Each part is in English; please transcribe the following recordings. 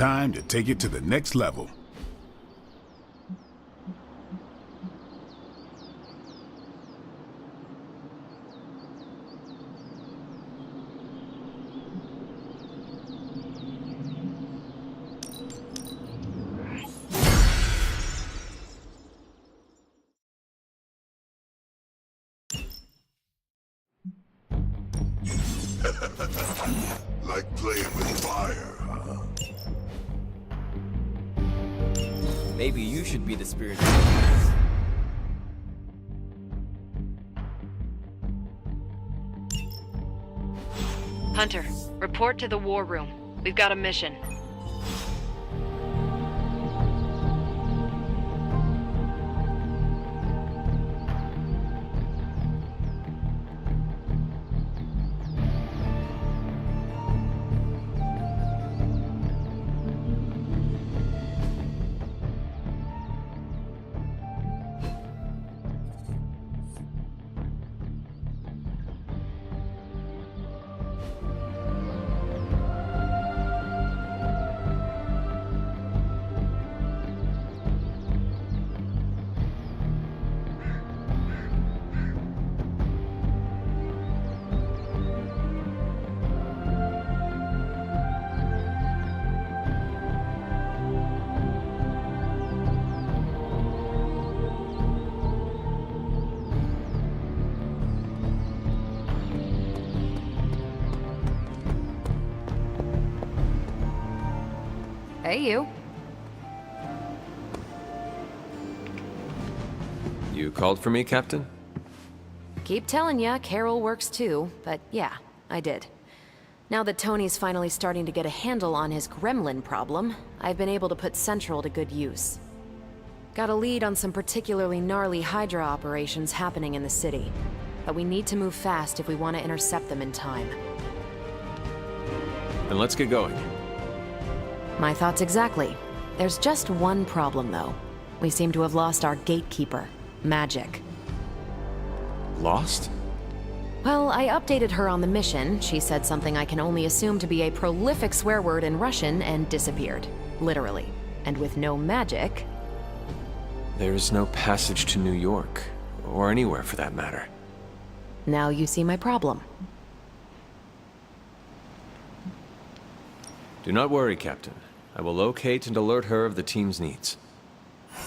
time to take it to the next level. Like playing with fire, huh? Maybe you should be the spirit. Hunter, report to the war room. We've got a mission. Hey, you. You called for me, Captain? Keep telling ya, Carol works too, but yeah, I did. Now that Tony's finally starting to get a handle on his gremlin problem, I've been able to put Central to good use. Got a lead on some particularly gnarly Hydra operations happening in the city, but we need to move fast if we want to intercept them in time. Then let's get going. My thoughts exactly. There's just one problem, though. We seem to have lost our gatekeeper, Magic. Lost? Well, I updated her on the mission. She said something I can only assume to be a prolific swear word in Russian and disappeared. Literally. And with no magic... There's no passage to New York, or anywhere for that matter. Now you see my problem. Do not worry, Captain. I will locate and alert her of the team's needs.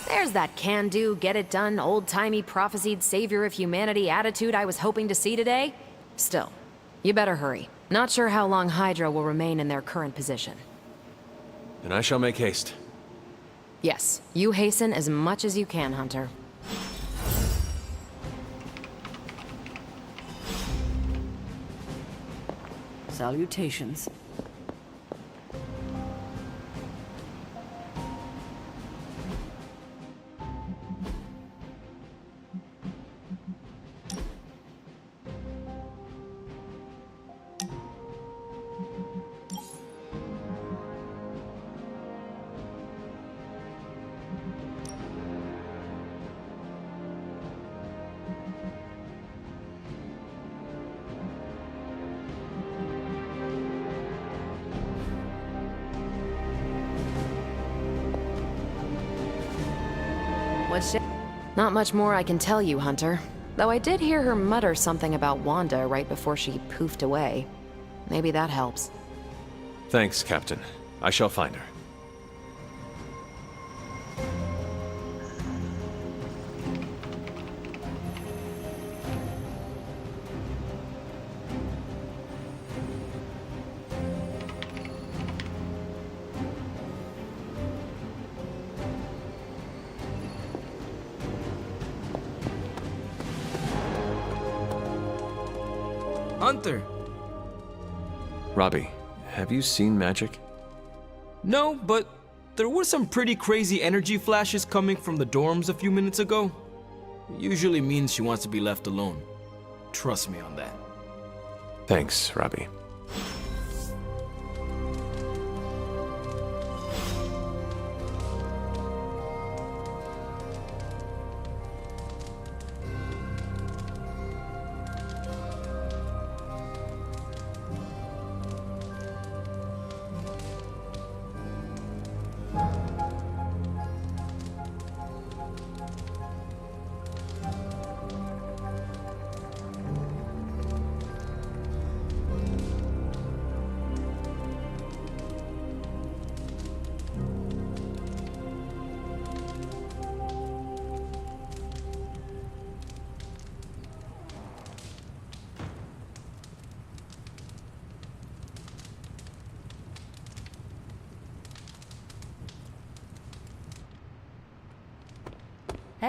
There's that can-do, get-it-done, old-timey prophesied savior of humanity attitude I was hoping to see today. Still, you better hurry. Not sure how long Hydra will remain in their current position. Then I shall make haste. Yes, you hasten as much as you can, Hunter. Salutations. Not much more I can tell you, Hunter. Though I did hear her mutter something about Wanda right before she poofed away. Maybe that helps. Thanks, Captain. I shall find her. Hunter! Robbie, have you seen Magic? No, but there were some pretty crazy energy flashes coming from the dorms a few minutes ago. It usually means she wants to be left alone. Trust me on that. Thanks, Robbie.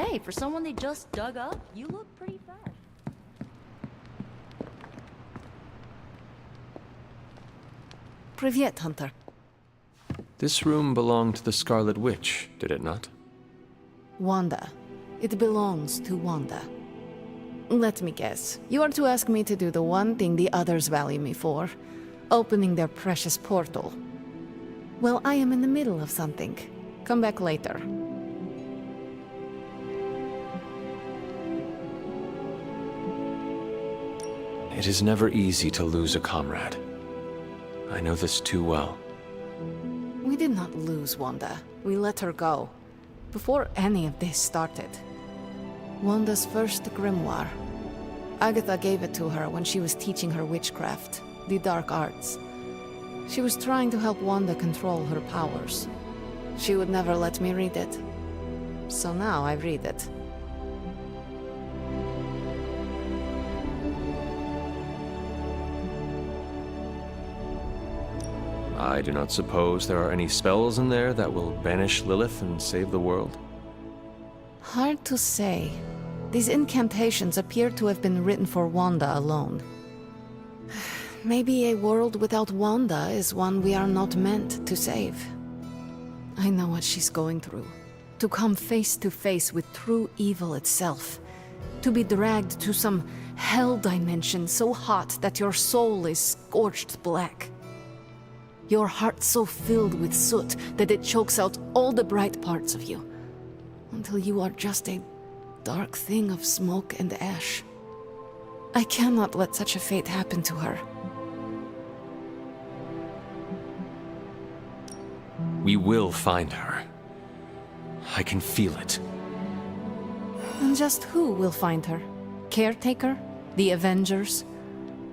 Hey, for someone they just dug up, you look pretty fresh. Привет, Hunter. This room belonged to the Scarlet Witch, did it not? Wanda. It belongs to Wanda. Let me guess. You are to ask me to do the one thing the others value me for. Opening their precious portal. Well, I am in the middle of something. Come back later. It is never easy to lose a comrade. I know this too well. We did not lose Wanda. We let her go. Before any of this started. Wanda's first grimoire. Agatha gave it to her when she was teaching her witchcraft, the dark arts. She was trying to help Wanda control her powers. She would never let me read it. So now I read it. I do not suppose there are any spells in there that will banish Lilith and save the world? Hard to say. These incantations appear to have been written for Wanda alone. Maybe a world without Wanda is one we are not meant to save. I know what she's going through. To come face to face with true evil itself. To be dragged to some hell dimension so hot that your soul is scorched black. Your heart so filled with soot that it chokes out all the bright parts of you. Until you are just a dark thing of smoke and ash. I cannot let such a fate happen to her. We will find her. I can feel it. And just who will find her? Caretaker? The Avengers?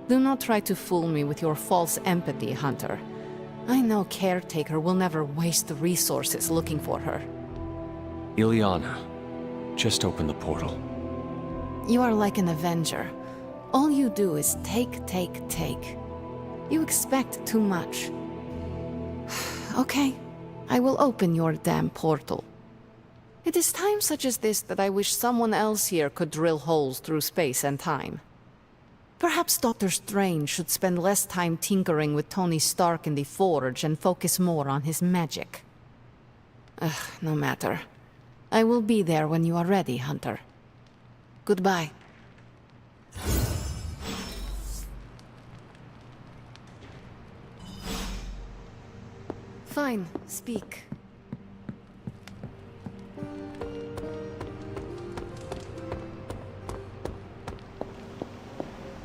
Do not try to fool me with your false empathy, Hunter. I know Caretaker will never waste the resources looking for her. Ileana, just open the portal. You are like an Avenger. All you do is take, take, take. You expect too much. Okay, I will open your damn portal. It is times such as this that I wish someone else here could drill holes through space and time. Perhaps Doctor Strange should spend less time tinkering with Tony Stark in the Forge and focus more on his magic. No matter. I will be there when you are ready, Hunter. Goodbye. Fine, speak.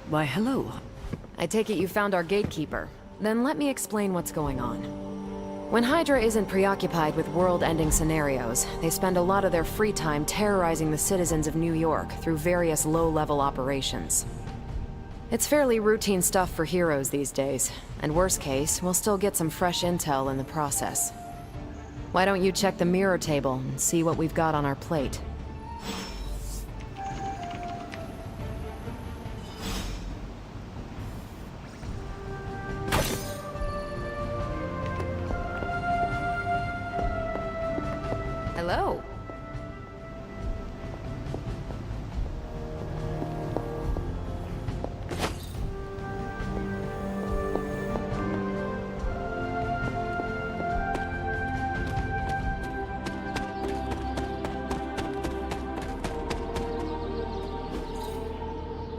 Why, hello. I take it you found our gatekeeper. Then let me explain what's going on. When Hydra isn't preoccupied with world-ending scenarios, they spend a lot of their free time terrorizing the citizens of New York through various low-level operations. It's fairly routine stuff for heroes these days, and worst case, we'll still get some fresh intel in the process. Why don't you check the mirror table and see what we've got on our plate? Hello.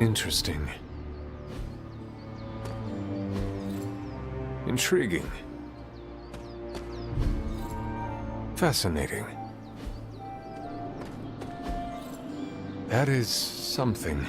Interesting. Intriguing. Fascinating. That is something.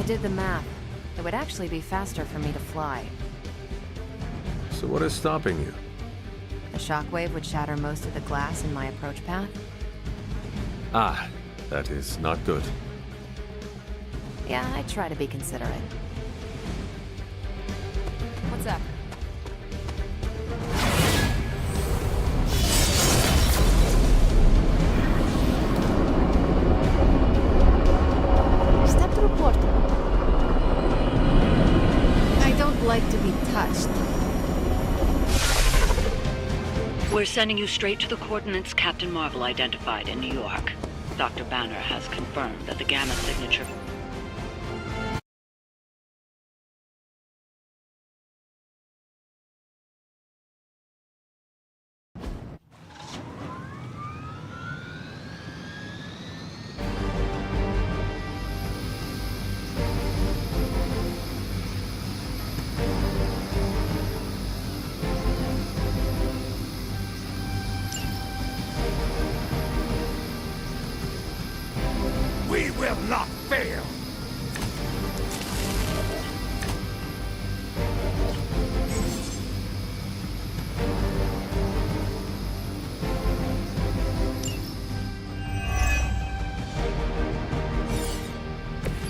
did the math. It would actually be faster for me to fly. So what is stopping you? A shockwave would shatter most of the glass in my approach path. Ah, that is not good. Yeah, I try to be considerate. What's up? Step to report. I don't like to be touched. We're sending you straight to the coordinates Captain Marvel identified in New York. Dr. Banner has confirmed that the gamma signature... We will not fail!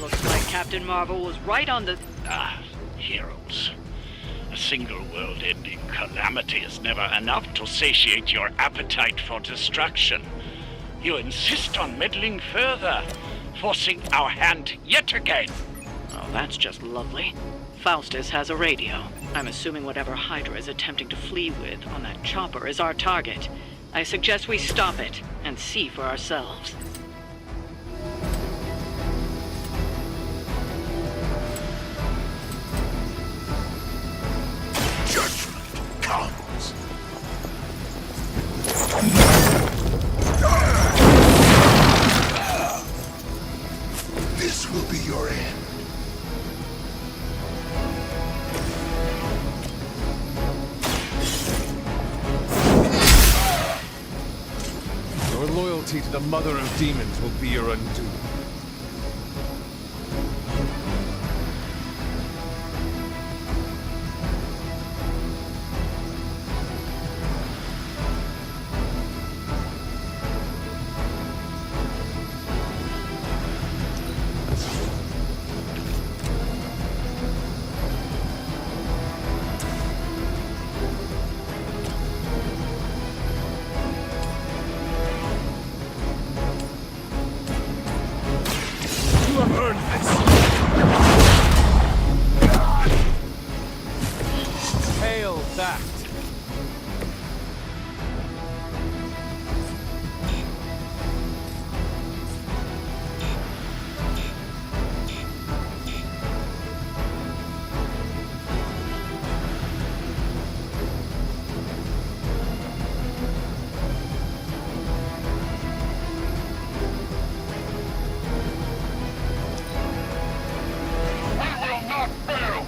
Looks like Captain Marvel was right on the... Heroes. A single world-ending calamity is never enough to satiate your appetite for destruction. You insist on meddling further, forcing our hand yet again. Oh, that's just lovely. Faustus has a radio. I'm assuming whatever Hydra is attempting to flee with on that chopper is our target. I suggest we stop it and see for ourselves. Judgment comes. This will be your end. Your loyalty to the Mother of Demons will be your undoing. You have earned this! Hail that! We will not fail!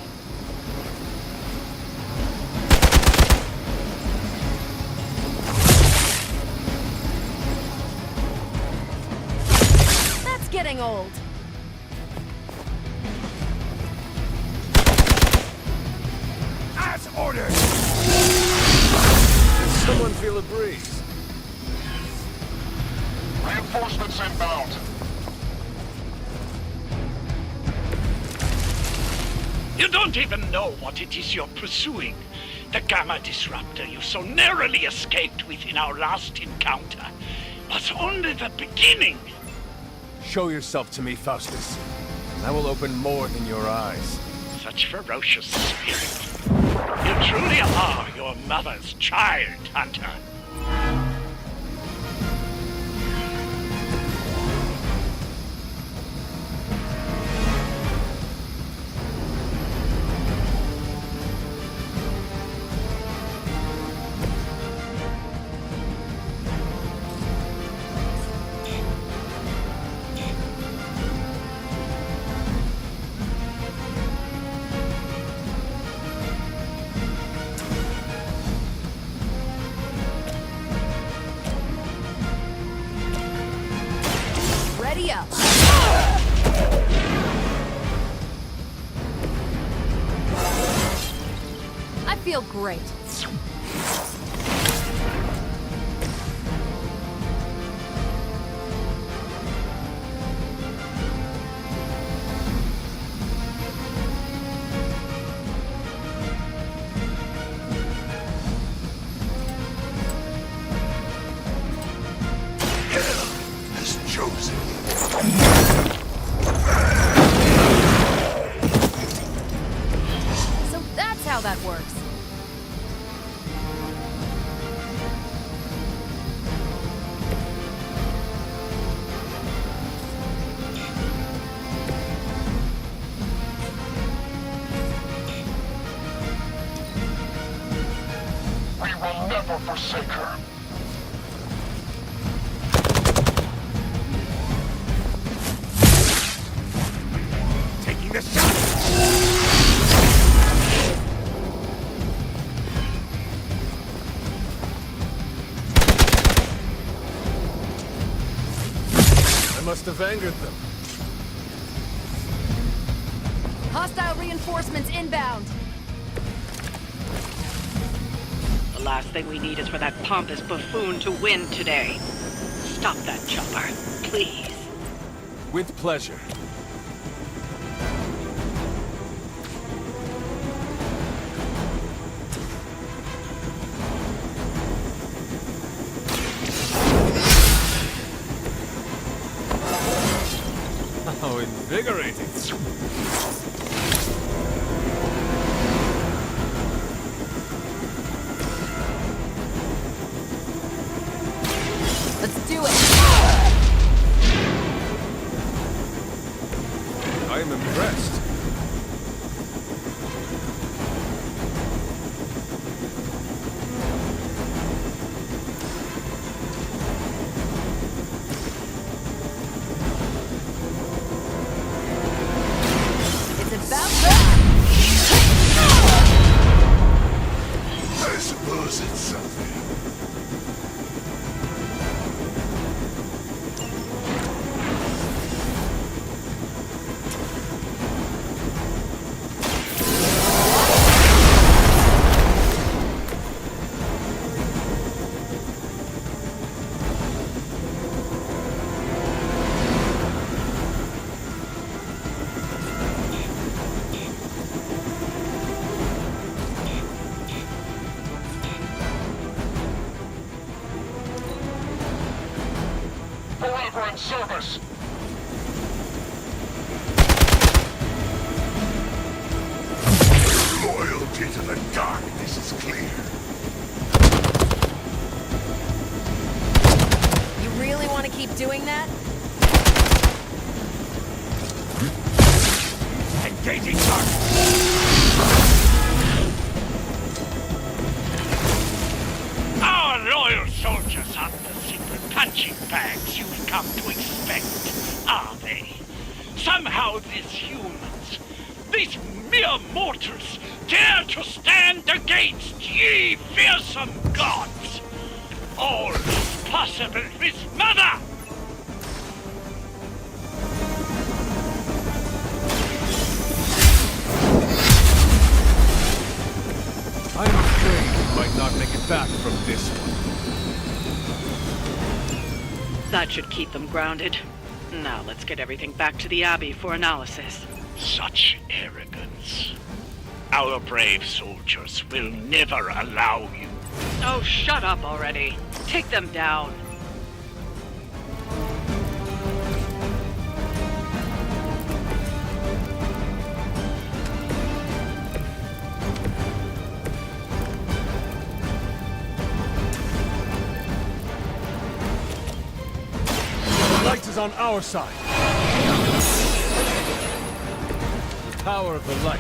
That's getting old. As ordered! Someone feel a breeze? Reinforcements inbound. You don't even know what it is you're pursuing. The Gamma Disruptor you so narrowly escaped within our last encounter was only the beginning. Show yourself to me, Faustus. And I will open more than your eyes. Such ferocious spirit. You truly are your mother's child, Hunter. Great. Has chosen. So that's how that works. We will never forsake her. Taking the shot! I must have angered them. Hostile reinforcements inbound. The last thing we need is for that pompous buffoon to win today. Stop that chopper, please. With pleasure. How invigorating. Let's do it. I am impressed. It's about time. I suppose it's something. Forever in service. Loyalty to the darkness is clear. You really want to keep doing that? Engaging target. Our loyal soldiers aren't the secret punching bags you've come to expect, are they? Somehow these humans, these mere mortals, dare to stand against ye fearsome gods! All is possible with Mother! I'm afraid we might not make it back from this one. That should keep them grounded. Now let's get everything back to the Abbey for analysis. Such arrogance. Our brave soldiers will never allow you. Oh, shut up already. Take them down. The light is on our side. The power of the light.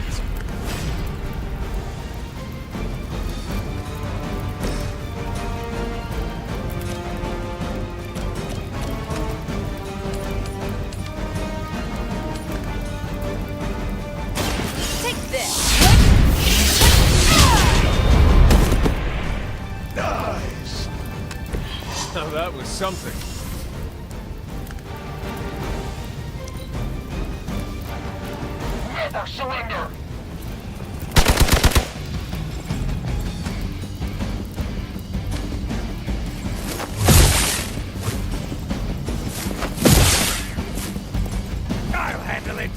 Take this. Nice. Now that was something. Never surrender. handle it!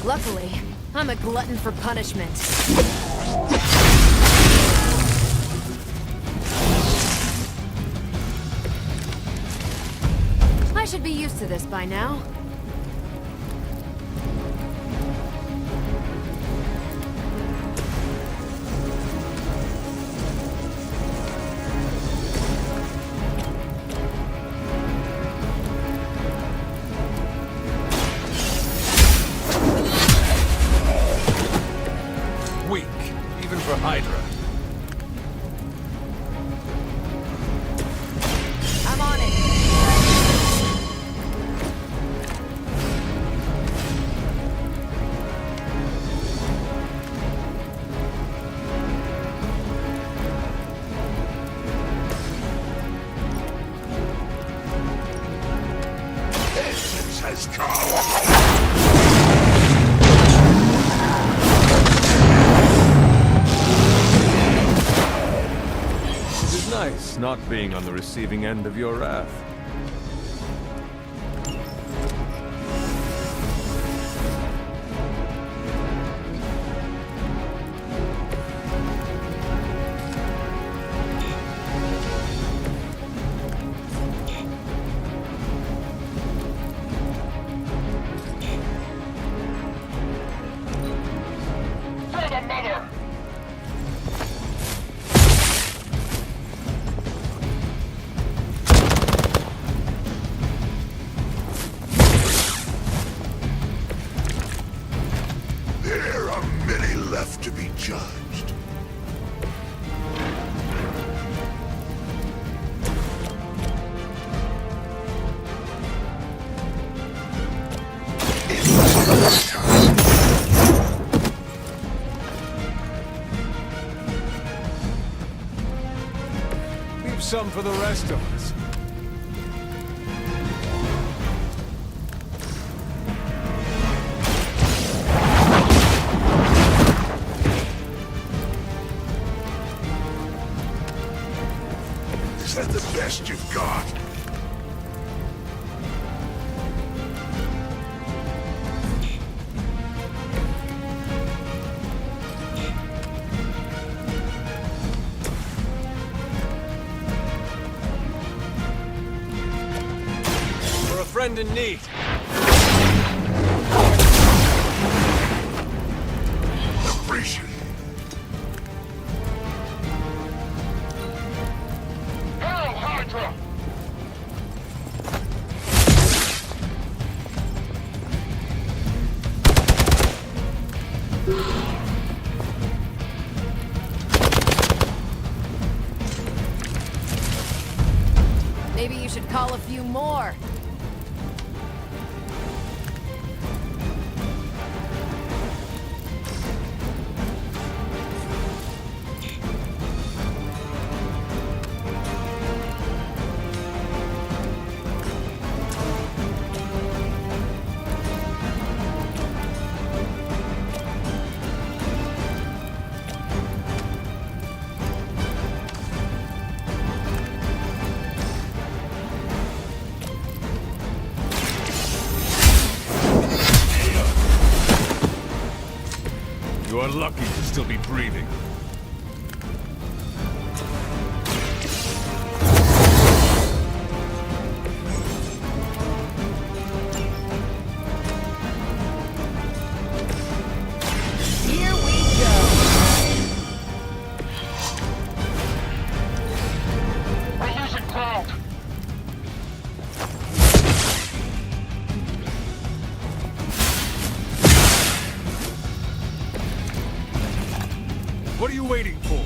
Luckily, I'm a glutton for punishment. I should be used to this by now. Weak, even for Hydra. I'm on it. Vengeance has come. It is nice not being on the receiving end of your wrath. There are many left to be judged. Leave some for the rest of us. Is that the best you've got? For a friend in need. Appreciate it. Hello, Hydra! Maybe you should call a few more. You are lucky to still be breathing. Here we go. We're losing ground. What are you waiting for?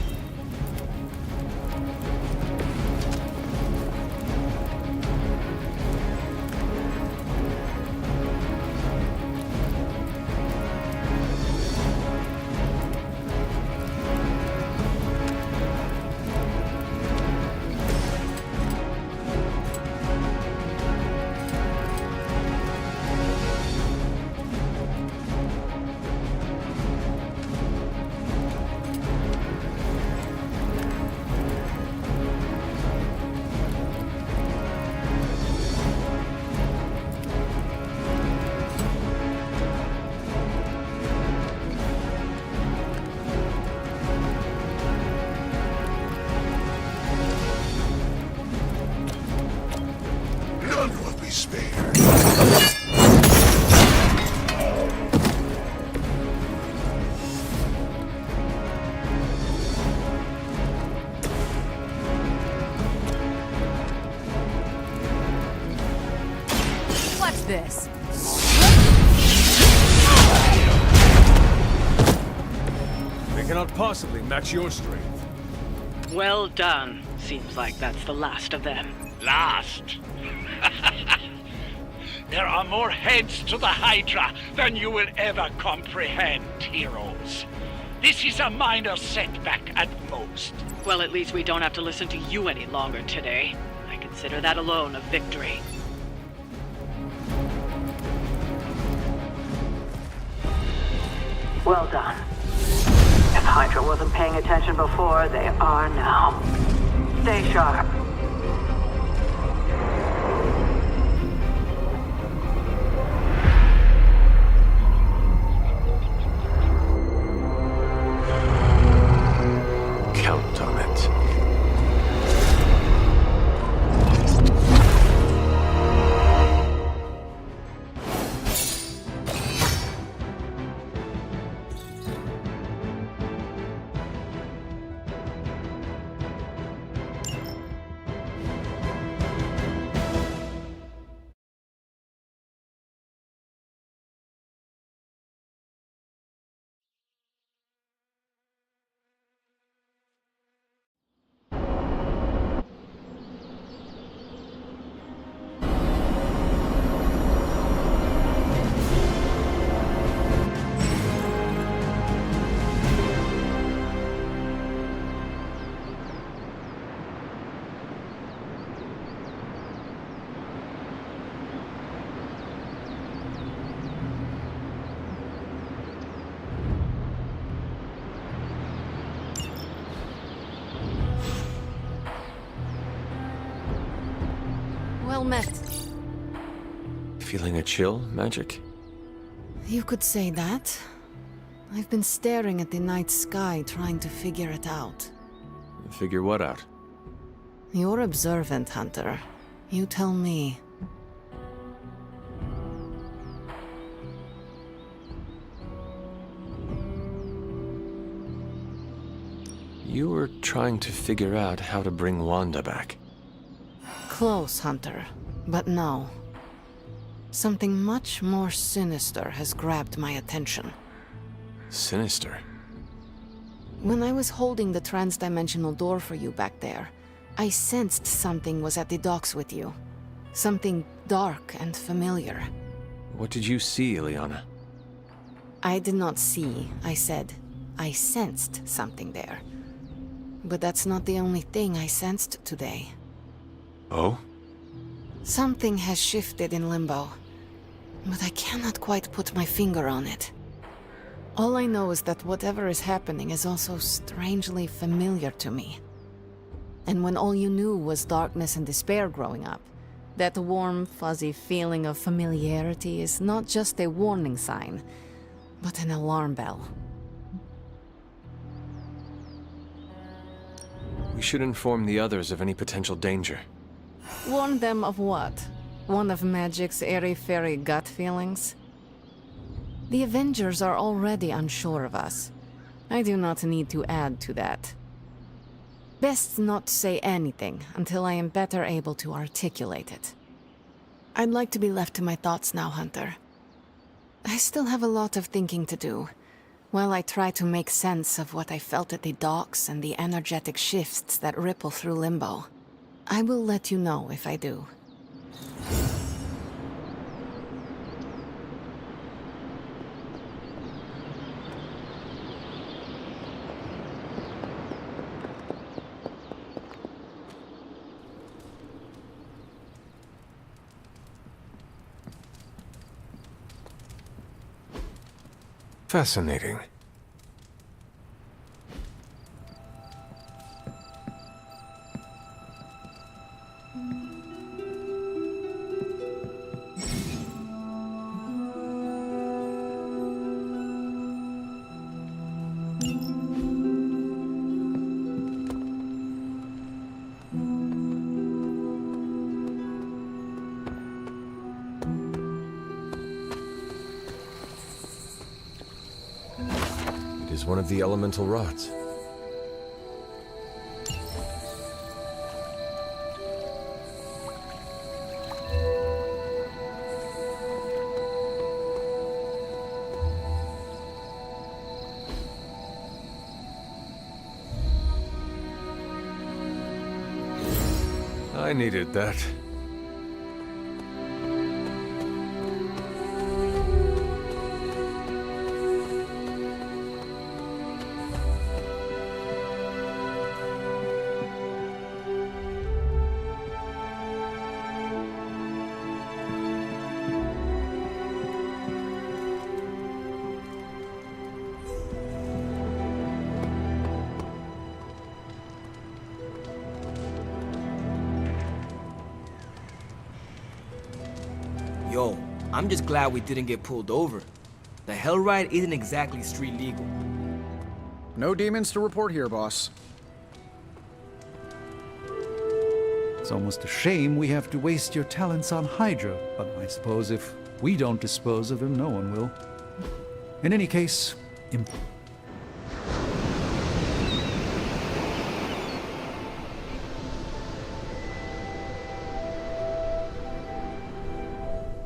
this. We cannot possibly match your strength. Well done. Seems like that's the last of them. Last? There are more heads to the Hydra than you will ever comprehend, heroes. This is a minor setback at most. Well, at least we don't have to listen to you any longer today. I consider that alone a victory. Well done. If Hydra wasn't paying attention before, they are now. Stay sharp. Count on it. Well met. Feeling a chill, Magic? You could say that. I've been staring at the night sky trying to figure it out. Figure what out? You're observant, Hunter. You tell me. You were trying to figure out how to bring Wanda back. Close, Hunter. But no. Something much more sinister has grabbed my attention. Sinister? When I was holding the trans-dimensional door for you back there, I sensed something was at the docks with you. Something dark and familiar. What did you see, Ileana? I did not see, I said. I sensed something there. But that's not the only thing I sensed today. Oh? Something has shifted in Limbo, but I cannot quite put my finger on it. All I know is that whatever is happening is also strangely familiar to me. And when all you knew was darkness and despair growing up, that warm, fuzzy feeling of familiarity is not just a warning sign, but an alarm bell. We should inform the others of any potential danger. Warn them of what? One of Magic's airy-fairy gut feelings? The Avengers are already unsure of us. I do not need to add to that. Best not to say anything until I am better able to articulate it. I'd like to be left to my thoughts now, Hunter. I still have a lot of thinking to do, while I try to make sense of what I felt at the docks and the energetic shifts that ripple through Limbo. I will let you know if I do. Fascinating. It is one of the elemental rods. I needed that. Yo, I'm just glad we didn't get pulled over. The hell ride isn't exactly street legal. No demons to report here, boss. It's almost a shame we have to waste your talents on Hydra, but I suppose if we don't dispose of him, no one will. In any case,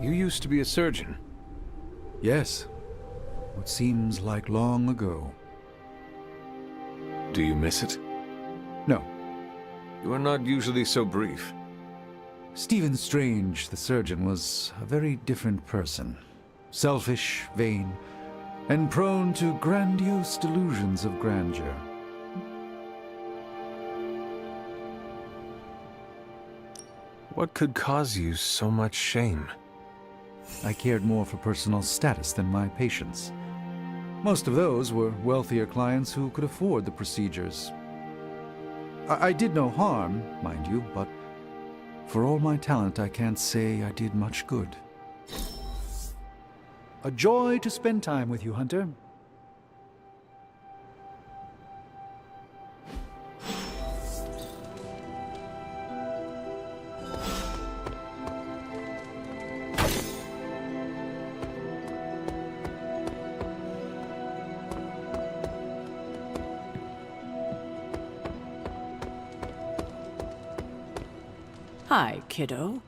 You used to be a surgeon. yes, what seems like long ago. Do you miss it? No, You are not usually so brief. Stephen Strange, the surgeon, was a very different person. Selfish, vain, and prone to grandiose delusions of grandeur. What could cause you so much shame? I cared more for personal status than my patients. Most of those were wealthier clients who could afford the procedures. I did no harm, mind you, but for all my talent, I can't say I did much good. A joy to spend time with you, Hunter. Hi, kiddo.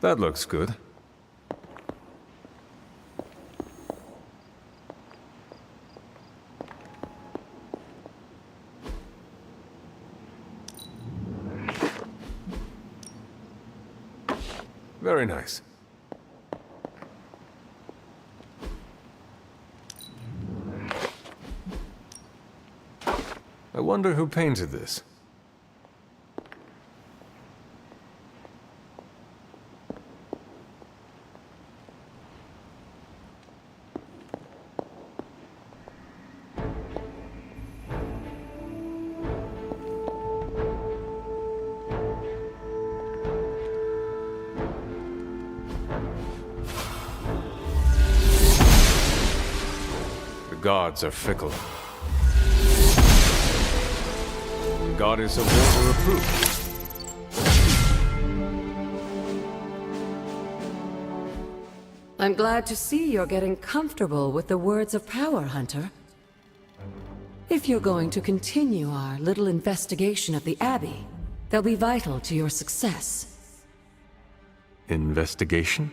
That looks good. Very nice. I wonder who painted this. The gods are fickle. The goddess of water approved. I'm glad to see you're getting comfortable with the words of power, Hunter. If you're going to continue our little investigation of the Abbey, they'll be vital to your success. Investigation?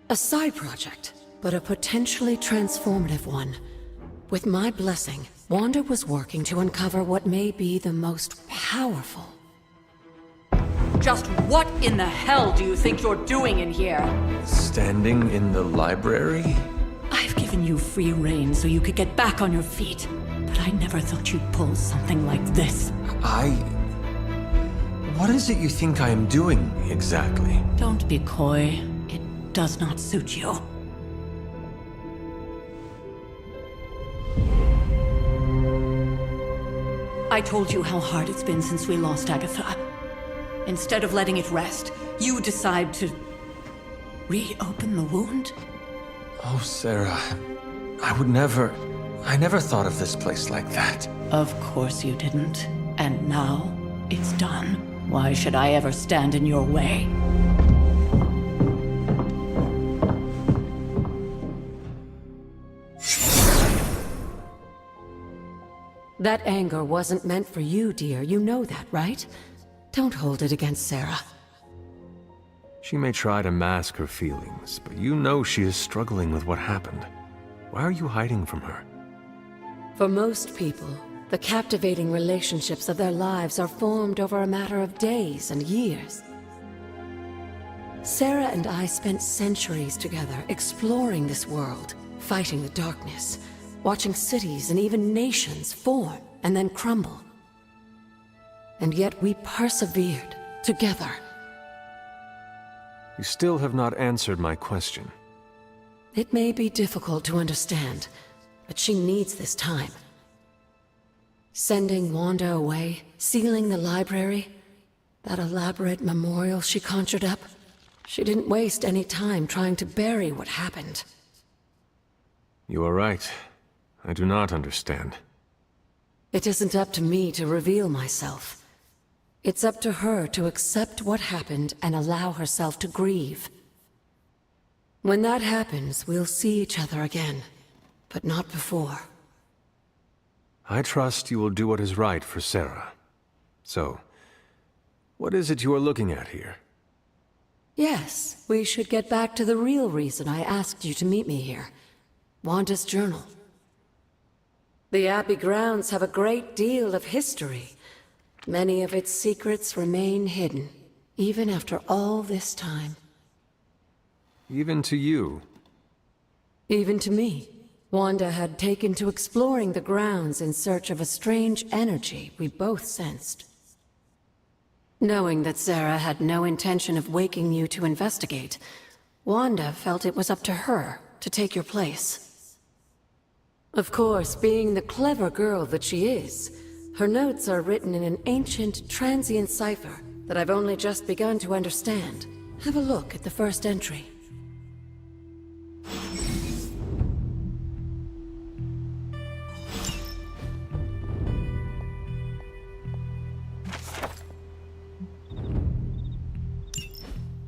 A side project, but a potentially transformative one. With my blessing, Wanda was working to uncover what may be the most powerful. Just what in the hell do you think you're doing in here? Standing in the library? I've given you free rein so you could get back on your feet, but I never thought you'd pull something like this. What is it you think I am doing, exactly? Don't be coy. It does not suit you. I told you how hard it's been since we lost Agatha. Instead of letting it rest, you decide to reopen the wound? Oh, Sarah. I never thought of this place like that. Of course you didn't. And now, it's done. Why should I ever stand in your way? That anger wasn't meant for you, dear. You know that, right? Don't hold it against Sarah. She may try to mask her feelings, but you know she is struggling with what happened. Why are you hiding from her? For most people, the captivating relationships of their lives are formed over a matter of days and years. Sarah and I spent centuries together exploring this world, fighting the darkness, watching cities and even nations form and then crumble. And yet we persevered, together. You still have not answered my question. It may be difficult to understand, but she needs this time. Sending Wanda away, sealing the library, that elaborate memorial she conjured up, she didn't waste any time trying to bury what happened. You are right. I do not understand. It isn't up to me to reveal myself. It's up to her to accept what happened and allow herself to grieve. When that happens, we'll see each other again, but not before. I trust you will do what is right for Sarah. So, what is it you are looking at here? Yes, we should get back to the real reason I asked you to meet me here. Wanda's journal. The Abbey grounds have a great deal of history. Many of its secrets remain hidden, even after all this time. Even to you? Even to me. Wanda had taken to exploring the grounds in search of a strange energy we both sensed. Knowing that Sarah had no intention of waking you to investigate, Wanda felt it was up to her to take your place. Of course, being the clever girl that she is, her notes are written in an ancient, transient cipher that I've only just begun to understand. Have a look at the first entry.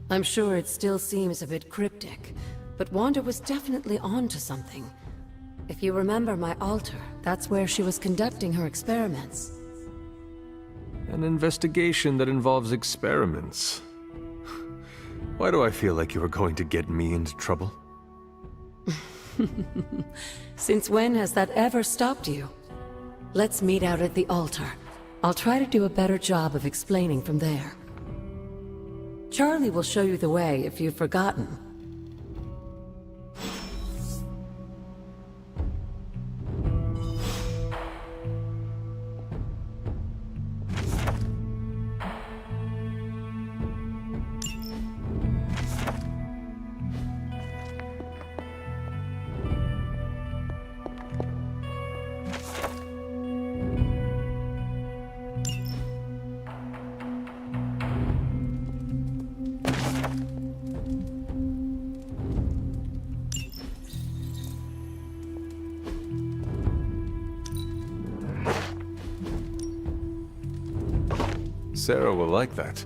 I'm sure it still seems a bit cryptic, but Wanda was definitely onto something. If you remember my altar, that's where she was conducting her experiments. An investigation that involves experiments. Why do I feel like you are going to get me into trouble? Since when has that ever stopped you? Let's meet out at the altar. I'll try to do a better job of explaining from there. Charlie will show you the way if you've forgotten. Sarah will like that.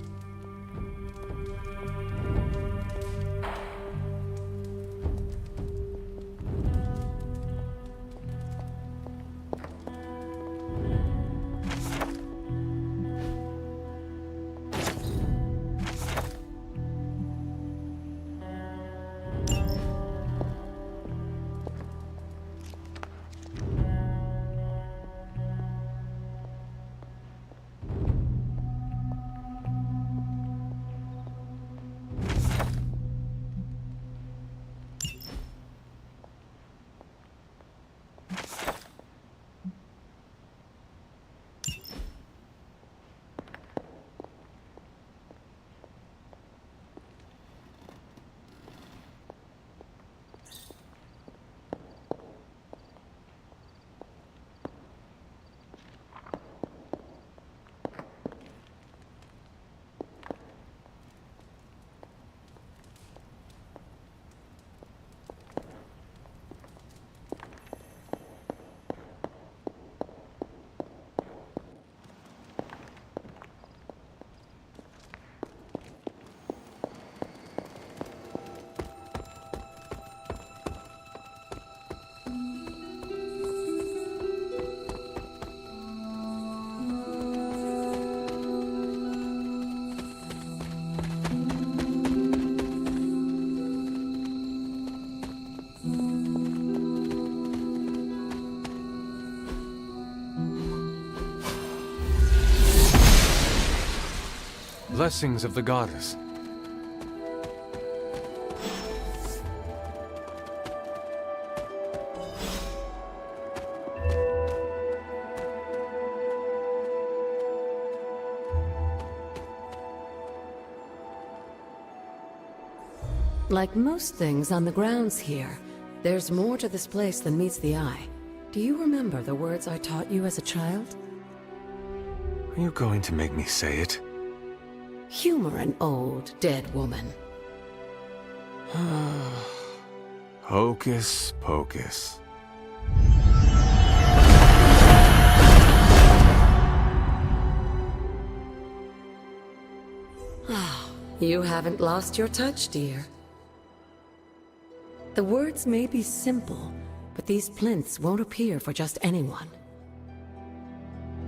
Blessings of the goddess. Like most things on the grounds here, there's more to this place than meets the eye. Do you remember the words I taught you as a child? Are you going to make me say it? Humor an old, dead woman. Hocus pocus. You haven't lost your touch, dear. The words may be simple, but these plinths won't appear for just anyone.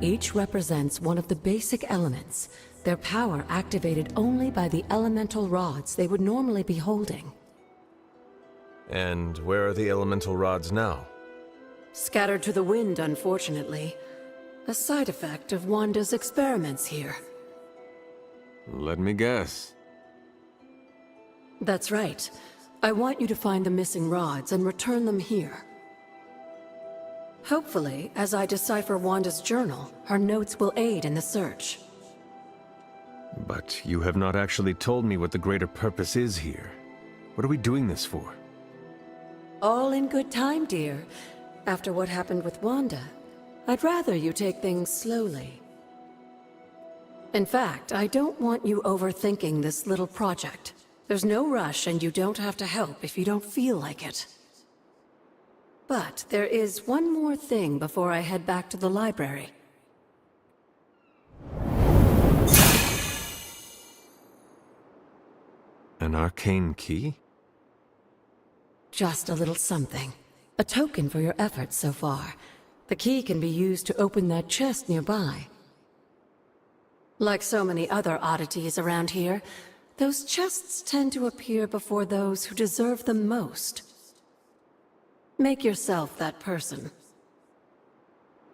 Each represents one of the basic elements, their power activated only by the elemental rods they would normally be holding. And where are the elemental rods now? Scattered to the wind, unfortunately. A side effect of Wanda's experiments here. Let me guess. That's right. I want you to find the missing rods and return them here. Hopefully, as I decipher Wanda's journal, her notes will aid in the search. But you have not actually told me what the greater purpose is here. What are we doing this for? All in good time, dear. After what happened with Wanda, I'd rather you take things slowly. In fact, I don't want you overthinking this little project. There's no rush, and you don't have to help if you don't feel like it. But there is one more thing before I head back to the library. An arcane key? Just a little something. A token for your efforts so far. The key can be used to open that chest nearby. Like so many other oddities around here, Those chests tend to appear before those who deserve them most. Make yourself that person.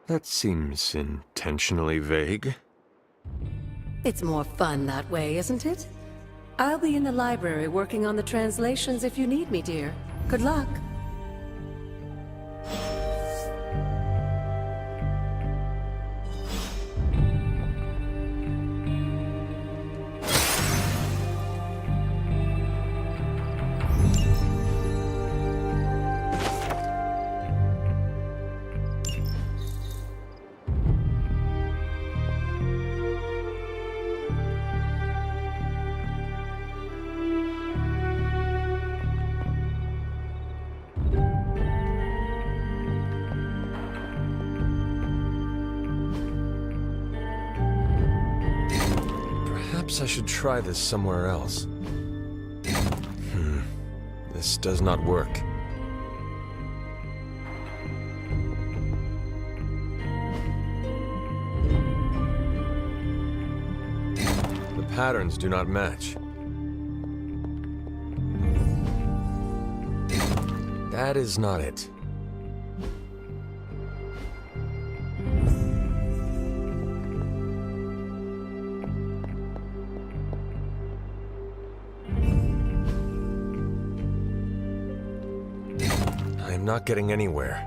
That seems intentionally vague. It's more fun that way, isn't it? I'll be in the library working on the translations if you need me, dear. Good luck. Perhaps I should try this somewhere else. This does not work. The patterns do not match. That is not it. I am not getting anywhere.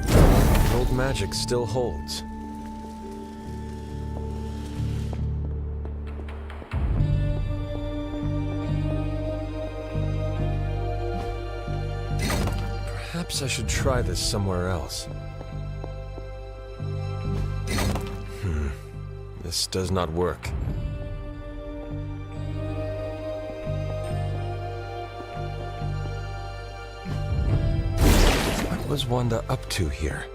The old magic still holds. Perhaps I should try this somewhere else. This does not work. What was Wanda up to here?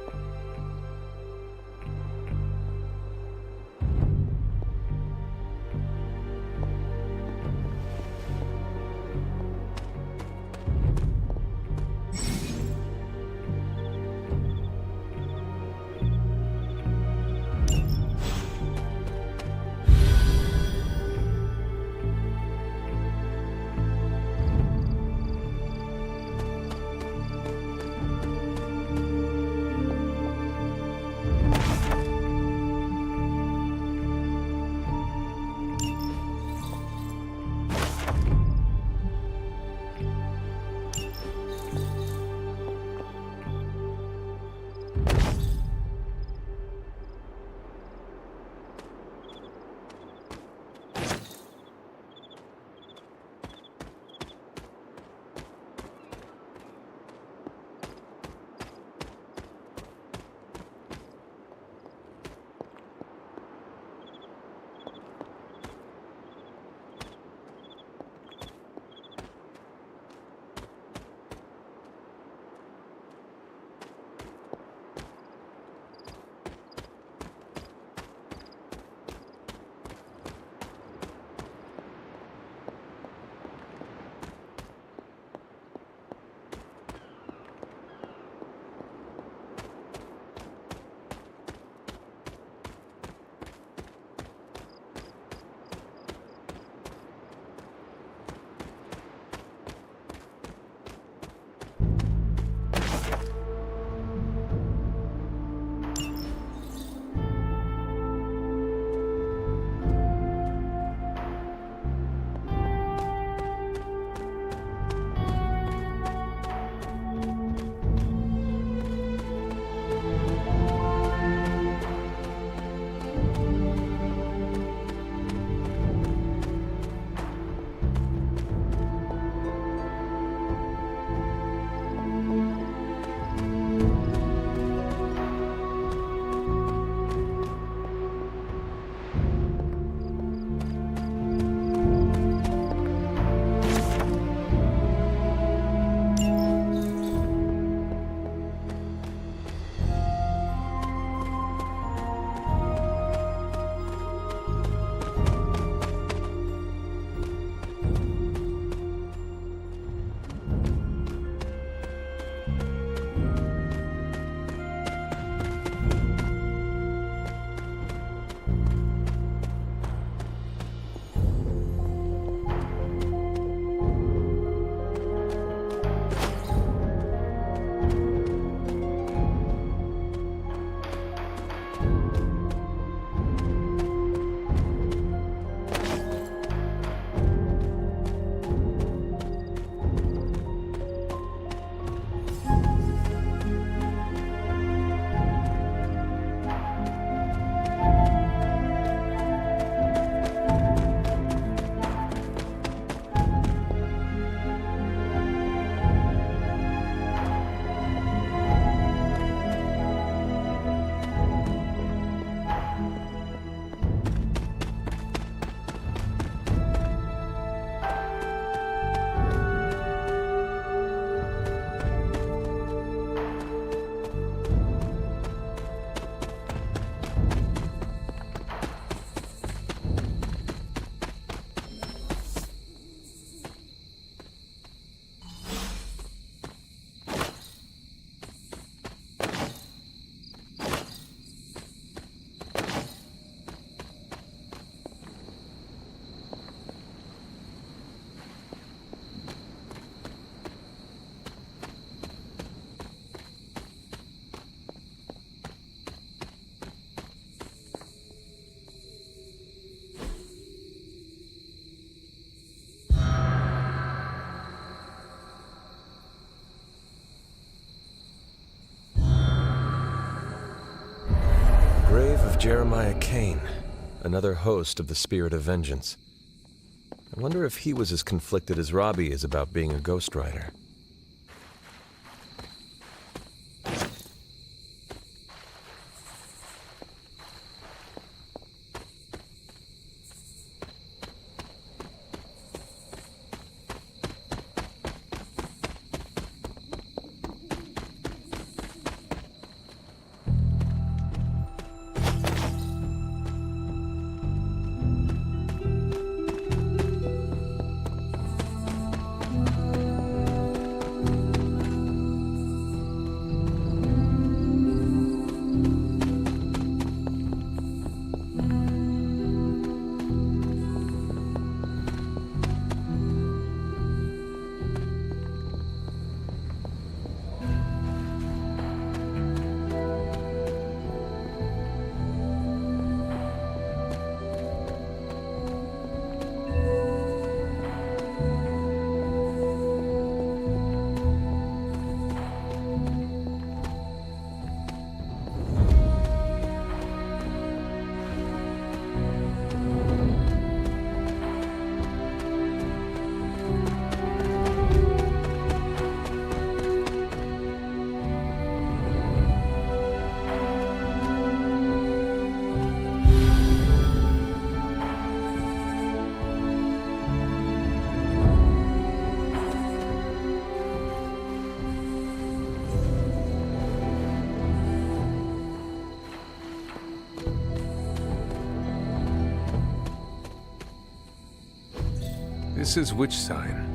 Jeremiah Kane, another host of the Spirit of Vengeance. I wonder if he was as conflicted as Robbie is about being a ghostwriter. This is which sign?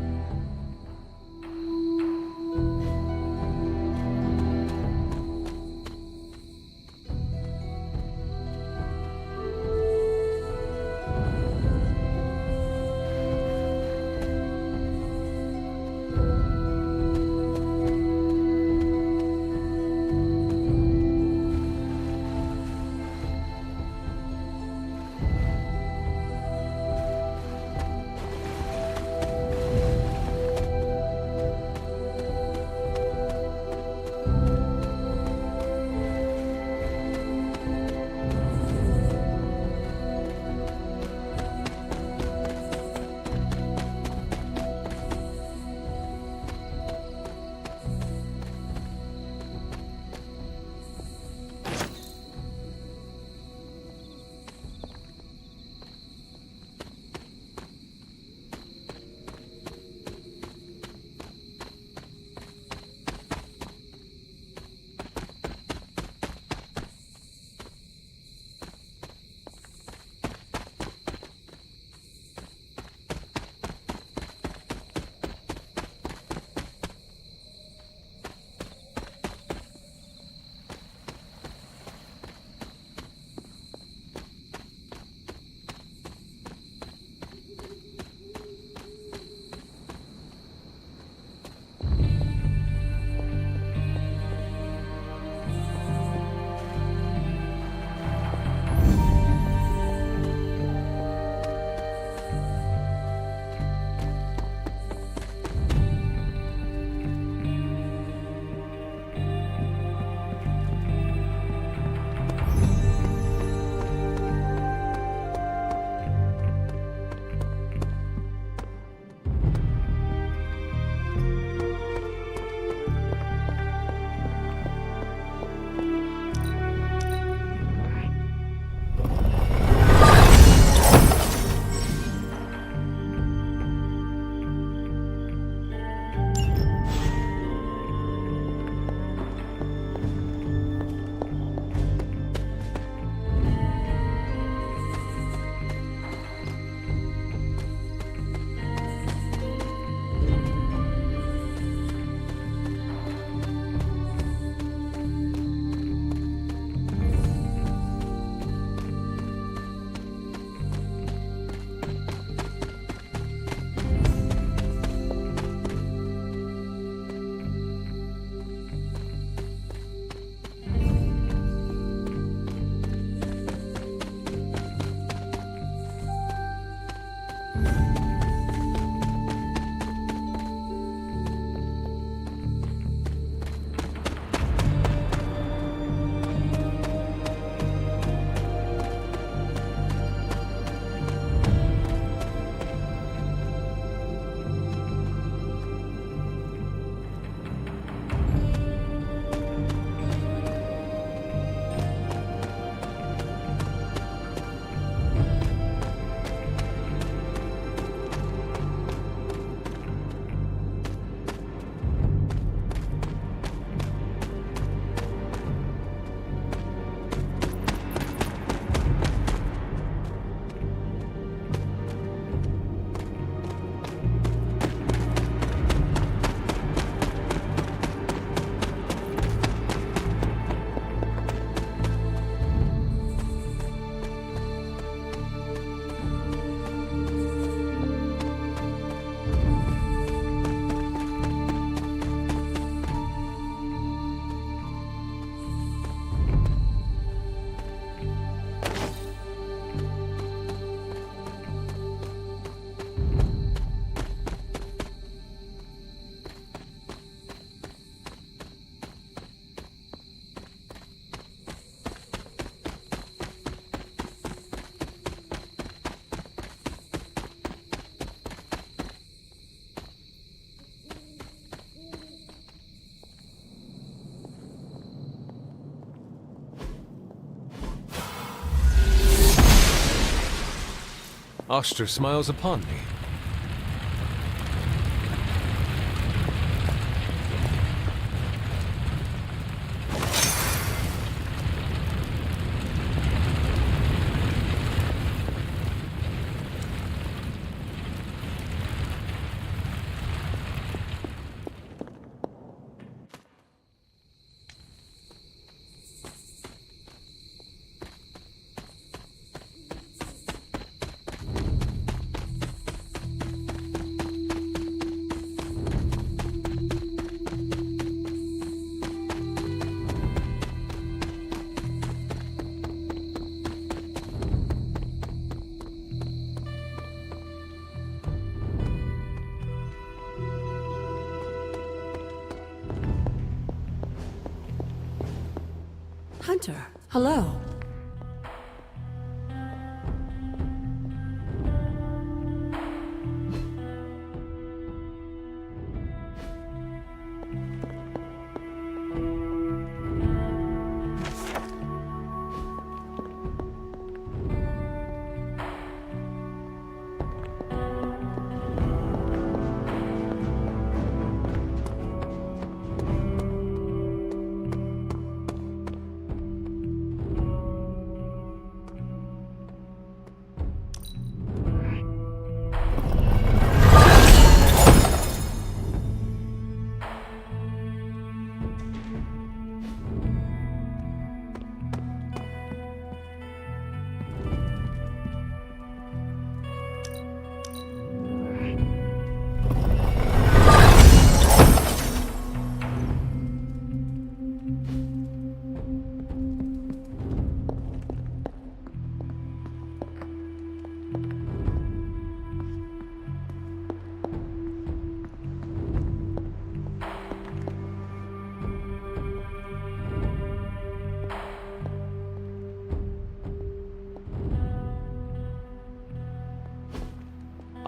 Oster smiles upon me. Hunter, hello.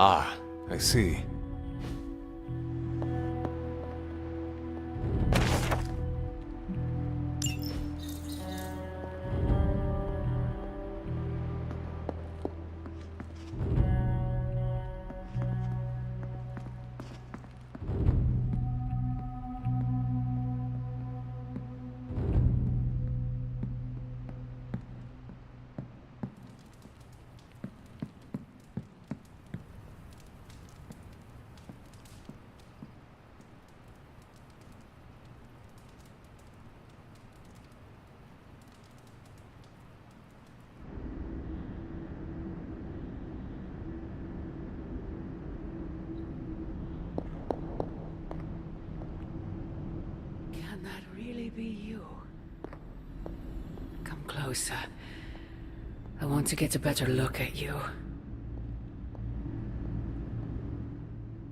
Ah, I see. Can that really be you? Come closer. I want to get a better look at you.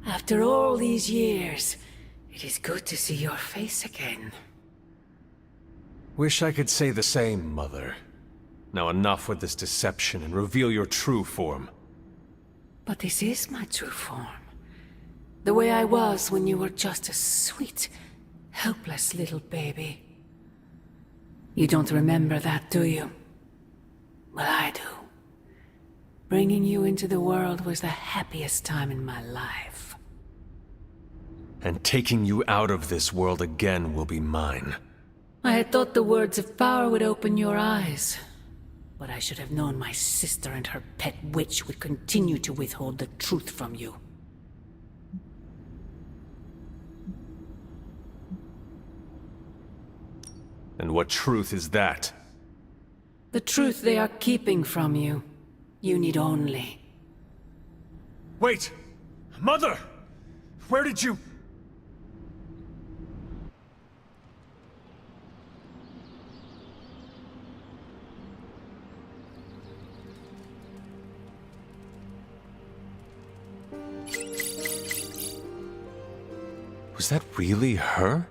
After all these years, it is good to see your face again. Wish I could say the same, Mother. Now enough with this deception and reveal your true form. But this is my true form. The way I was when you were just a sweet, helpless little baby. You don't remember that, do you? Well, I do. Bringing you into the world was the happiest time in my life. And taking you out of this world again will be mine. I had thought the words of power would open your eyes. But I should have known my sister and her pet witch would continue to withhold the truth from you. And what truth is that? The truth they are keeping from you. You need only. Wait! Mother! Where did you... Was that really her?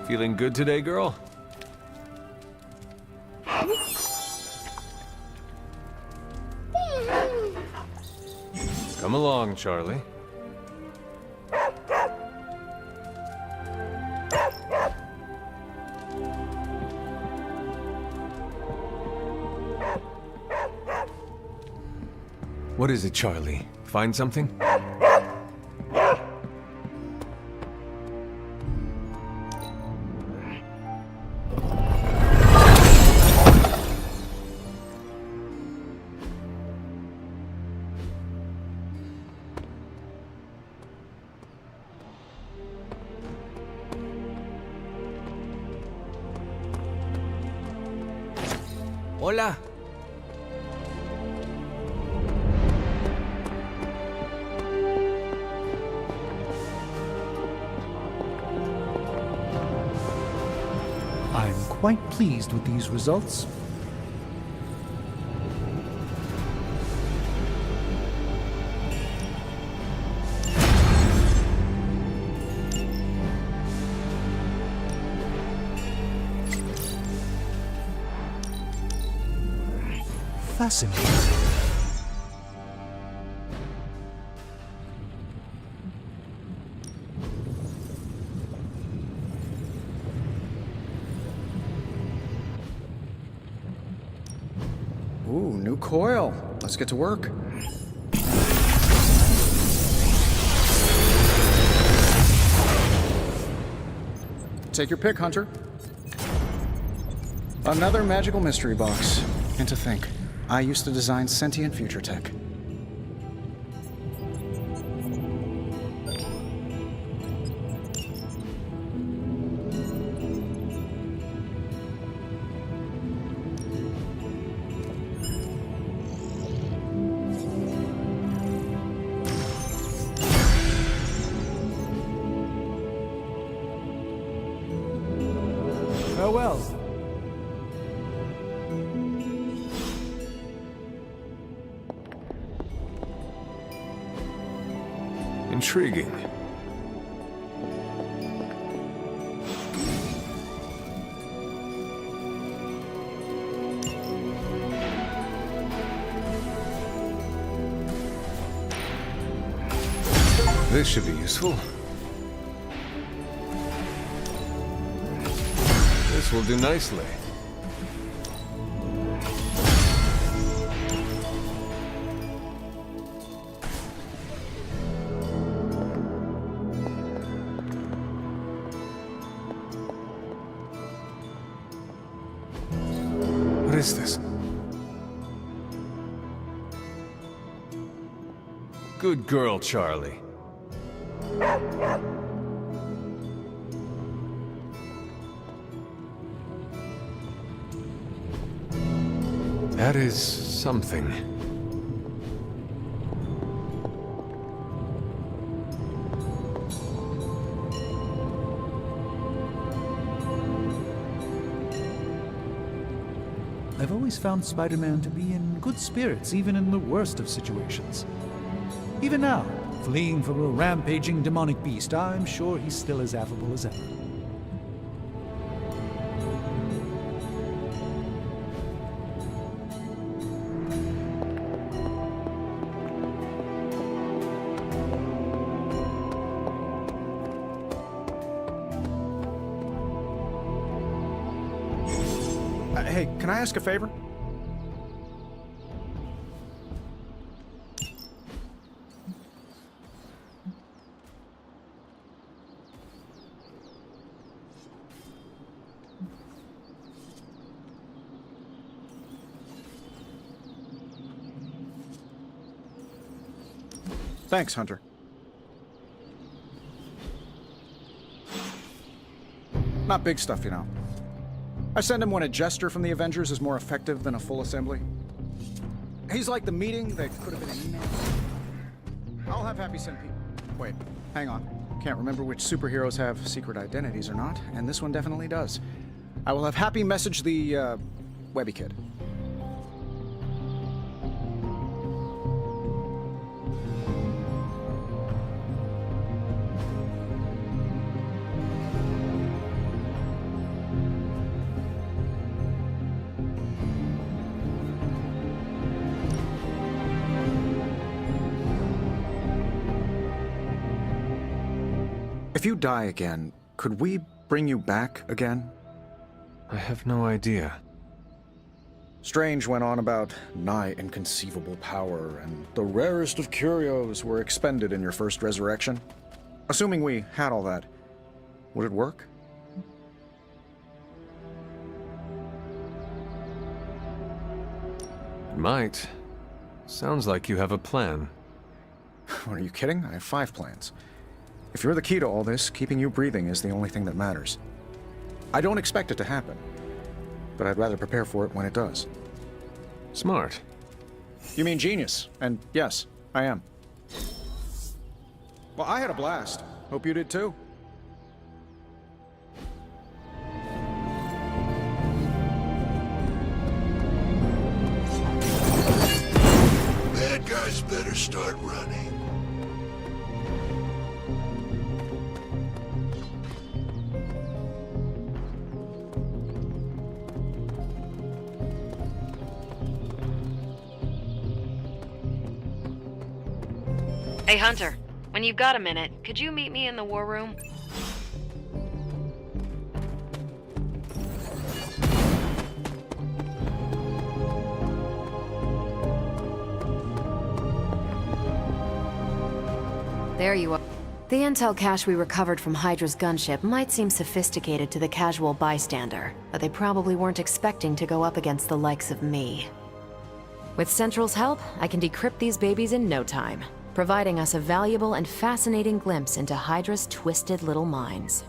Feeling good today, girl? Come along, Charlie. What is it, Charlie? Find something? Hola. I'm quite pleased with these results. Fascinating. Ooh, new coil. Let's get to work. Take your pick, Hunter. Another magical mystery box. And to think, I used to design sentient future tech. Farewell. Intriguing. This should be useful. This will do nicely. What is this? Good girl, Charlie. That is something. I've always found Spider-Man to be in good spirits, even in the worst of situations. Even now, fleeing from a rampaging demonic beast, I'm sure he's still as affable as ever. Hey, can I ask a favor? Thanks, Hunter. Not big stuff, you know. I send him when a gesture from the Avengers is more effective than a full assembly. He's like the meeting that could have been an email. I'll have Happy send people. Wait, hang on. Can't remember which superheroes have secret identities or not, and this one definitely does. I will have Happy message the, Webby Kid. If you die again, could we bring you back again? I have no idea. Strange went on about nigh inconceivable power, and the rarest of curios were expended in your first resurrection. Assuming we had all that, would it work? It might. Sounds like you have a plan. Are you kidding? I have 5 plans. If you're the key to all this, keeping you breathing is the only thing that matters. I don't expect it to happen, but I'd rather prepare for it when it does. Smart. You mean genius, and yes, I am. Well, I had a blast. Hope you did too. Bad guys better start running. Hey, Hunter. When you've got a minute, could you meet me in the war room? There you are. The intel cache we recovered from Hydra's gunship might seem sophisticated to the casual bystander, but they probably weren't expecting to go up against the likes of me. With Central's help, I can decrypt these babies in no time, providing us a valuable and fascinating glimpse into Hydra's twisted little minds.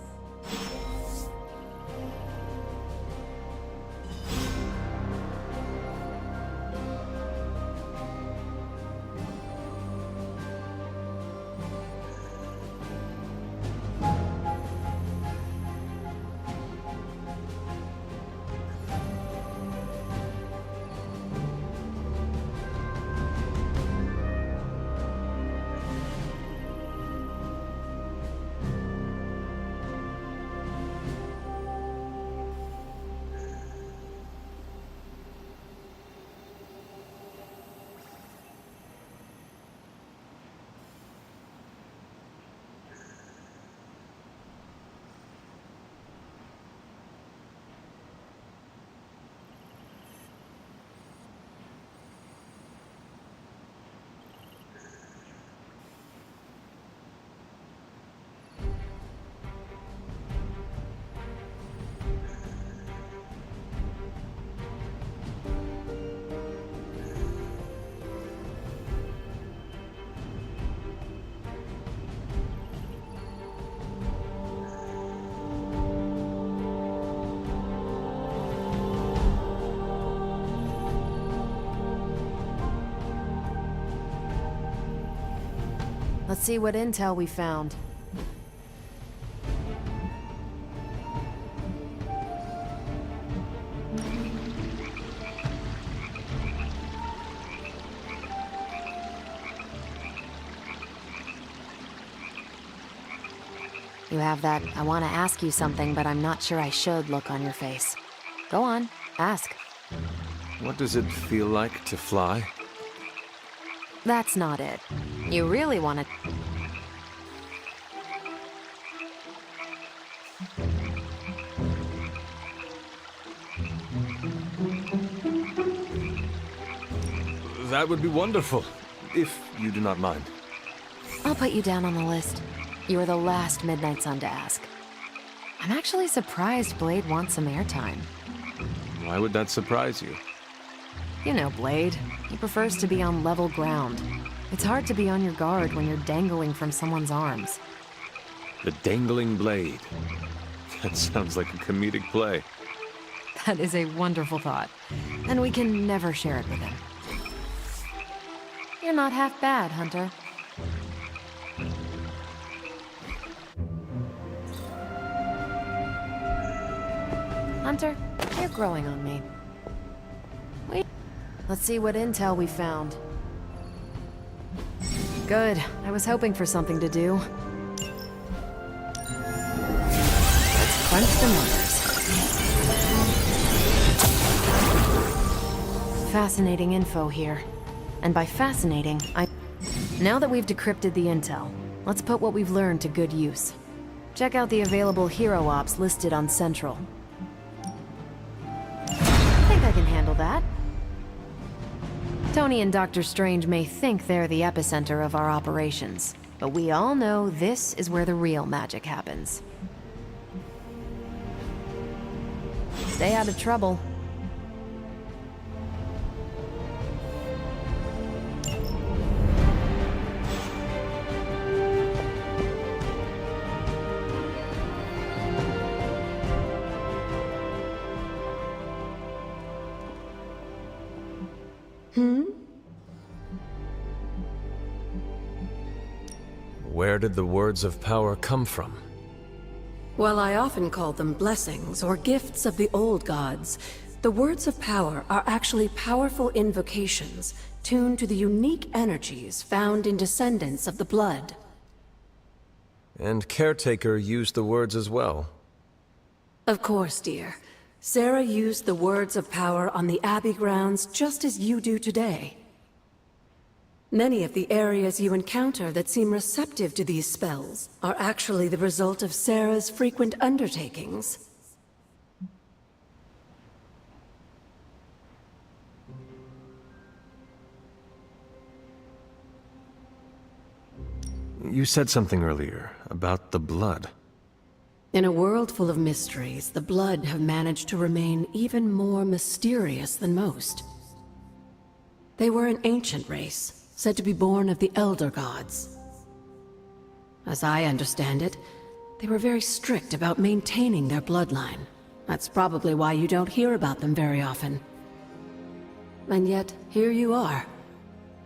Let's see what intel we found. You have that, I want to ask you something, but I'm not sure I should look on your face. Go on, ask. What does it feel like to fly? That's not it. You really want to... That would be wonderful, if you do not mind. I'll put you down on the list. You are the last Midnight Sun to ask. I'm actually surprised Blade wants some airtime. Why would that surprise you? You know Blade. He prefers to be on level ground. It's hard to be on your guard when you're dangling from someone's arms. The Dangling Blade. That sounds like a comedic play. That is a wonderful thought. And we can never share it with him. You're not half bad, Hunter. Hunter, you're growing on me. Wait. Let's see what intel we found. Good. I was hoping for something to do. Let's crunch the numbers. Fascinating info here. And by fascinating, Now that we've decrypted the intel, let's put what we've learned to good use. Check out the available hero ops listed on Central. I think I can handle that. Tony and Dr. Strange may think they're the epicenter of our operations, but we all know this is where the real magic happens. Stay out of trouble. Where did the words of power come from? While I often call them blessings or gifts of the old gods, the words of power are actually powerful invocations tuned to the unique energies found in descendants of the blood. And Caretaker used the words as well. Of course, dear. Sarah used the words of power on the Abbey grounds just as you do today. Many of the areas you encounter that seem receptive to these spells are actually the result of Sarah's frequent undertakings. You said something earlier about the blood. In a world full of mysteries, the blood have managed to remain even more mysterious than most. They were an ancient race, said to be born of the Elder Gods. As I understand it, they were very strict about maintaining their bloodline. That's probably why you don't hear about them very often. And yet, here you are,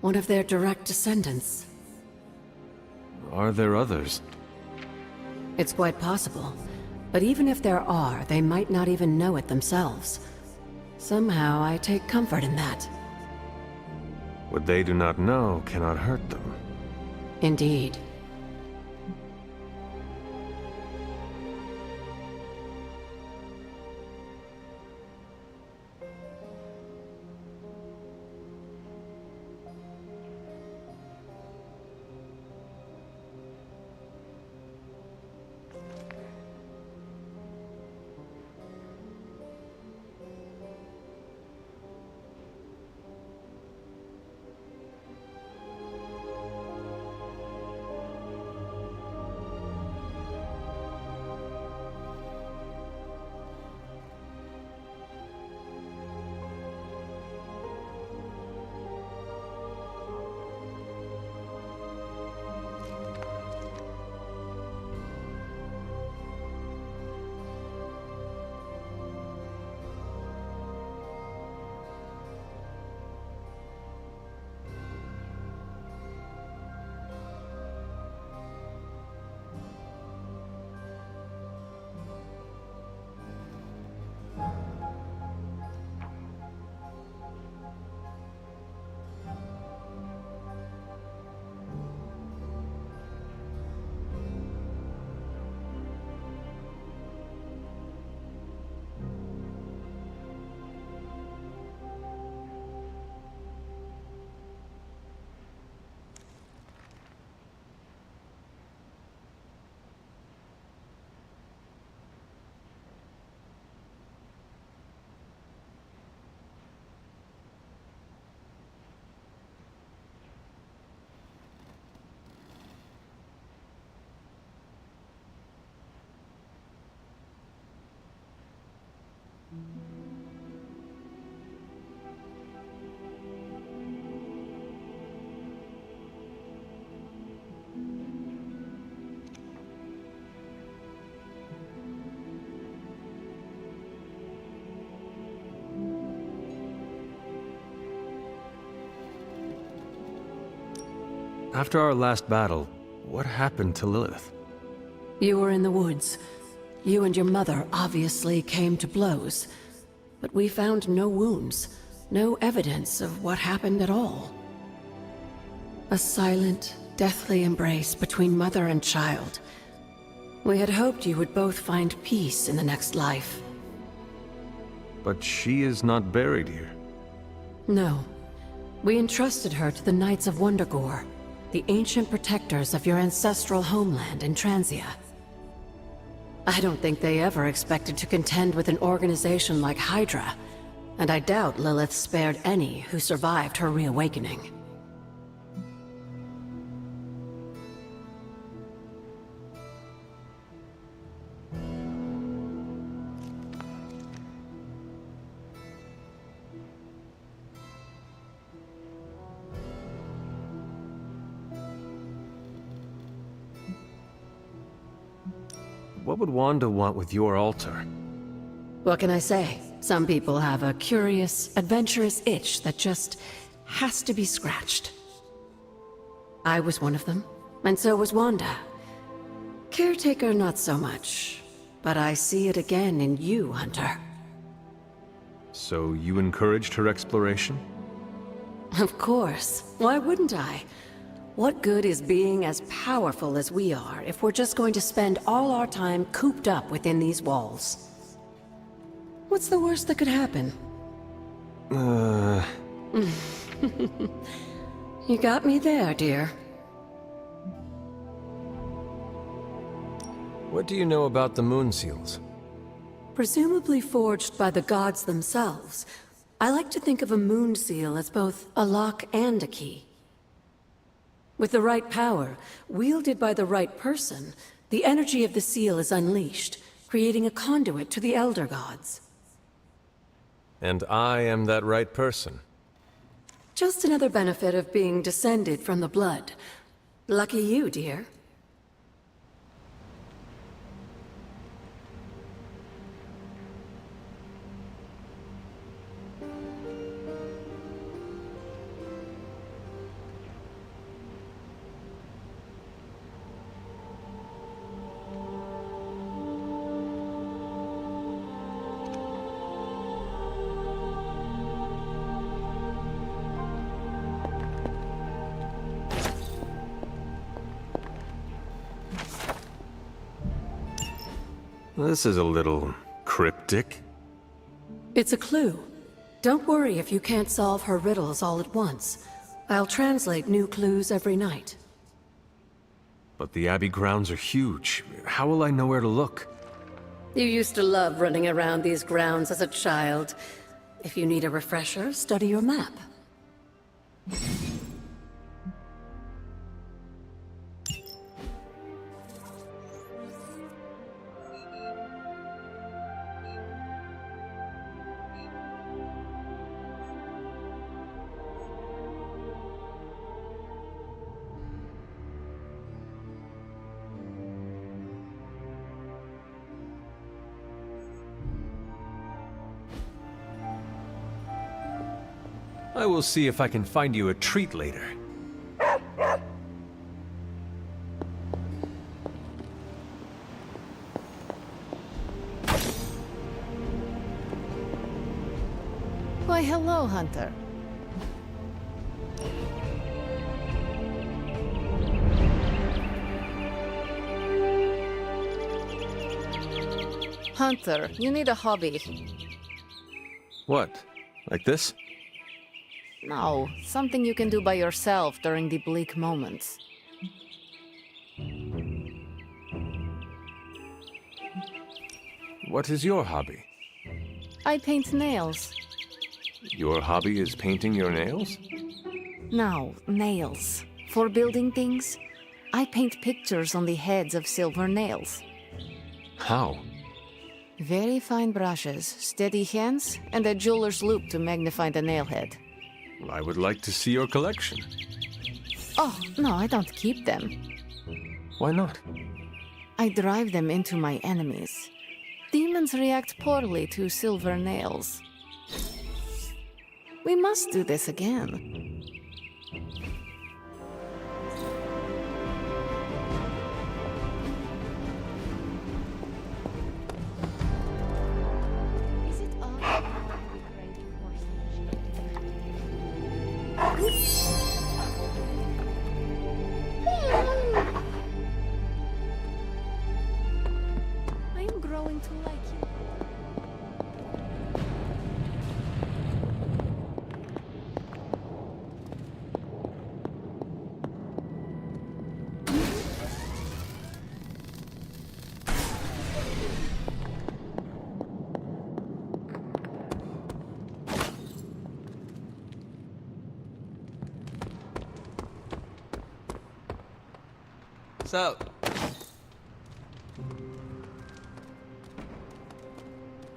one of their direct descendants. Are there others? It's quite possible. But even if there are, they might not even know it themselves. Somehow, I take comfort in that. What they do not know cannot hurt them. Indeed. After our last battle, what happened to Lilith? You were in the woods. You and your mother obviously came to blows. But we found no wounds, no evidence of what happened at all. A silent, deathly embrace between mother and child. We had hoped you would both find peace in the next life. But she is not buried here. No. We entrusted her to the Knights of Wondergore, the ancient protectors of your ancestral homeland in Transia. I don't think they ever expected to contend with an organization like Hydra, and I doubt Lilith spared any who survived her reawakening. What would Wanda want with your altar? What can I say? Some people have a curious, adventurous itch that just has to be scratched. I was one of them, and so was Wanda. Caretaker, not so much. But I see it again in you, Hunter. So you encouraged her exploration? Of course. Why wouldn't I? What good is being as powerful as we are if we're just going to spend all our time cooped up within these walls? What's the worst that could happen? You got me there, dear. What do you know about the moon seals? Presumably forged by the gods themselves, I like to think of a moon seal as both a lock and a key. With the right power, wielded by the right person, the energy of the seal is unleashed, creating a conduit to the Elder Gods. And I am that right person. Just another benefit of being descended from the blood. Lucky you, dear. This is a little cryptic. It's a clue. Don't worry if you can't solve her riddles all at once. I'll translate new clues every night. But the Abbey grounds are huge. How will I know where to look? You used to love running around these grounds as a child. If you need a refresher, study your map. I will see if I can find you a treat later. Why, hello, Hunter. Hunter, you need a hobby. What? Like this? No, something you can do by yourself during the bleak moments. What is your hobby? I paint nails. Your hobby is painting your nails? No, nails. For building things, I paint pictures on the heads of silver nails. How? Very fine brushes, steady hands, and a jeweler's loupe to magnify the nail head. I would like to see your collection. Oh, no, I don't keep them. Why not? I drive them into my enemies. Demons react poorly to silver nails. We must do this again. Is it odd? I am growing to like you. us out.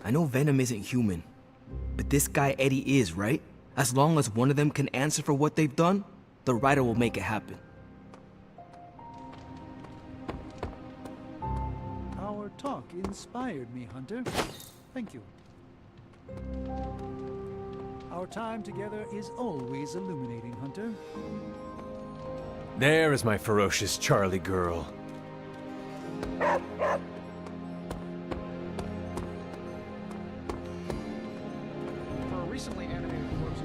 I know Venom isn't human, but this guy Eddie is, right? As long as one of them can answer for what they've done, the writer will make it happen. Our talk inspired me, Hunter. Thank you. Our time together is always illuminating, Hunter. There is my ferocious Charlie girl. For a recently animated corpse,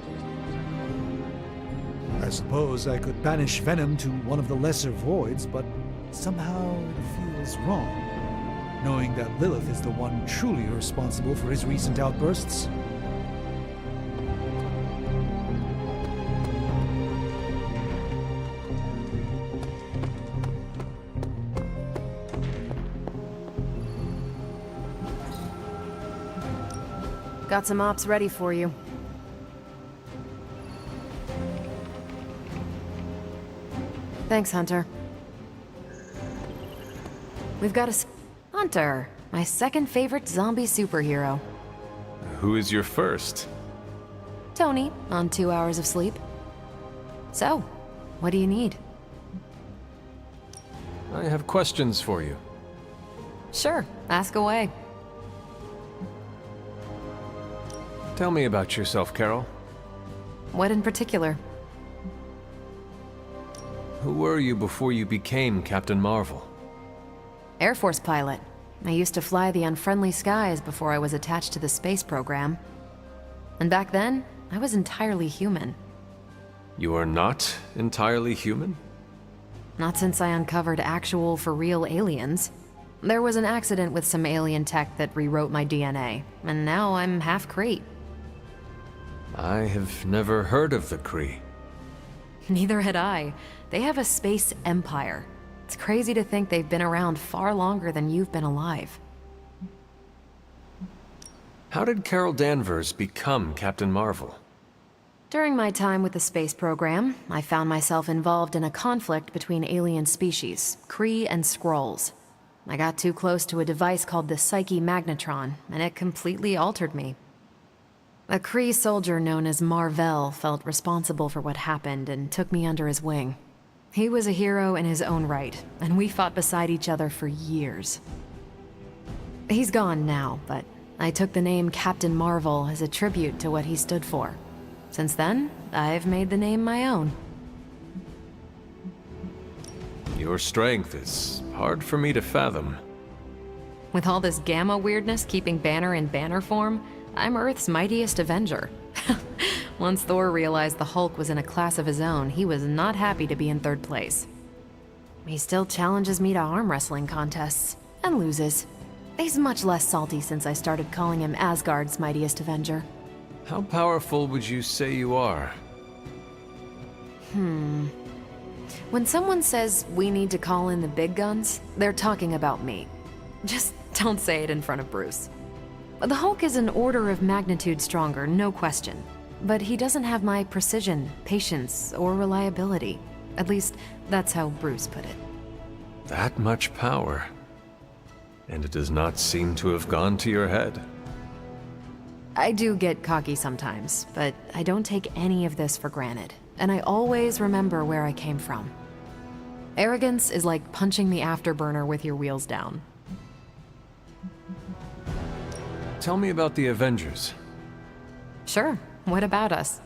I suppose I could banish Venom to one of the lesser voids, but somehow it feels wrong, knowing that Lilith is the one truly responsible for his recent outbursts. Got some ops ready for you. Thanks, Hunter. We've got a... Hunter, my second favorite zombie superhero. Who is your first? Tony, on 2 hours of sleep. So, what do you need? I have questions for you. Sure, ask away. Tell me about yourself, Carol. What in particular? Who were you before you became Captain Marvel? Air Force pilot. I used to fly the unfriendly skies before I was attached to the space program. And back then, I was entirely human. You are not entirely human? Not since I uncovered actual, for real aliens. There was an accident with some alien tech that rewrote my DNA, and now I'm half Kree. I have never heard of the Kree. Neither had I. They have a space empire. It's crazy to think they've been around far longer than you've been alive. How did Carol Danvers become Captain Marvel? During my time with the space program, I found myself involved in a conflict between alien species, Kree and Skrulls. I got too close to a device called the Psyche Magnetron, and it completely altered me. A Kree soldier known as Mar-Vell felt responsible for what happened and took me under his wing. He was a hero in his own right, and we fought beside each other for years. He's gone now, but I took the name Captain Marvel as a tribute to what he stood for. Since then, I've made the name my own. Your strength is hard for me to fathom. With all this gamma weirdness keeping Banner in banner form, I'm Earth's mightiest Avenger. Once Thor realized the Hulk was in a class of his own, he was not happy to be in third place. He still challenges me to arm wrestling contests, and loses. He's much less salty since I started calling him Asgard's mightiest Avenger. How powerful would you say you are? When someone says we need to call in the big guns, they're talking about me. Just don't say it in front of Bruce. The Hulk is an order of magnitude stronger, no question. But he doesn't have my precision, patience, or reliability. At least, that's how Bruce put it. That much power. And it does not seem to have gone to your head. I do get cocky sometimes, but I don't take any of this for granted. And I always remember where I came from. Arrogance is like punching the afterburner with your wheels down. Tell me about the Avengers. Sure. What about us?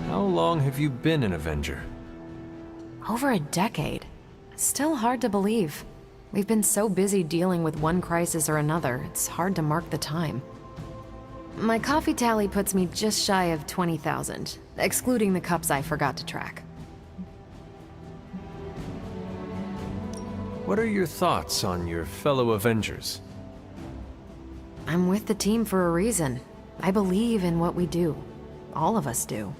How long have you been an Avenger? Over a decade. Still hard to believe. We've been so busy dealing with one crisis or another, it's hard to mark the time. My coffee tally puts me just shy of 20,000, excluding the cups I forgot to track. What are your thoughts on your fellow Avengers? I'm with the team for a reason. I believe in what we do. All of us do.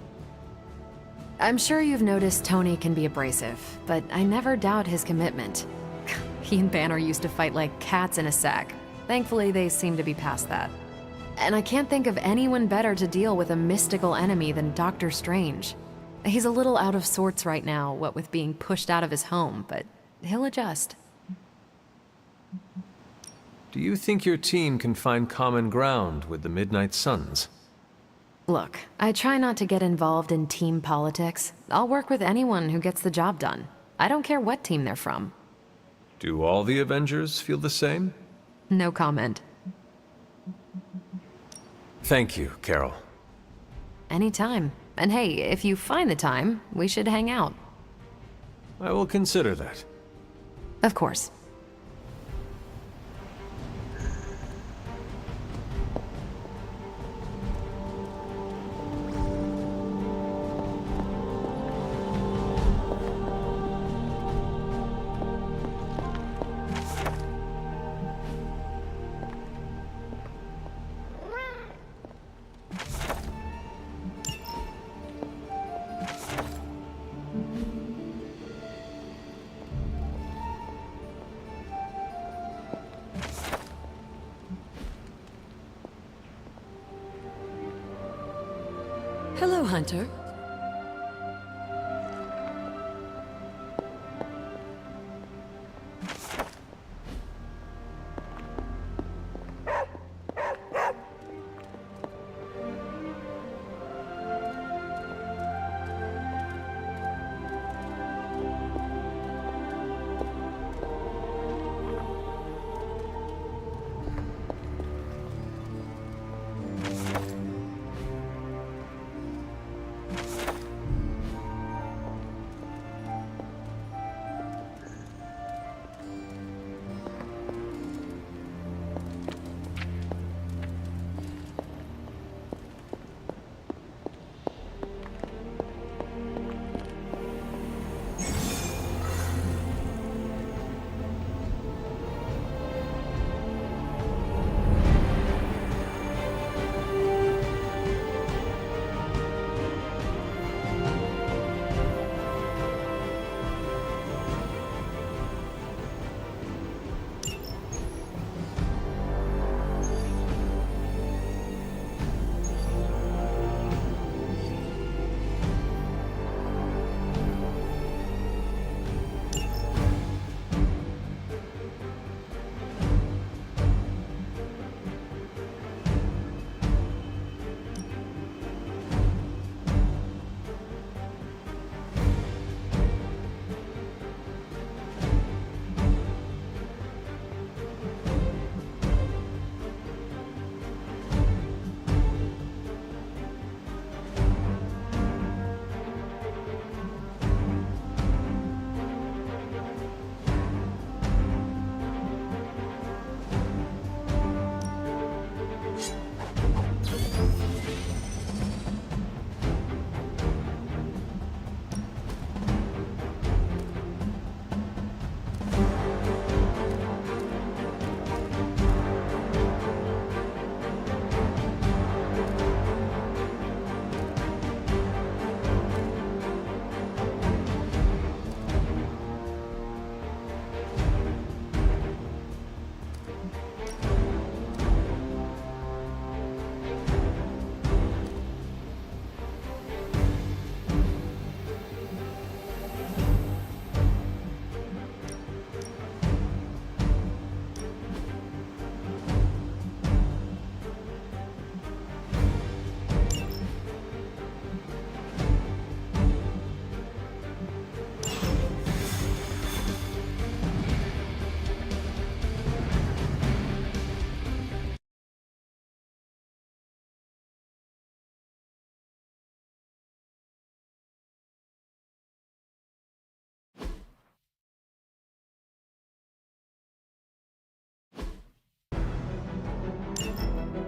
I'm sure you've noticed Tony can be abrasive, but I never doubt his commitment. He and Banner used to fight like cats in a sack. Thankfully, they seem to be past that. And I can't think of anyone better to deal with a mystical enemy than Doctor Strange. He's a little out of sorts right now, what with being pushed out of his home, but he'll adjust. Do you think your team can find common ground with the Midnight Suns? Look, I try not to get involved in team politics. I'll work with anyone who gets the job done. I don't care what team they're from. Do all the Avengers feel the same? No comment. Thank you, Carol. Anytime. And hey, if you find the time, we should hang out. I will consider that. Of course. Hello, Hunter.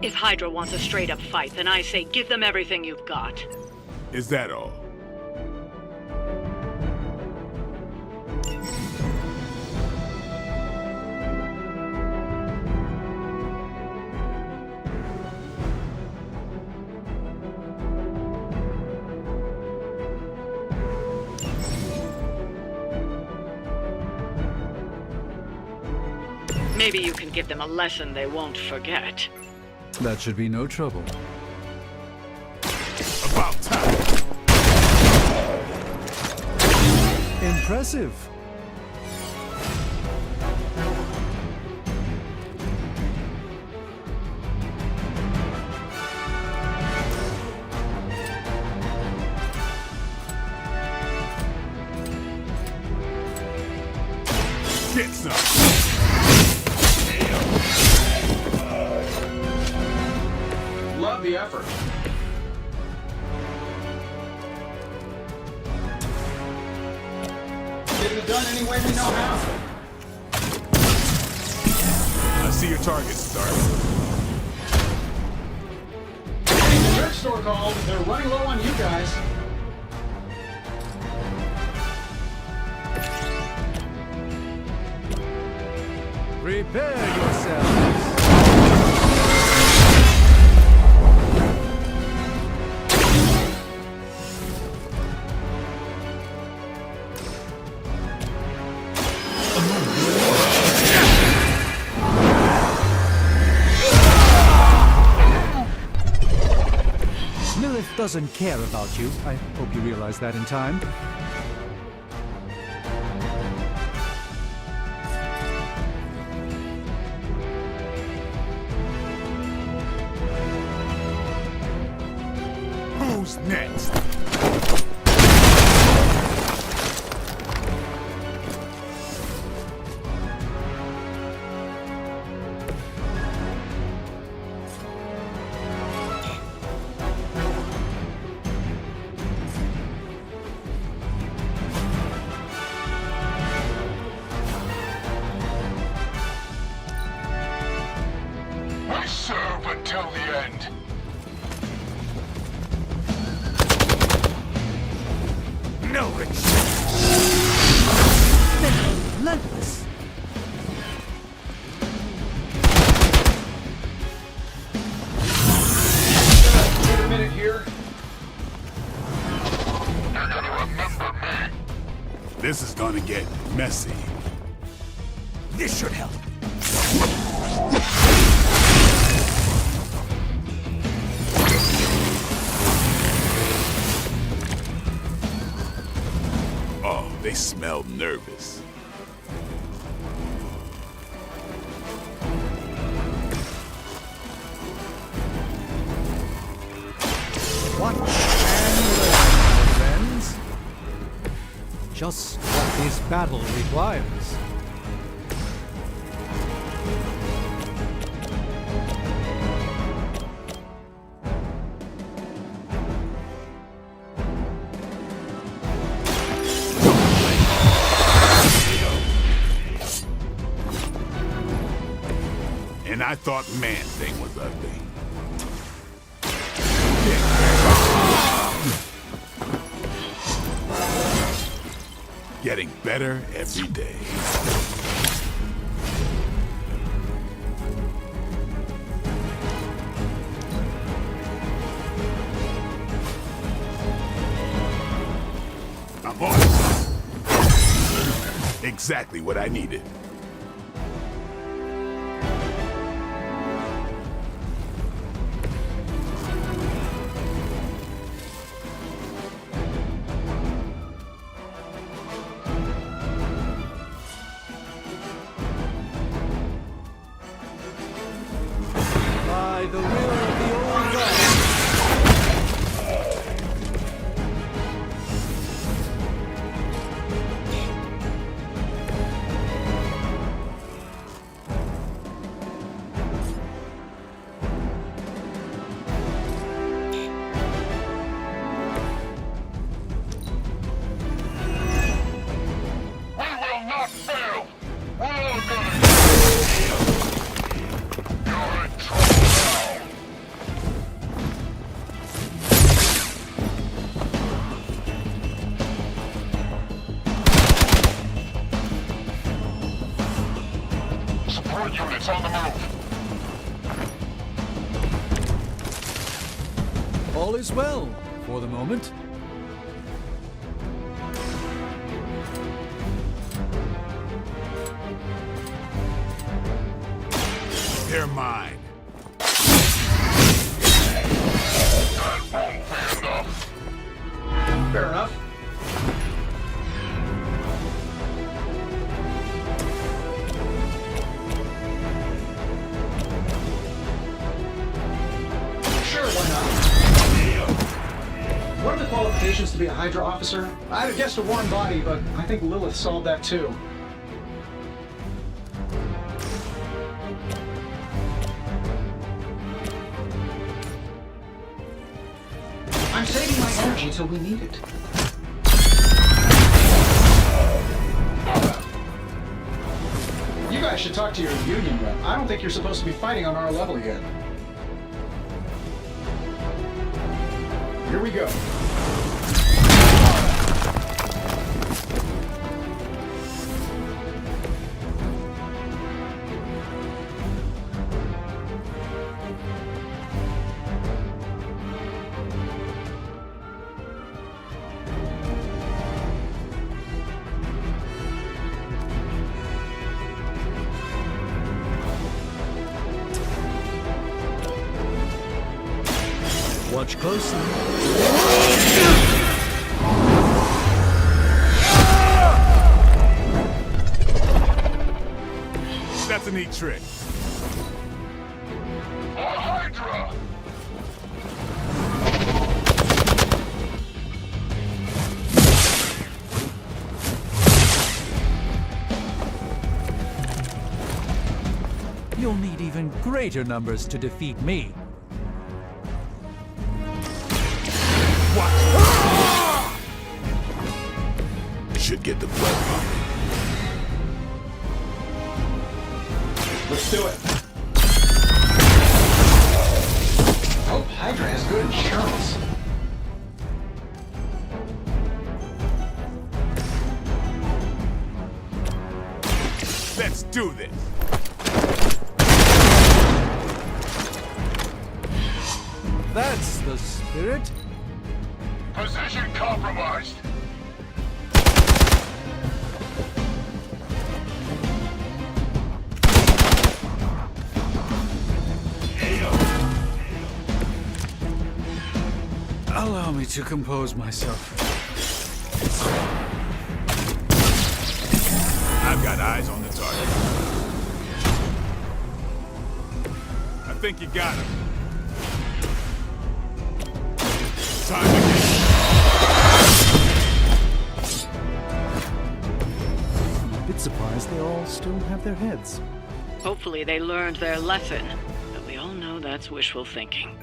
If Hydra wants a straight-up fight, then I say give them everything you've got. Is that all? Maybe you can give them a lesson they won't forget. That should be no trouble. About time. Impressive. Get some! Love the effort. Getting it done any way we know how. I see your target, Stark. The drug store called. They're running low on you guys. Prepare yourselves. Lilith doesn't care about you. I hope you realize that in time. Who's next? We serve until the end. No retreat! Relentless. Wait a minute here. You're gonna remember me. This is gonna get messy. This should help. Oh, they smell nervous. Watch and learn, friends. Just what this battle requires. And I thought Man-Thing was ugly. Getting better every day. I'm on it. Exactly what I needed. By the will of the old god. We will not fail. We're all gonna You're in trouble now. Support units on the move. All is well for the moment. They're mine. Fair enough. the qualifications to be a Hydra officer? I'd have guessed a warm body, but I think Lilith solved that too. I'm saving my energy till we need it. You guys should talk to your union rep. I don't think you're supposed to be fighting on our level yet. Here we go. Watch closely. That's a neat trick. Hydra! You'll need even greater numbers to defeat me. Should get the blood pumping. Let's do it. Hope Hydra has good insurance. Let's do this. That's the spirit. Position compromised. Allow me to compose myself. I've got eyes on the target. I think you got him. Time to get... I'm a bit surprised they all still have their heads. Hopefully they learned their lesson, but we all know that's wishful thinking.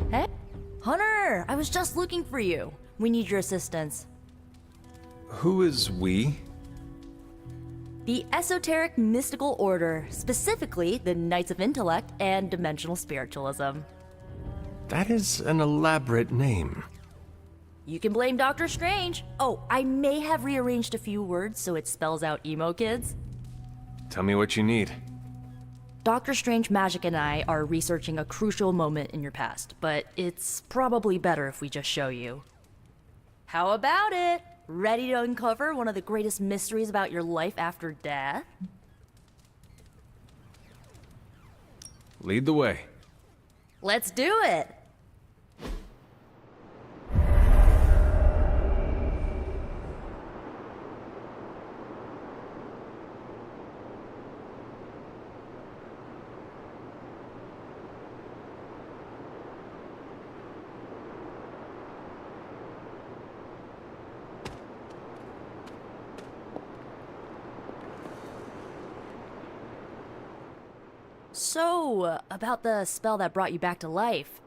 Hey, Hunter! I was just looking for you. We need your assistance. Who is we? The Esoteric Mystical Order, specifically the Knights of Intellect and Dimensional Spiritualism. That is an elaborate name. You can blame Doctor Strange. Oh, I may have rearranged a few words so it spells out emo kids. Tell me what you need. Doctor Strange Magic and I are researching a crucial moment in your past, but it's probably better if we just show you. How about it? Ready to uncover one of the greatest mysteries about your life after death? Lead the way. Let's do it! So, about the spell that brought you back to life,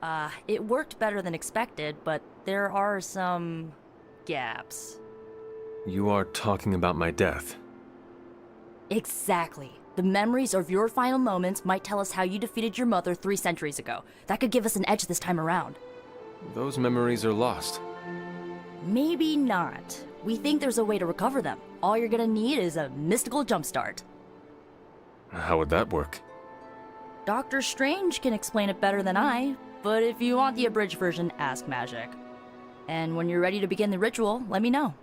it worked better than expected, but there are some gaps. You are talking about my death. Exactly. The memories of your final moments might tell us how you defeated your mother 3 centuries ago. That could give us an edge this time around. Those memories are lost. Maybe not. We think there's a way to recover them. All you're gonna need is a mystical jumpstart. How would that work? Doctor Strange can explain it better than I, but if you want the abridged version, ask Magic. And when you're ready to begin the ritual, let me know.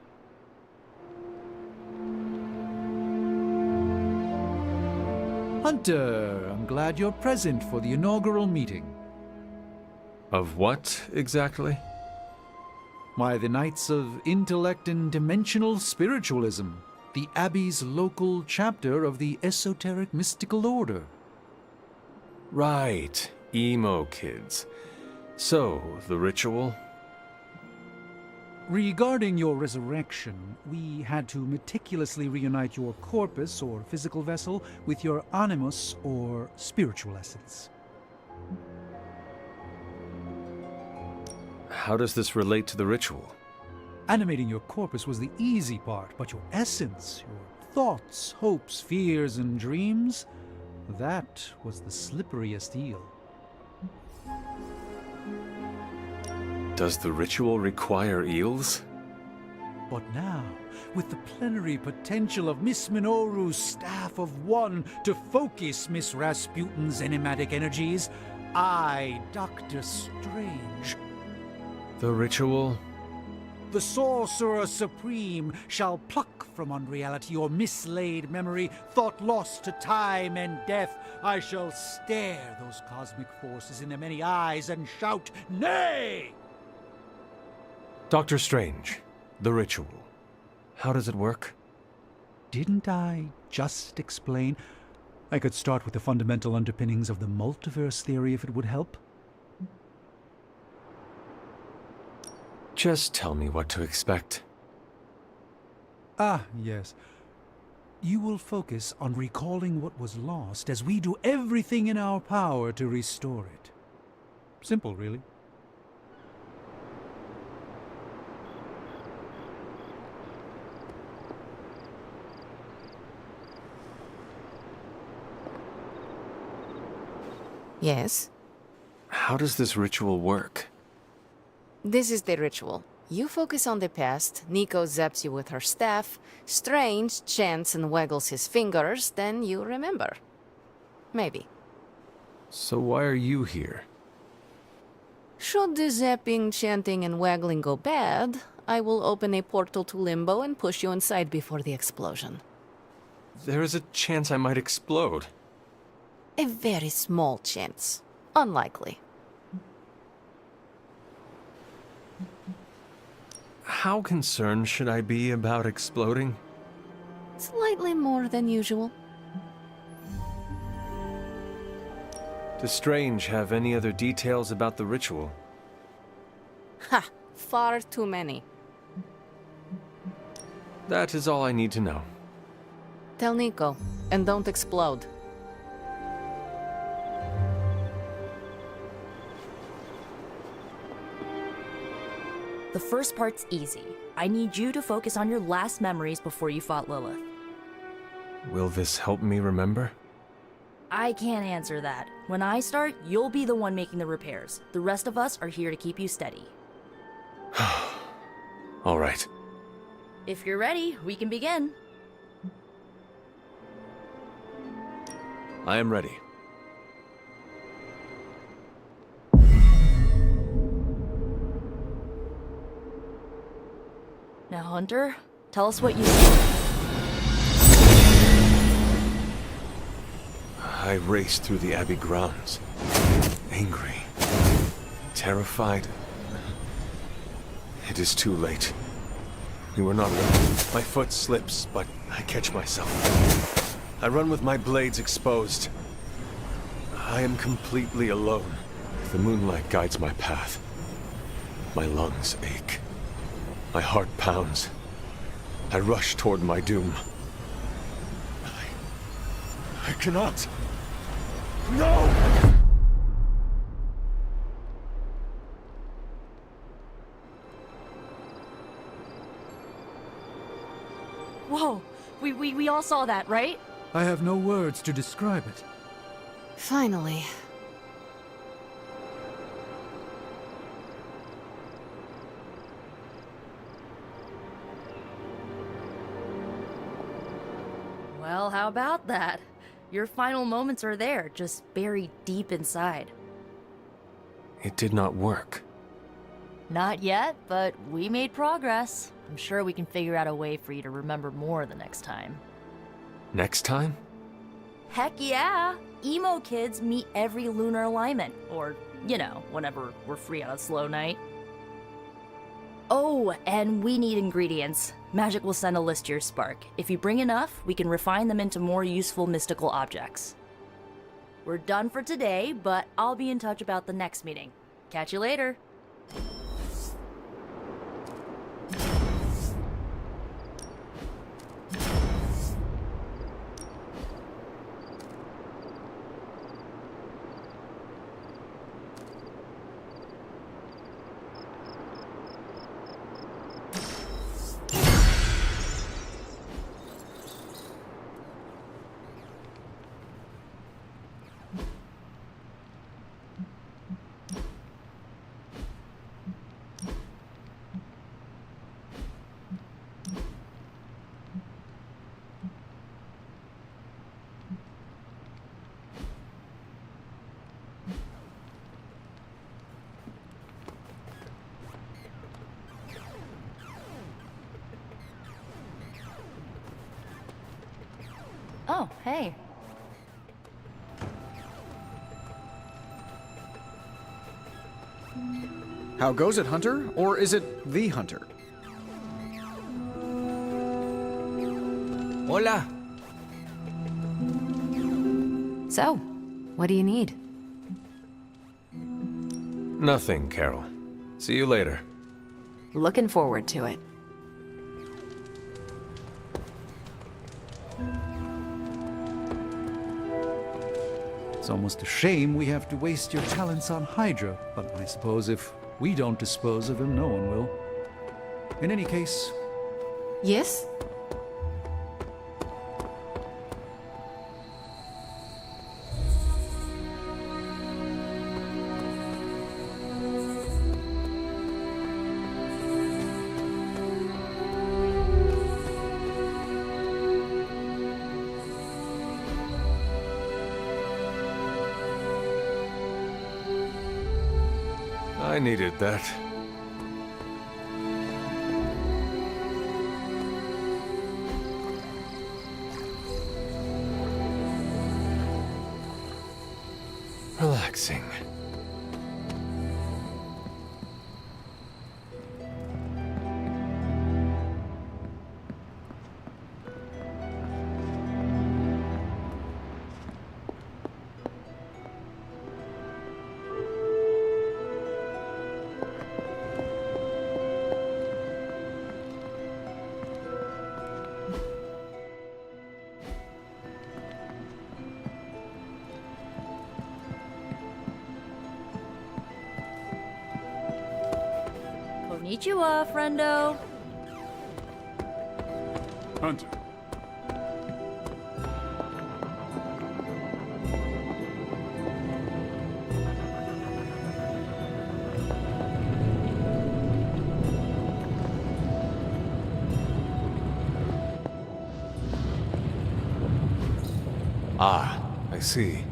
Hunter, I'm glad you're present for the inaugural meeting. Of what, exactly? Why, the Knights of Intellect and Dimensional Spiritualism, the Abbey's local chapter of the Esoteric Mystical Order. Right, emo kids. So, the ritual? Regarding your resurrection, we had to meticulously reunite your corpus, or physical vessel, with your animus, or spiritual essence. How does this relate to the ritual? Animating your corpus was the easy part, but your essence, your thoughts, hopes, fears, and dreams, that was the slipperiest eel. Does the ritual require eels? But now, with the plenary potential of Miss Minoru's Staff of One to focus Miss Rasputin's enigmatic energies, I, Doctor Strange, the ritual? the Sorcerer Supreme, shall pluck from unreality your mislaid memory, thought lost to time and death. I shall stare those cosmic forces in their many eyes and shout, nay! Doctor Strange, the ritual. How does it work? Didn't I just explain? I could start with the fundamental underpinnings of the multiverse theory if it would help. Just tell me what to expect. Ah, yes. You will focus on recalling what was lost as we do everything in our power to restore it. Simple, really. Yes? How does this ritual work? This is the ritual. You focus on the past, Nico zaps you with her staff, Strange chants and waggles his fingers, then you remember. Maybe. So why are you here? Should the zapping, chanting, and waggling go bad, I will open a portal to Limbo and push you inside before the explosion. There is a chance I might explode. A very small chance. Unlikely. How concerned should I be about exploding? Slightly more than usual. Does Strange have any other details about the ritual? Ha! Far too many. That is all I need to know. Tell Nico, and don't explode. The first part's easy. I need you to focus on your last memories before you fought Lilith. Will this help me remember? I can't answer that. When I start, you'll be the one making the repairs. The rest of us are here to keep you steady. All right. If you're ready, we can begin. I am ready. Now, Hunter, tell us what you see. I raced through the Abbey grounds. Angry. Terrified. It is too late. We were not alone. My foot slips, but I catch myself. I run with my blades exposed. I am completely alone. The moonlight guides my path. My lungs ache. My heart pounds. I rush toward my doom. I cannot. No! Whoa! We all saw that, right? I have no words to describe it. Finally. Well, how about that? Your final moments are there, just buried deep inside. It did not work. Not yet, but we made progress. I'm sure we can figure out a way for you to remember more the next time. Next time? Heck yeah! Emo kids meet every lunar alignment, or, you know, whenever we're free on a slow night. Oh, and we need ingredients. Magic will send a list to your spark. If you bring enough, we can refine them into more useful mystical objects. We're done for today, but I'll be in touch about the next meeting. Catch you later. Oh, hey. How goes it, Hunter? Or is it the Hunter? Hola. So, what do you need? Nothing, Carol. See you later. Looking forward to it. It's almost a shame we have to waste your talents on Hydra, but I suppose if we don't dispose of him, no one will. In any case... Yes? I needed that. Relaxing. Konnichiwa, friendo. Hunter. Ah, I see.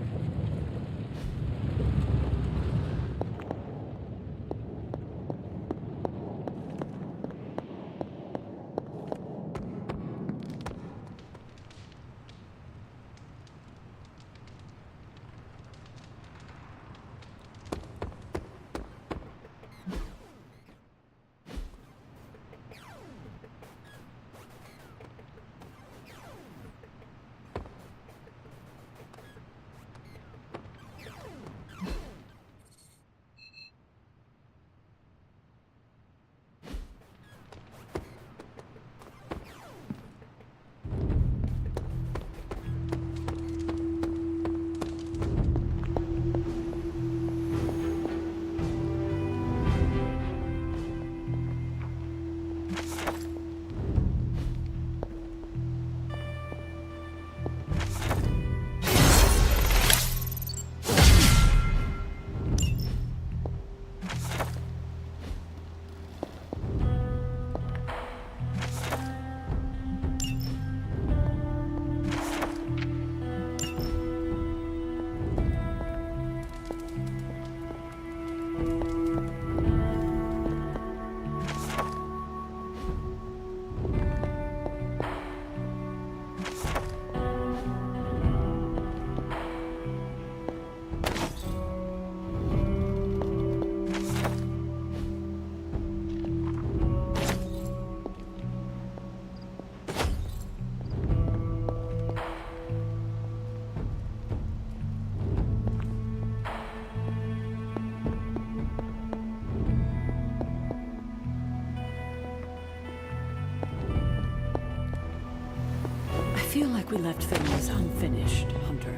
I feel like we left things unfinished, Hunter.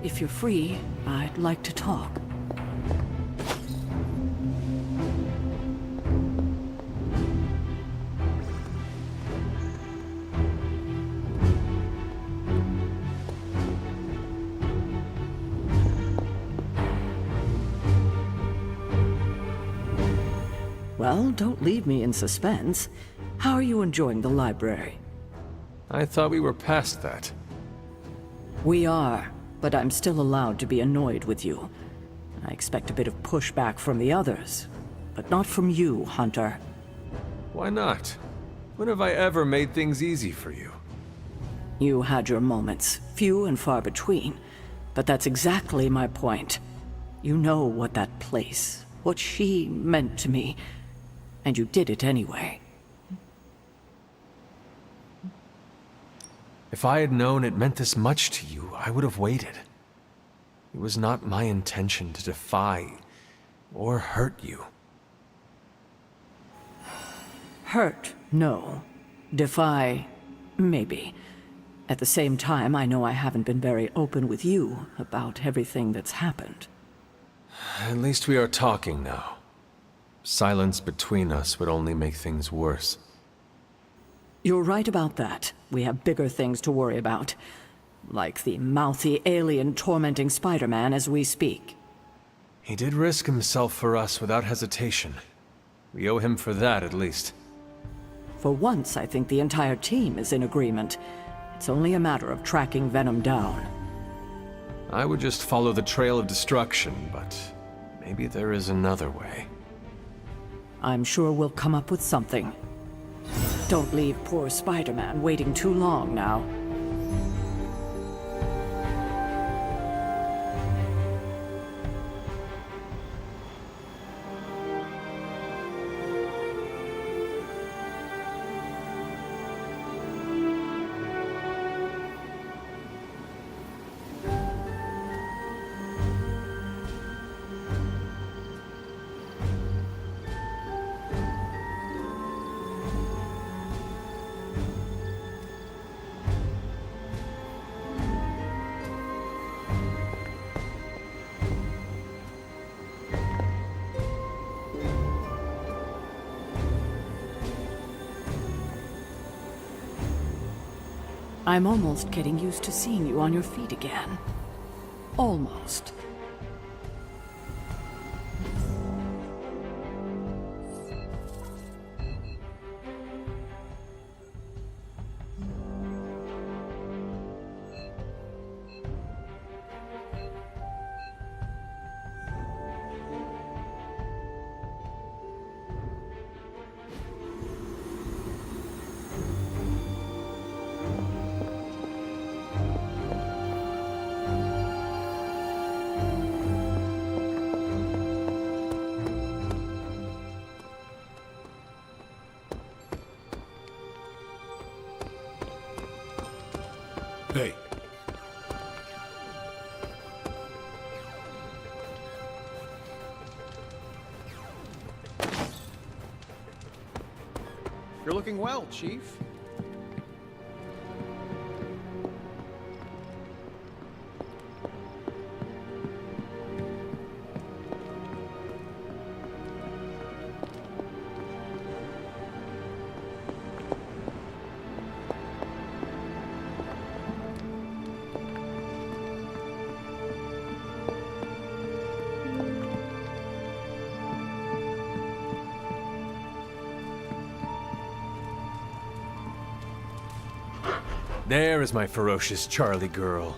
If you're free, I'd like to talk. Well, don't leave me in suspense. How are you enjoying the library? I thought we were past that. We are, but I'm still allowed to be annoyed with you. I expect a bit of pushback from the others, but not from you, Hunter. Why not? When have I ever made things easy for you? You had your moments, few and far between, but that's exactly my point. You know what that place, what she meant to me, and you did it anyway. If I had known it meant this much to you, I would have waited. It was not my intention to defy or hurt you. Hurt, no. Defy, maybe. At the same time, I know I haven't been very open with you about everything that's happened. At least we are talking now. Silence between us would only make things worse. You're right about that. We have bigger things to worry about. Like the mouthy alien tormenting Spider-Man as we speak. He did risk himself for us without hesitation. We owe him for that, at least. For once, I think the entire team is in agreement. It's only a matter of tracking Venom down. I would just follow the trail of destruction, but maybe there is another way. I'm sure we'll come up with something. Don't leave poor Spider-Man waiting too long now. I'm almost getting used to seeing you on your feet again. Almost. Hey. You're looking well, Chief. There is my ferocious Charlie girl.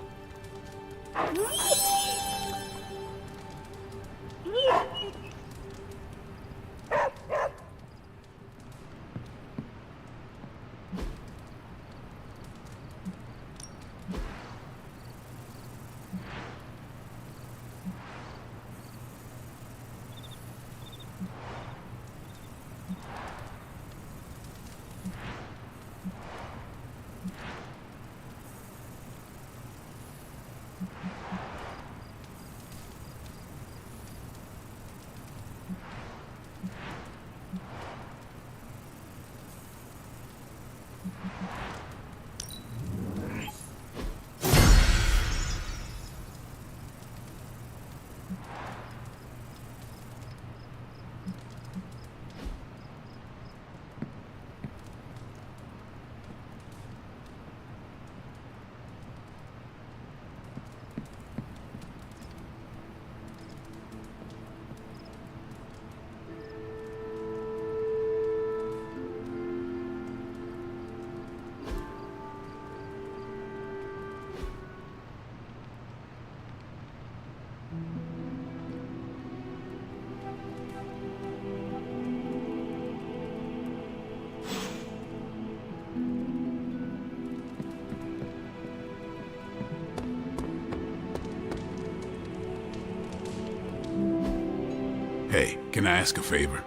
Hey, can I ask a favor?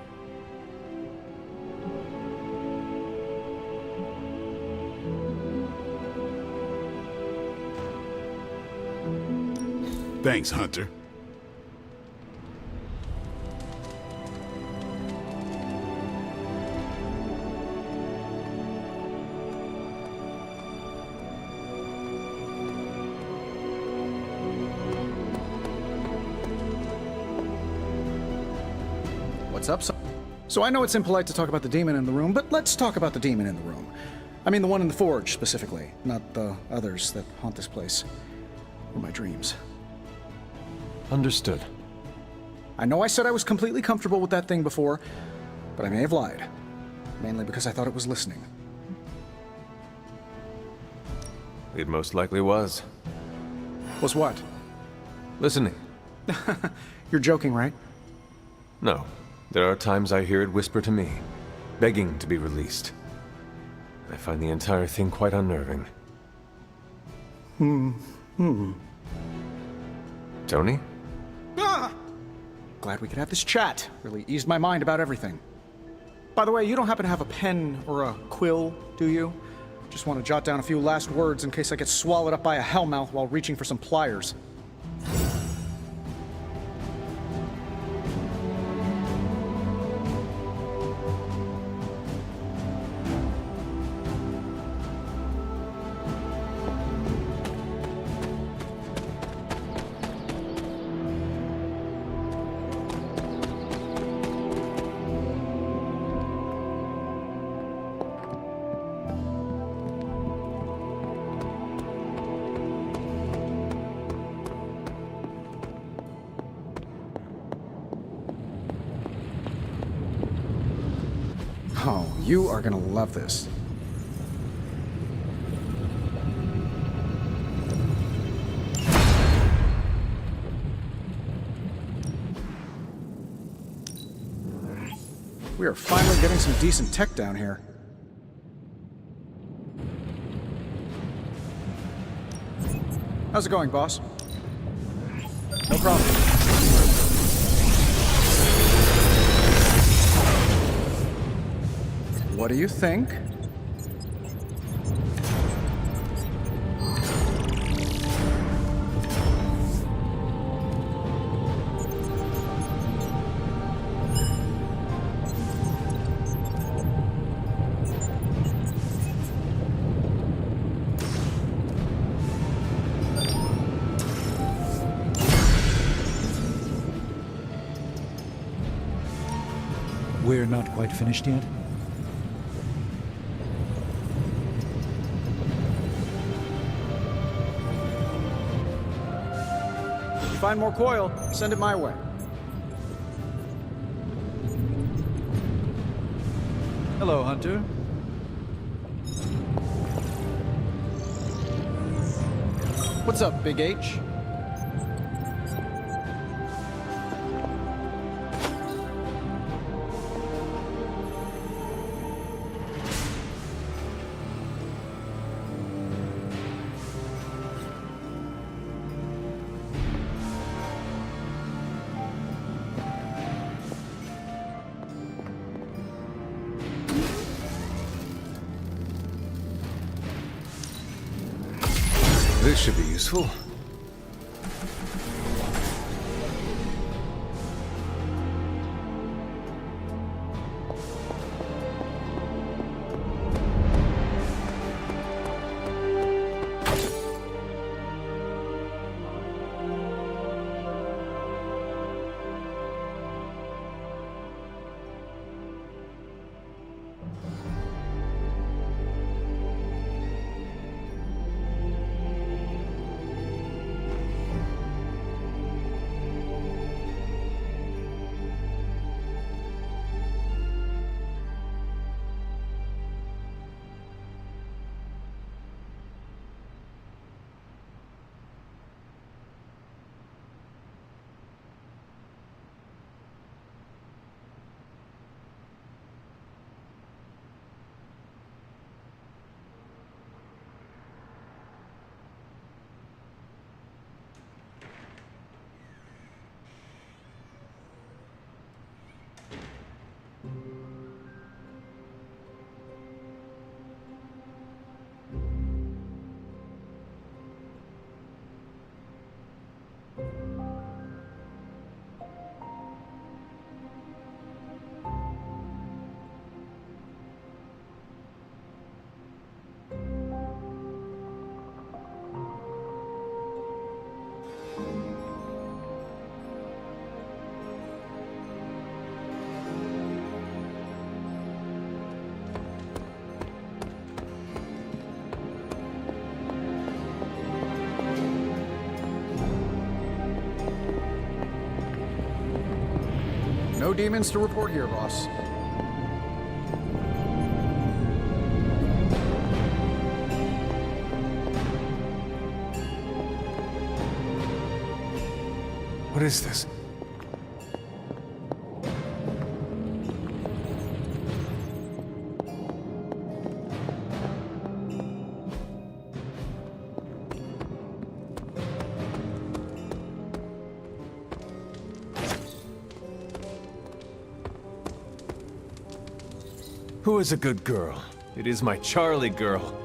Thanks, Hunter. What's up, So I know it's impolite to talk about the demon in the room, but let's talk about the demon in the room. I mean the one in the forge, specifically, not the others that haunt this place. Or my dreams. Understood. I know I said I was completely comfortable with that thing before, but I may have lied. Mainly because I thought it was listening. It most likely was. Was what? Listening. You're joking, right? No. There are times I hear it whisper to me, begging to be released. I find the entire thing quite unnerving. Tony? Ah! Glad we could have this chat. Really eased my mind about everything. By the way, you don't happen to have a pen or a quill, do you? Just want to jot down a few last words in case I get swallowed up by a hellmouth while reaching for some pliers. Oh, you are gonna love this. We are finally getting some decent tech down here. How's it going, boss? No problem. What do you think? We're not quite finished yet? Find more coil, send it my way. Hello, Hunter. What's up, Big H? This should be useful. No demons to report here, boss. What is this? Who is a good girl? It is my Charlie girl.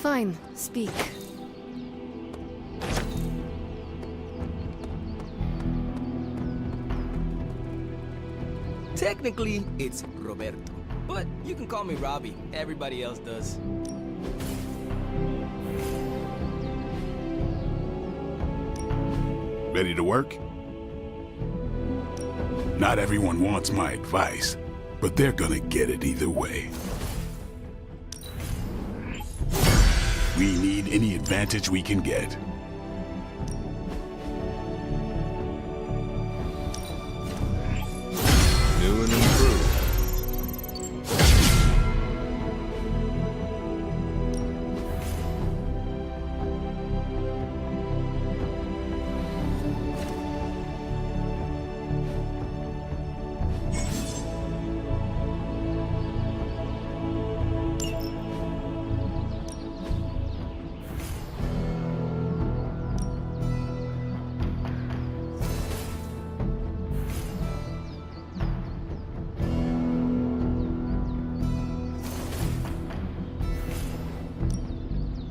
Fine, speak. Technically, it's Roberto. But you can call me Robbie. Everybody else does. Ready to work? Not everyone wants my advice, but they're gonna get it either way. We need any advantage we can get. New and improved.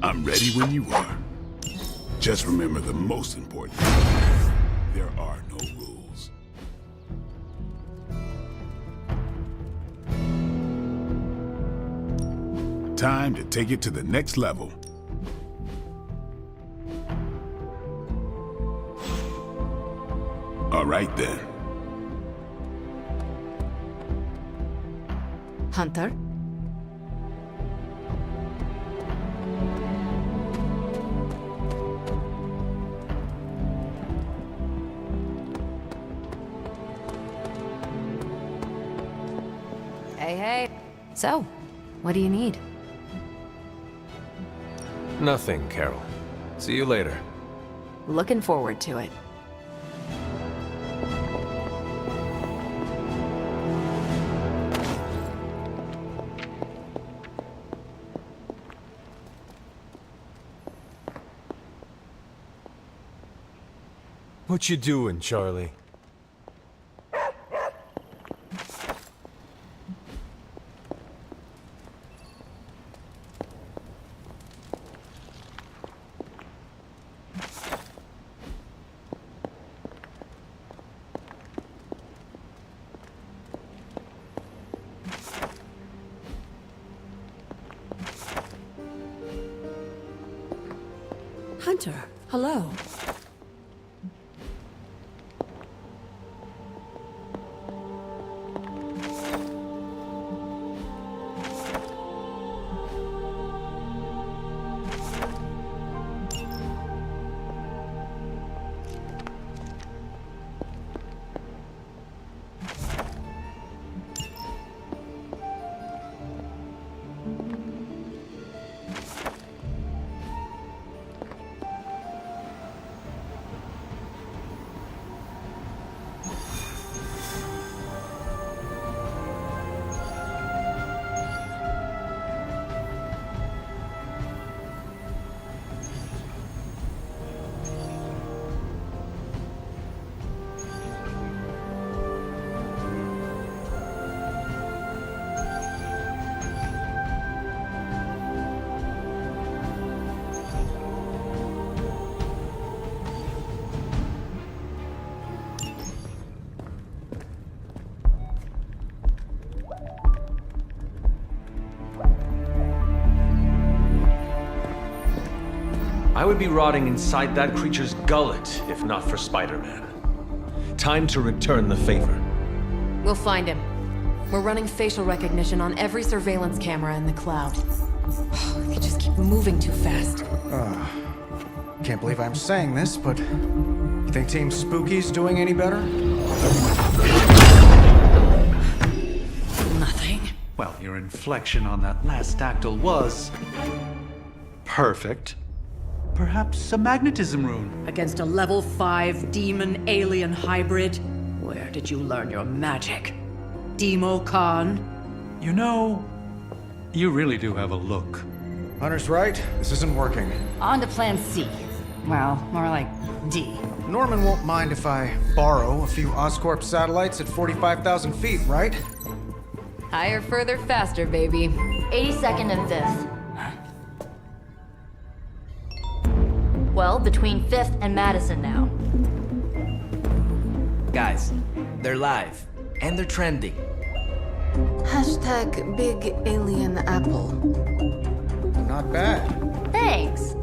I'm ready when you are. Just remember the most important thing. There are no rules. Time to take it to the next level. All right then. Hunter? Hey, hey. So, what do you need? Nothing, Carol. See you later. Looking forward to it. What you doing, Charlie? Hunter, hello. I would be rotting inside that creature's gullet if not for Spider-Man. Time to return the favor. We'll find him. We're running facial recognition on every surveillance camera in the cloud. They just keep moving too fast. Can't believe I'm saying this, but you think Team Spooky's doing any better? Nothing. Well, your inflection on that last dactyl was perfect. Perhaps a magnetism rune. Against a level 5 demon alien hybrid? Where did you learn your magic? Demo Khan? You know, you really do have a look. Hunter's right. This isn't working. On to plan C. Well, more like D. Norman won't mind if I borrow a few Oscorp satellites at 45,000 feet, right? Higher, further, faster, baby. 82nd and 5th. Well, between 5th and Madison now. Guys, they're live. And they're trending. Hashtag Big Alien Apple. Not bad. Thanks.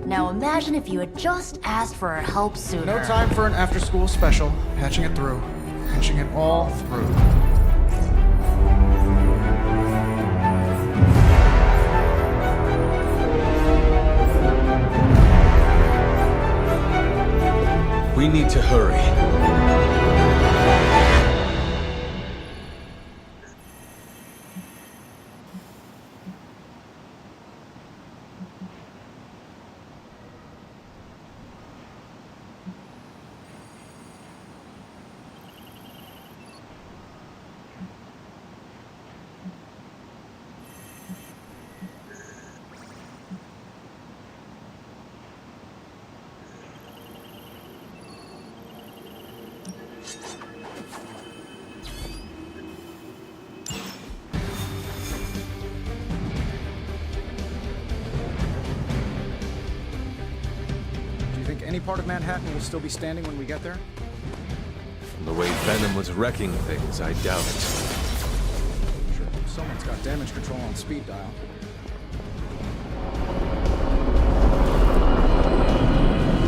Now imagine if you had just asked for our help sooner. No time for an after-school special. Patching it through. Patching it all through. We need to hurry. Any part of Manhattan will still be standing when we get there? From the way Venom was wrecking things, I doubt it. Sure, someone's got damage control on speed dial.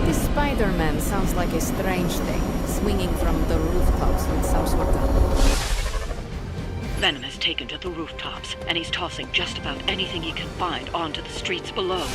This Spider-Man sounds like a strange thing, swinging from the rooftops with some sort of... Venom has taken to the rooftops, and he's tossing just about anything he can find onto the streets below.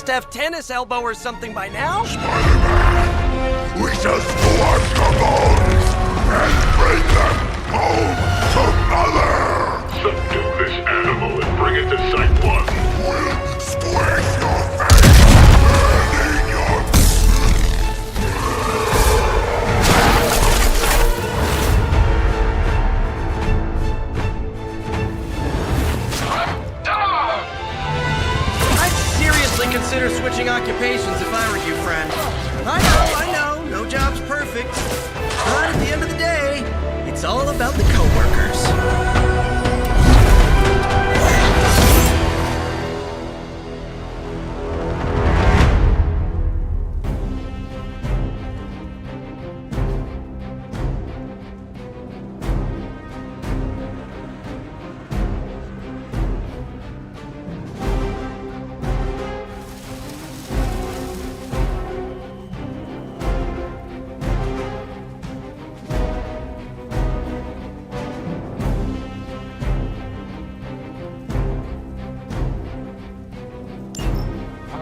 Have tennis elbow or something by now? Spider-Man, we just collect the bones and bring them home to Mother! Subdue this animal and bring it to Site 1. We'll squish your face and eat your... Consider switching occupations if I were you, friend. I know, no job's perfect. But at the end of the day, it's all about the coworkers.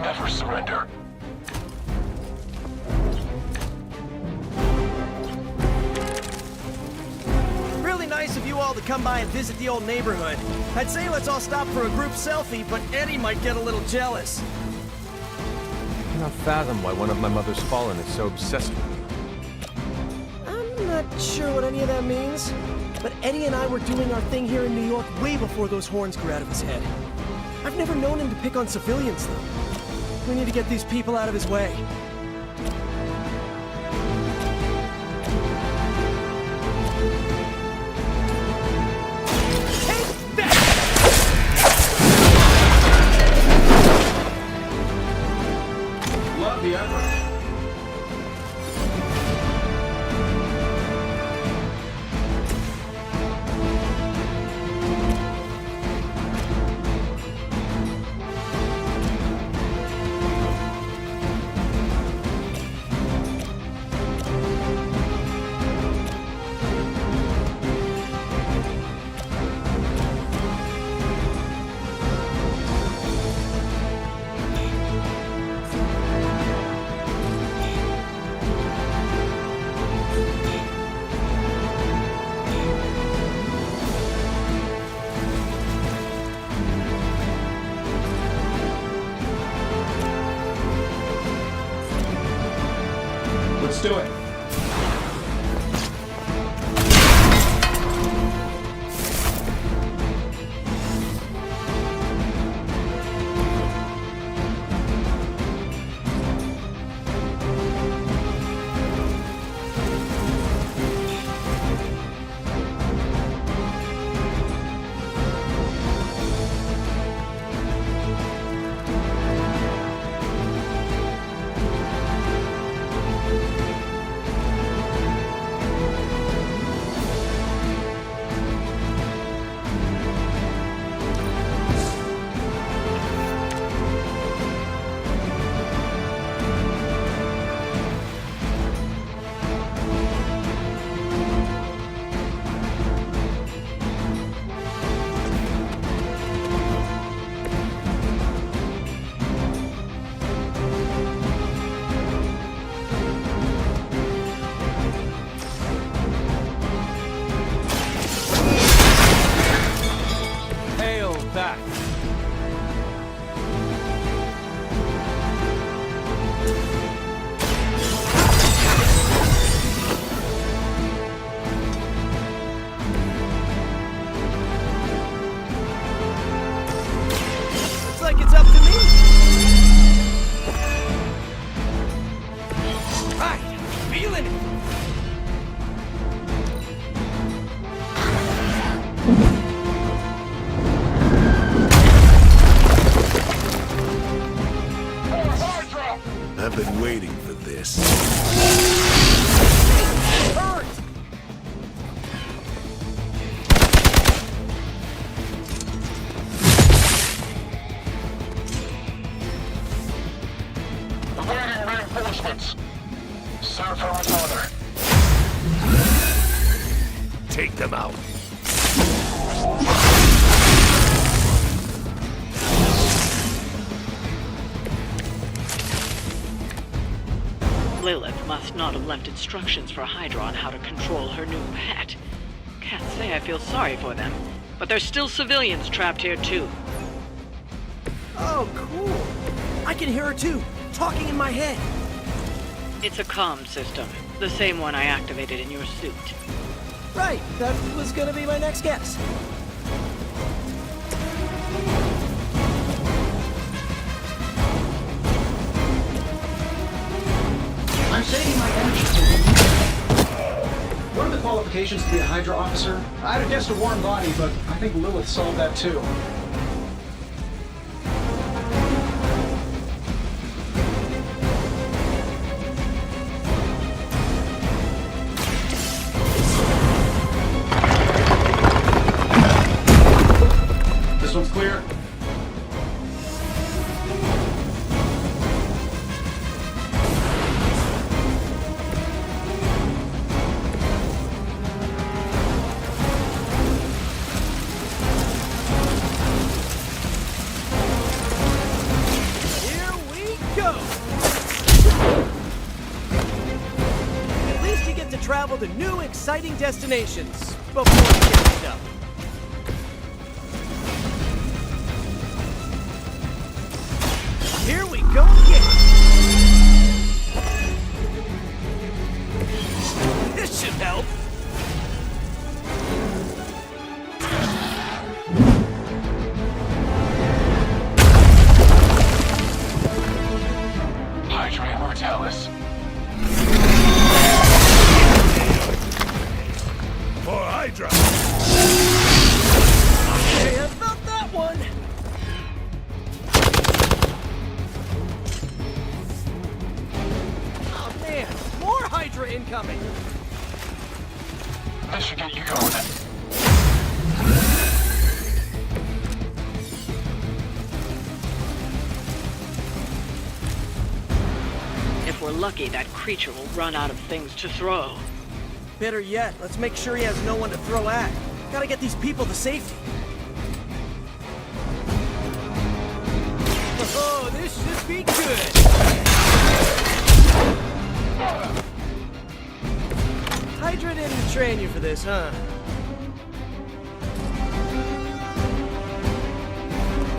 Never surrender. Really nice of you all to come by and visit the old neighborhood. I'd say let's all stop for a group selfie, but Eddie might get a little jealous. I cannot fathom why one of my mother's fallen is so obsessed with me. I'm not sure what any of that means. But Eddie and I were doing our thing here in New York way before those horns grew out of his head. I've never known him to pick on civilians, though. We need to get these people out of his way. Love the effort. Let's do it. Back. Looks like it's up to me. Right, feeling it. I've been waiting for this. Hurt! Awaiting reinforcements. Sir for his honor. Take them out. Lilith must not have left instructions for Hydra on how to control her new pet. Can't say I feel sorry for them, but there's still civilians trapped here too. Oh, cool. I can hear her too, talking in my head. It's a comm system, the same one I activated in your suit. Right, that was gonna be my next guess. I'm saving my energy. What are the qualifications to be a Hydra officer? I'd have guessed a warm body, but I think Lilith solved that too. This one's clear. Travel to new, exciting destinations before we get stuck. Here we go again. This should help. Hydra incoming. This should get you going. If we're lucky, that creature will run out of things to throw. Better yet, let's make sure he has no one to throw at. Gotta get these people to safety. Oh, this should be good. Hydra didn't train you for this, huh?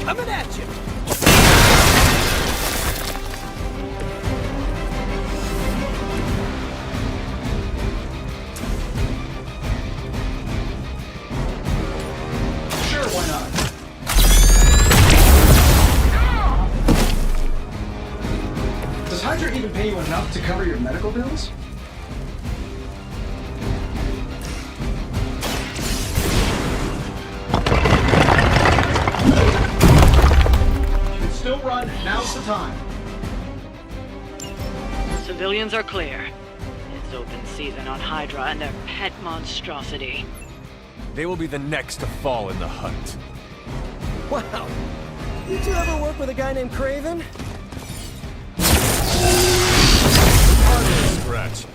Coming at you! Sure, why not? Does Hydra even pay you enough to cover your medical bills? You can still run, now's the time. Civilians are clear. It's open season on Hydra and their pet monstrosity. They will be the next to fall in the hunt. Wow. Did you ever work with a guy named Craven? Hardly a scratch.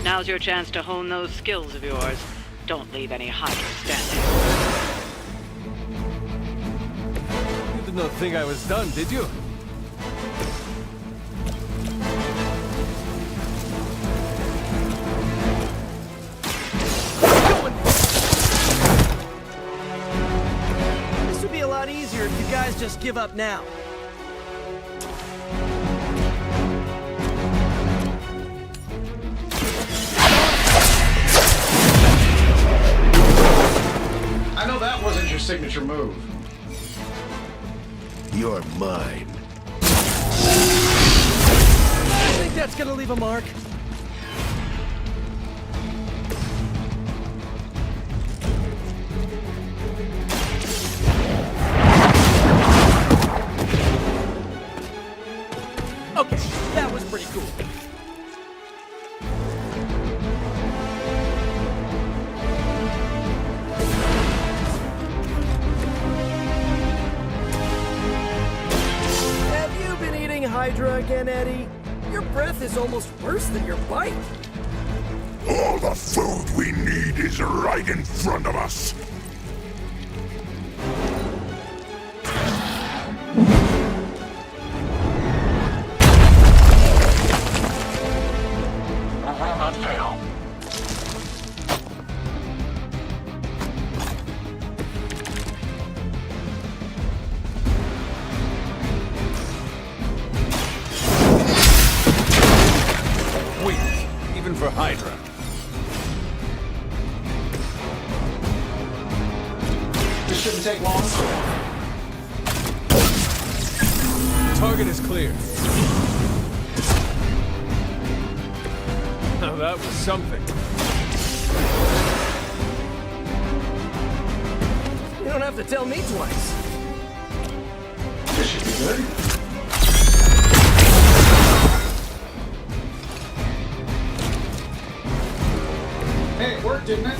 Now's your chance to hone those skills of yours. Don't leave any Hydra standing. You did not think I was done, did you? This would be a lot easier if you guys just give up now. I know that wasn't your signature move. You're mine. I think that's gonna leave a mark. Okay, that was pretty cool. Have you been eating Hydra again, Eddie? Your breath is almost worse than your bite. All the food we need is right in front of us. I will not fail. Weak, even for Hydra. This shouldn't take long. Target is clear. Now that was something. You don't have to tell me twice. This should be good. Hey, it worked, didn't it?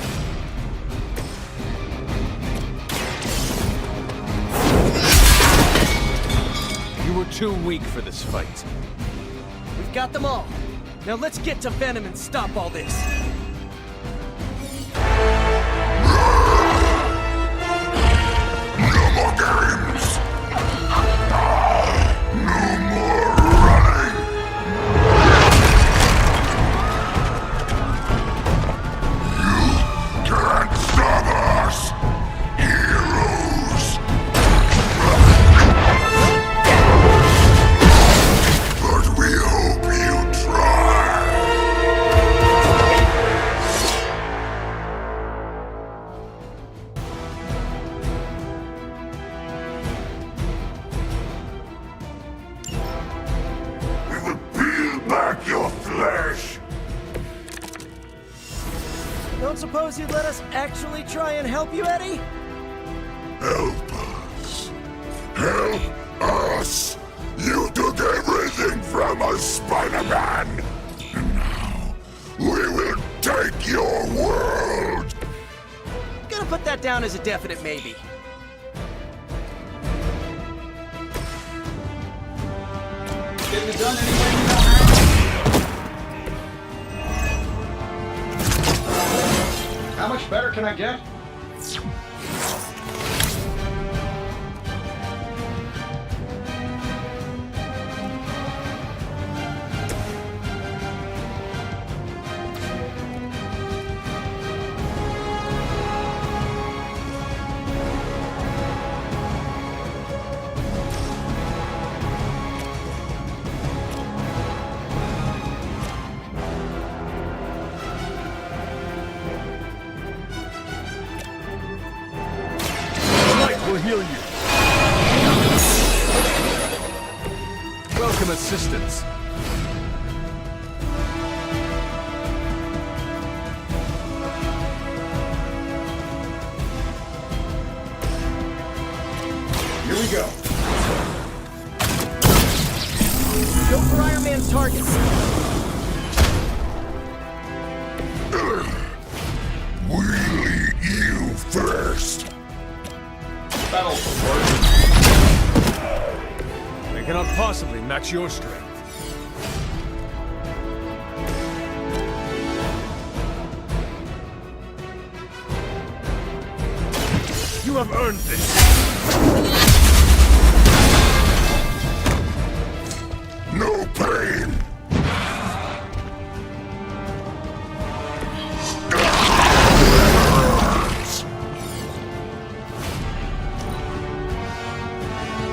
You were too weak for this fight. We've got them all. Now let's get to Venom and stop all this. No more games. No more running. You can't stop us. suppose you'd let us actually try and help you, Eddie? Help us. Help us. You took everything from us, Spider-Man. And now, we will take your world. Gonna put that down as a definite maybe. Getting it done anyway, you know, man. How much better can I get? Will heal you. Welcome assistance. Here we go. Go for Iron Man's targets. We'll eat you first. Battle support. They cannot possibly match your strength. You have earned this. No pain.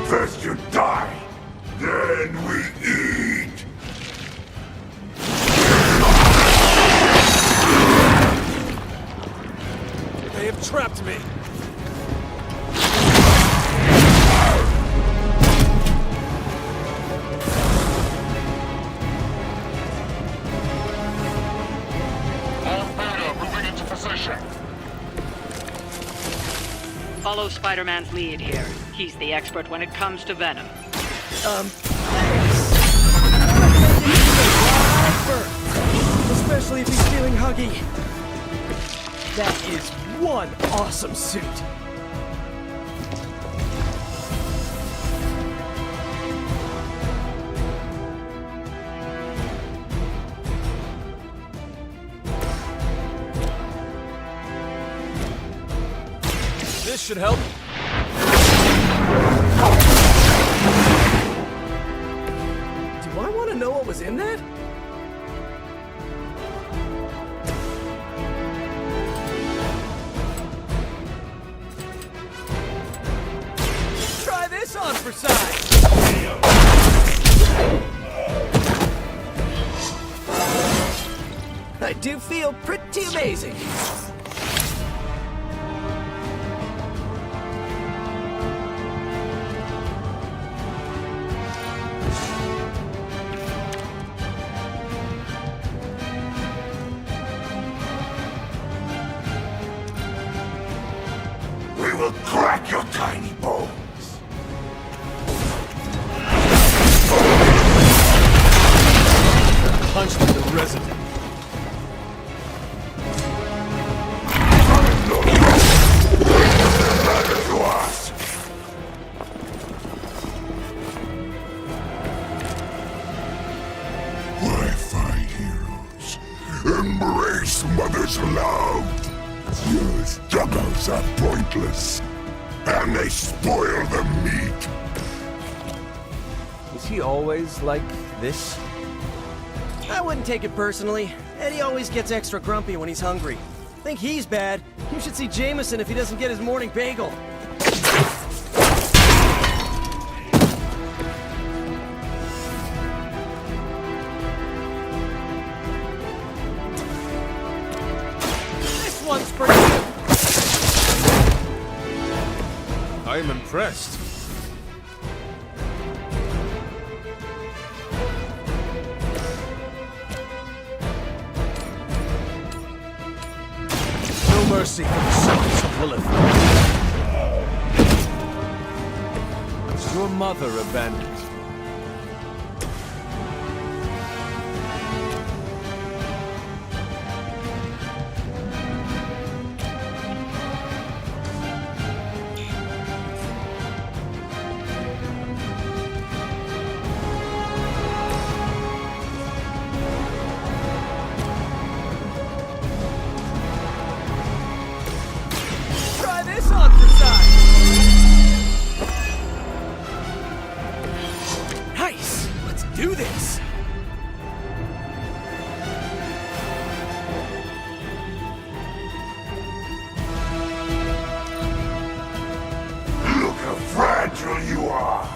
First you die, then we eat. They have trapped me. Moving into position. Follow Spider-Man's lead here. He's the expert when it comes to Venom. Especially if he's feeling huggy. That is one awesome suit. This should help. Do I want to know what was in that? Try this on for size. I do feel pretty amazing. We will crack your tiny bones. Punched with the resident. Matter to us. Why fight heroes? Embrace mother's love. Your struggles are pointless, and they spoil the meat. Is he always like this? I wouldn't take it personally. Eddie always gets extra grumpy when he's hungry. Think he's bad? You should see Jameson if he doesn't get his morning bagel. This one's pretty good. I am impressed. mercy for the sons of Lilith. Was your mother abandoned? Try this on for size! Nice! Let's do this! Look how fragile you are.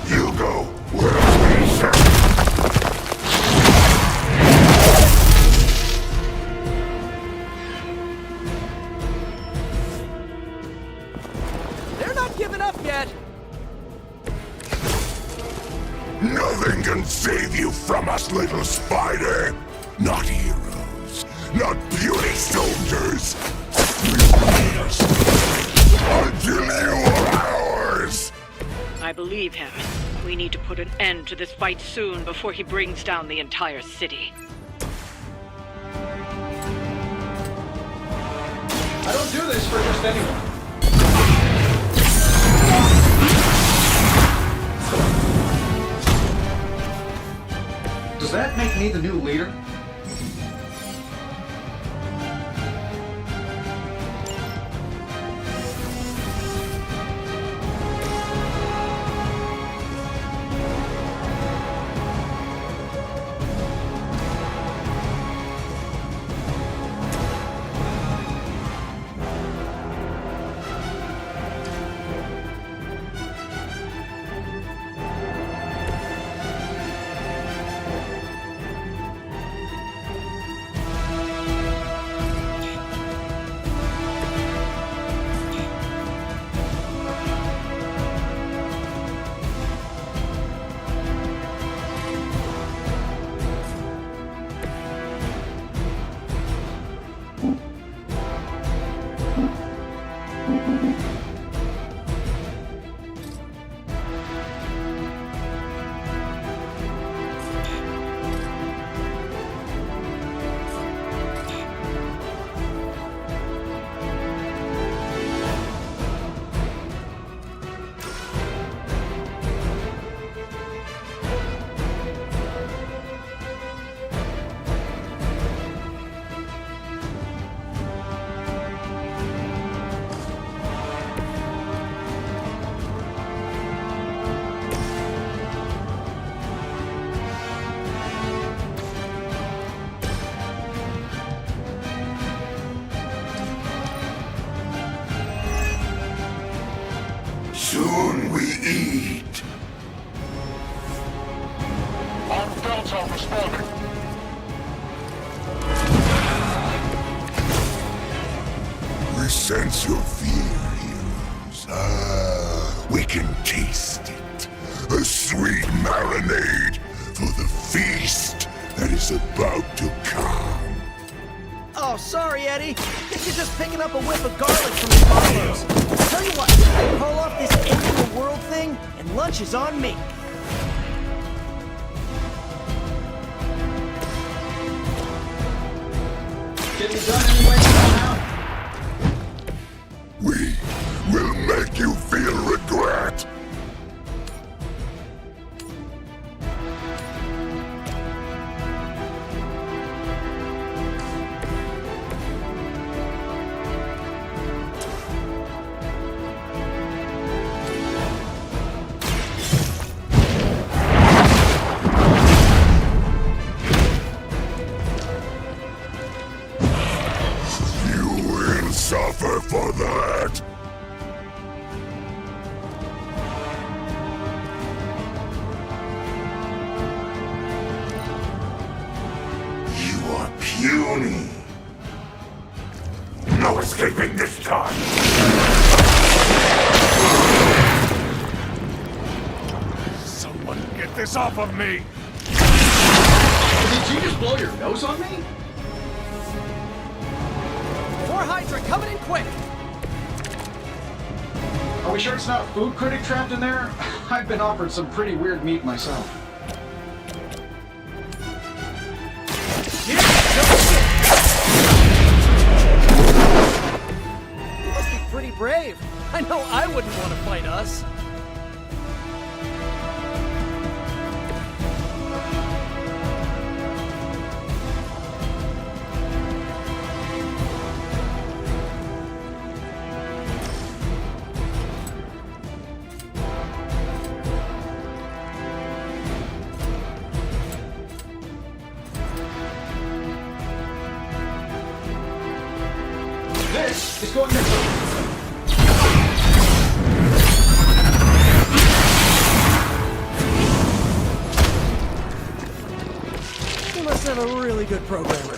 You go where we shall. They're not giving up yet! Nothing can save you from us, little spider. Not heroes, not puny soldiers. We will us until you are ours. I believe him. We need to put an end to this fight soon before he brings down the entire city. I don't do this for just anyone. Does that make me the new leader? Soon we eat. On Delta responding. We sense your fear, heroes. Ah, we can taste it. A sweet marinade for the feast that is about to come. Oh, sorry, Eddie. Guess you're just picking up a whiff of garlic from your follows. Tell you what, call off this end-of-the-world thing, and lunch is on me. Get me done anyway somehow. We will make you feel regret. Suffer for that! You are puny. No escaping this time! Someone get this off of me! Did you just blow your nose on me? More Hydra coming in quick! Are we sure it's not a food critic trapped in there? I've been offered some pretty weird meat myself. You must be pretty brave. I know I wouldn't want to fight us. This is going to... You must have a really good programmer.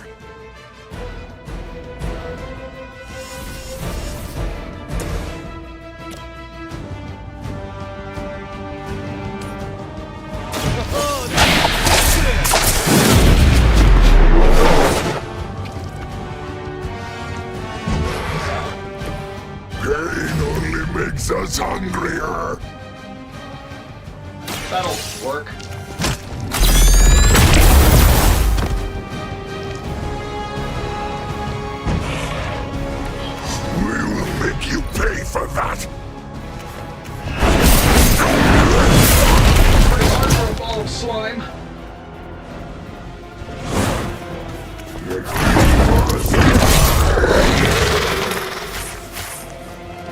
Pain only makes us hungrier. That'll work. We will make you pay for that. Pretty hard for a ball of slime.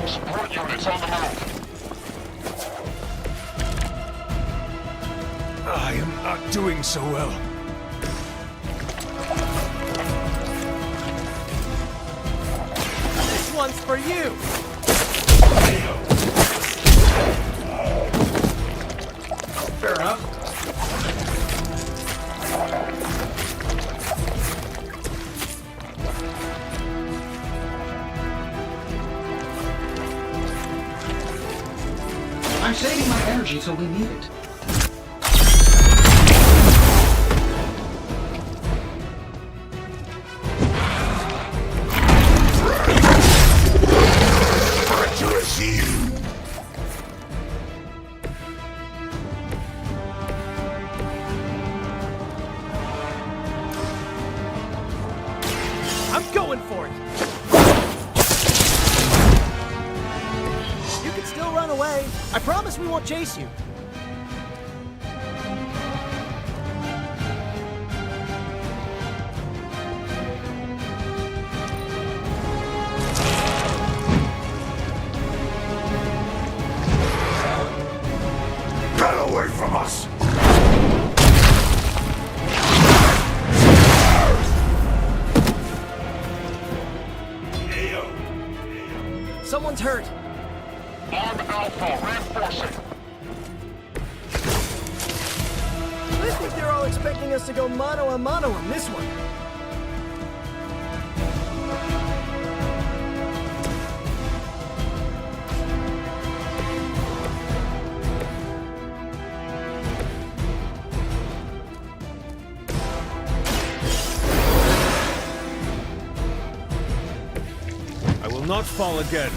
Support units on the move. I am not doing so well. This one's for you! Fair enough. I'm saving my energy till we need it. Treacherous you. I'm going for it! You can still run away. I promise we won't chase you. Get away from us. Someone's hurt. Arm Alpha reinforcing. I think they're all expecting us to go mano a mano on this one. I will not fall again.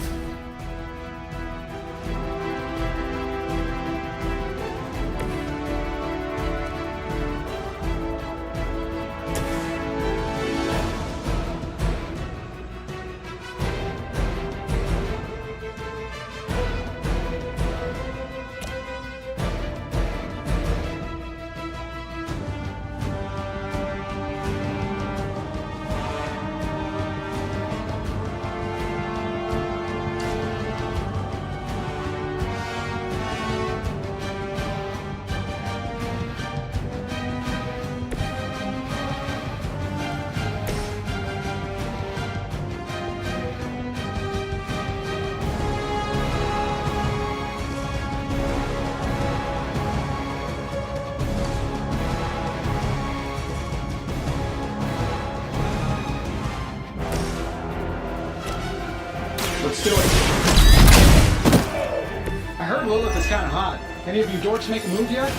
Let's do it. I heard Lilith is kind of hot. Any of you dorks make a move yet?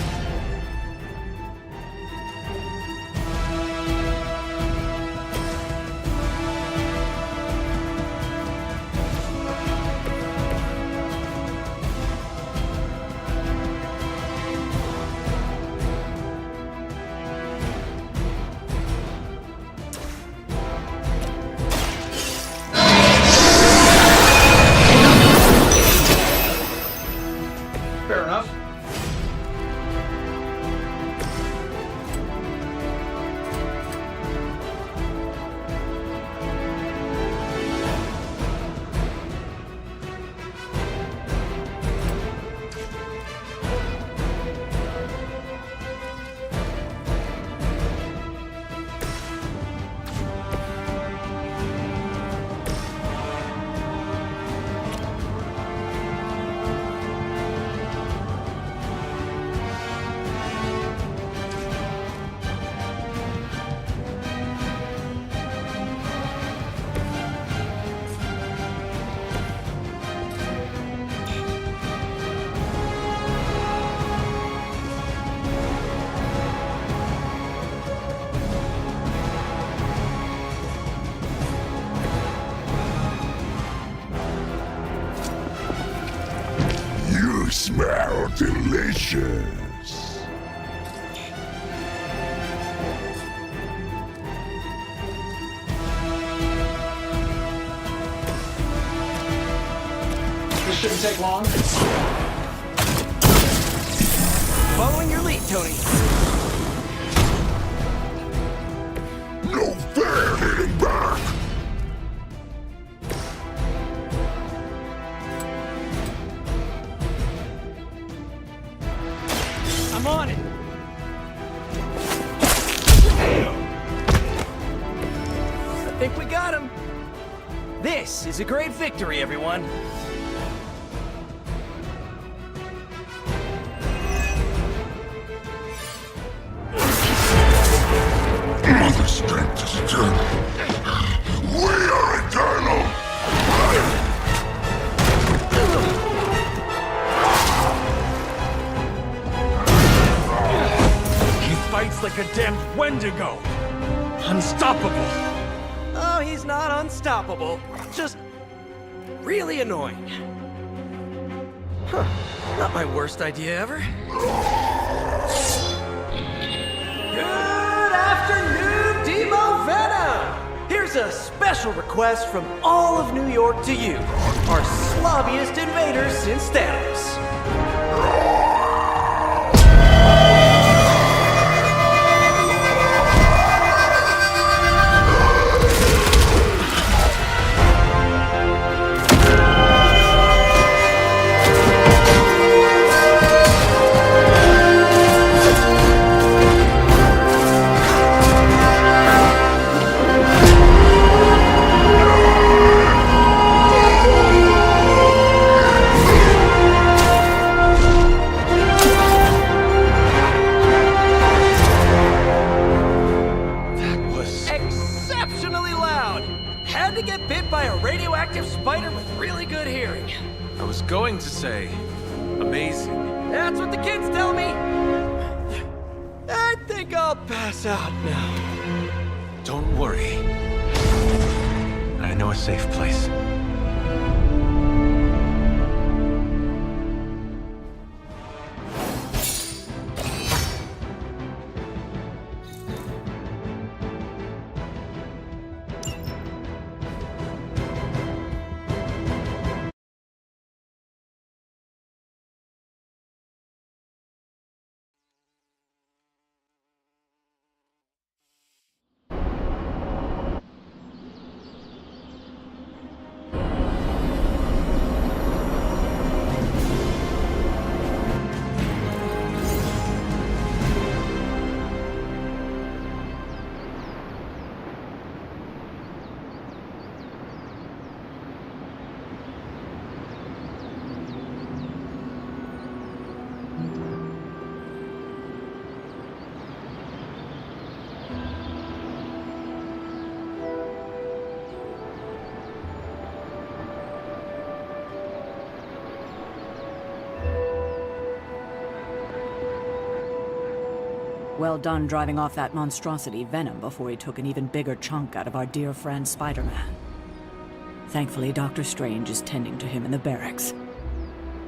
smell delicious. This shouldn't take long. Following your lead, Tony. No fair hitting back! I'm on it. I think we got him. This is a great victory, everyone. Mother strength is eternal. We are eternal! He fights like a damn Wendigo! Unstoppable! Oh, he's not unstoppable. Just really annoying. Huh. Not my worst idea ever. Good afternoon, Demo Venom! Here's a special request from all of New York to you, our slobbiest invaders since Thanos. Exceptionally loud! Had to get bit by a radioactive spider with really good hearing. I was going to say, amazing. That's what the kids tell me! I think I'll pass out now. Don't worry. I know a safe place. Well done driving off that monstrosity Venom before he took an even bigger chunk out of our dear friend Spider-Man. Thankfully, Dr. Strange is tending to him in the barracks.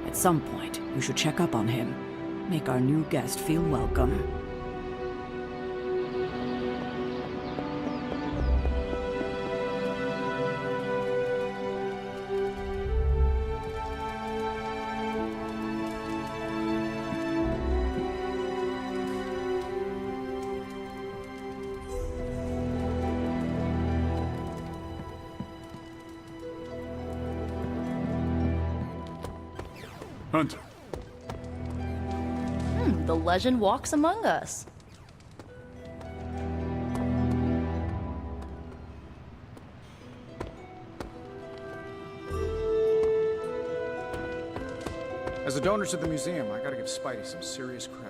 At some point, you should check up on him. Make our new guest feel welcome. Hunter. The legend walks among us. As a donor to the museum, I gotta give Spidey some serious credit.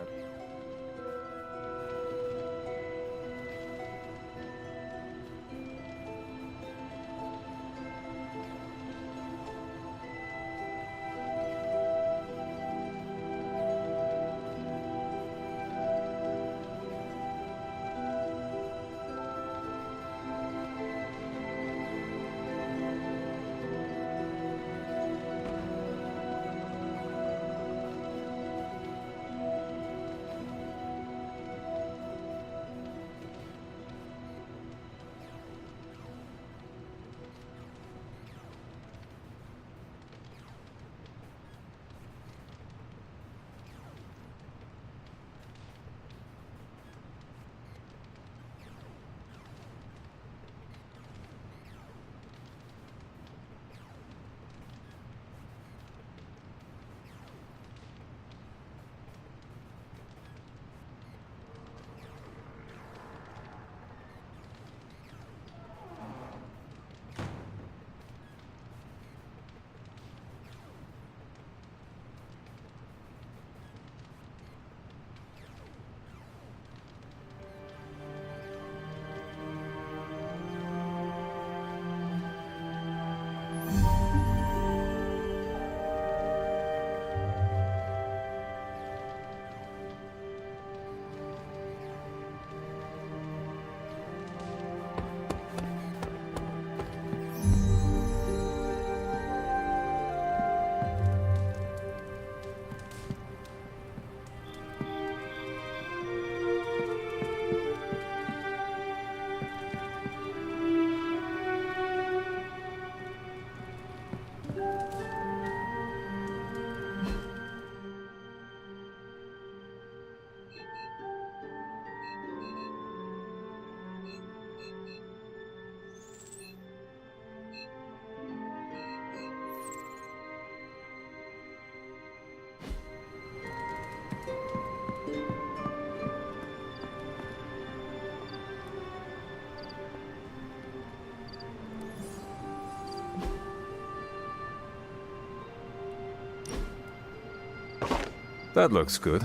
That looks good.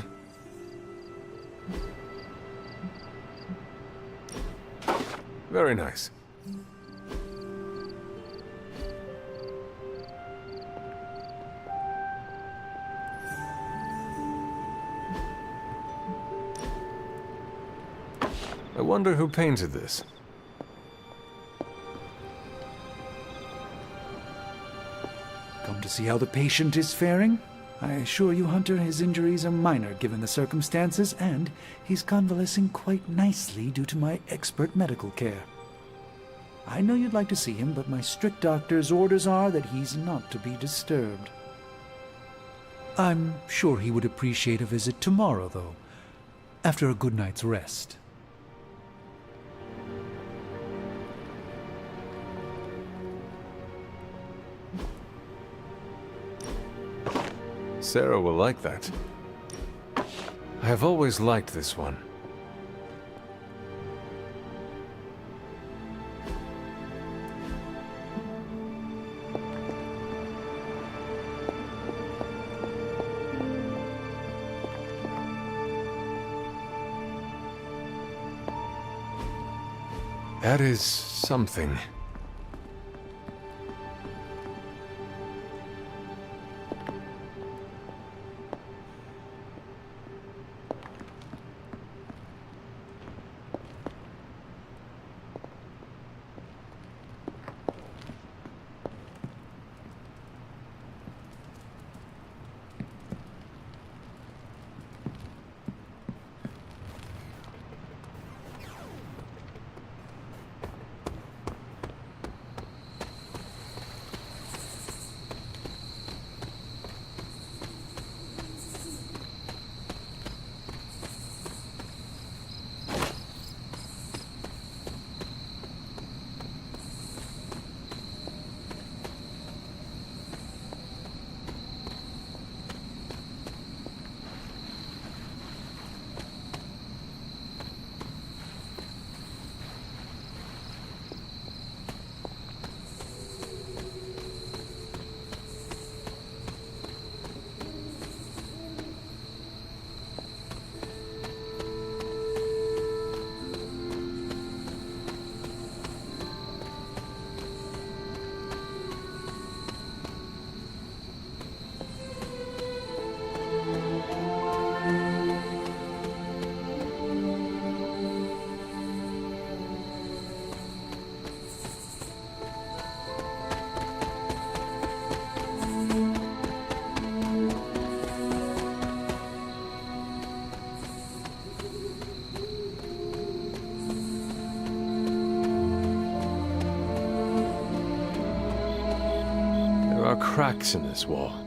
Very nice. I wonder who painted this. Come to see how the patient is faring? I assure you, Hunter, his injuries are minor given the circumstances, and he's convalescing quite nicely due to my expert medical care. I know you'd like to see him, but my strict doctor's orders are that he's not to be disturbed. I'm sure he would appreciate a visit tomorrow, though, after a good night's rest. Sarah will like that. I have always liked this one. That is something. There are cracks in this wall.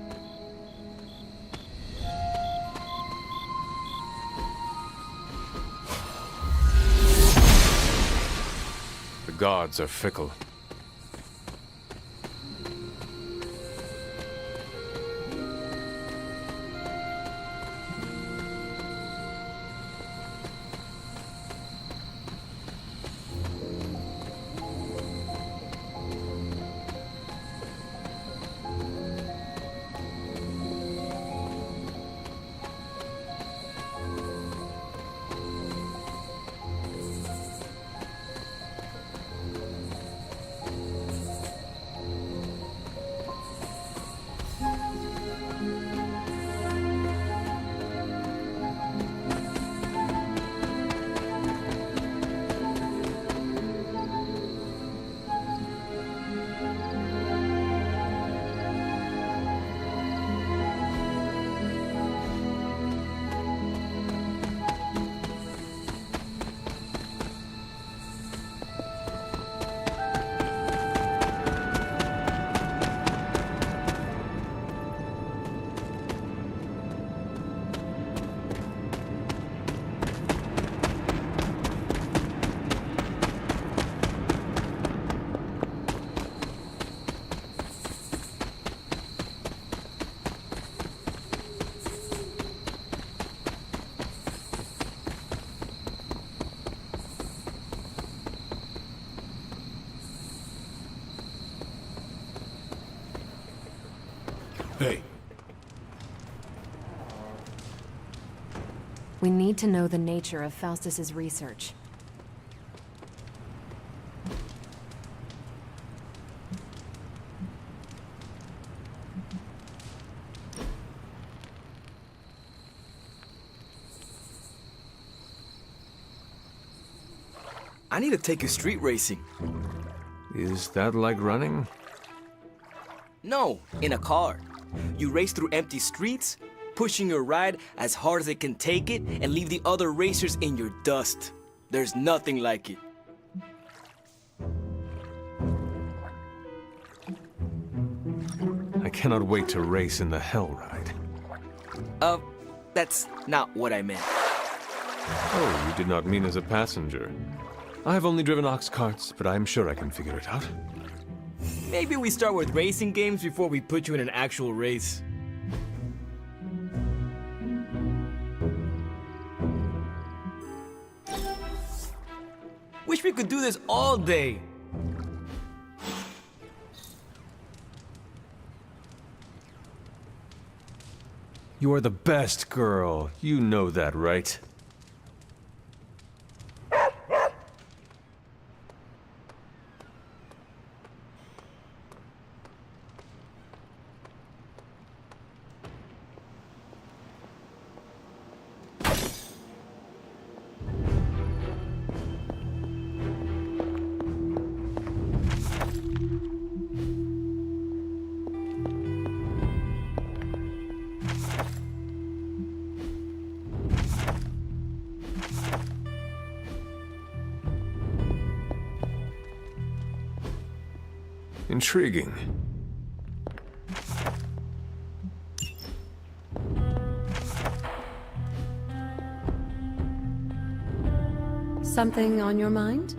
The gods are fickle. Hey. We need to know the nature of Faustus's research. I need to take you street racing. Is that like running? No, in a car. You race through empty streets, pushing your ride as hard as it can take it, and leave the other racers in your dust. There's nothing like it. I cannot wait to race in the Hell Ride. That's not what I meant. Oh, you did not mean as a passenger. I've only driven ox carts, but I'm sure I can figure it out. Maybe we start with racing games before we put you in an actual race. Wish we could do this all day. You are the best girl. You know that, right? Intriguing. Something on your mind?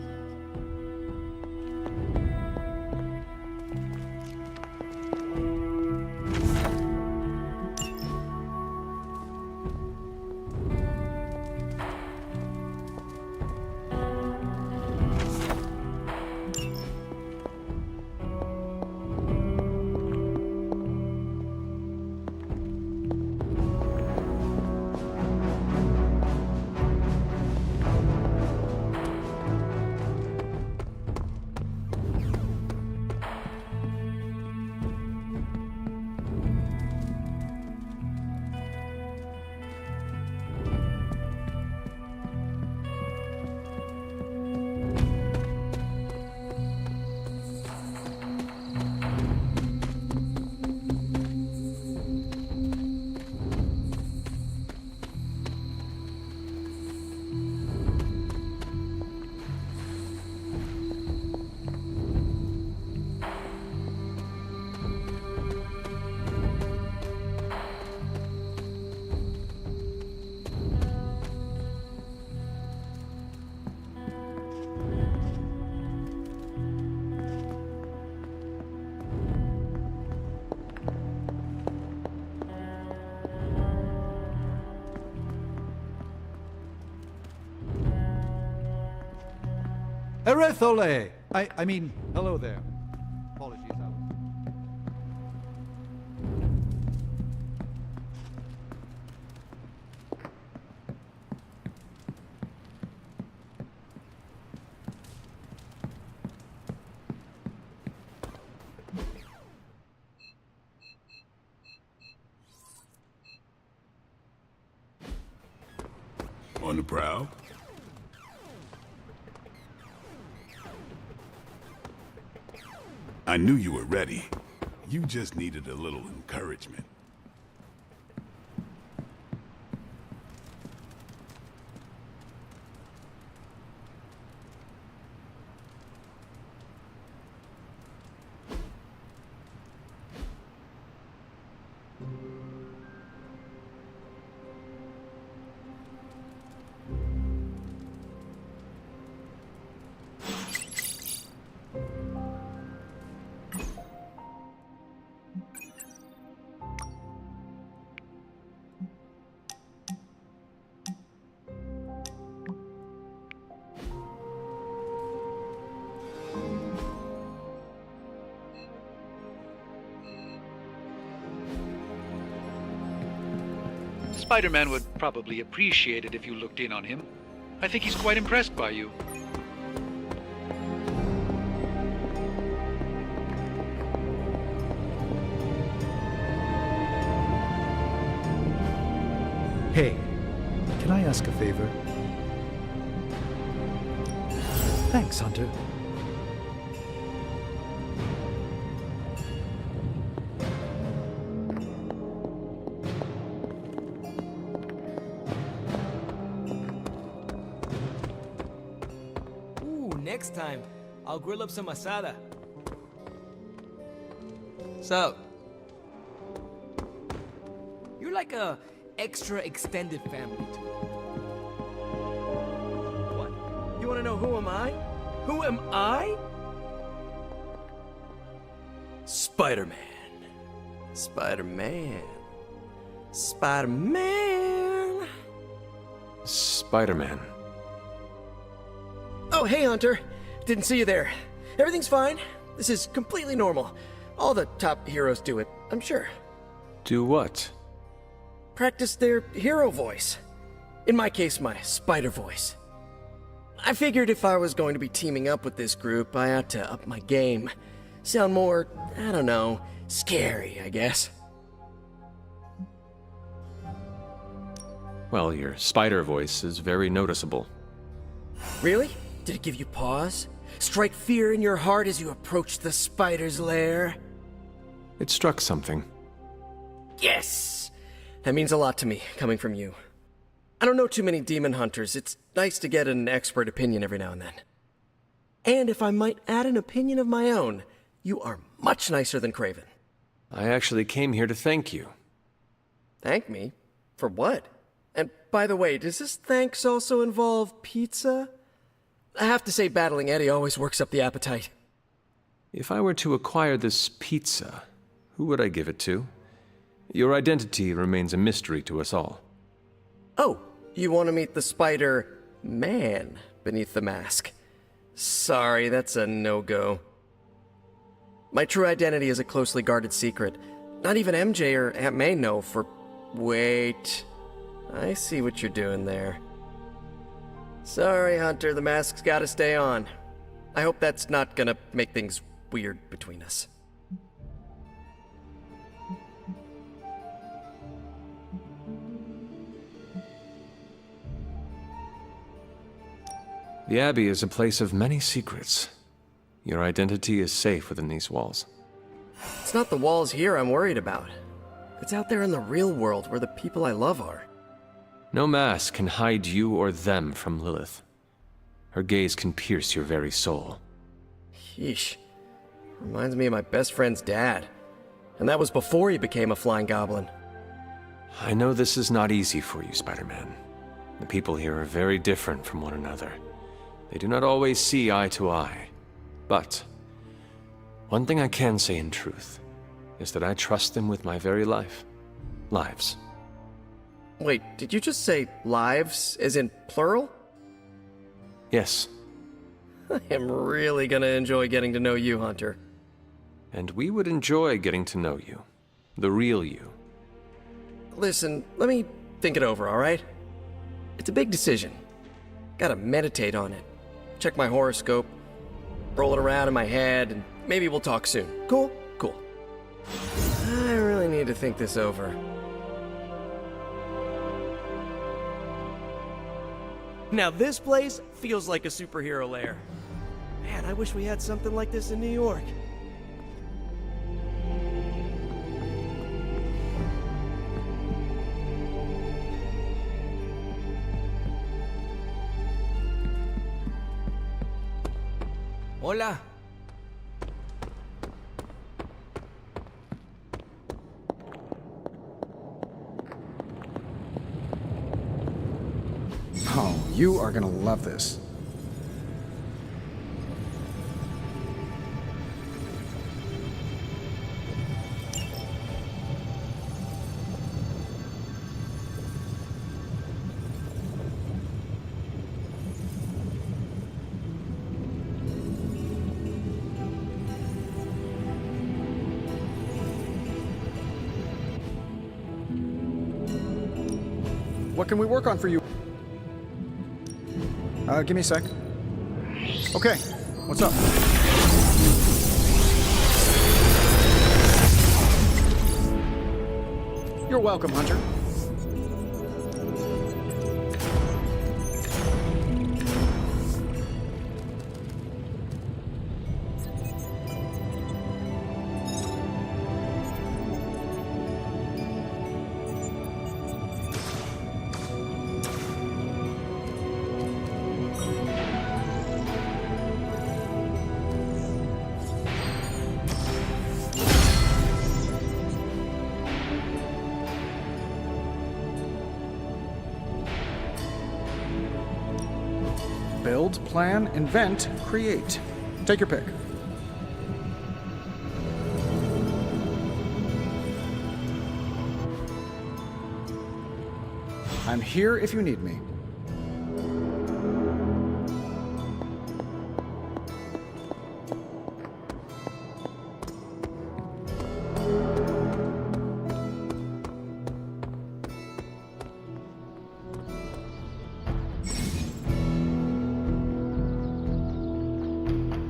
Erethole! I mean, hello there. Apologies, I was... On the prowl? I knew you were ready. You just needed a little encouragement. Spider-Man would probably appreciate it if you looked in on him. I think he's quite impressed by you. Hey, can I ask a favor? Thanks, Hunter. Ooh, next time, I'll grill up some asada. So, you're like a extra extended family to me. What? You want to know who am I? Who am I? Spider-Man. Spider-Man. Spider-Man. Spider-Man. Oh, hey, Hunter. Didn't see you there. Everything's fine. This is completely normal. All the top heroes do it, I'm sure. Do what? Practice their hero voice. In my case, my spider voice. I figured if I was going to be teaming up with this group, I ought to up my game. Sound more, I don't know, scary, I guess. Well, your spider voice is very noticeable. Really? Did it give you pause? Strike fear in your heart as you approach the spider's lair? It struck something. Yes! That means a lot to me, coming from you. I don't know too many demon hunters. It's nice to get an expert opinion every now and then. And if I might add an opinion of my own, you are much nicer than Craven. I actually came here to thank you. Thank me? For what? And by the way, does this thanks also involve pizza? I have to say battling Eddie always works up the appetite. If I were to acquire this pizza, who would I give it to? Your identity remains a mystery to us all. Oh, you want to meet the Spider-Man beneath the mask. Sorry, that's a no-go. My true identity is a closely guarded secret. Not even MJ or Aunt May know for... Wait... I see what you're doing there. Sorry, Hunter, the mask's gotta stay on. I hope that's not gonna make things weird between us. The Abbey is a place of many secrets. Your identity is safe within these walls. It's not the walls here I'm worried about. It's out there in the real world where the people I love are. No mask can hide you or them from Lilith. Her gaze can pierce your very soul. Yeesh. Reminds me of my best friend's dad. And that was before he became a flying goblin. I know this is not easy for you, Spider-Man. The people here are very different from one another. They do not always see eye to eye. But one thing I can say in truth is that I trust them with my very life. Lives. Wait, did you just say lives, as in plural? Yes. I am really gonna enjoy getting to know you, Hunter. And we would enjoy getting to know you. The real you. Listen, let me think it over, alright? It's a big decision. Gotta meditate on it. Check my horoscope. Roll it around in my head, and maybe we'll talk soon. Cool? Cool. I really need to think this over. Now this place feels like a superhero lair. Man, I wish we had something like this in New York. Hola. Oh, you are gonna love this. What can we work on for you? Give me a sec. Okay, what's up? You're welcome, Hunter. Build, plan, invent, create. Take your pick. I'm here if you need me.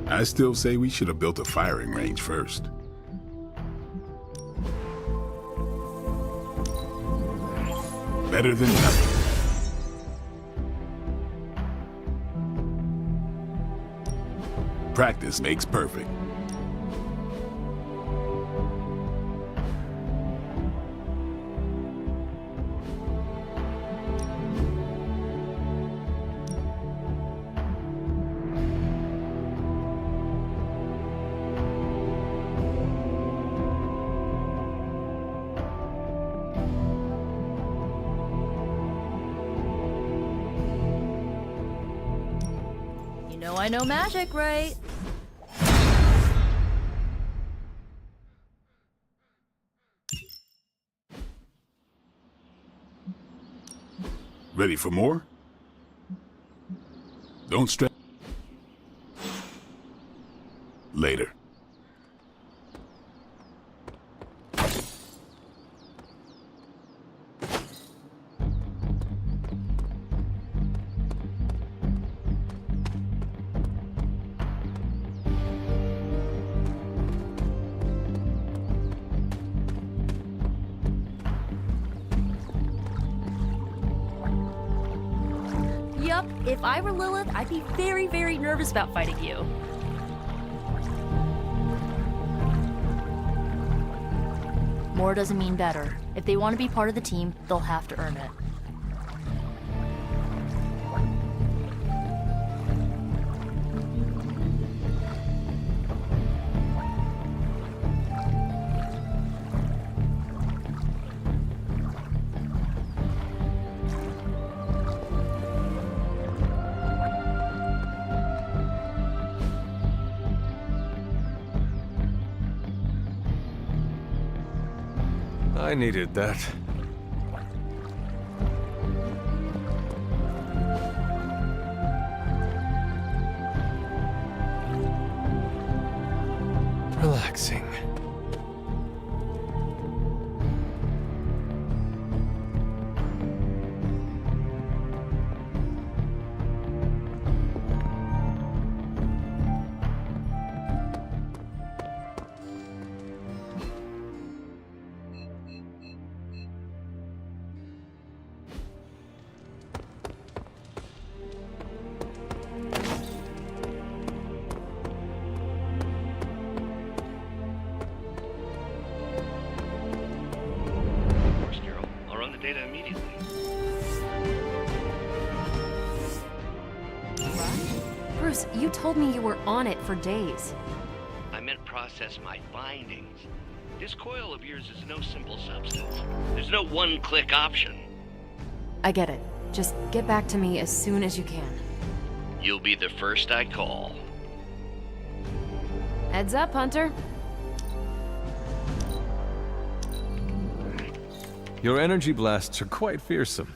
I still say we should have built a firing range first. Better than nothing. Practice makes perfect. I know magic, right? Ready for more? Don't stress. Later. Yup, if I were Lilith, I'd be very, very nervous about fighting you. More doesn't mean better. If they want to be part of the team, they'll have to earn it. I needed that. Relaxing. Data immediately. Bruce, you told me you were on it for days. I meant process my findings. This coil of yours is no simple substance. There's no one-click option. I get it. Just get back to me as soon as you can. You'll be the first I call. Heads up, Hunter. Your energy blasts are quite fearsome.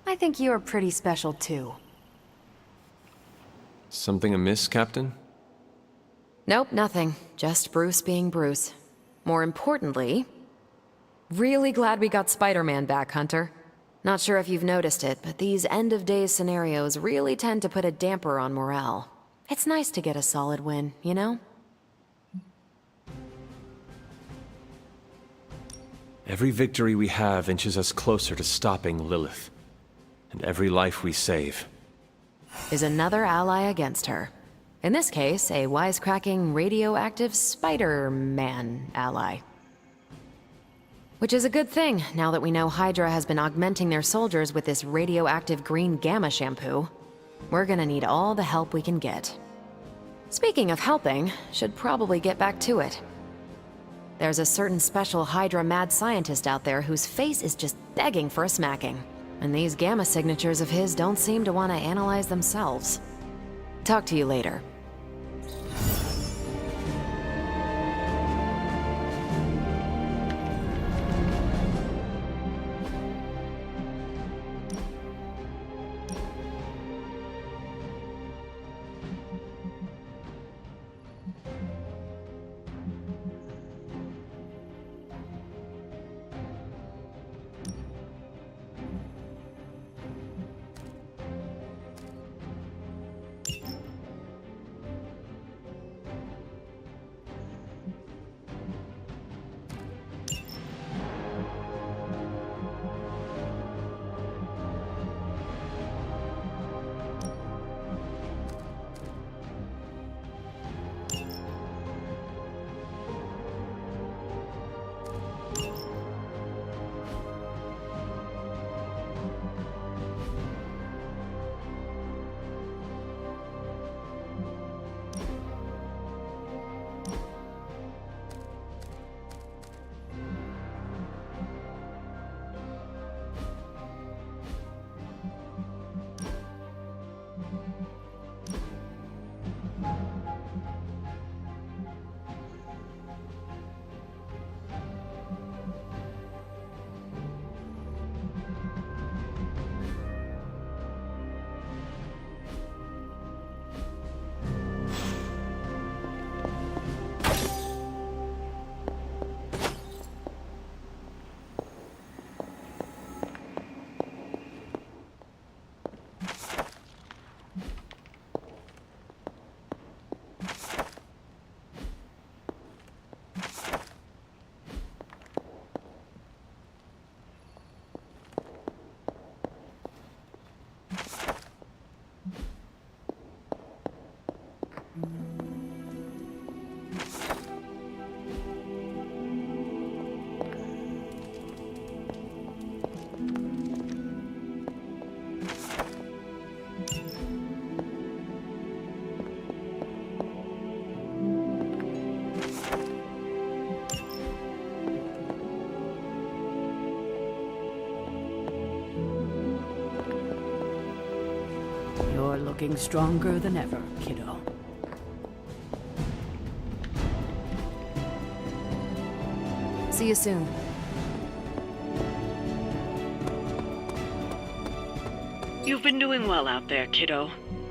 I think you're pretty special, too. Something amiss, Captain? Nope, nothing. Just Bruce being Bruce. More importantly, really glad we got Spider-Man back, Hunter. Not sure if you've noticed it, but these end-of-days scenarios really tend to put a damper on morale. It's nice to get a solid win, you know? Every victory we have inches us closer to stopping Lilith. And every life we save is another ally against her. In this case, a wisecracking, radioactive Spider-Man ally. Which is a good thing, now that we know Hydra has been augmenting their soldiers with this radioactive green gamma shampoo. We're gonna need all the help we can get. Speaking of helping, should probably get back to it. There's a certain special Hydra mad scientist out there whose face is just begging for a smacking. And these gamma signatures of his don't seem to want to analyze themselves. Talk to you later. You're looking stronger than ever, kiddo. See you soon. You've been doing well out there, kiddo.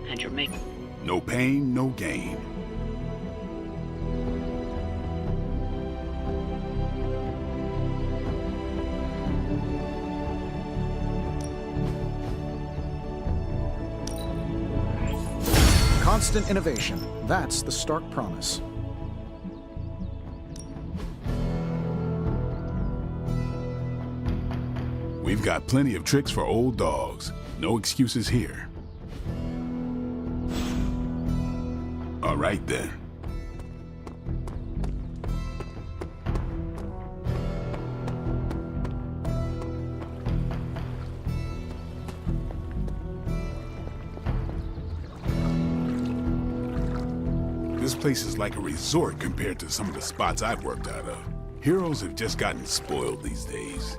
And you're making... No pain, no gain. Constant innovation. That's the Stark promise. We've got plenty of tricks for old dogs. No excuses here. All right then. This place is like a resort compared to some of the spots I've worked out of. Heroes have just gotten spoiled these days.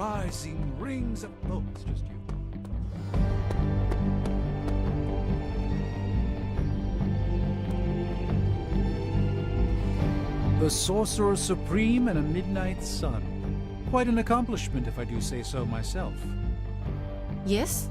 rising rings of... Oh, it's just you. The Sorcerer Supreme and a Midnight Sun. Quite an accomplishment, if I do say so myself. Yes?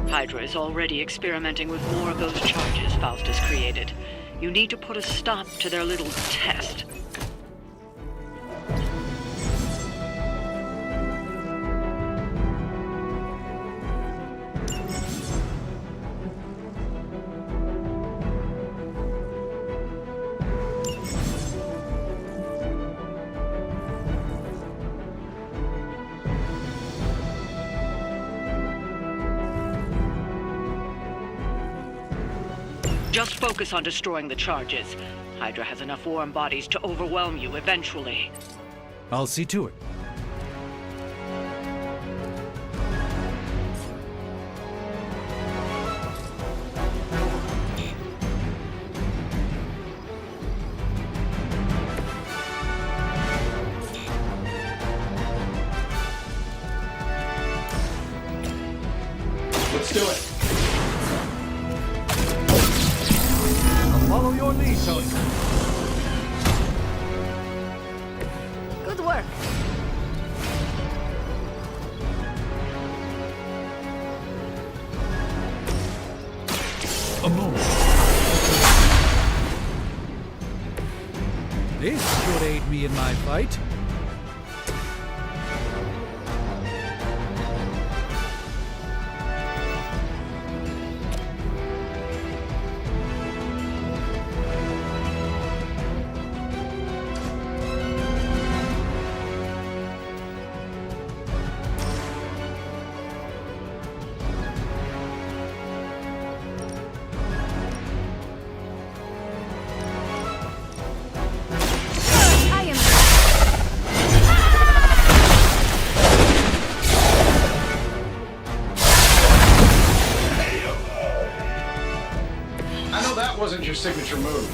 Hydra is already experimenting with more of those charges Faustus created. You need to put a stop to their little test. Just focus on destroying the charges. Hydra has enough warm bodies to overwhelm you eventually. I'll see to it. Let's do it. Follow your lead, Tony. Good work. A moment. This should aid me in my fight. Wasn't your signature move.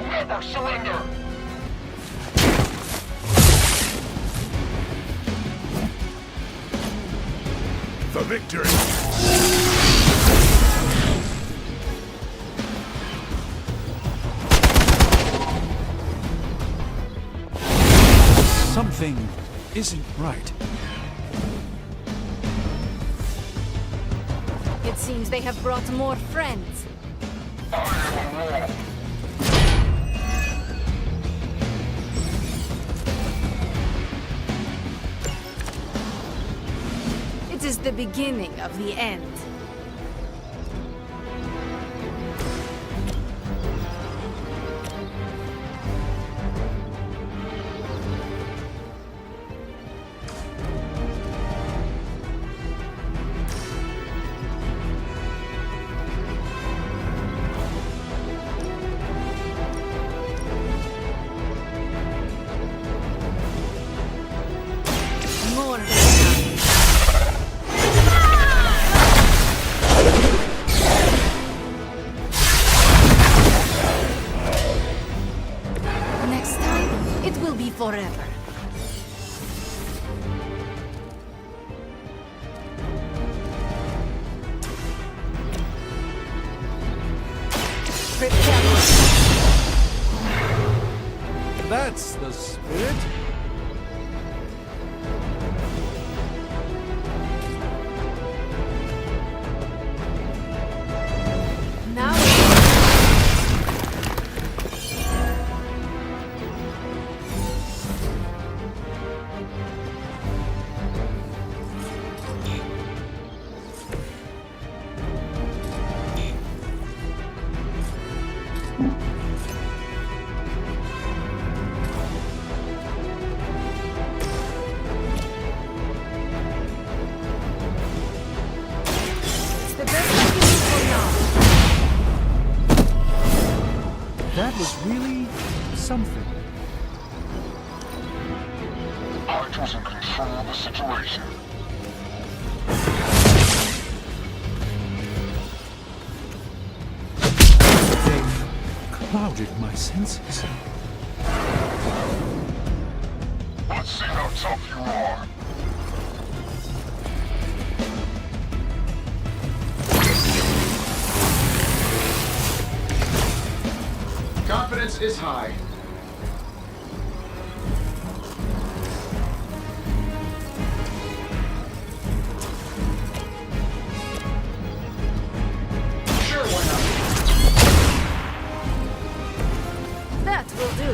Never surrender! For victory! Something isn't right. It seems they have brought more friends. It is the beginning of the end. More. something. Hydra's in control of the situation. They've clouded my senses. Let's see how tough you are. Confidence is high. Sure, why not? That will do.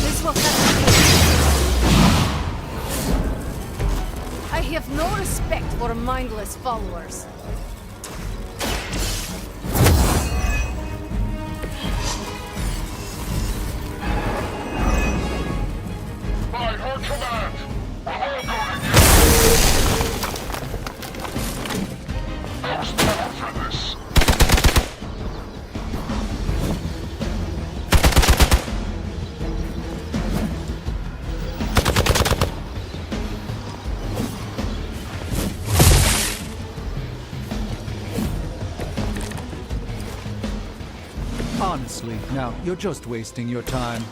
This will have I have no respect for mindless followers. By her command, we're all going to There's power for this. Honestly, now, you're just wasting your time.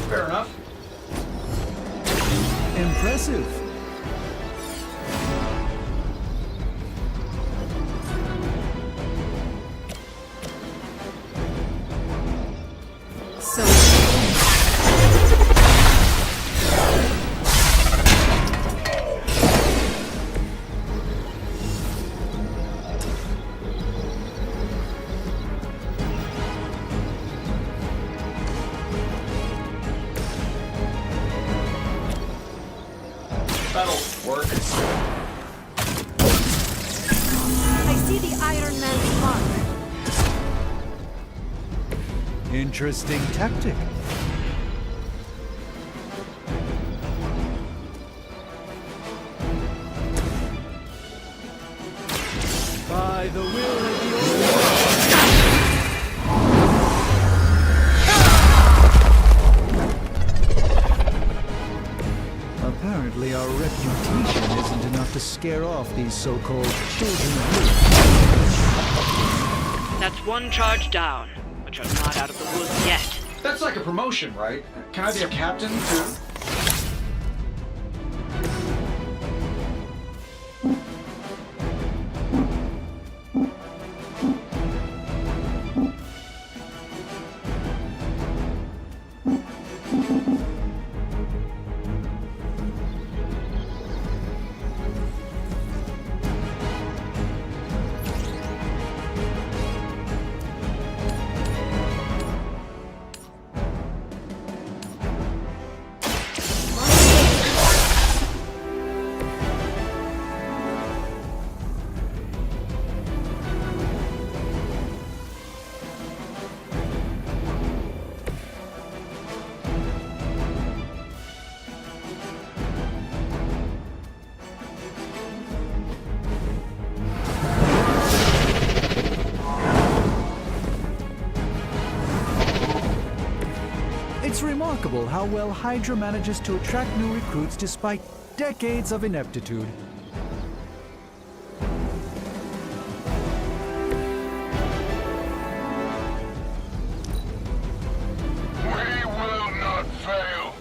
Fair enough. Impressive. So That'll work. I see the Iron Man's mark. Interesting tactic. By the will of the Apparently our reputation isn't enough to scare off these so-called children of Earth. That's one charge down, but you're not out of the woods yet. That's like a promotion, right? Can I be a captain, too? It's remarkable how well Hydra manages to attract new recruits despite decades of ineptitude. We will not fail.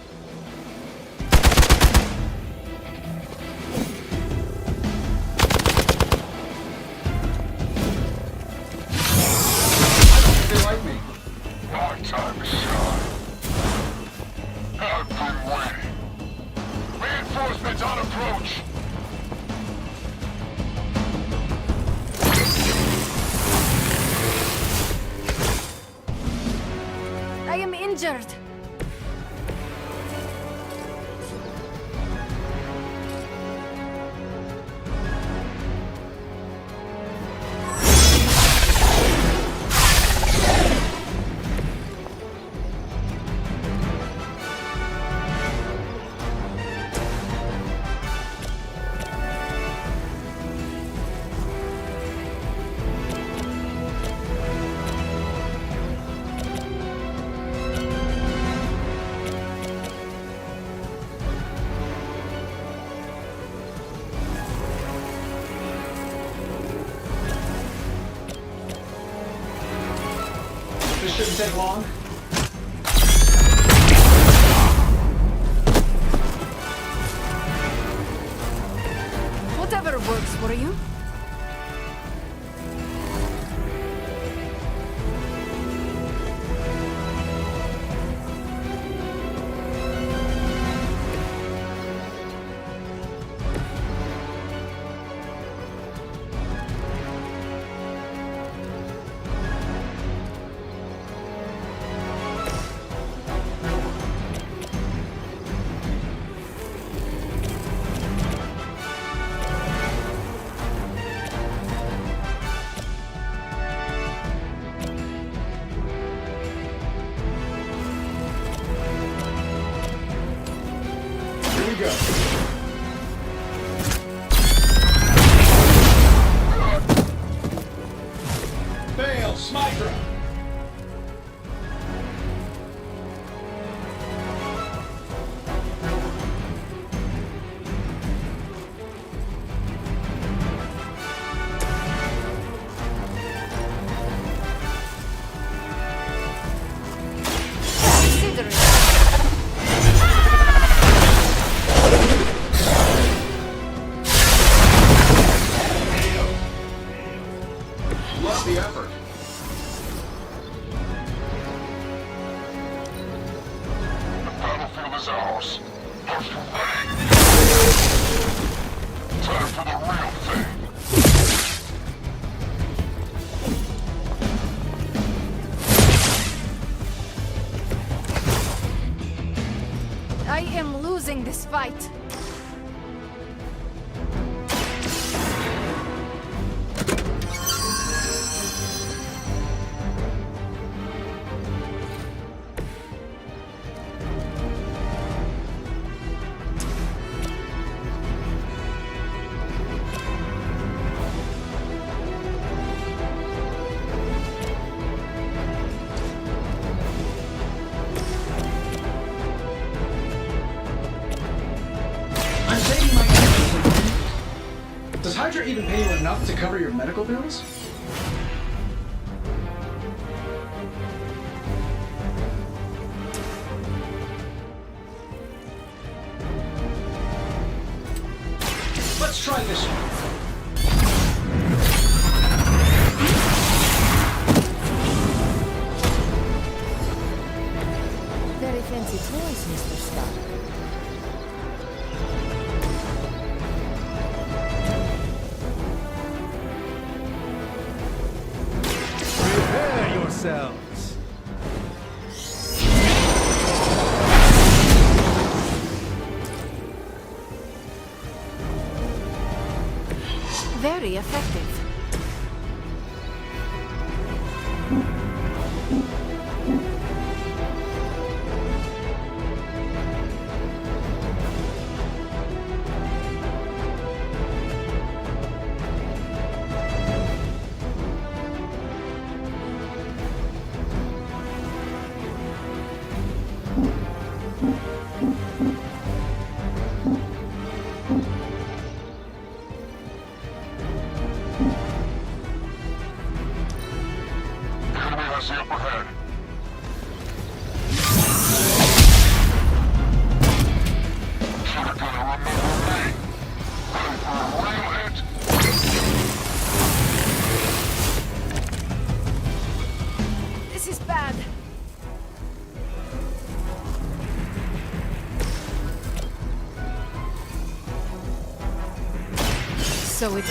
They like me. Our time is short. I've been waiting. Reinforcements on approach. I am injured. This shouldn't take long. Whatever works for you. Fail, Smydra! Consider it. What's the effort? The battlefield is ours. Are you ready? Time for the real thing. I am losing this fight. I'm saving my energy. Does Hydra even pay you enough to cover your medical bills? Let's try this one. Very fancy toys, Mr. Stark. Prepare yourselves. Very effective. The enemy has the upper hand. You're gonna remember me. I'm a real hit. This is bad. So it's...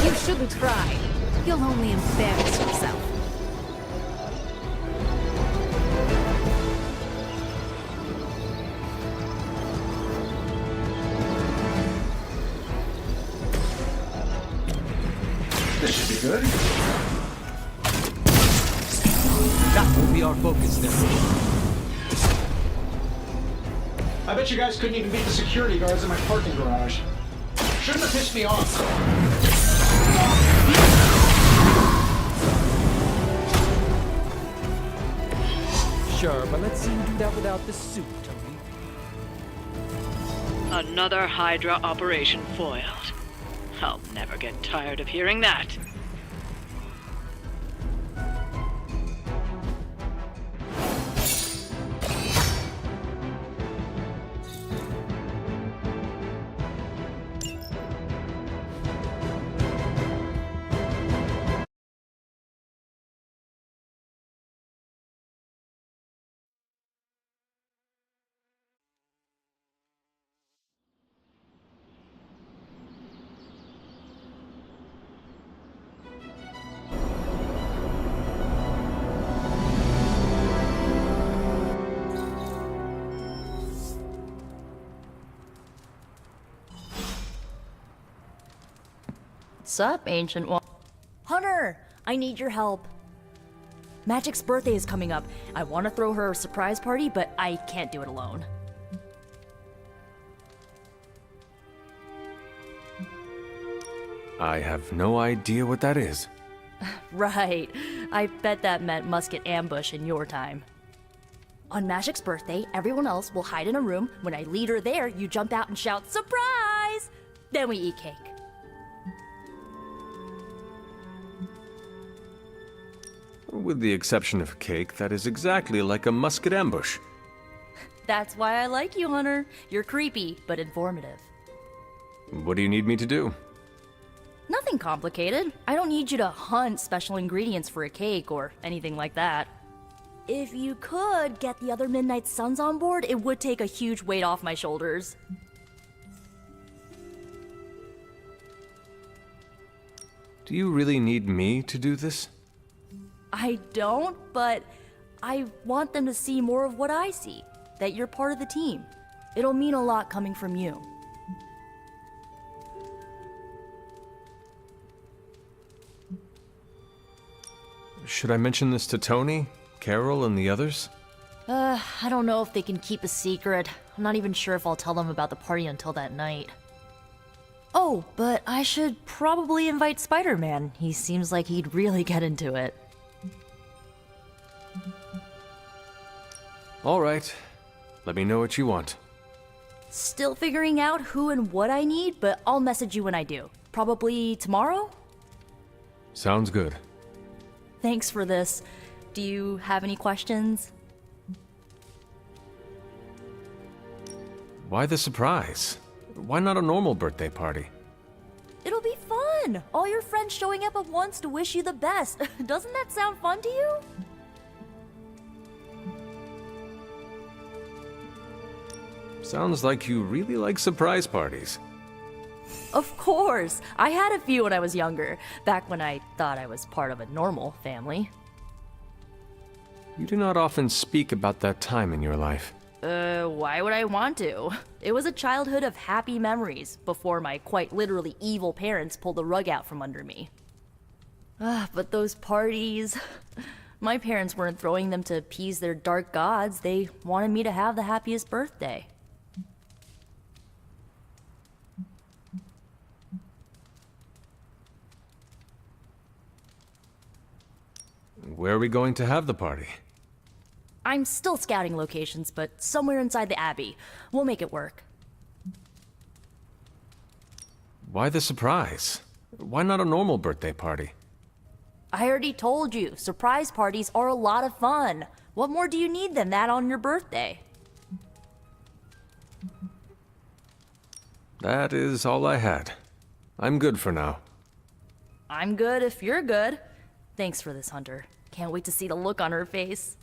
You shouldn't try. You'll only embarrass yourself. This should be good. That will be our focus then. I bet you guys couldn't even beat the security guards in my parking garage. Shouldn't have pissed me off. Sure, but let's see you do that without the suit, Tony. Another Hydra operation foiled. I'll never get tired of hearing that. Sup, Ancient One? Hunter! I need your help. Magic's birthday is coming up. I want to throw her a surprise party, but I can't do it alone. I have no idea what that is. Right. I bet that meant musket ambush in your time. On Magic's birthday, everyone else will hide in a room. When I lead her there, you jump out and shout, "Surprise!" Then we eat cake. With the exception of cake, that is exactly like a musket ambush. That's why I like you, Hunter. You're creepy, but informative. What do you need me to do? Nothing complicated. I don't need you to hunt special ingredients for a cake or anything like that. If you could get the other Midnight Suns on board, it would take a huge weight off my shoulders. Do you really need me to do this? I don't, but I want them to see more of what I see. That you're part of the team. It'll mean a lot coming from you. Should I mention this to Tony, Carol, and the others? I don't know if they can keep a secret. I'm not even sure if I'll tell them about the party until that night. Oh, but I should probably invite Spider-Man. He seems like he'd really get into it. All right. Let me know what you want. Still figuring out who and what I need, but I'll message you when I do. Probably tomorrow? Sounds good. Thanks for this. Do you have any questions? Why the surprise? Why not a normal birthday party? It'll be fun! All your friends showing up at once to wish you the best. Doesn't that sound fun to you? Sounds like you really like surprise parties. Of course! I had a few when I was younger, back when I thought I was part of a normal family. You do not often speak about that time in your life. Why would I want to? It was a childhood of happy memories, before my quite literally evil parents pulled the rug out from under me. But those parties... My parents weren't throwing them to appease their dark gods, they wanted me to have the happiest birthday. Where are we going to have the party? I'm still scouting locations, but somewhere inside the Abbey. We'll make it work. Why the surprise? Why not a normal birthday party? I already told you, surprise parties are a lot of fun. What more do you need than that on your birthday? That is all I had. I'm good for now. I'm good if you're good. Thanks for this, Hunter. Can't wait to see the look on her face.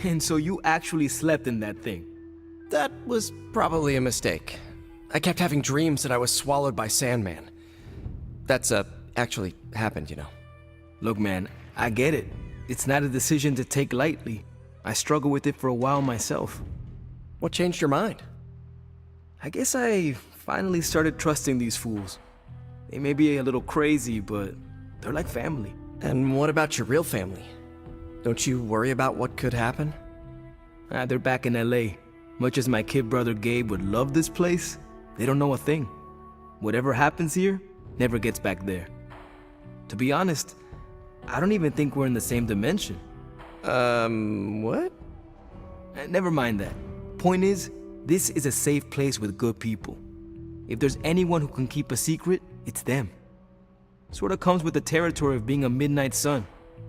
And so you actually slept in that thing? That was probably a mistake. I kept having dreams that I was swallowed by Sandman. That's, actually happened, you know. Look, man, I get it. It's not a decision to take lightly. I struggled with it for a while myself. What changed your mind? I guess I finally started trusting these fools. They may be a little crazy, but they're like family. And what about your real family? Don't you worry about what could happen? They're back in LA. Much as my kid brother Gabe would love this place, they don't know a thing. Whatever happens here never gets back there. To be honest, I don't even think we're in the same dimension. What? Never mind that. Point is, this is a safe place with good people. If there's anyone who can keep a secret, it's them. Sort of comes with the territory of being a midnight sun.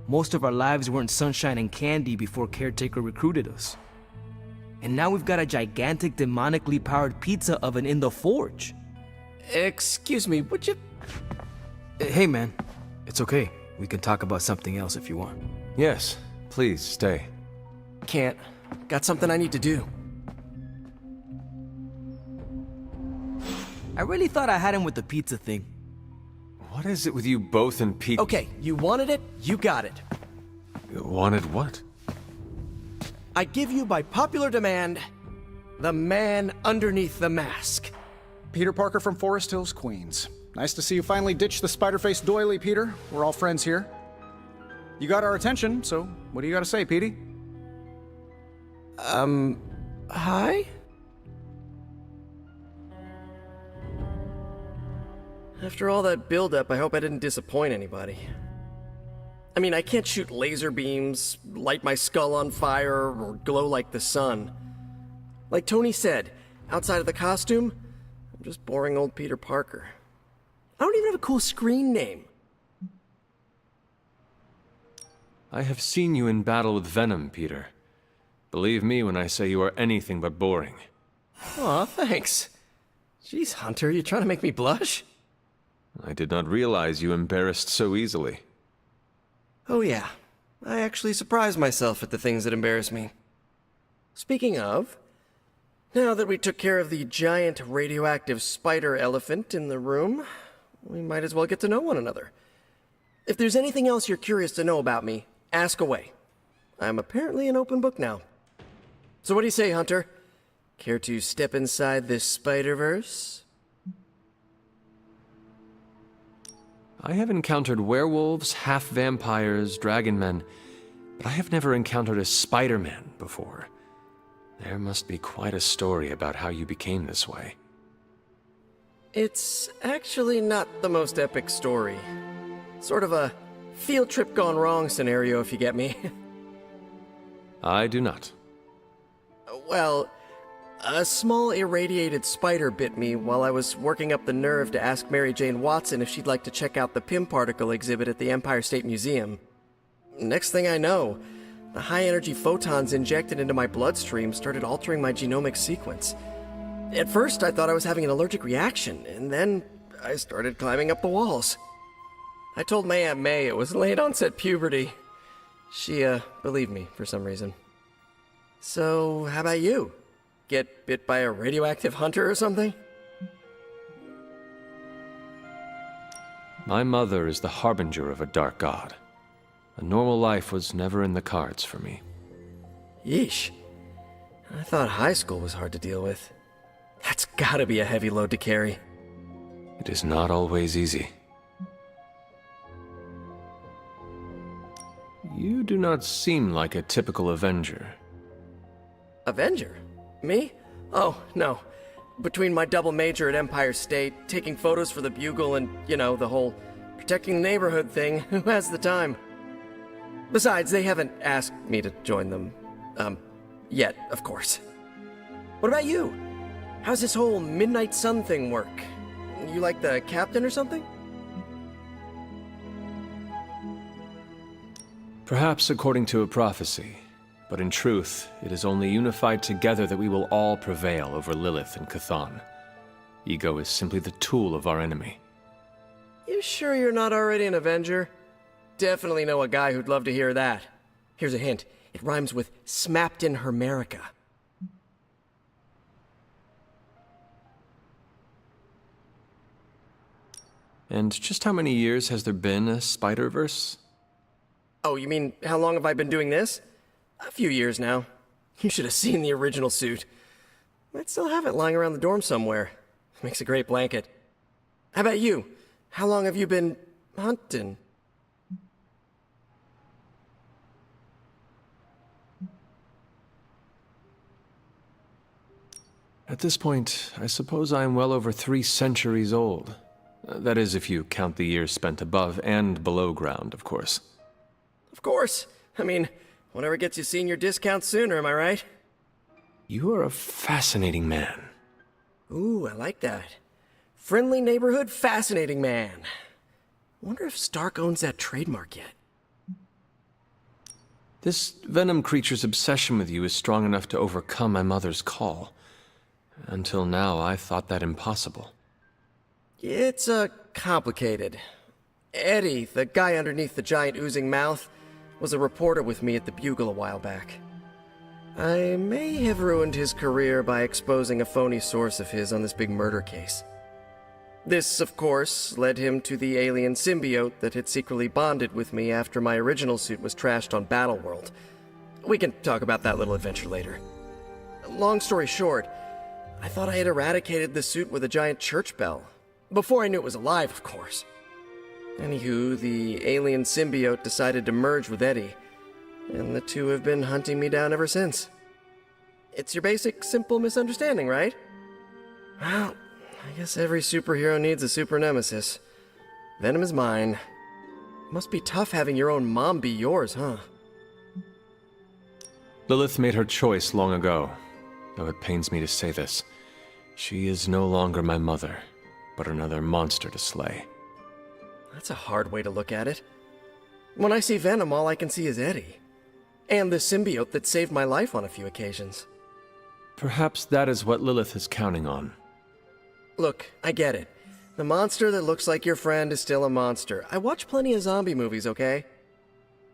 Most of our lives weren't sunshine and candy before Caretaker recruited us. And now we've got a gigantic demonically powered pizza oven in the forge. Excuse me, would you... Hey man, it's okay. We can talk about something else if you want. Yes, please stay. Can't. Got something I need to do. I really thought I had him with the pizza thing. What is it with you both and Pete? Okay, you wanted it, you got it. Wanted what? I give you by popular demand, the man underneath the mask. Peter Parker from Forest Hills, Queens. Nice to see you finally ditch the spider-faced doily, Peter. We're all friends here. You got our attention, so what do you got to say, Petey? Hi? After all that build-up, I hope I didn't disappoint anybody. I mean, I can't shoot laser beams, light my skull on fire, or glow like the sun. Like Tony said, outside of the costume, I'm just boring old Peter Parker. I don't even have a cool screen name. I have seen you in battle with Venom, Peter. Believe me when I say you are anything but boring. Aw, thanks. Jeez, Hunter, you trying to make me blush? I did not realize you embarrassed so easily. Oh yeah, I actually surprise myself at the things that embarrass me. Speaking of, now that we took care of the giant radioactive spider elephant in the room, we might as well get to know one another. If there's anything else you're curious to know about me, ask away. I'm apparently an open book now. So what do you say, Hunter? Care to step inside this Spider-Verse? I have encountered werewolves, half-vampires, dragon men, but I have never encountered a Spider-Man before. There must be quite a story about how you became this way. It's actually not the most epic story. Sort of a field trip gone wrong scenario, if you get me. I do not. Well, a small irradiated spider bit me while I was working up the nerve to ask Mary Jane Watson if she'd like to check out the Pym particle exhibit at the Empire State Museum. Next thing I know, the high-energy photons injected into my bloodstream started altering my genomic sequence. At first, I thought I was having an allergic reaction, and then I started climbing up the walls. I told my Aunt May it was late-onset puberty. She, believed me for some reason. So, how about you? Get bit by a radioactive hunter or something? My mother is the harbinger of a dark god. A normal life was never in the cards for me. Yeesh. I thought high school was hard to deal with. That's gotta be a heavy load to carry. It is not always easy. You do not seem like a typical Avenger. Avenger? Me? Oh, no. Between my double major at Empire State, taking photos for the Bugle, and, you know, the whole protecting the neighborhood thing, who has the time? Besides, they haven't asked me to join them. Yet, of course. What about you? How's this whole Midnight Sun thing work? You like the captain or something? Perhaps according to a prophecy, but in truth, it is only unified together that we will all prevail over Lilith and Chthon. Ego is simply the tool of our enemy. You sure you're not already an Avenger? Definitely know a guy who'd love to hear that. Here's a hint. It rhymes with smapped in Hermerica. And just how many years has there been a Spider-Verse? Oh, you mean how long have I been doing this? A few years now. You should have seen the original suit. Might still have it lying around the dorm somewhere. Makes a great blanket. How about you? How long have you been hunting? At this point, I suppose I am well over 3 centuries old. That is, if you count the years spent above and below ground, of course. Of course. I mean, whatever gets you senior discounts sooner, am I right? You are a fascinating man. Ooh, I like that. Friendly neighborhood, fascinating man. Wonder if Stark owns that trademark yet. This Venom creature's obsession with you is strong enough to overcome my mother's call. Until now, I thought that impossible. It's, complicated. Eddie, the guy underneath the giant oozing mouth, was a reporter with me at the Bugle a while back. I may have ruined his career by exposing a phony source of his on this big murder case. This, of course, led him to the alien symbiote that had secretly bonded with me after my original suit was trashed on Battleworld. We can talk about that little adventure later. Long story short, I thought I had eradicated the suit with a giant church bell. Before I knew it was alive, of course. Anywho, the alien symbiote decided to merge with Eddie, and the two have been hunting me down ever since. It's your basic, simple misunderstanding, right? Well, I guess every superhero needs a super nemesis. Venom is mine. Must be tough having your own mom be yours, huh? Lilith made her choice long ago, though it pains me to say this. She is no longer my mother, but another monster to slay. That's a hard way to look at it. When I see Venom, all I can see is Eddie. And the symbiote that saved my life on a few occasions. Perhaps that is what Lilith is counting on. Look, I get it. The monster that looks like your friend is still a monster. I watch plenty of zombie movies, okay?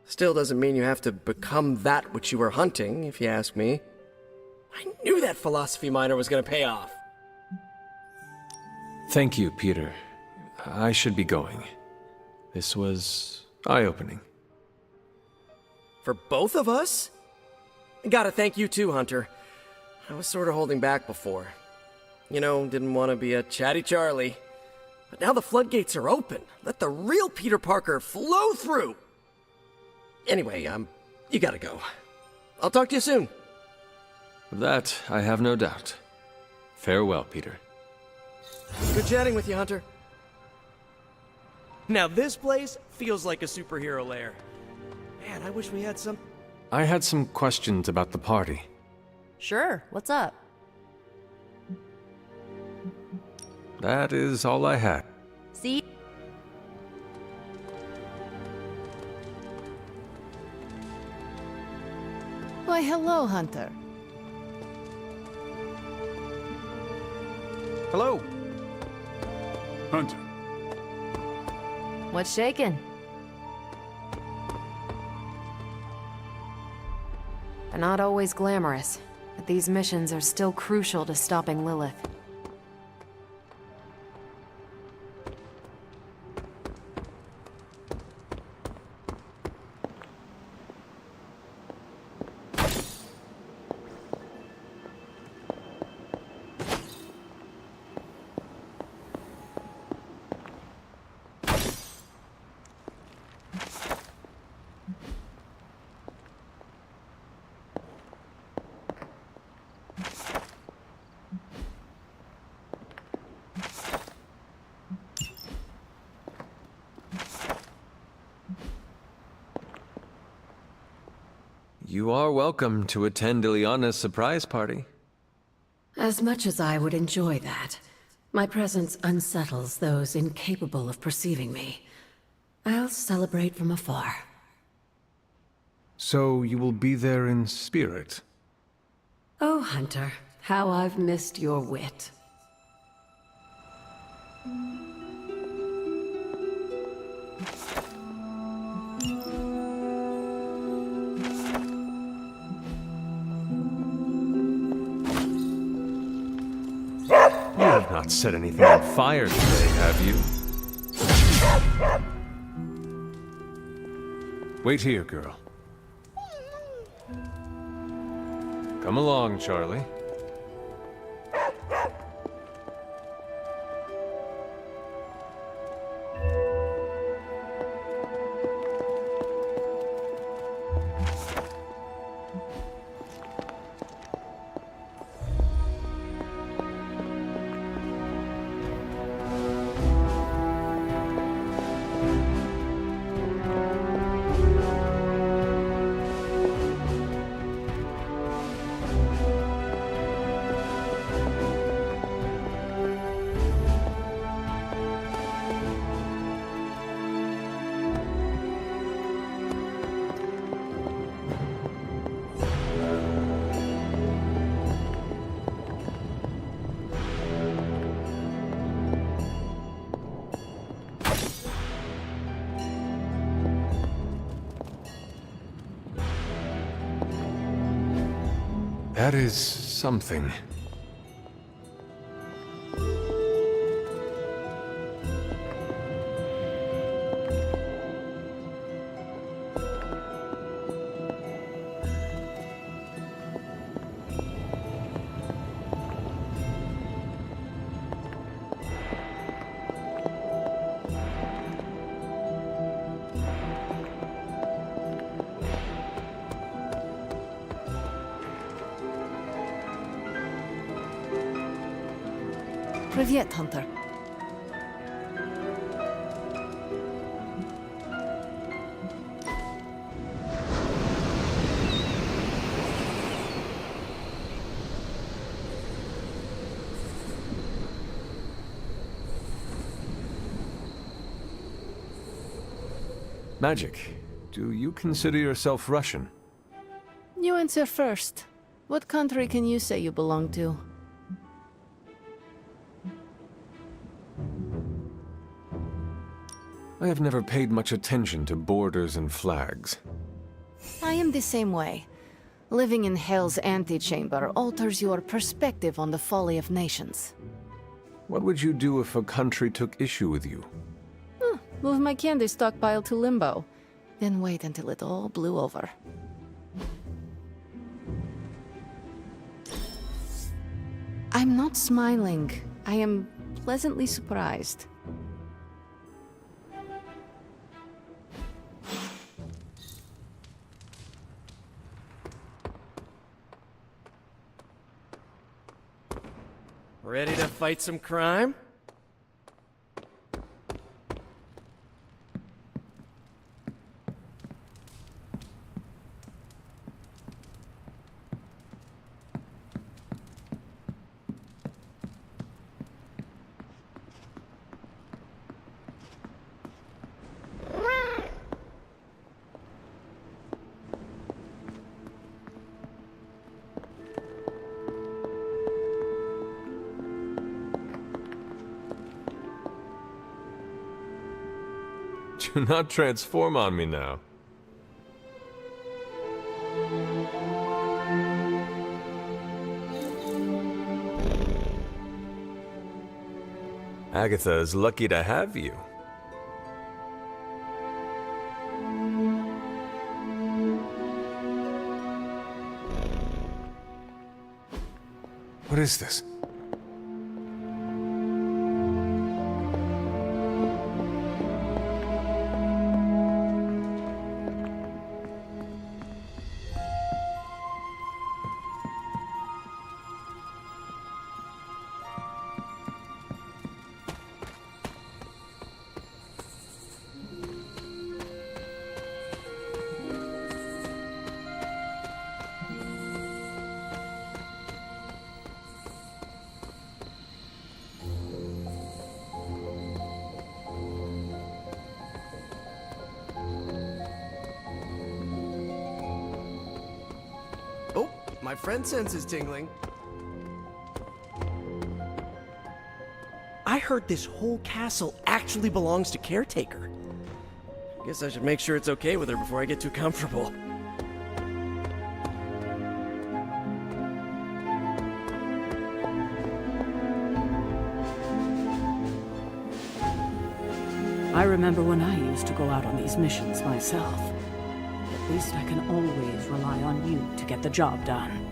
Still doesn't mean you have to become that which you were hunting, if you ask me. I knew that philosophy minor was gonna pay off. Thank you, Peter. I should be going. This was eye-opening. For both of us? Gotta thank you too, Hunter. I was sort of holding back before. You know, didn't want to be a chatty Charlie. But now the floodgates are open. Let the real Peter Parker flow through! Anyway, you gotta go. I'll talk to you soon. Of that, I have no doubt. Farewell, Peter. Good chatting with you, Hunter. Now this place feels like a superhero lair. Man, I wish we had some... I had some questions about the party. Sure, what's up? That is all I had. See? Why, hello, Hunter. Hello. Hunter. What's shaking? They're not always glamorous, but these missions are still crucial to stopping Lilith. You are welcome to attend Ileana's surprise party. As much as I would enjoy that, my presence unsettles those incapable of perceiving me. I'll celebrate from afar. So you will be there in spirit? Oh, Hunter, how I've missed your wit. You have not set anything on fire today, have you? Wait here, girl. Come along, Charlie. That is something. Привет, Hunter. Magic, do you consider yourself Russian? You answer first. What country can you say you belong to? I have never paid much attention to borders and flags. I am the same way. Living in Hell's antechamber alters your perspective on the folly of nations. What would you do if a country took issue with you? Move my candy stockpile to Limbo. Then wait until it all blew over. I'm not smiling. I am pleasantly surprised. Ready to fight some crime? Do not transform on me now. Agatha is lucky to have you. What is this? My friend sense is tingling. I heard this whole castle actually belongs to Caretaker. Guess I should make sure it's okay with her before I get too comfortable. I remember when I used to go out on these missions myself. At least I can always rely on you to get the job done.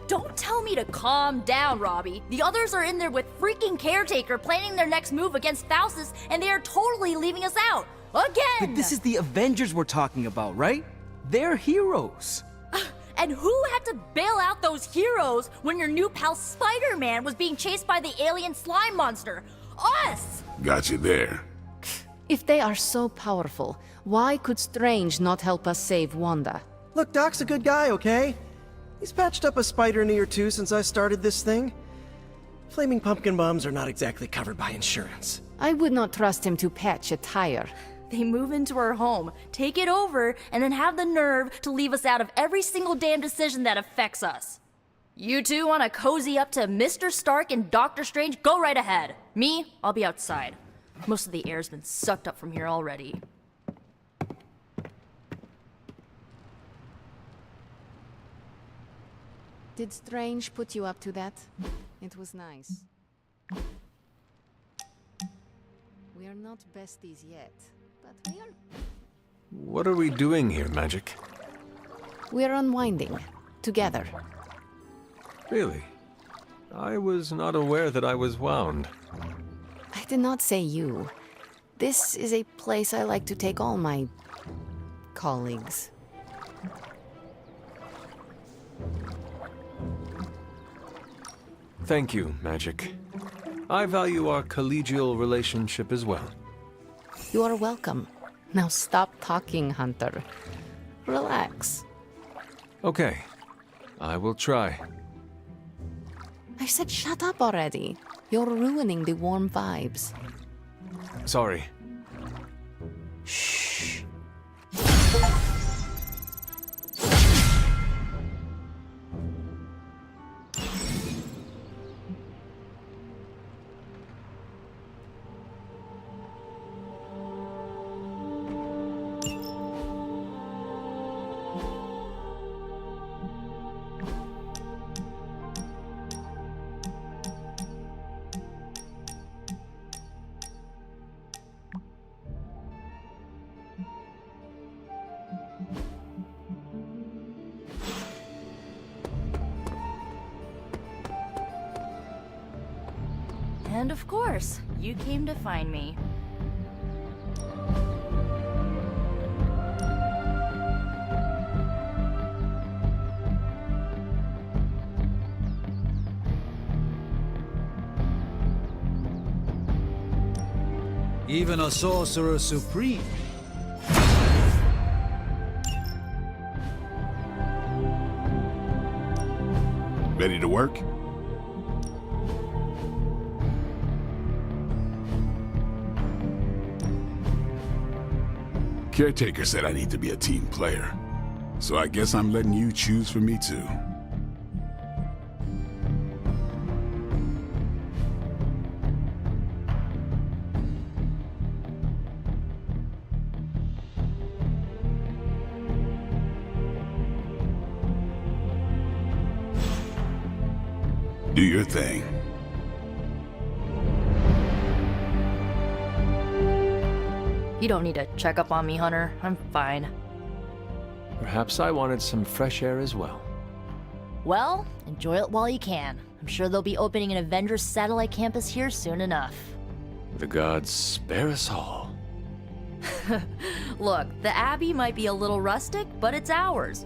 Don't tell me to calm down, Robbie. The others are in there with freaking Caretaker planning their next move against Faustus, and they are totally leaving us out. Again! But this is the Avengers we're talking about, right? They're heroes. And who had to bail out those heroes when your new pal Spider-Man was being chased by the alien slime monster? Us! Got you there. If they are so powerful, why could Strange not help us save Wanda? Look, Doc's a good guy, okay? He's patched up a spider knee or two since I started this thing. Flaming pumpkin bombs are not exactly covered by insurance. I would not trust him to patch a tire. They move into our home, take it over, and then have the nerve to leave us out of every single damn decision that affects us. You two want to cozy up to Mr. Stark and Doctor Strange? Go right ahead. Me, I'll be outside. Most of the air's been sucked up from here already. Did Strange put you up to that? It was nice. We are not besties yet, but we are... What are we doing here, Magic? We are unwinding. Together. Really? I was not aware that I was wound. I did not say you. This is a place I like to take all my... colleagues. Thank you, Magic. I value our collegial relationship as well. You are welcome. Now stop talking, Hunter. Relax. Okay. I will try. I said shut up already. You're ruining the warm vibes. Sorry. Shh. And of course, you came to find me. Even a sorcerer supreme. Ready to work? Caretaker said I need to be a team player, so I guess I'm letting you choose for me too. Do your thing. You don't need to check up on me, Hunter. I'm fine. Perhaps I wanted some fresh air as well. Well, enjoy it while you can. I'm sure they'll be opening an Avengers satellite campus here soon enough. The gods spare us all. Look, the Abbey might be a little rustic, but it's ours.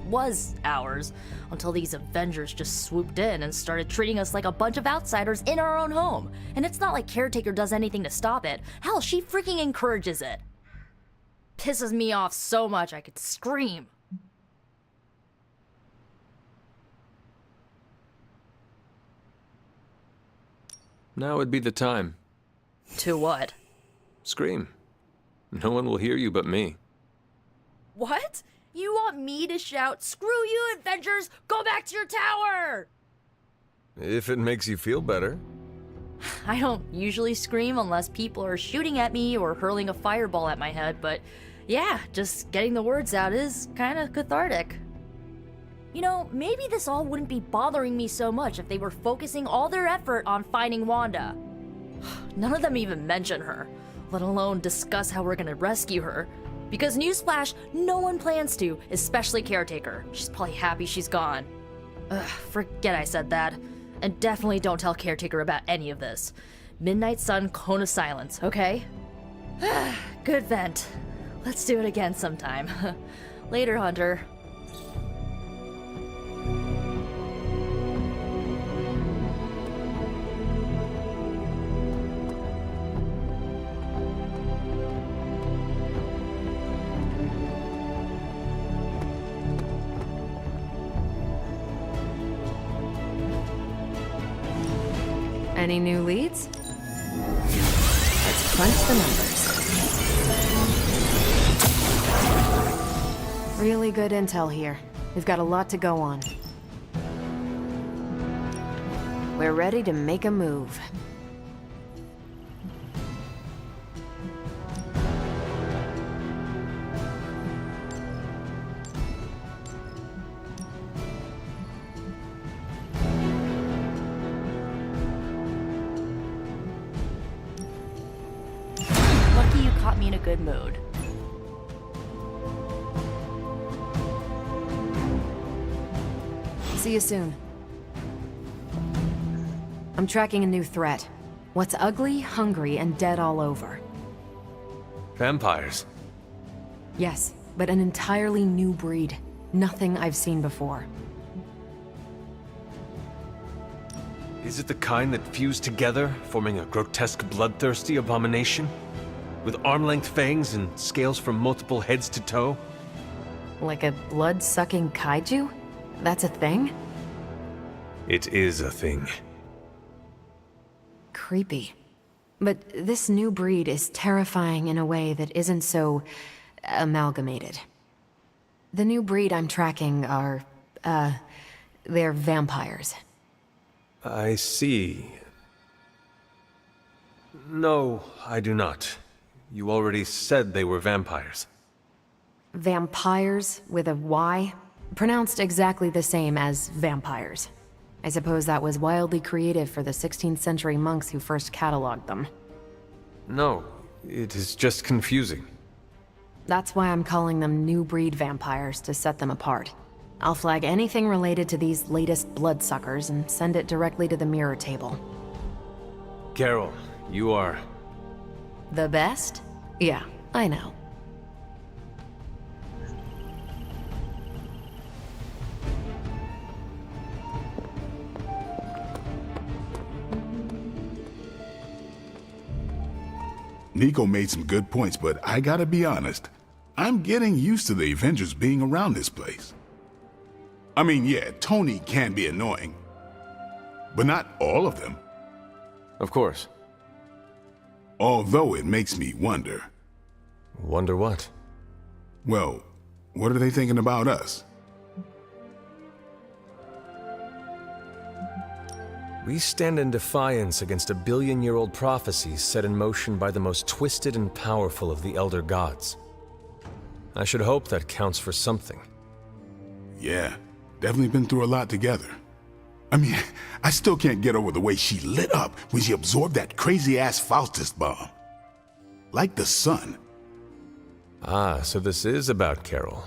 Was ours. Until these Avengers just swooped in and started treating us like a bunch of outsiders in our own home. And it's not like Caretaker does anything to stop it. Hell, she freaking encourages it. Pisses me off so much I could scream. Now would be the time. To what? Scream. No one will hear you but me. What? You want me to shout, "Screw you, Avengers! Go back to your tower!" If it makes you feel better. I don't usually scream unless people are shooting at me or hurling a fireball at my head, but yeah, just getting the words out is kind of cathartic. You know, maybe this all wouldn't be bothering me so much if they were focusing all their effort on finding Wanda. None of them even mention her, let alone discuss how we're gonna rescue her. Because newsflash, no one plans to, especially Caretaker. She's probably happy she's gone. Ugh, forget I said that. And definitely don't tell Caretaker about any of this. Midnight Sun, Cone of Silence, okay? Good vent. Let's do it again sometime. Later, Hunter. Any new leads? Let's crunch the numbers. Really good intel here. We've got a lot to go on. We're ready to make a move. Lucky you caught me in a good mood. See you soon. I'm tracking a new threat. What's ugly, hungry, and dead all over. Vampires. Yes, but an entirely new breed. Nothing I've seen before. Is it the kind that fuse together, forming a grotesque, bloodthirsty abomination? With arm-length fangs and scales from multiple heads to toe? Like a blood-sucking kaiju? That's a thing? It is a thing. Creepy. But this new breed is terrifying in a way that isn't so amalgamated. The new breed I'm tracking are, they're vampires. I see. No, I do not. You already said they were vampires. Vampires with a Y? Pronounced exactly the same as vampires. I suppose that was wildly creative for the 16th century monks who first cataloged them. No, it is just confusing. That's why I'm calling them new breed vampires, to set them apart. I'll flag anything related to these latest bloodsuckers and send it directly to the mirror table. Carol, you are... The best? Yeah, I know. Nico made some good points, but I gotta be honest. I'm getting used to the Avengers being around this place. I mean, yeah, Tony can be annoying, but not all of them. Of course. Although it makes me wonder. Wonder what? Well, what are they thinking about us? We stand in defiance against a billion-year-old prophecy set in motion by the most twisted and powerful of the Elder Gods. I should hope that counts for something. Yeah, definitely been through a lot together. I mean, I still can't get over the way she lit up when she absorbed that crazy-ass Faustus bomb. Like the sun. Ah, so this is about Carol.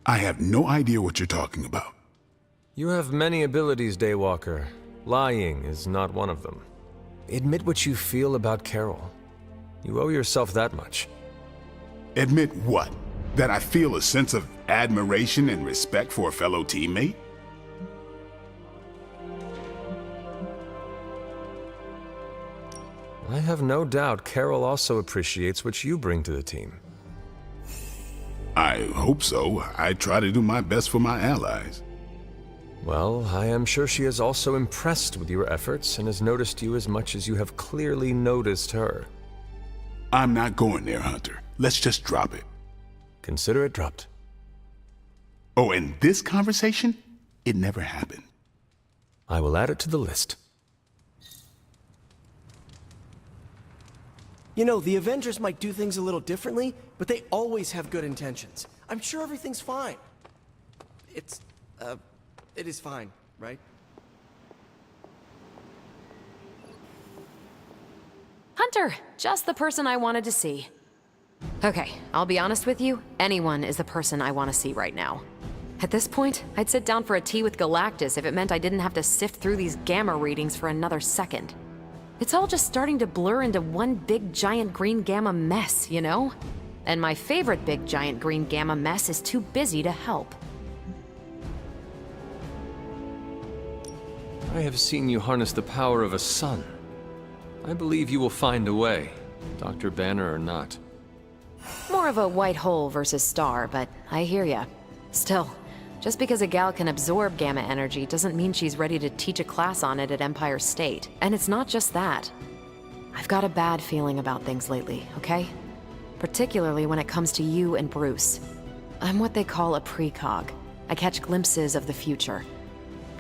I have no idea what you're talking about. You have many abilities, Daywalker. Lying is not one of them. Admit what you feel about Carol. You owe yourself that much. Admit what? That I feel a sense of admiration and respect for a fellow teammate? I have no doubt Carol also appreciates what you bring to the team. I hope so. I try to do my best for my allies. Well, I am sure she is also impressed with your efforts and has noticed you as much as you have clearly noticed her. I'm not going there, Hunter. Let's just drop it. Consider it dropped. Oh, and this conversation? It never happened. I will add it to the list. You know, the Avengers might do things a little differently, but they always have good intentions. I'm sure everything's fine. It is fine, right? Hunter, just the person I wanted to see. Okay, I'll be honest with you, anyone is the person I want to see right now. At this point, I'd sit down for a tea with Galactus if it meant I didn't have to sift through these gamma readings for another second. It's all just starting to blur into one big giant green gamma mess, you know? And my favorite big giant green gamma mess is too busy to help. I have seen you harness the power of a sun. I believe you will find a way, Dr. Banner or not. More of a white hole versus star, but I hear ya. Still, just because a gal can absorb gamma energy doesn't mean she's ready to teach a class on it at Empire State. And it's not just that. I've got a bad feeling about things lately, okay? Particularly when it comes to you and Bruce. I'm what they call a precog. I catch glimpses of the future.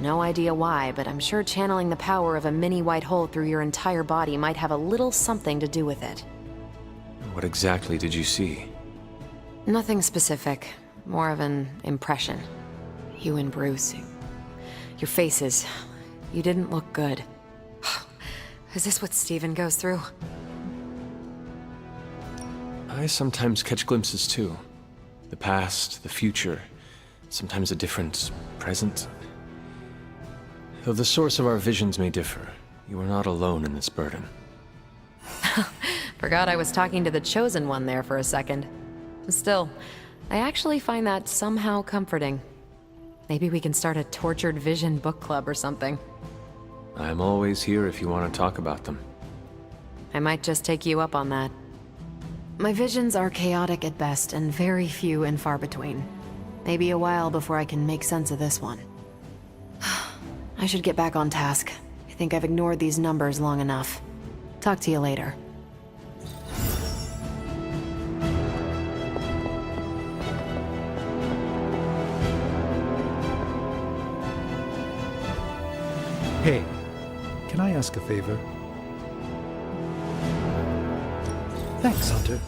No idea why, but I'm sure channeling the power of a mini white hole through your entire body might have a little something to do with it. What exactly did you see? Nothing specific. More of an impression. You and Bruce. Your faces. You didn't look good. Is this what Steven goes through? I sometimes catch glimpses too. The past, the future, sometimes a different present. Though the source of our visions may differ, you are not alone in this burden. Forgot I was talking to the Chosen One there for a second. Still, I actually find that somehow comforting. Maybe we can start a Tortured Vision book club or something. I'm always here if you want to talk about them. I might just take you up on that. My visions are chaotic at best and very few and far between. Maybe a while before I can make sense of this one. I should get back on task. I think I've ignored these numbers long enough. Talk to you later. Hey, can I ask a favor? Thanks, Hunter.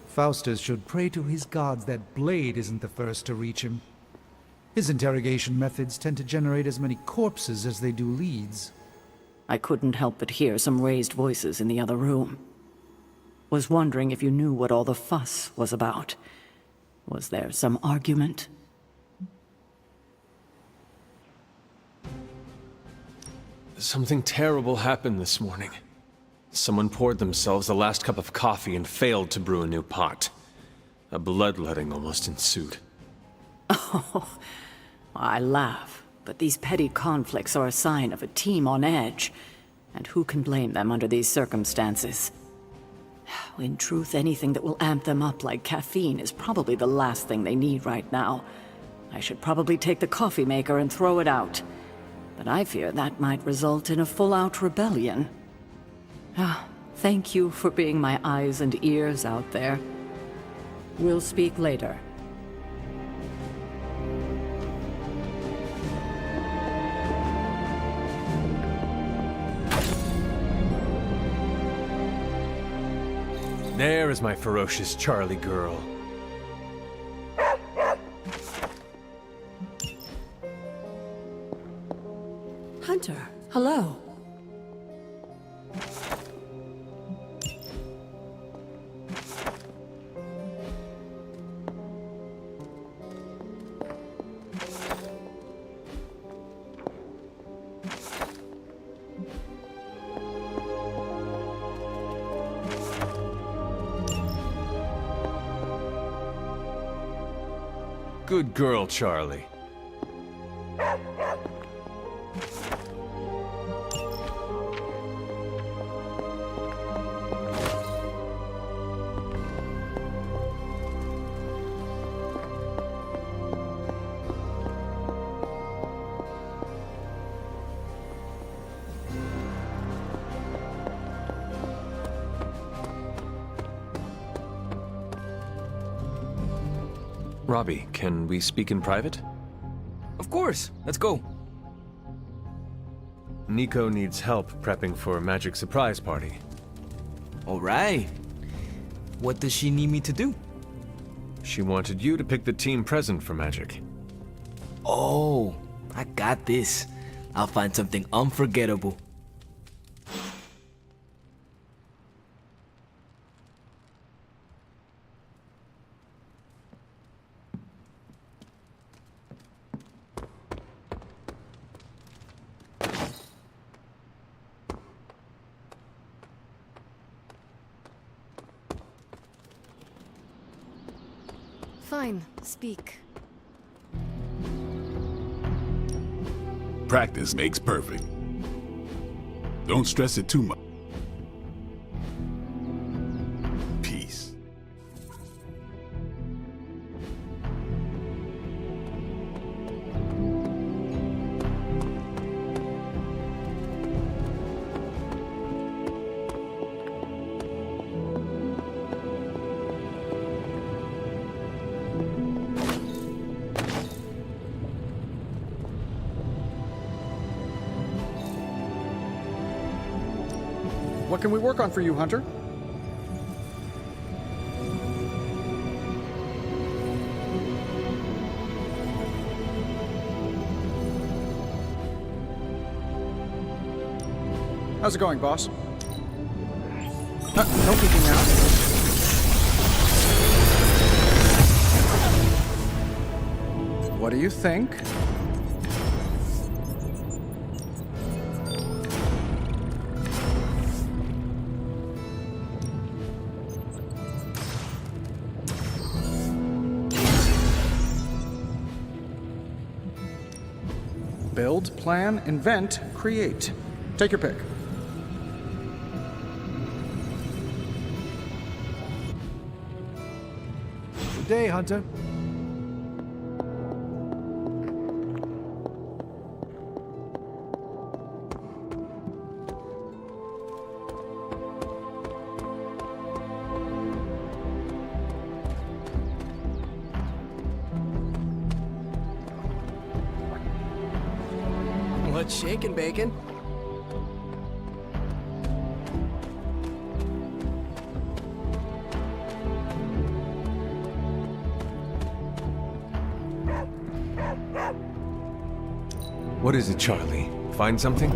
Faustus should pray to his gods that Blade isn't the first to reach him. His interrogation methods tend to generate as many corpses as they do leads. I couldn't help but hear some raised voices in the other room. Was wondering if you knew what all the fuss was about. Was there some argument? Something terrible happened this morning. Someone poured themselves the last cup of coffee and failed to brew a new pot. A bloodletting almost ensued. Oh, I laugh, but these petty conflicts are a sign of a team on edge. And who can blame them under these circumstances? In truth, anything that will amp them up like caffeine is probably the last thing they need right now. I should probably take the coffee maker and throw it out. But I fear that might result in a full-out rebellion. Thank you for being my eyes and ears out there. We'll speak later. There is my ferocious Charlie girl. Hunter, hello. Good girl, Charlie. Robbie, can we speak in private? Of course, let's go. Nico needs help prepping for a magic surprise party. All right. What does she need me to do? She wanted you to pick the team present for magic. Oh, I got this. I'll find something unforgettable. Fine, speak. Practice makes perfect. Don't stress it too much. Peace. What can we work on for you, Hunter? How's it going, boss? No peeking now. What do you think? Build, plan, invent, create. Take your pick. Good day, Hunter. What's shaking, Bacon? What is it, Charlie? Find something?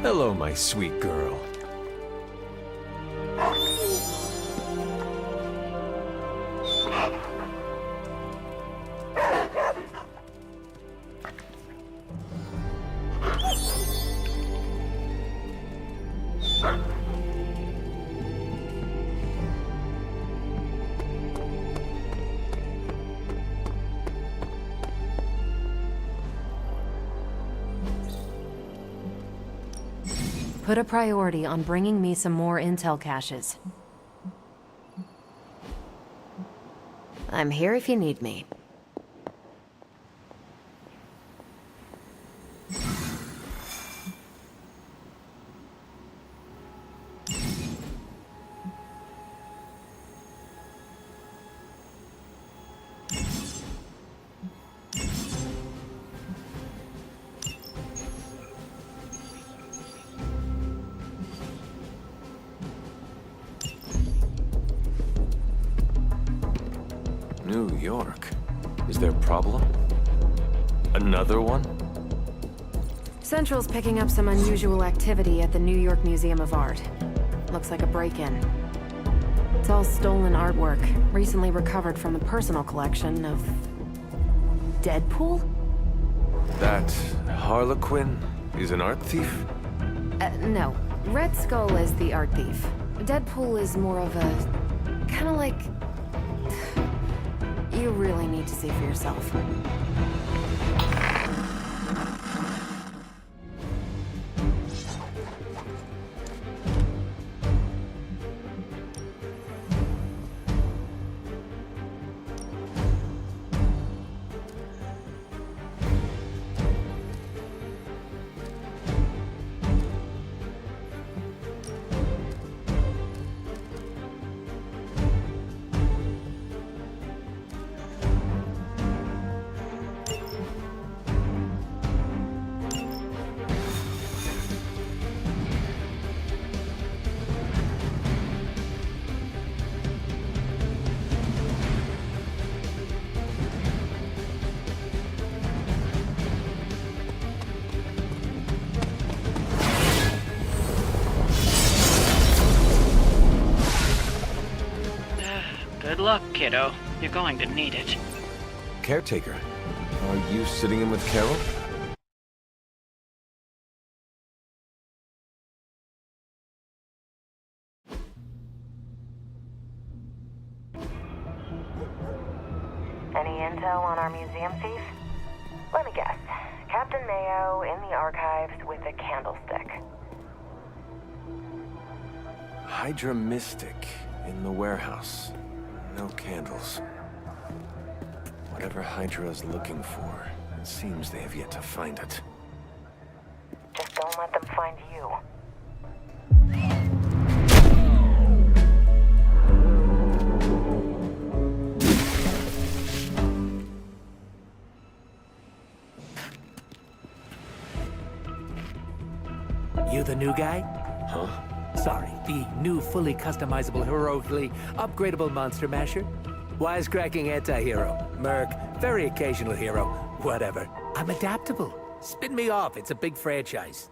Hello, my sweet girl. Put a priority on bringing me some more intel caches. I'm here if you need me. New York? Is there a problem? Another one? Central's picking up some unusual activity at the New York Museum of Art. Looks like a break-in. It's all stolen artwork, recently recovered from the personal collection of... Deadpool? That Harlequin is an art thief? No. Red Skull is the art thief. Deadpool is more of a... kinda like... You really need to see for yourself. Good luck, kiddo. You're going to need it. Caretaker, are you sitting in with Carol? Any intel on our museum thief? Let me guess. Captain Mayo in the archives with a candlestick. Hydra Mystic in the warehouse. No candles. Whatever Hydra is looking for, it seems they have yet to find it. Just don't let them find you. You the new guy? Huh? Sorry, the new fully customizable, heroically upgradable monster masher? Wisecracking anti-hero. Merc, very occasional hero. Whatever. I'm adaptable. Spin me off, it's a big franchise.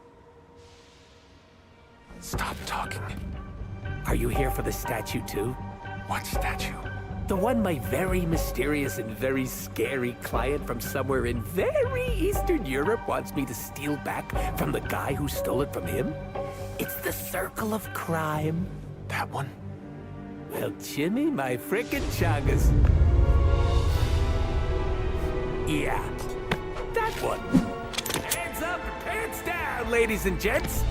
Stop talking. Are you here for the statue too? What statue? The one my very mysterious and very scary client from somewhere in very Eastern Europe wants me to steal back from the guy who stole it from him? It's the Circle of Crime. That one? Well, Jimmy, my frickin' chungus. Yeah, that one. Hands up and pants down, ladies and gents.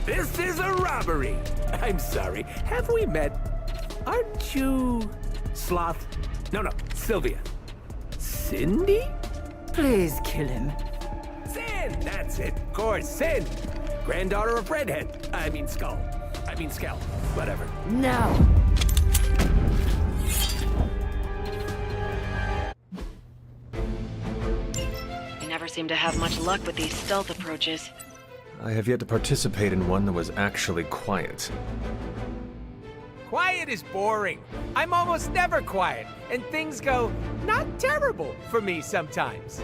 This is a robbery. I'm sorry, have we met? Aren't you... Sloth? No, Sylvia. Cindy? Please kill him. Sin, that's it. Of course, Sin. Granddaughter of Redhead. I mean Skull. Whatever. No. You never seem to have much luck with these stealth approaches. I have yet to participate in one that was actually quiet. Quiet is boring. I'm almost never quiet, and things go not terrible for me sometimes.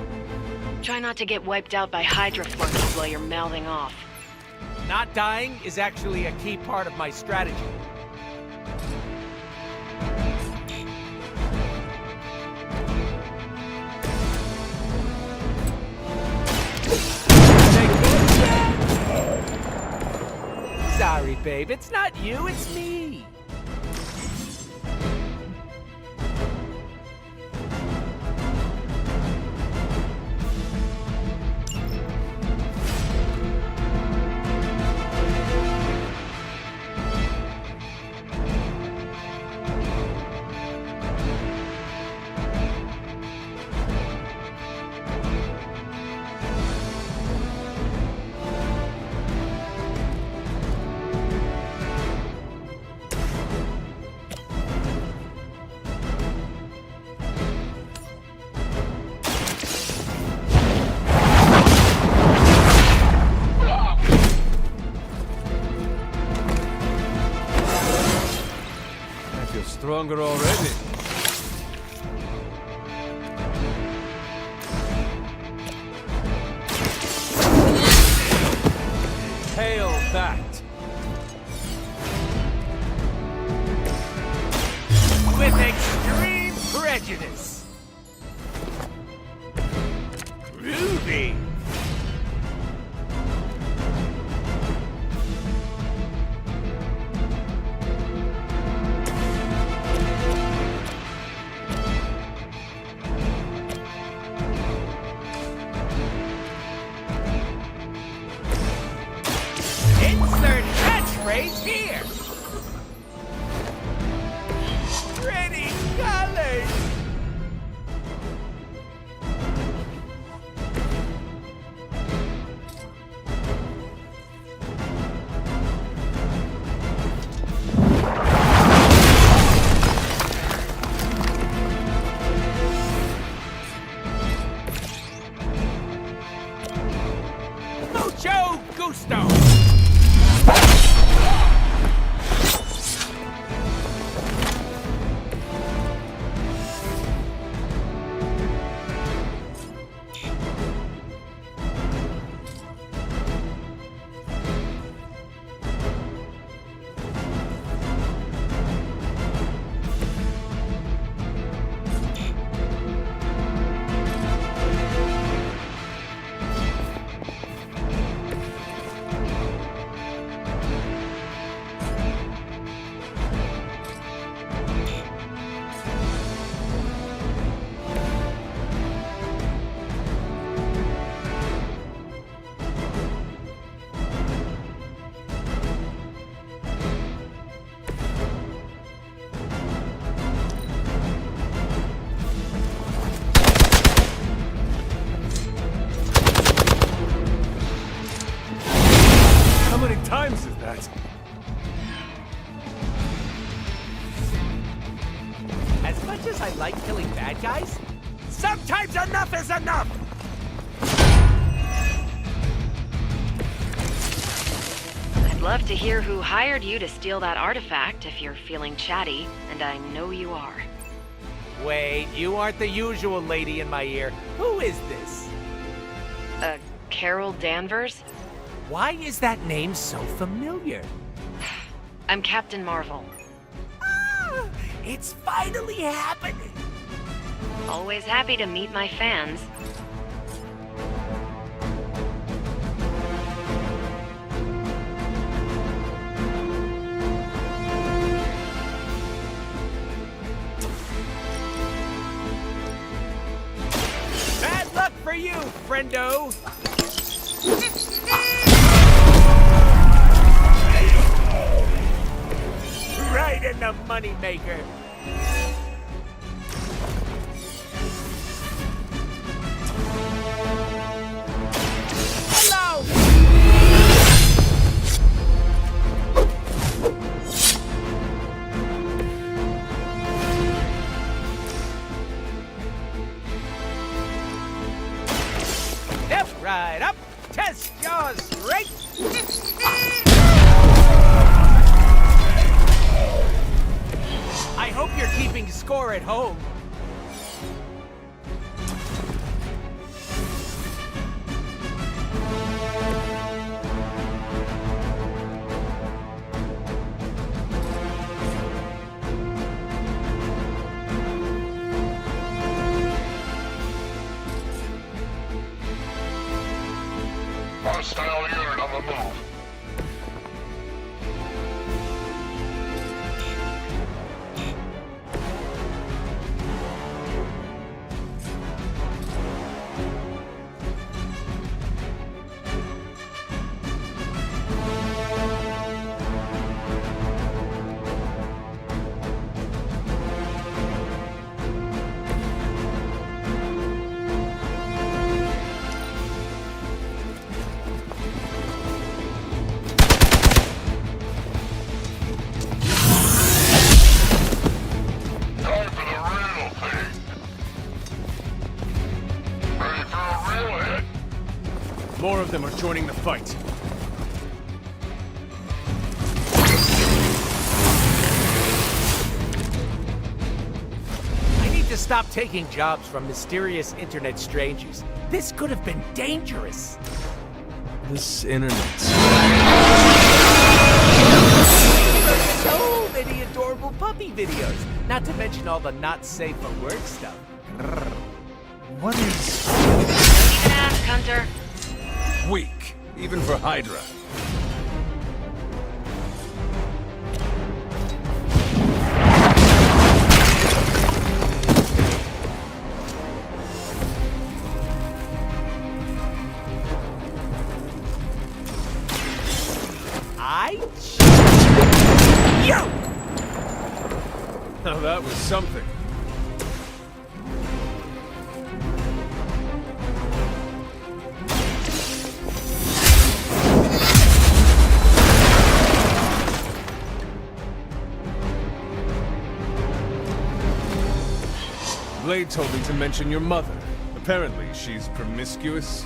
Try not to get wiped out by Hydra flunkies while you're mouthing off. Not dying is actually a key part of my strategy. Sorry, babe. It's not you, it's me. feel stronger already. Hail that! With extreme prejudice. Groovy. Insert catchphrase here. Pretty colors. Mucho gusto. How many times is that? As much as I like killing bad guys, sometimes enough is enough! I'd love to hear who hired you to steal that artifact if you're feeling chatty, and I know you are. Wait, you aren't the usual lady in my ear. Who is this? Carol Danvers? Why is that name so familiar? I'm Captain Marvel. Ah, it's finally happening! Always happy to meet my fans. Bad luck for you, friendo! Right in the moneymaker. Hello! Step right up, test your strength. I hope you're keeping score at home. Hostile unit on the move. More of them are joining the fight. stop taking jobs from mysterious internet strangers. This could have been dangerous. This internet. So many adorable puppy videos. Not to mention all the not safe for work stuff. What is... Don't even ask, Hunter. Weak, even for Hydra. Now that was something. Blade told me to mention your mother. Apparently, she's promiscuous.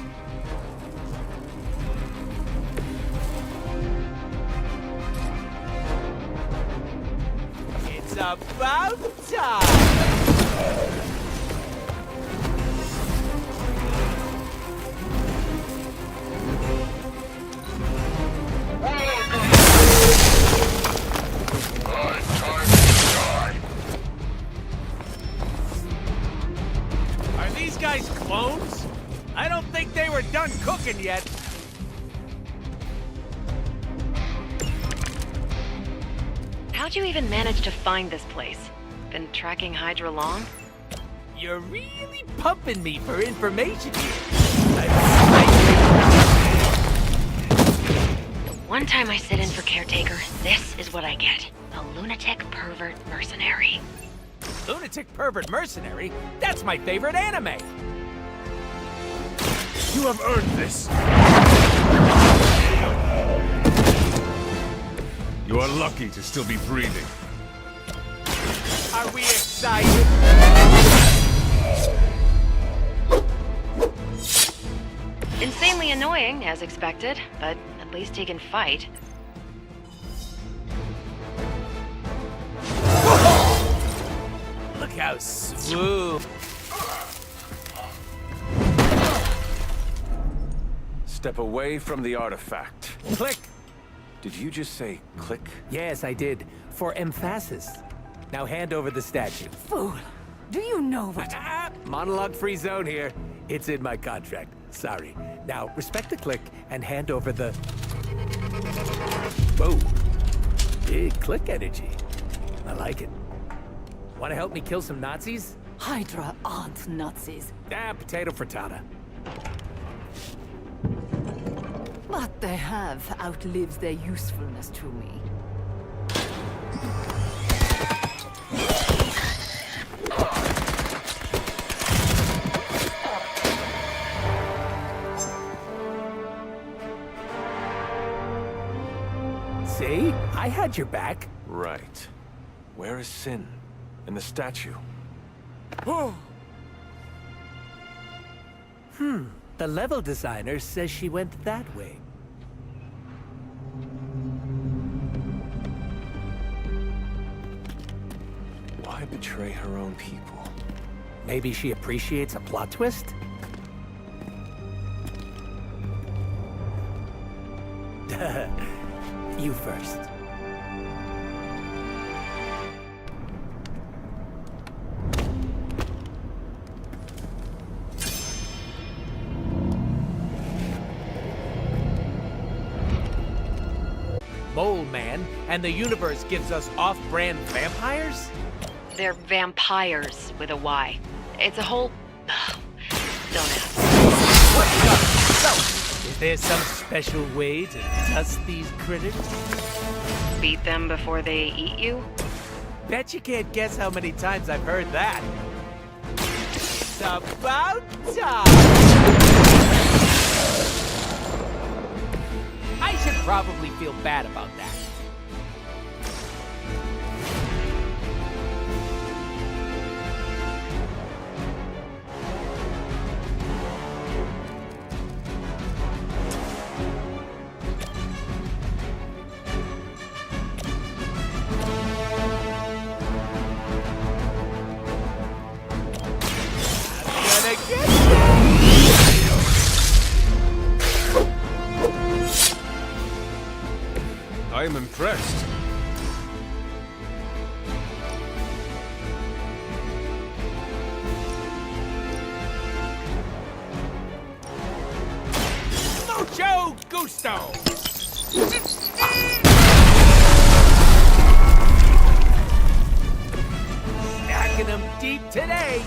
It's about time! Are these guys clones? I don't think they were done cooking yet. How'd you even manage to find this place? Been tracking Hydra long? You're really pumping me for information here. One time I sit in for caretaker, this is what I get. A lunatic pervert mercenary. Lunatic pervert mercenary? That's my favorite anime! You have earned this! You are lucky to still be breathing. Are we excited? Insanely annoying, as expected, but at least he can fight. Look how smooth. Step away from the artifact. Click. Did you just say click? Yes, I did. For emphasis. Now hand over the statue. Fool. Do you know what... Monologue-free zone here. It's in my contract. Sorry. Now, respect the click and hand over the... Whoa. Big click energy. I like it. Want to help me kill some Nazis? Hydra aren't Nazis. Potato frittata. What they have outlives their usefulness to me. See? I had your back. Right. Where is Sin? And the statue? The level designer says she went that way. Why betray her own people? Maybe she appreciates a plot twist? You first. Mole Man, and the universe gives us off-brand vampires? They're vampires with a Y. It's a whole... Don't ask. Is there some special way to dust these critters? Beat them before they eat you? Bet you can't guess how many times I've heard that. It's about time! I should probably feel bad about that. impressed. Mucho gusto! Stacking them deep today!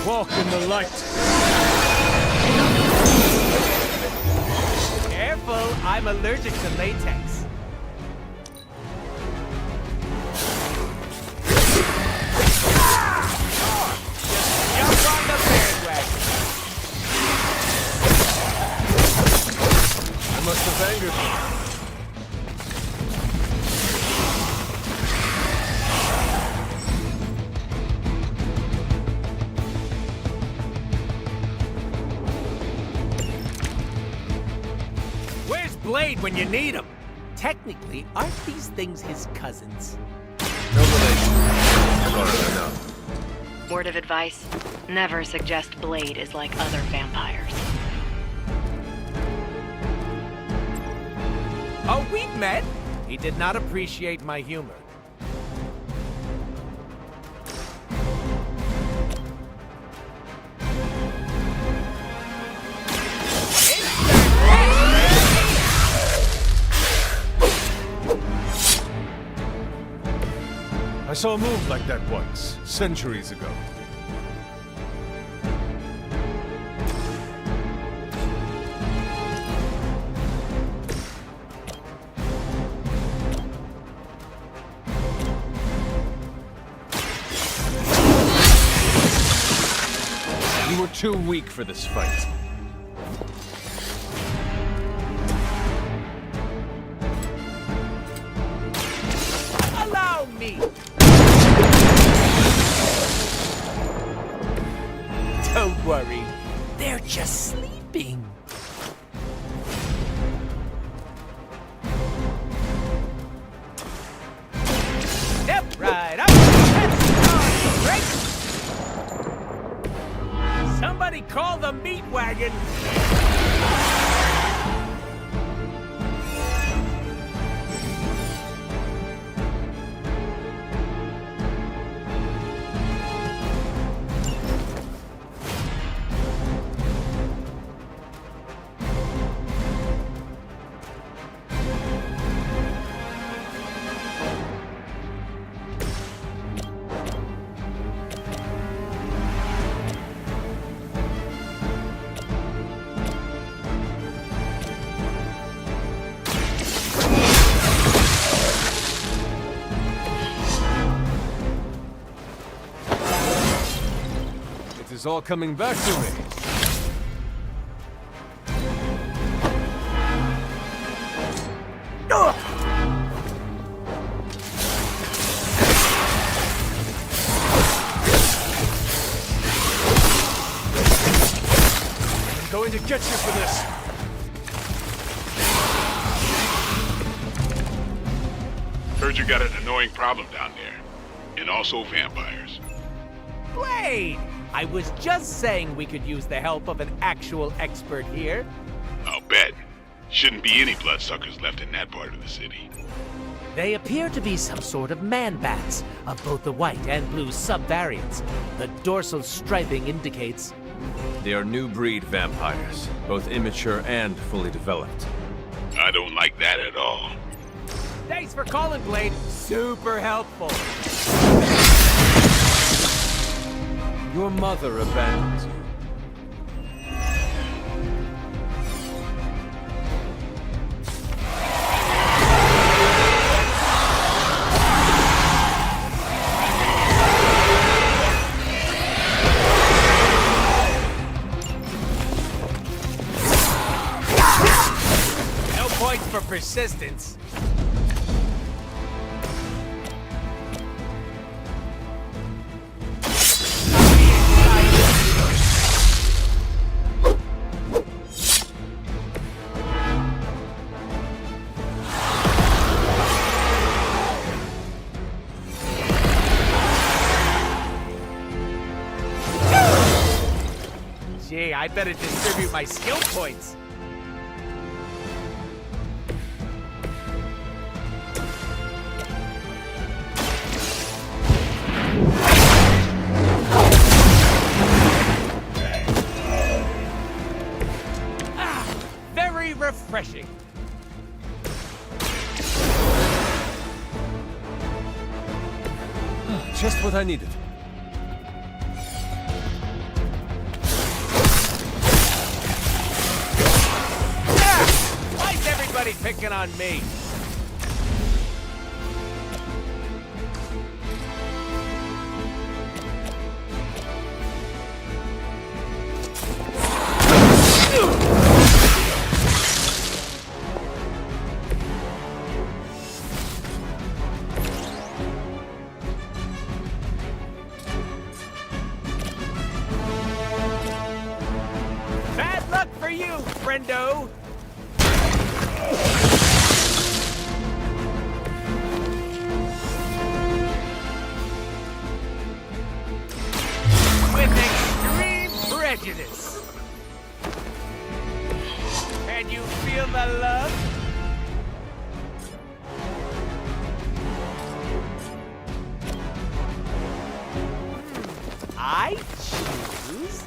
Walk in the light. Careful, I'm allergic to latex. Just jump on the bandwagon. I must have angered them. Blade when you need him. Technically, aren't these things his cousins? No relation. Sorry, enough. Word of advice, never suggest Blade is like other vampires. Oh, we've met. He did not appreciate my humor. I saw a move like that once, centuries ago. You were too weak for this fight. Allow me! Don't worry, they're just sleeping. Step right up. Right. Somebody call the meat wagon. It is all coming back to me. I'm going to get you for this. Heard you got an annoying problem down there. And also vampires. Blade! I was just saying we could use the help of an actual expert here. I'll bet. Shouldn't be any bloodsuckers left in that part of the city. They appear to be some sort of man-bats, of both the white and blue subvariants. The dorsal striping indicates... They are new breed vampires, both immature and fully developed. I don't like that at all. Thanks for calling, Blade. Super helpful. Your mother abandoned you. No points for persistence. Gee, I better distribute my skill points. Very refreshing. Just what I needed. Why is everybody picking on me? Bad luck for you, friendo! With extreme prejudice. Can you feel the love? I choose...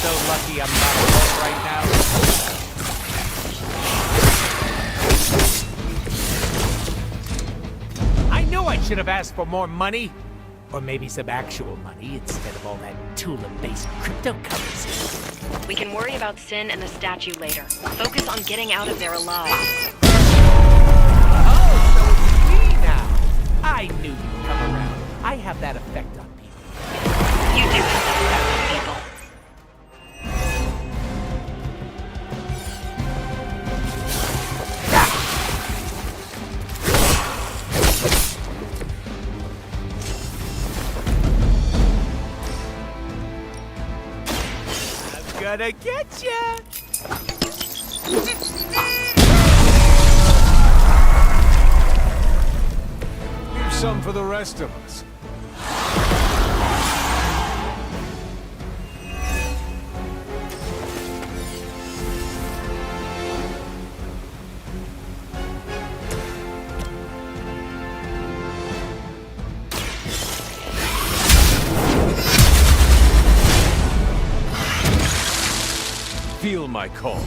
So lucky I'm not alone right now. I knew I should have asked for more money. Or maybe some actual money instead of all that Tula-based cryptocurrency. We can worry about Sin and the statue later. Focus on getting out of there alive. Oh, so it's me now. I knew you'd come around. I have that effect on people. You do have that effect on people. Gonna get ya! Leave some for the rest of us. Feel my call.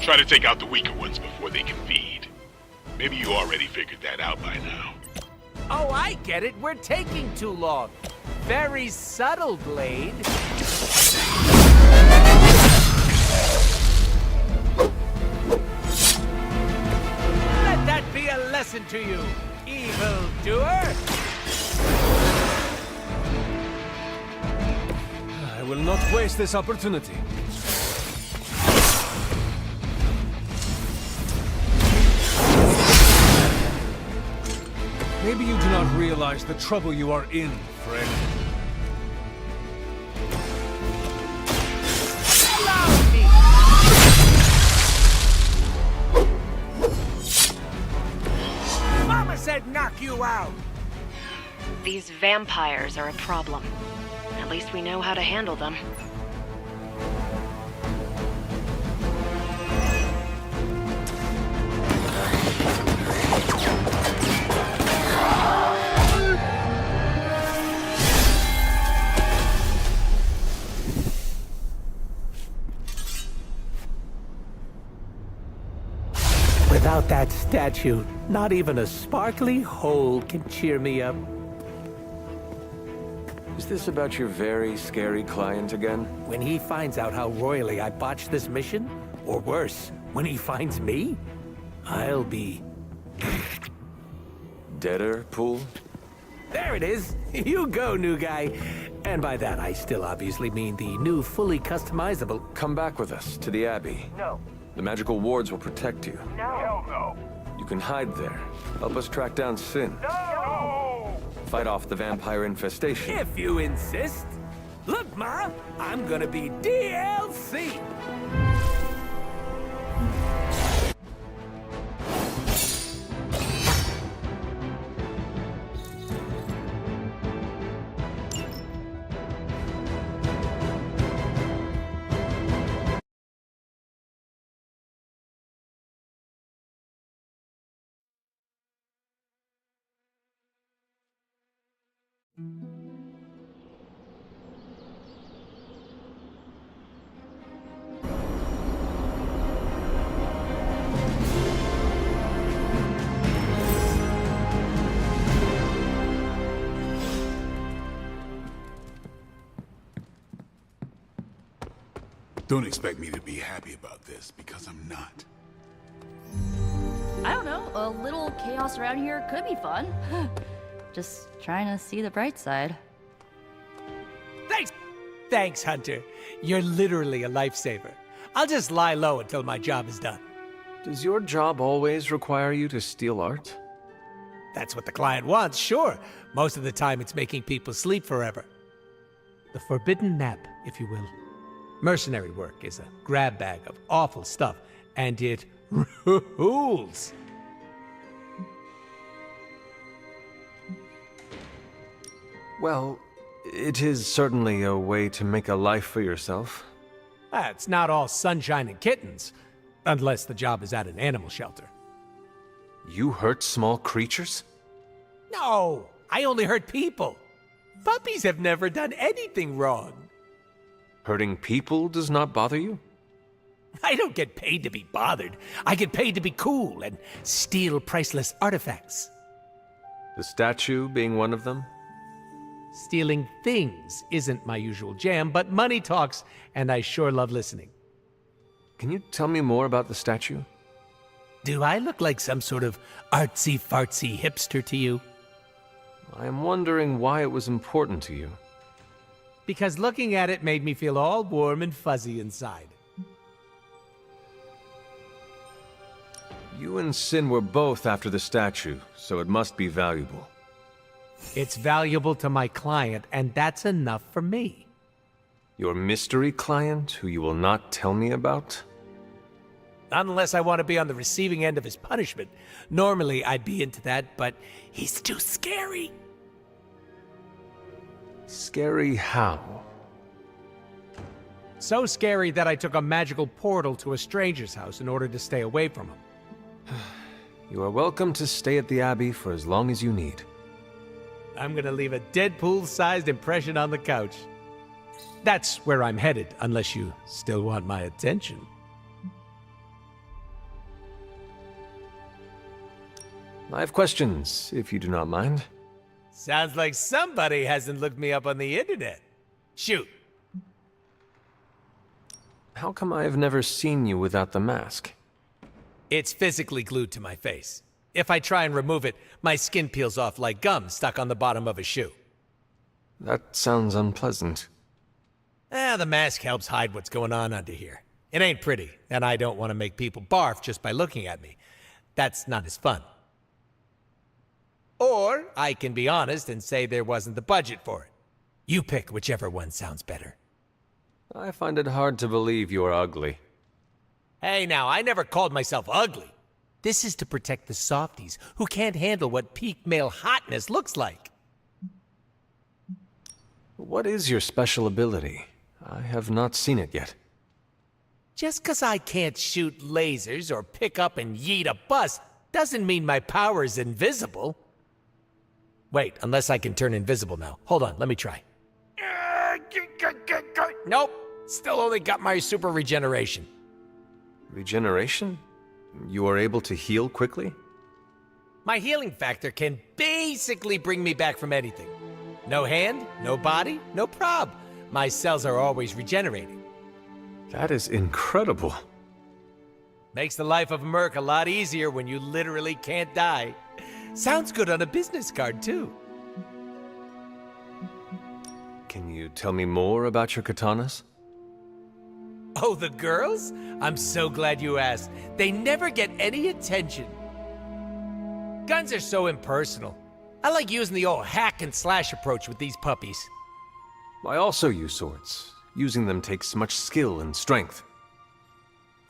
Try to take out the weaker ones before they can feed. Maybe you already figured that out by now. Oh, I get it. We're taking too long. Very subtle, Blade. lose this opportunity. Maybe you do not realize the trouble you are in, friend. Mama said knock you out! These vampires are a problem. At least we know how to handle them. Without that statue, not even a sparkly hole can cheer me up. Is this about your very scary client again? When he finds out how royally I botched this mission, or worse, when he finds me, I'll be... Deader pool? There it is! You go, new guy! And by that, I still obviously mean the new, fully customizable... Come back with us to the Abbey. No. The magical wards will protect you. No. Hell no. You can hide there. Help us track down Sin. No! Fight off the vampire infestation. If you insist. Look, Ma, I'm gonna be DLC! Don't expect me to be happy about this, because I'm not. I don't know, a little chaos around here could be fun. Just trying to see the bright side. Thanks, Hunter. You're literally a lifesaver. I'll just lie low until my job is done. Does your job always require you to steal art? That's what the client wants, sure. Most of the time it's making people sleep forever. The forbidden nap, if you will. Mercenary work is a grab bag of awful stuff, and it rules. Well, it is certainly a way to make a life for yourself. It's not all sunshine and kittens, unless the job is at an animal shelter. You hurt small creatures? No, I only hurt people. Puppies have never done anything wrong. Hurting people does not bother you? I don't get paid to be bothered. I get paid to be cool and steal priceless artifacts. The statue being one of them? Stealing things isn't my usual jam, but money talks, and I sure love listening. Can you tell me more about the statue? Do I look like some sort of artsy-fartsy hipster to you? I am wondering why it was important to you. Because looking at it made me feel all warm and fuzzy inside. You and Sin were both after the statue, so it must be valuable. It's valuable to my client, and that's enough for me. Your mystery client, who you will not tell me about? Unless I want to be on the receiving end of his punishment. Normally, I'd be into that, but he's too scary. Scary how? So scary that I took a magical portal to a stranger's house in order to stay away from him. You are welcome to stay at the Abbey for as long as you need. I'm gonna leave a Deadpool-sized impression on the couch. That's where I'm headed, unless you still want my attention. I have questions, if you do not mind. Sounds like somebody hasn't looked me up on the internet. Shoot. How come I have never seen you without the mask? It's physically glued to my face. If I try and remove it, my skin peels off like gum stuck on the bottom of a shoe. That sounds unpleasant. The mask helps hide what's going on under here. It ain't pretty, and I don't want to make people barf just by looking at me. That's not as fun. Or I can be honest and say there wasn't the budget for it. You pick whichever one sounds better. I find it hard to believe you are ugly. Hey now, I never called myself ugly. This is to protect the softies who can't handle what peak male hotness looks like. What is your special ability? I have not seen it yet. Just 'cause I can't shoot lasers or pick up and yeet a bus doesn't mean my power is invisible. Wait, unless I can turn invisible now. Hold on, let me try. Nope, still only got my super regeneration. Regeneration? You are able to heal quickly? My healing factor can basically bring me back from anything. No hand, no body, no prob. My cells are always regenerating. That is incredible. Makes the life of a merc a lot easier when you literally can't die. Sounds good on a business card, too. Can you tell me more about your katanas? Oh, the girls? I'm so glad you asked. They never get any attention. Guns are so impersonal. I like using the old hack and slash approach with these puppies. I also use swords. Using them takes much skill and strength.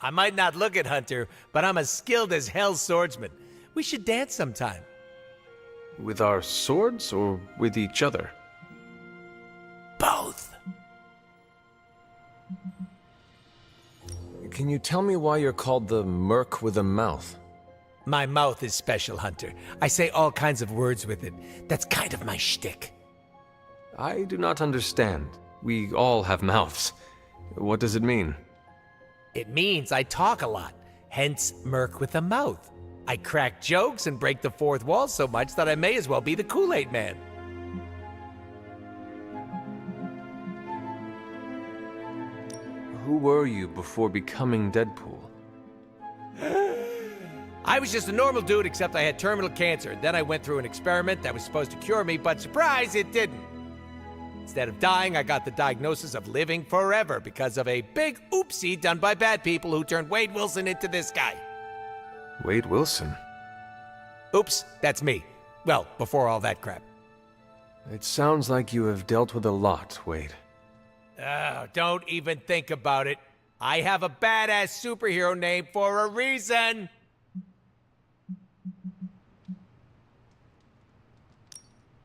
I might not look it, Hunter, but I'm as skilled as hell swordsman. We should dance sometime. With our swords or with each other? Both. Can you tell me why you're called the Merc with a Mouth? My mouth is special, Hunter. I say all kinds of words with it. That's kind of my shtick. I do not understand. We all have mouths. What does it mean? It means I talk a lot, hence Merc with a Mouth. I crack jokes and break the fourth wall so much that I may as well be the Kool-Aid Man. Who were you before becoming Deadpool? I was just a normal dude, except I had terminal cancer. Then I went through an experiment that was supposed to cure me, but surprise, it didn't. Instead of dying, I got the diagnosis of living forever because of a big oopsie done by bad people who turned Wade Wilson into this guy. Wade Wilson? Oops, that's me. Well, before all that crap. It sounds like you have dealt with a lot, Wade. Oh, don't even think about it. I have a badass superhero name for a reason.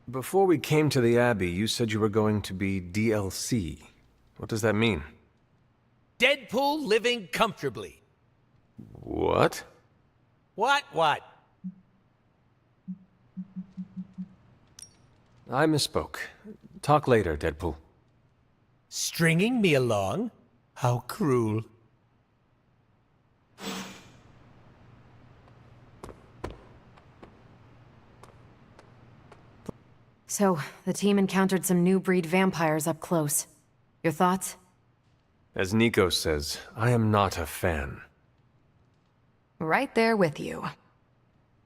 Before we came to the Abbey, you said you were going to be DLC. What does that mean? Deadpool living comfortably. What? What? I misspoke. Talk later, Deadpool. Stringing me along? How cruel. So, the team encountered some new breed vampires up close. Your thoughts? As Nico says, I am not a fan. Right there with you.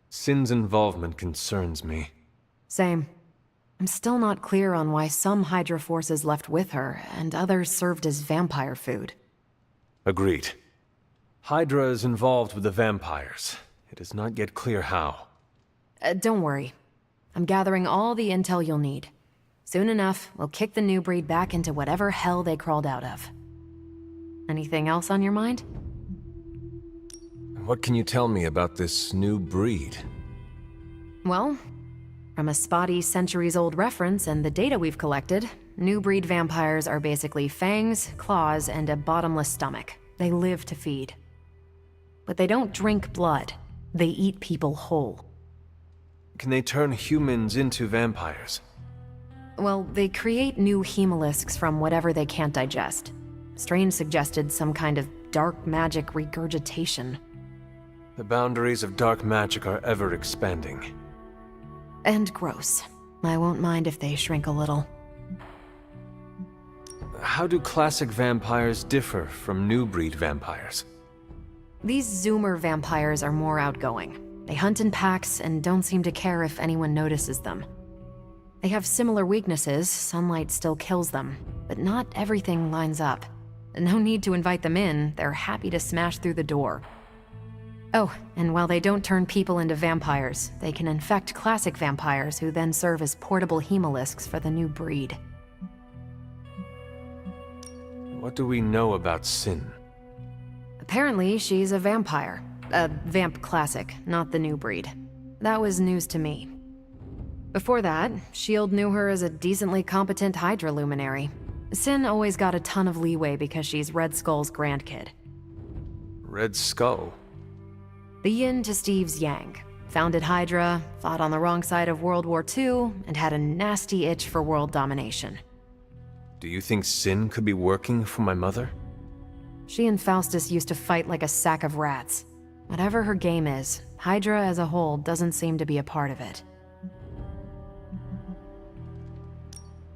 Sin's involvement concerns me. Same. I'm still not clear on why some Hydra forces left with her, and others served as vampire food. Agreed. Hydra is involved with the vampires. It is not yet clear how. Don't worry. I'm gathering all the intel you'll need. Soon enough, we'll kick the new breed back into whatever hell they crawled out of. Anything else on your mind? What can you tell me about this new breed? Well, from a spotty centuries-old reference and the data we've collected, new breed vampires are basically fangs, claws, and a bottomless stomach. They live to feed. But they don't drink blood. They eat people whole. Can they turn humans into vampires? Well, they create new hemolisks from whatever they can't digest. Strange suggested some kind of dark magic regurgitation. The boundaries of dark magic are ever expanding. And gross. I won't mind if they shrink a little. How do classic vampires differ from new breed vampires? These Zoomer vampires are more outgoing. They hunt in packs and don't seem to care if anyone notices them. They have similar weaknesses, sunlight still kills them, but not everything lines up. No need to invite them in, they're happy to smash through the door. Oh, and while they don't turn people into vampires, they can infect classic vampires who then serve as portable hemolisks for the new breed. What do we know about Sin? Apparently, she's a vampire. A vamp classic, not the new breed. That was news to me. Before that, S.H.I.E.L.D. knew her as a decently competent Hydra luminary. Sin always got a ton of leeway because she's Red Skull's grandkid. Red Skull? The yin to Steve's yang. Founded Hydra, fought on the wrong side of World War II, and had a nasty itch for world domination. Do you think Sin could be working for my mother? She and Faustus used to fight like a sack of rats. Whatever her game is, Hydra as a whole doesn't seem to be a part of it.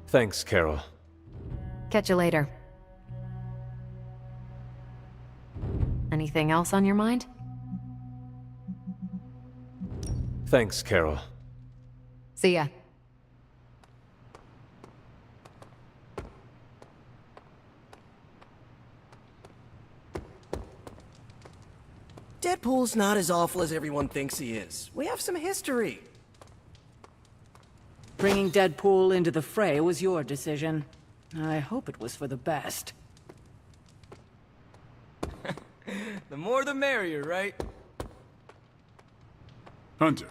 Thanks, Carol. Catch you later. Anything else on your mind? Thanks, Carol. See ya. Deadpool's not as awful as everyone thinks he is. We have some history. Bringing Deadpool into the fray was your decision. I hope it was for the best. The more the merrier, right? Hunter.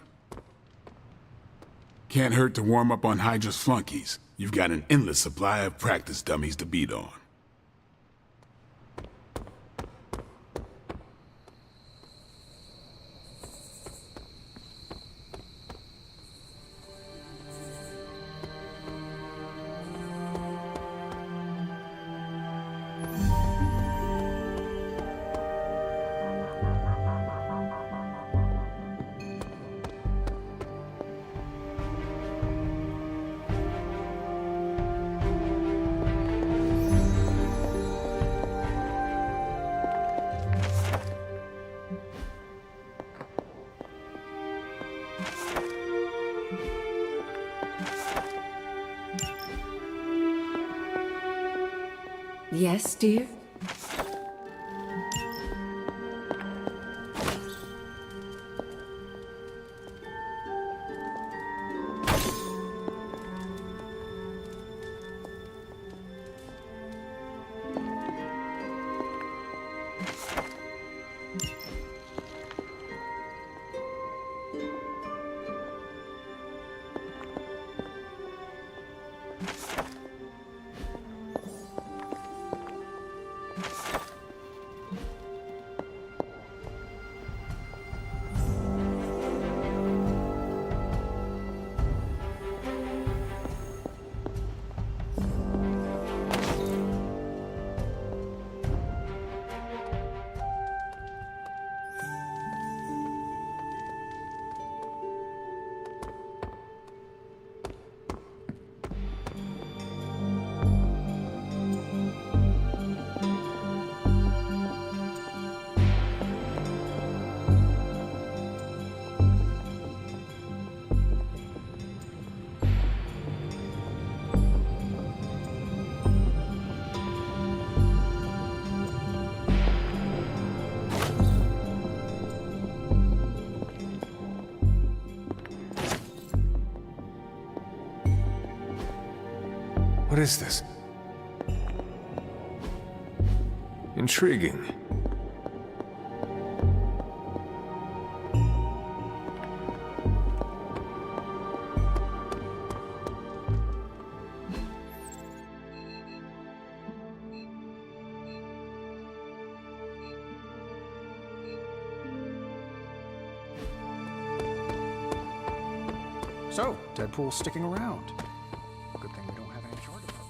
Can't hurt to warm up on Hydra's flunkies. You've got an endless supply of practice dummies to beat on. Yes, dear? What is this? Intriguing. So, Deadpool's sticking around. Good thing we don't have any charge of him.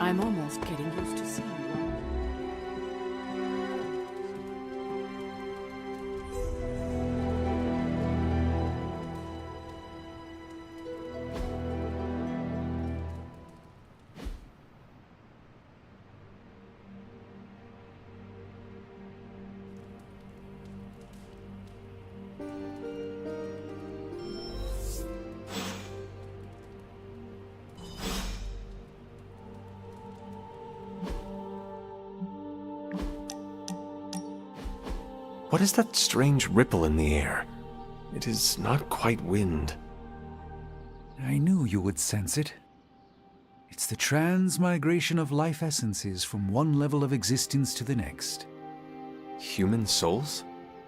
I'm almost getting used to seeing you. What is that strange ripple in the air? It is not quite wind. I knew you would sense it. It's the transmigration of life essences from one level of existence to the next. Human souls?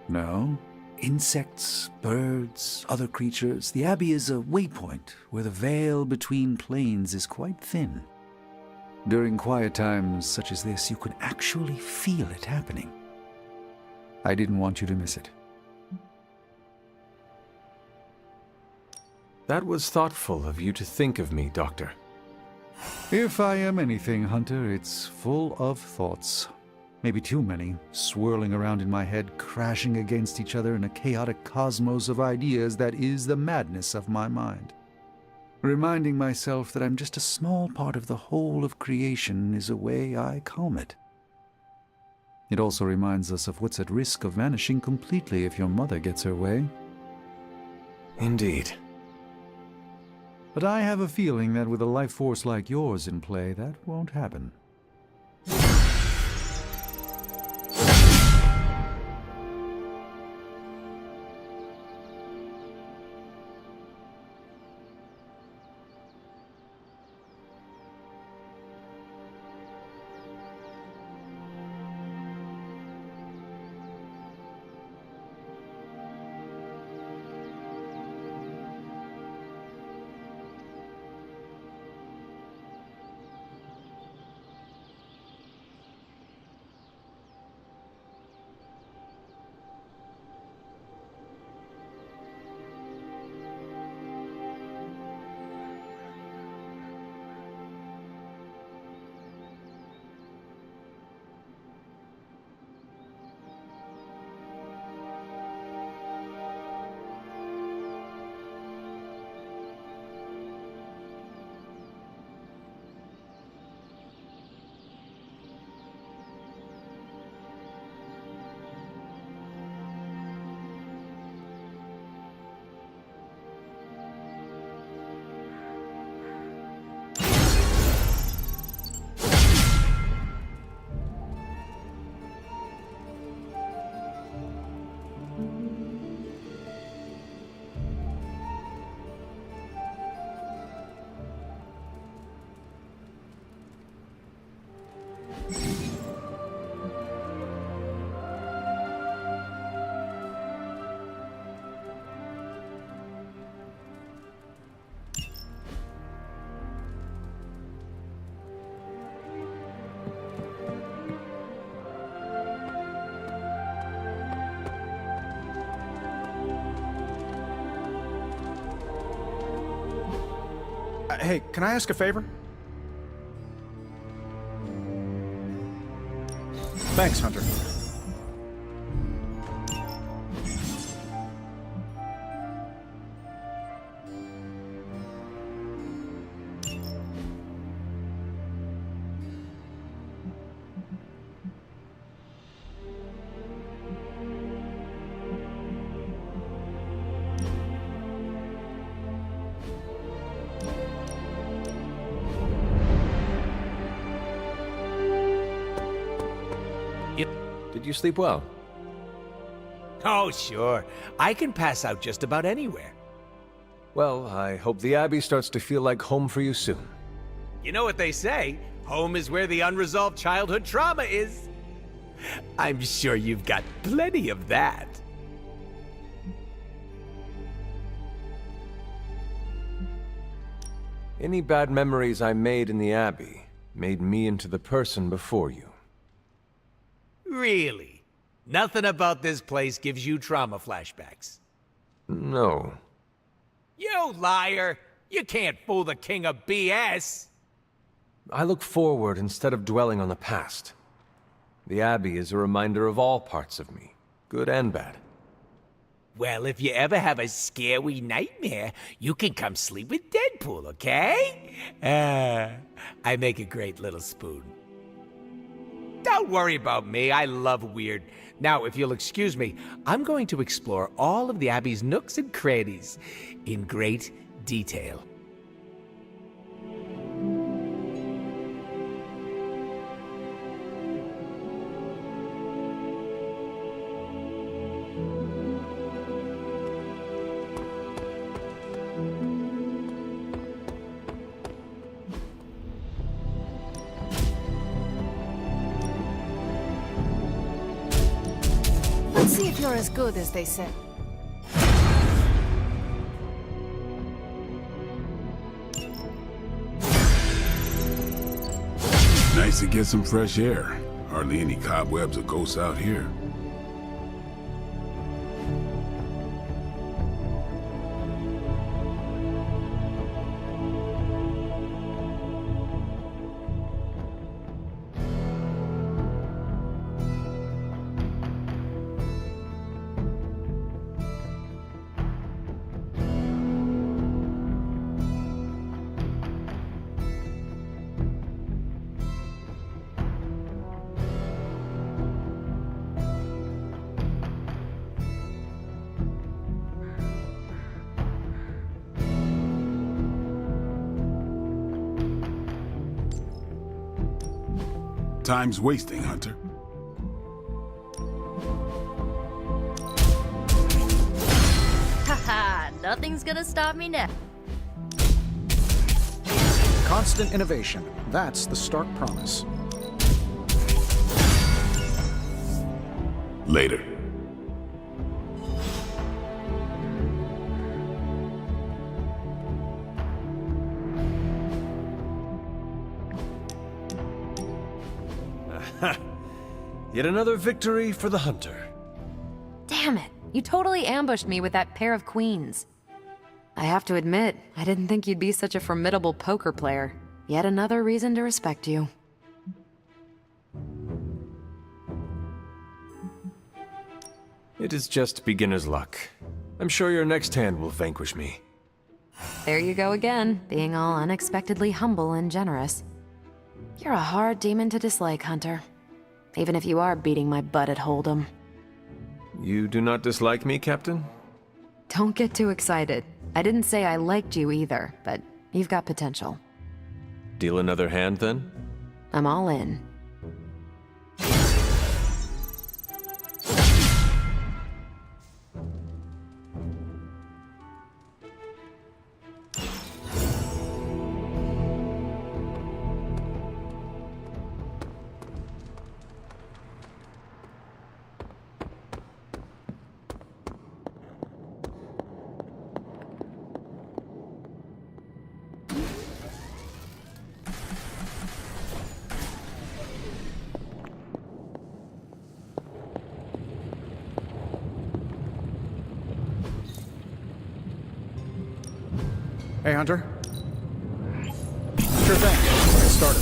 No. Insects, birds, other creatures. The Abbey is a waypoint where the veil between planes is quite thin. During quiet times such as this, you could actually feel it happening. I didn't want you to miss it. That was thoughtful of you to think of me, Doctor. If I am anything, Hunter, it's full of thoughts. Maybe too many, swirling around in my head, crashing against each other in a chaotic cosmos of ideas that is the madness of my mind. Reminding myself that I'm just a small part of the whole of creation is a way I calm it. It also reminds us of what's at risk of vanishing completely if your mother gets her way. Indeed. But I have a feeling that with a life force like yours in play, that won't happen. Hey, can I ask a favor? Thanks, Hunter. Did you sleep well? Oh, sure. I can pass out just about anywhere. Well, I hope the Abbey starts to feel like home for you soon. You know what they say, home is where the unresolved childhood trauma is. I'm sure you've got plenty of that. Any bad memories I made in the Abbey made me into the person before you. Really? Nothing about this place gives you trauma flashbacks? No. You liar! You can't fool the king of BS! I look forward instead of dwelling on the past. The Abbey is a reminder of all parts of me, good and bad. Well, if you ever have a scary nightmare, you can come sleep with Deadpool, okay? I make a great little spoon. Don't worry about me, I love weird. Now, if you'll excuse me, I'm going to explore all of the Abbey's nooks and crannies in great detail. Let's see if you're as good as they say. Nice to get some fresh air. Hardly any cobwebs or ghosts out here. Time's wasting, Hunter. Haha, nothing's gonna stop me now. Constant innovation. That's the stark promise. Later. Yet another victory for the hunter. Damn it. You totally ambushed me with that pair of queens. I have to admit, I didn't think you'd be such a formidable poker player. Yet another reason to respect you. It is just beginner's luck. I'm sure your next hand will vanquish me. There you go again, being all unexpectedly humble and generous. You're a hard demon to dislike, Hunter. Even if you are beating my butt at Hold'em. You do not dislike me, Captain? Don't get too excited. I didn't say I liked you either, but you've got potential. Deal another hand, then? I'm all in. Hey, Hunter. Sure thing. Let's get started.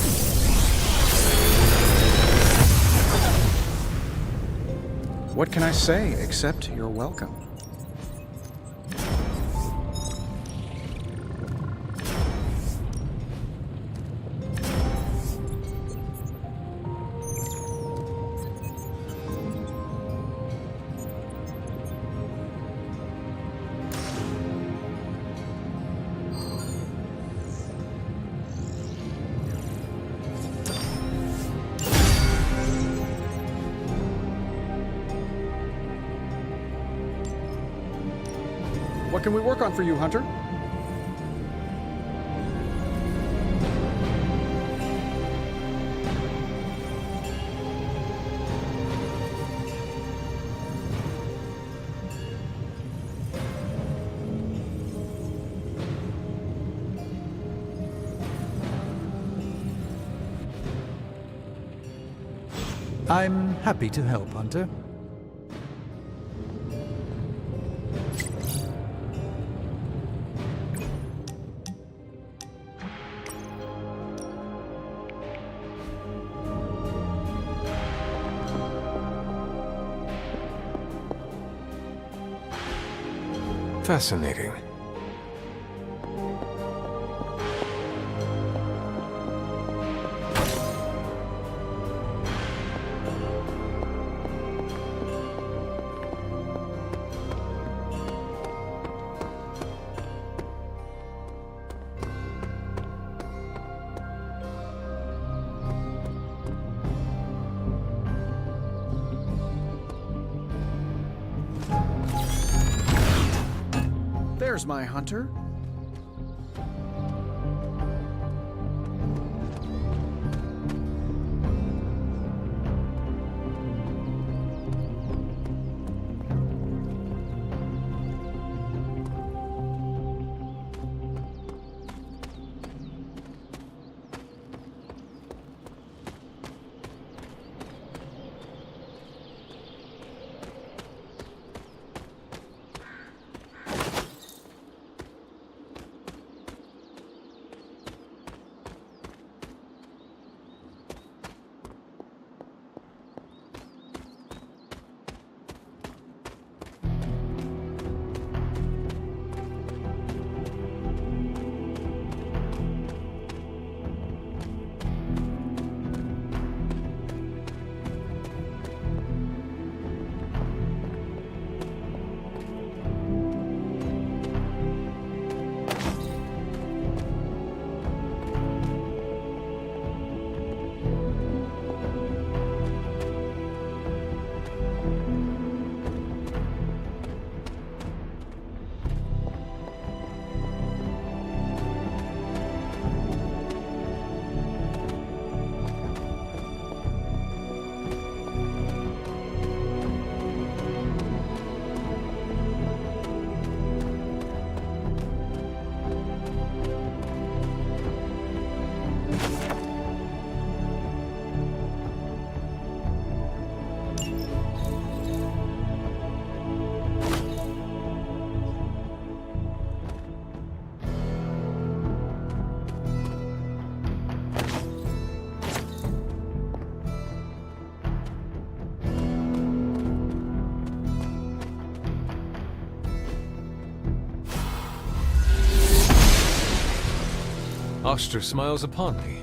What can I say except you're welcome? What can we work on for you, Hunter? I'm happy to help, Hunter. Fascinating. There's my Hunter. Oster smiles upon me.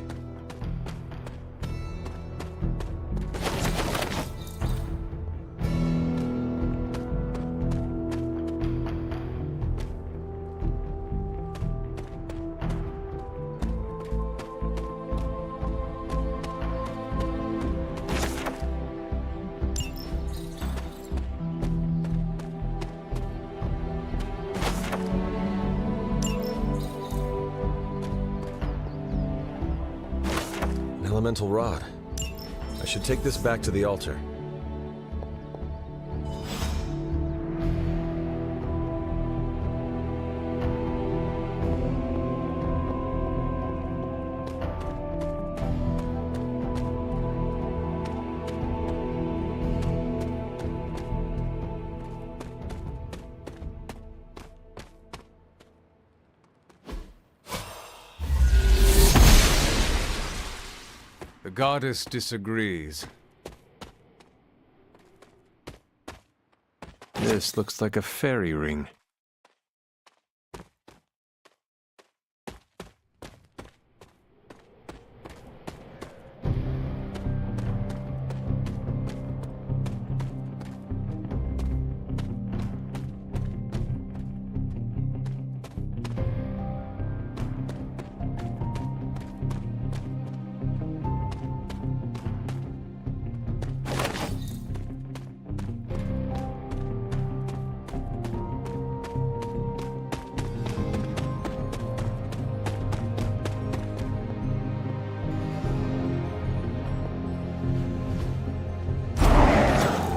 Elemental rod. I should take this back to the altar. The goddess disagrees. This looks like a fairy ring.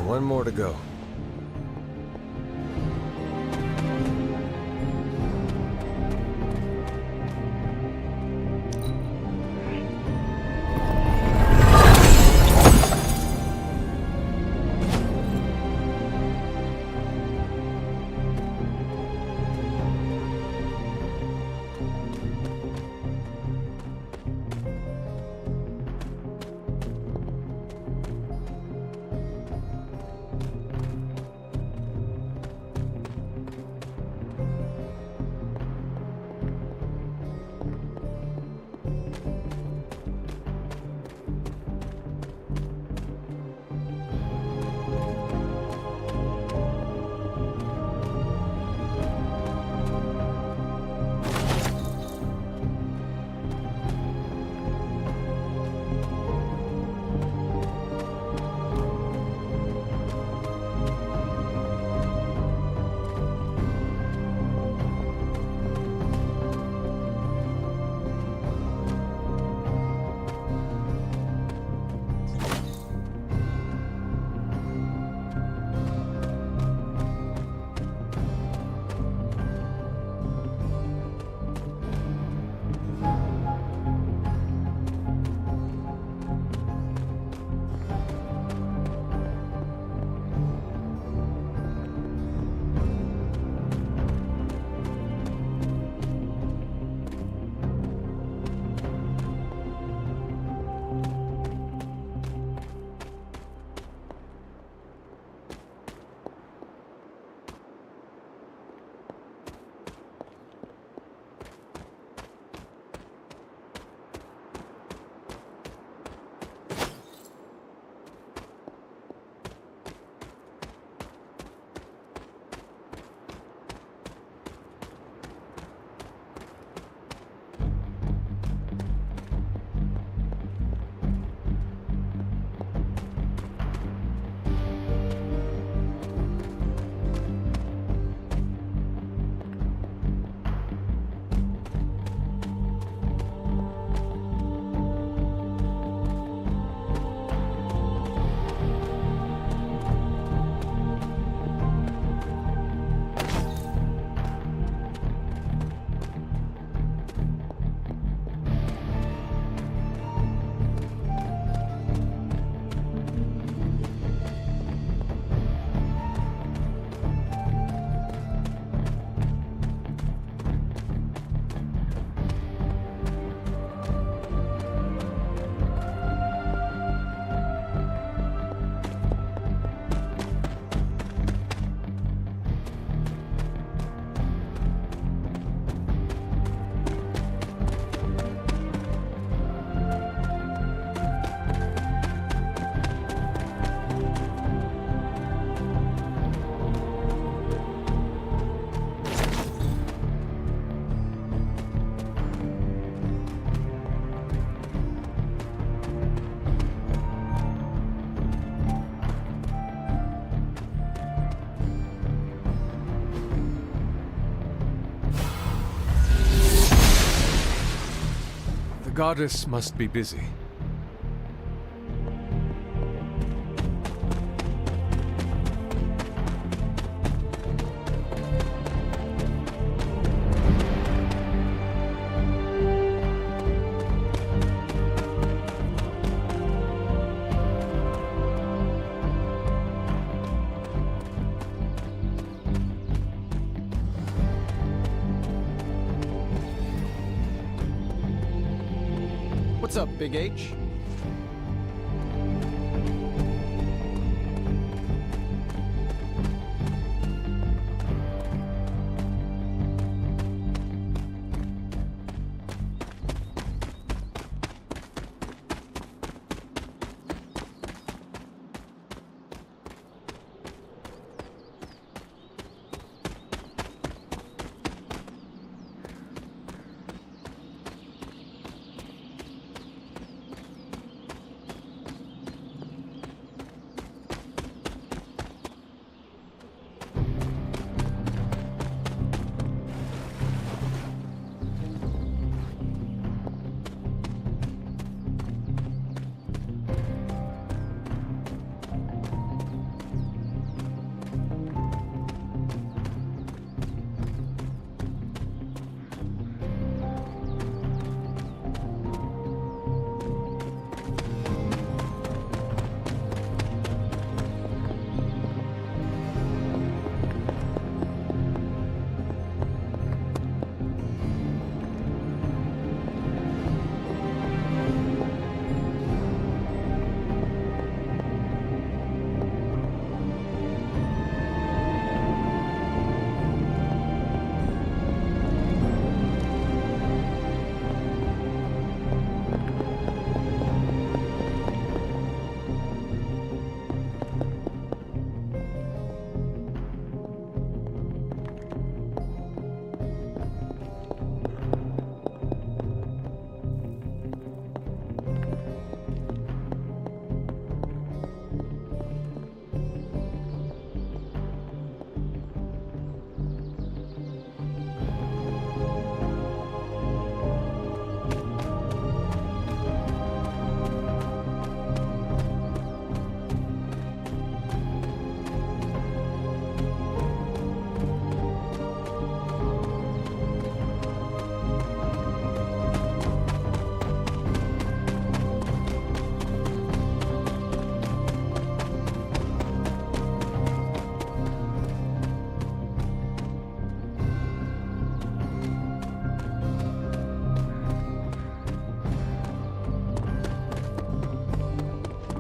One more to go. goddess must be busy. What's up, Big H?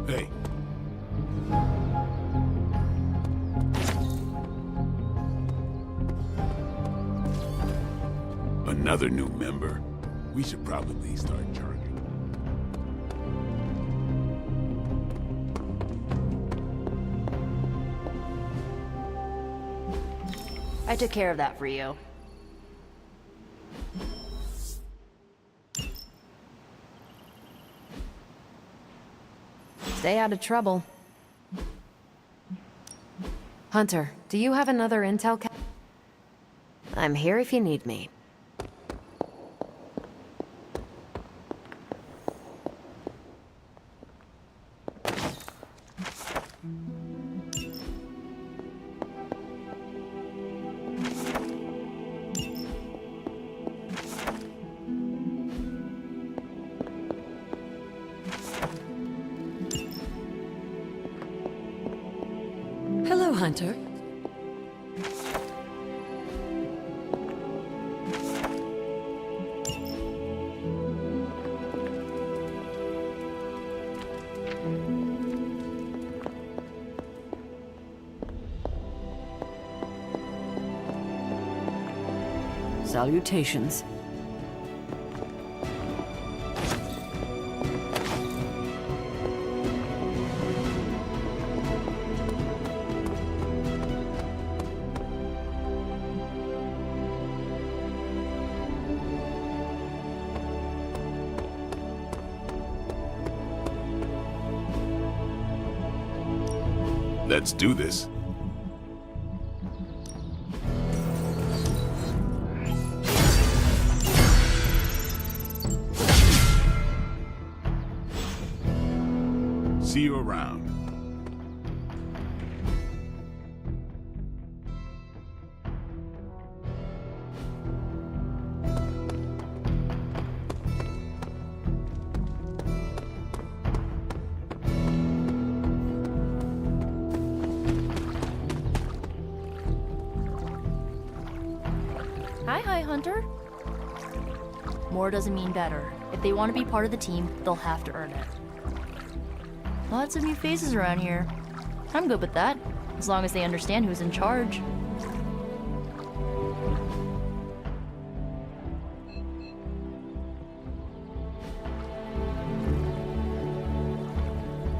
Hey. Another new member? We should probably start charging. I took care of that for you. Stay out of trouble. Hunter, do you have another intel ca- I'm here if you need me. Hello, Hunter. Salutations. Let's do this. See you around. Hi, Hunter. More doesn't mean better. If they want to be part of the team, they'll have to earn it. Lots of new faces around here. I'm good with that, as long as they understand who's in charge.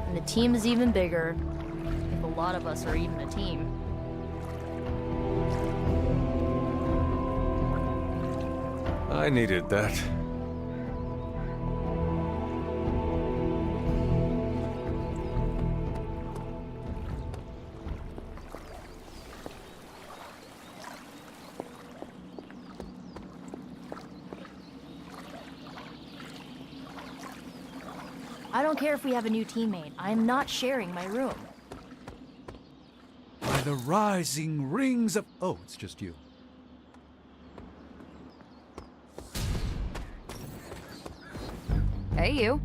And the team is even bigger, if a lot of us are even a team. I needed that. I don't care if we have a new teammate. I am not sharing my room. By the rising rings of... Oh, it's just you. Hey, you.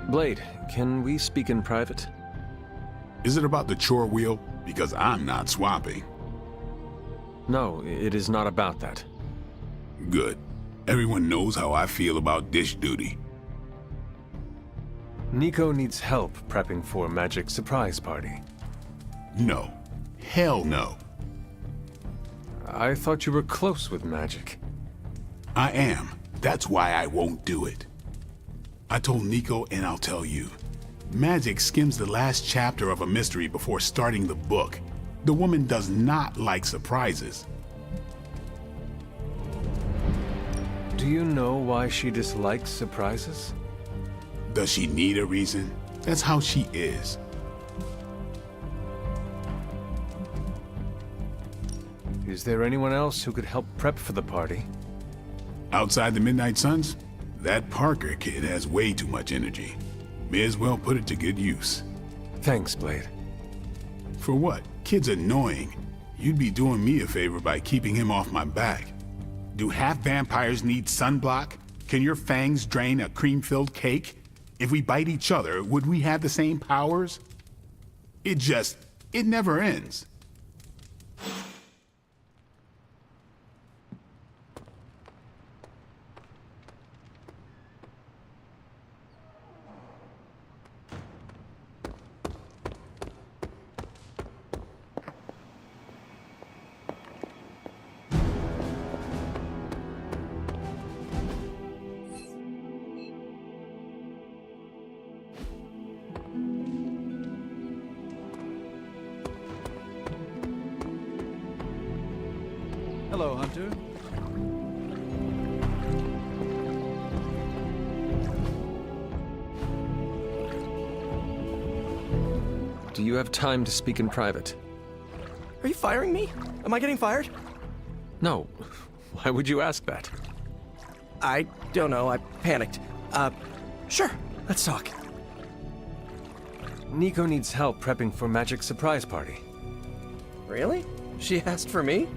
Blade, can we speak in private? Is it about the chore wheel? Because I'm not swapping. No, it is not about that. Good. Everyone knows how I feel about dish duty. Nico needs help prepping for Magic's surprise party. No. Hell no. I thought you were close with Magic. I am. That's why I won't do it. I told Nico, and I'll tell you. Magic skims the last chapter of a mystery before starting the book. The woman does not like surprises. Do you know why she dislikes surprises? Does she need a reason? That's how she is. Is there anyone else who could help prep for the party? Outside the Midnight Suns? That Parker kid has way too much energy. May as well put it to good use. Thanks, Blade. For what? Kid's annoying. You'd be doing me a favor by keeping him off my back. Do half vampires need sunblock? Can your fangs drain a cream-filled cake? If we bite each other, would we have the same powers? It never ends. Hello, Hunter. Do you have time to speak in private? Are you firing me? Am I getting fired? No. Why would you ask that? I don't know. I panicked. Sure. Let's talk. Nico needs help prepping for Magic's surprise party. Really? She asked for me?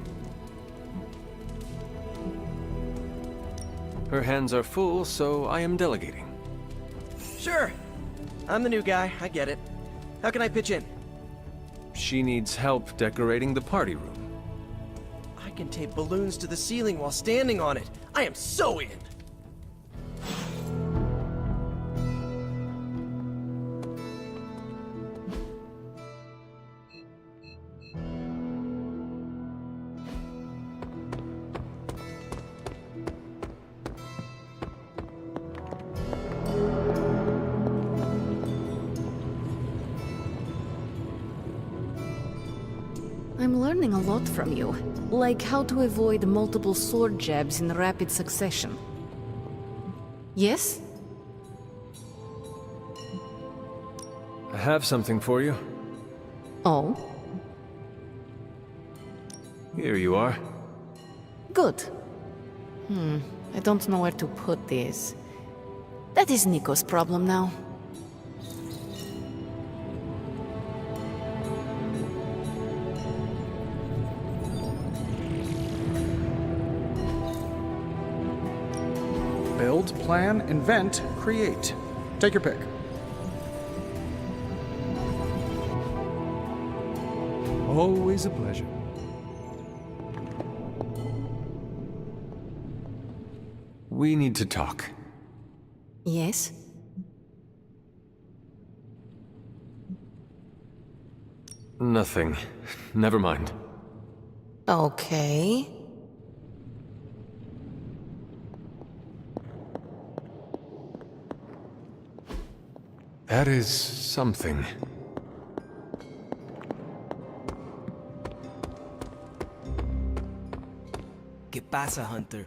Her hands are full, so I am delegating. Sure. I'm the new guy, I get it. How can I pitch in? She needs help decorating the party room. I can tape balloons to the ceiling while standing on it. I am so in! I'm learning a lot from you. Like how to avoid multiple sword jabs in rapid succession. Yes? I have something for you. Oh? Here you are. Good. I don't know where to put this. That is Nico's problem now. Build, plan, invent, create. Take your pick. Always a pleasure. We need to talk. Yes? Nothing. Never mind. Okay. That is something. ¿Qué pasa, Hunter?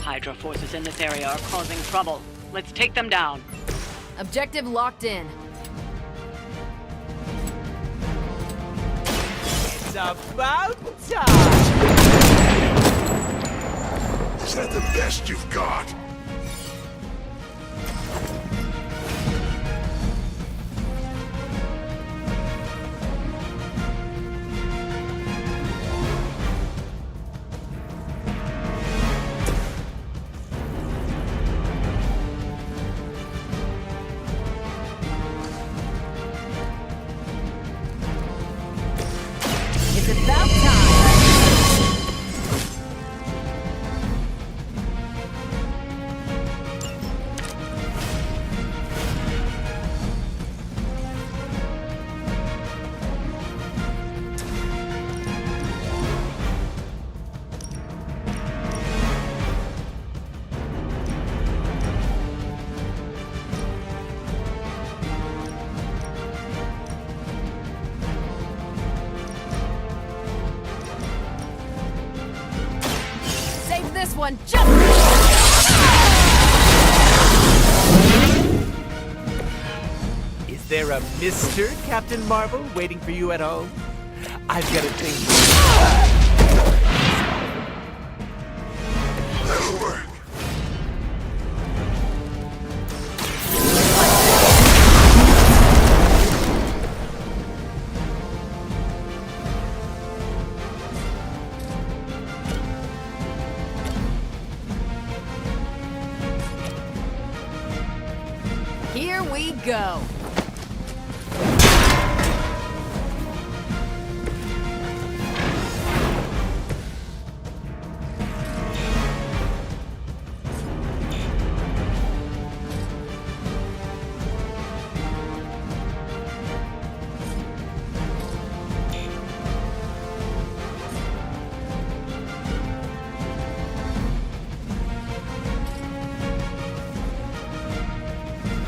Hydra forces in this area are causing trouble. Let's take them down. Objective locked in. It's about time! Is that the best you've got? It's about time! one just... Is there a Mr. Captain Marvel waiting for you at home? I've got a thing. That'll work. Here we go.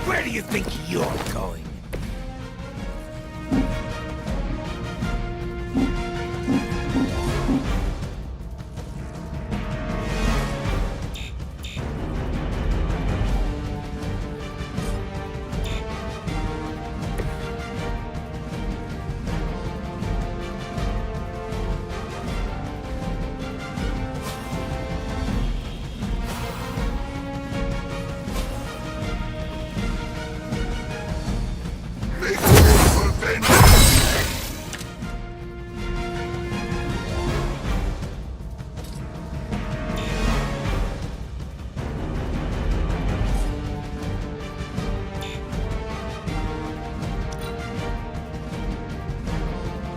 Where do you think you're going?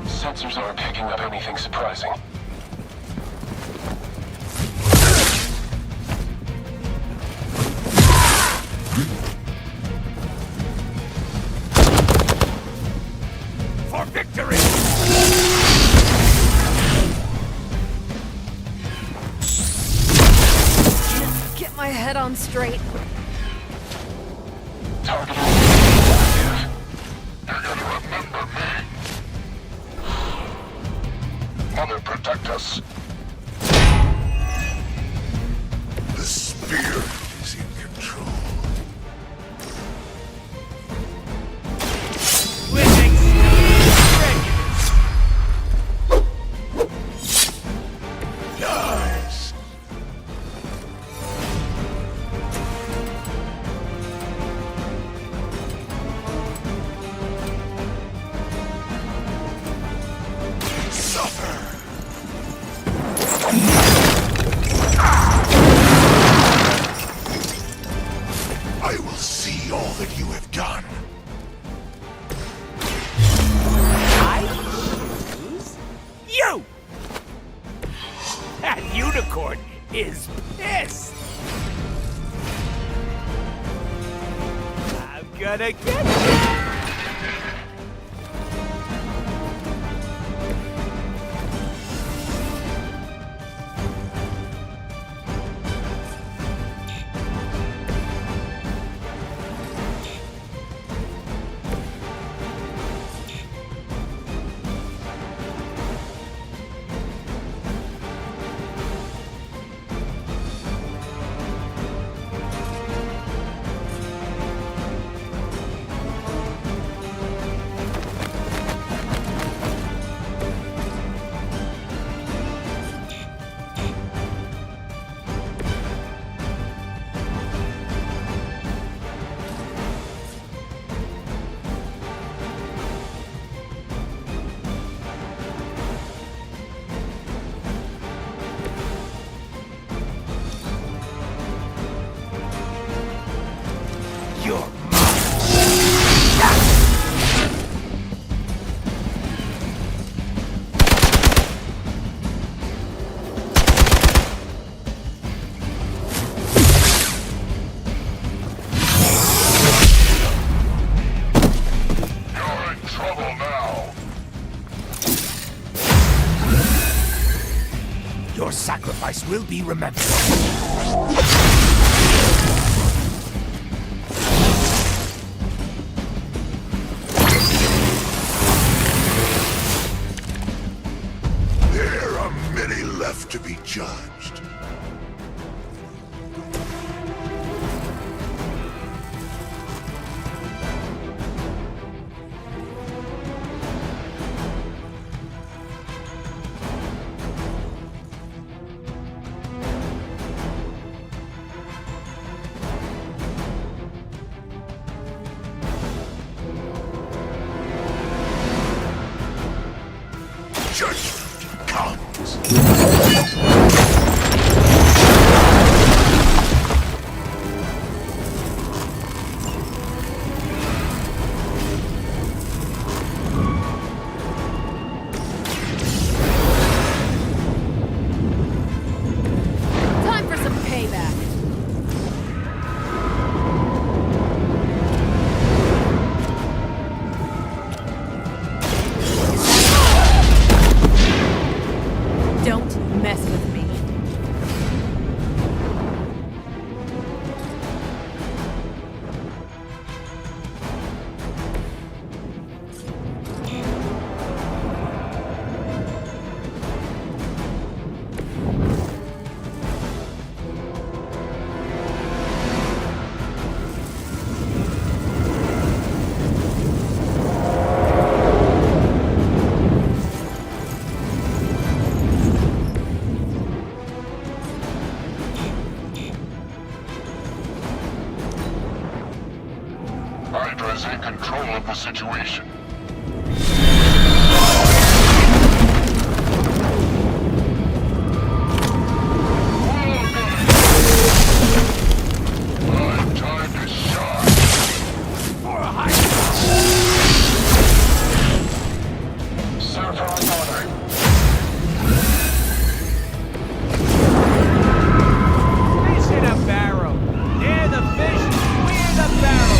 Sensors aren't picking up anything surprising. For victory! Get my head on straight. Target active. You're gonna remember me. Mother, protect us. The spear is in control. Nice. Suffer. I will see all that you have done. You! That unicorn is pissed! I'm gonna get you! Your sacrifice will be remembered. There are many left to be judged. judgment comes. Time for some payback. Don't mess with me. Hydra's in control of the situation. Time to shine. For a Hydra! Server reporting. Fish in a barrel. They're the fish, we're the barrel.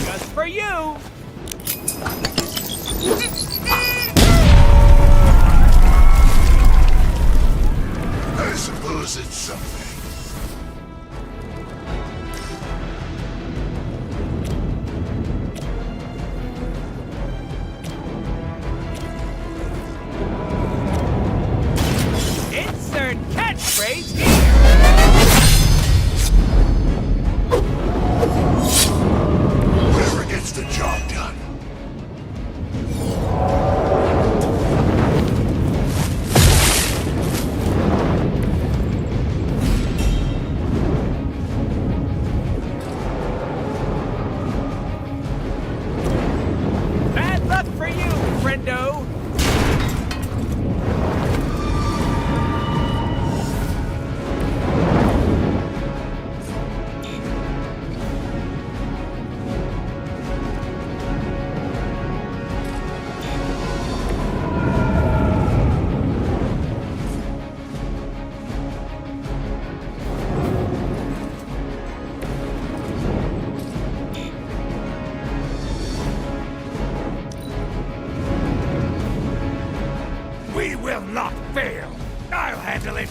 Just for you. I suppose it's something. Insert catchphrase here. Whoever gets the job done. Bad luck for you, friendo. We will not fail. I'll handle it.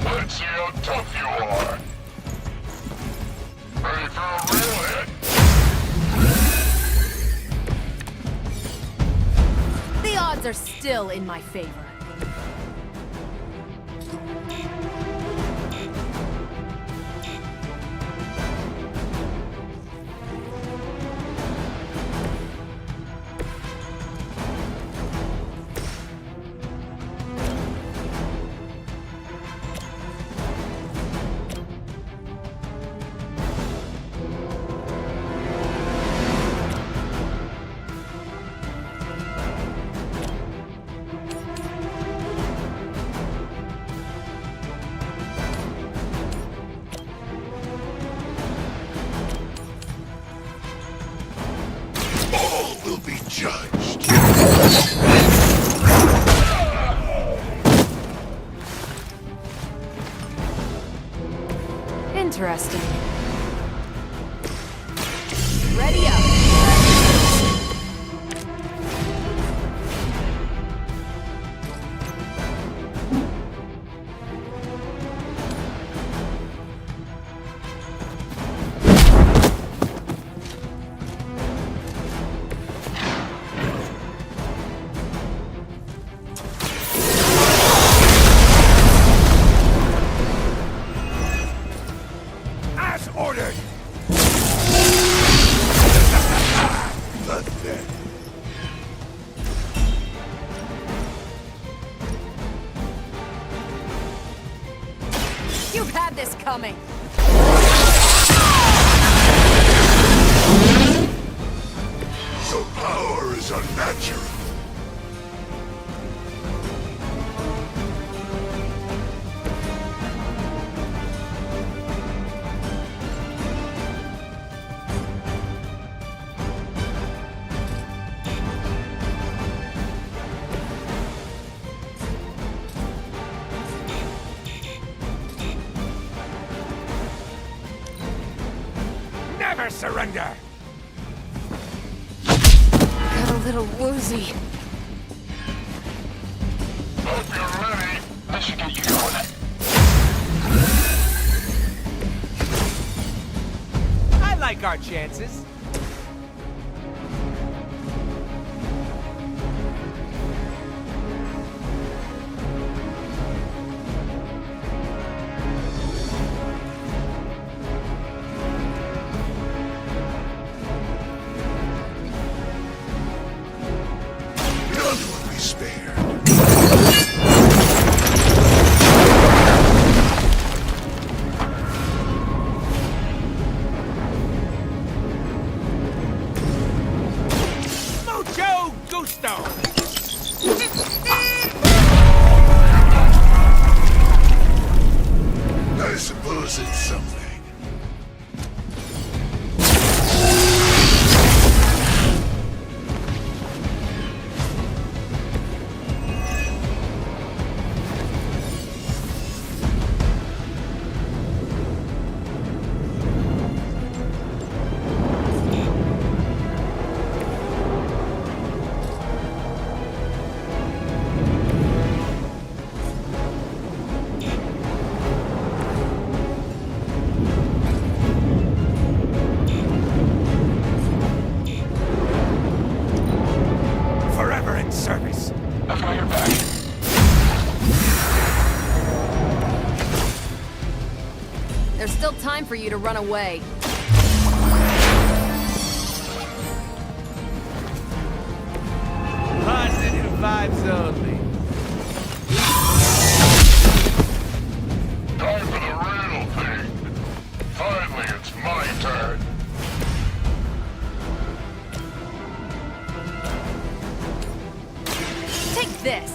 Let's see how tough you are. Ready for a real hit? The odds are still in my favor. All will be judged. Interesting. Ready up. coming. The power is unnatural. Never surrender! Got a little woozy. Hope you're ready. This should get you going. I like our chances. None will be spared. Mucho gusto! I suppose it's something. Forever in service. I've got your back. There's still time for you to run away. Positive vibes only. Time for the real thing. Finally, it's my turn. Take this!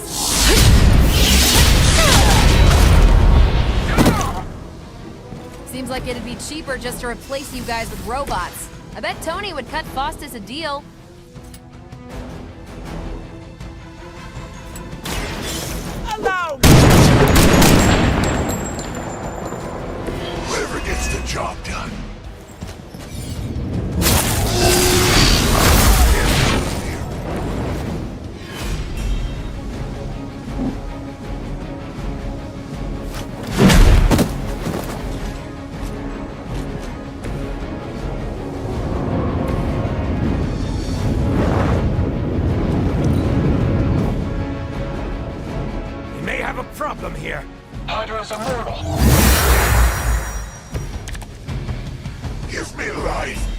Seems like it'd be cheaper just to replace you guys with robots. I bet Tony would cut Faustus a deal. Allow Whoever gets the job done. You may have a problem here. Hydra's immortal. Give me life.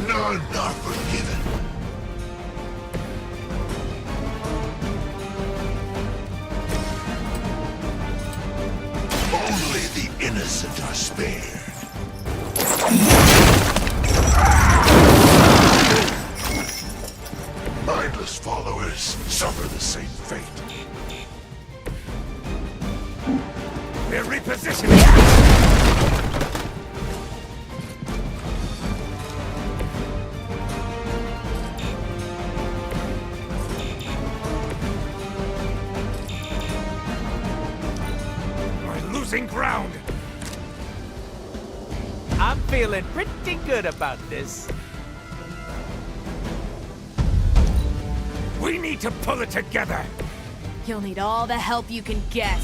None are forgiven. Only the innocent are spared. Mindless followers suffer the same fate. They're repositioning! We're losing ground! I'm feeling pretty good about this. We need to pull it together! You'll need all the help you can get.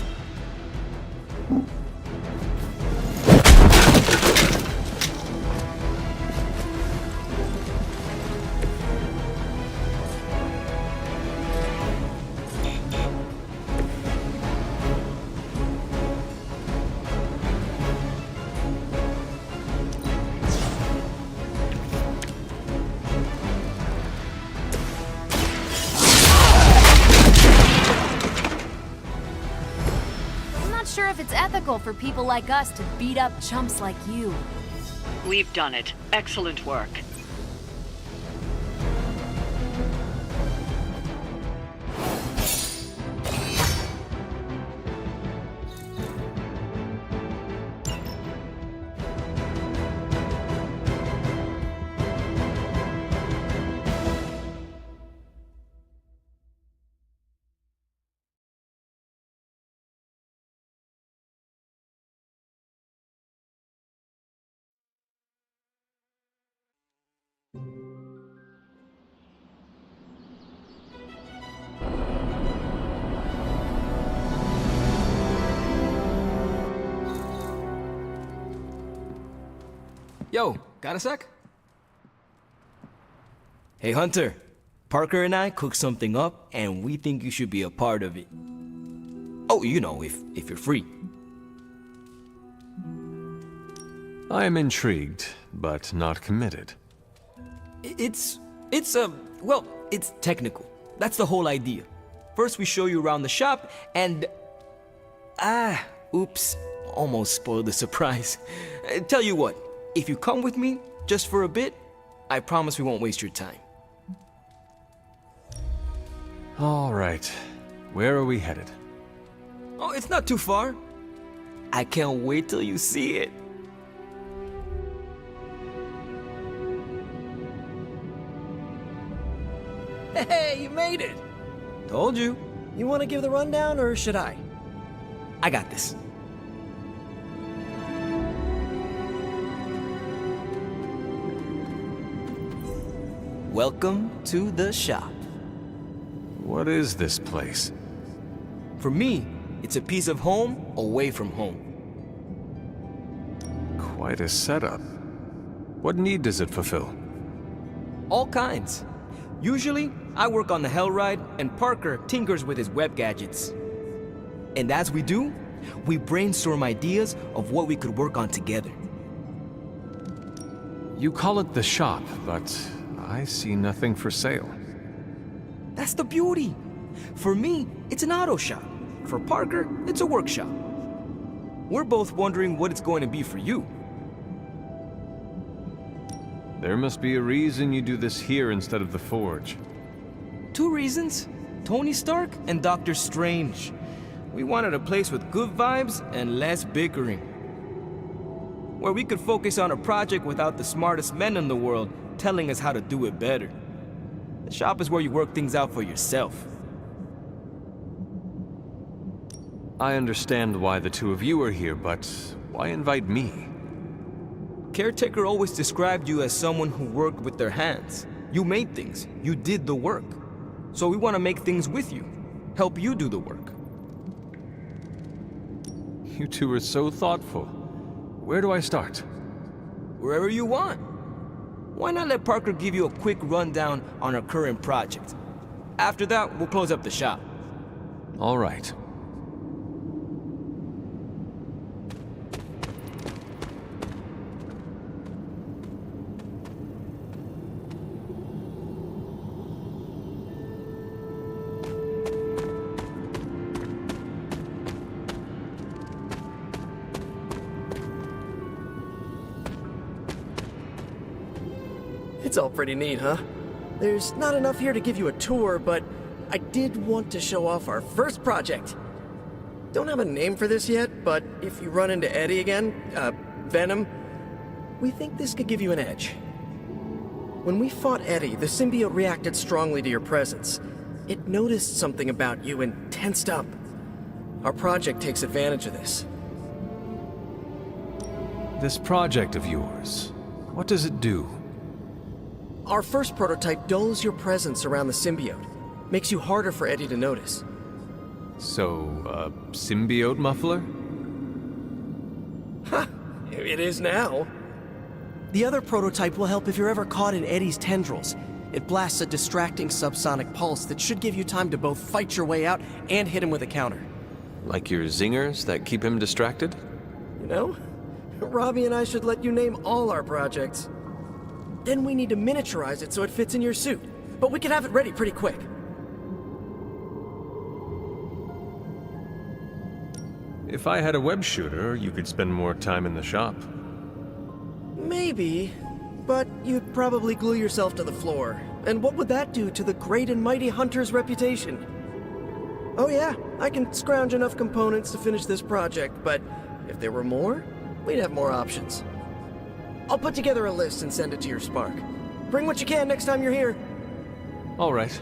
sure if it's ethical for people like us to beat up chumps like you. We've done it. Excellent work. Yo, got a sec? Hey Hunter, Parker and I cooked something up and we think you should be a part of it. Oh, you know, if you're free. I am intrigued, but not committed. It's technical. That's the whole idea. First we show you around the shop and... oops, almost spoiled the surprise. Tell you what, if you come with me, just for a bit, I promise we won't waste your time. All right. Where are we headed? Oh, it's not too far. I can't wait till you see it. Hey, you made it! Told you. You want to give the rundown, or should I? I got this. Welcome to the shop. What is this place? For me, it's a piece of home away from home. Quite a setup. What need does it fulfill? All kinds. Usually, I work on the Hellride, and Parker tinkers with his web gadgets. And as we do, we brainstorm ideas of what we could work on together. You call it the shop, but I see nothing for sale. That's the beauty. For me, it's an auto shop. For Parker, it's a workshop. We're both wondering what it's going to be for you. There must be a reason you do this here instead of the Forge. 2 reasons. Tony Stark and Doctor Strange. We wanted a place with good vibes and less bickering. Where we could focus on a project without the smartest men in the world telling us how to do it better. The shop is where you work things out for yourself. I understand why the two of you are here, but why invite me? Caretaker always described you as someone who worked with their hands. You made things. You did the work. So we want to make things with you. Help you do the work. You two are so thoughtful. Where do I start? Wherever you want. Why not let Parker give you a quick rundown on our current project? After that, we'll close up the shop. All right. It's all pretty neat, huh? There's not enough here to give you a tour, but I did want to show off our first project. Don't have a name for this yet, but if you run into Eddie again, Venom, we think this could give you an edge. When we fought Eddie, the symbiote reacted strongly to your presence. It noticed something about you and tensed up. Our project takes advantage of this. This project of yours, what does it do? Our first prototype dulls your presence around the symbiote. Makes you harder for Eddie to notice. So, a symbiote muffler? Ha! It is now. The other prototype will help if you're ever caught in Eddie's tendrils. It blasts a distracting subsonic pulse that should give you time to both fight your way out and hit him with a counter. Like your zingers that keep him distracted? You know, Robbie and I should let you name all our projects. Then we need to miniaturize it so it fits in your suit. But we can have it ready pretty quick. If I had a web shooter, you could spend more time in the shop. Maybe, but you'd probably glue yourself to the floor. And what would that do to the great and mighty Hunter's reputation? Oh yeah, I can scrounge enough components to finish this project, but if there were more, we'd have more options. I'll put together a list and send it to your Spark. Bring what you can next time you're here. All right.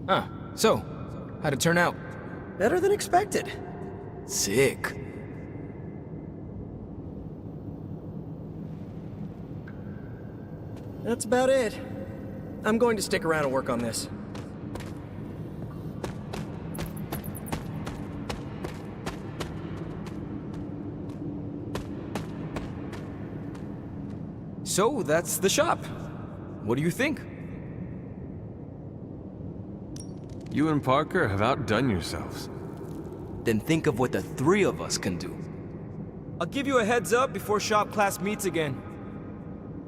Huh. So, how'd it turn out? Better than expected. Sick. That's about it. I'm going to stick around and work on this. So, that's the shop. What do you think? You and Parker have outdone yourselves. Then think of what the three of us can do. I'll give you a heads up before shop class meets again.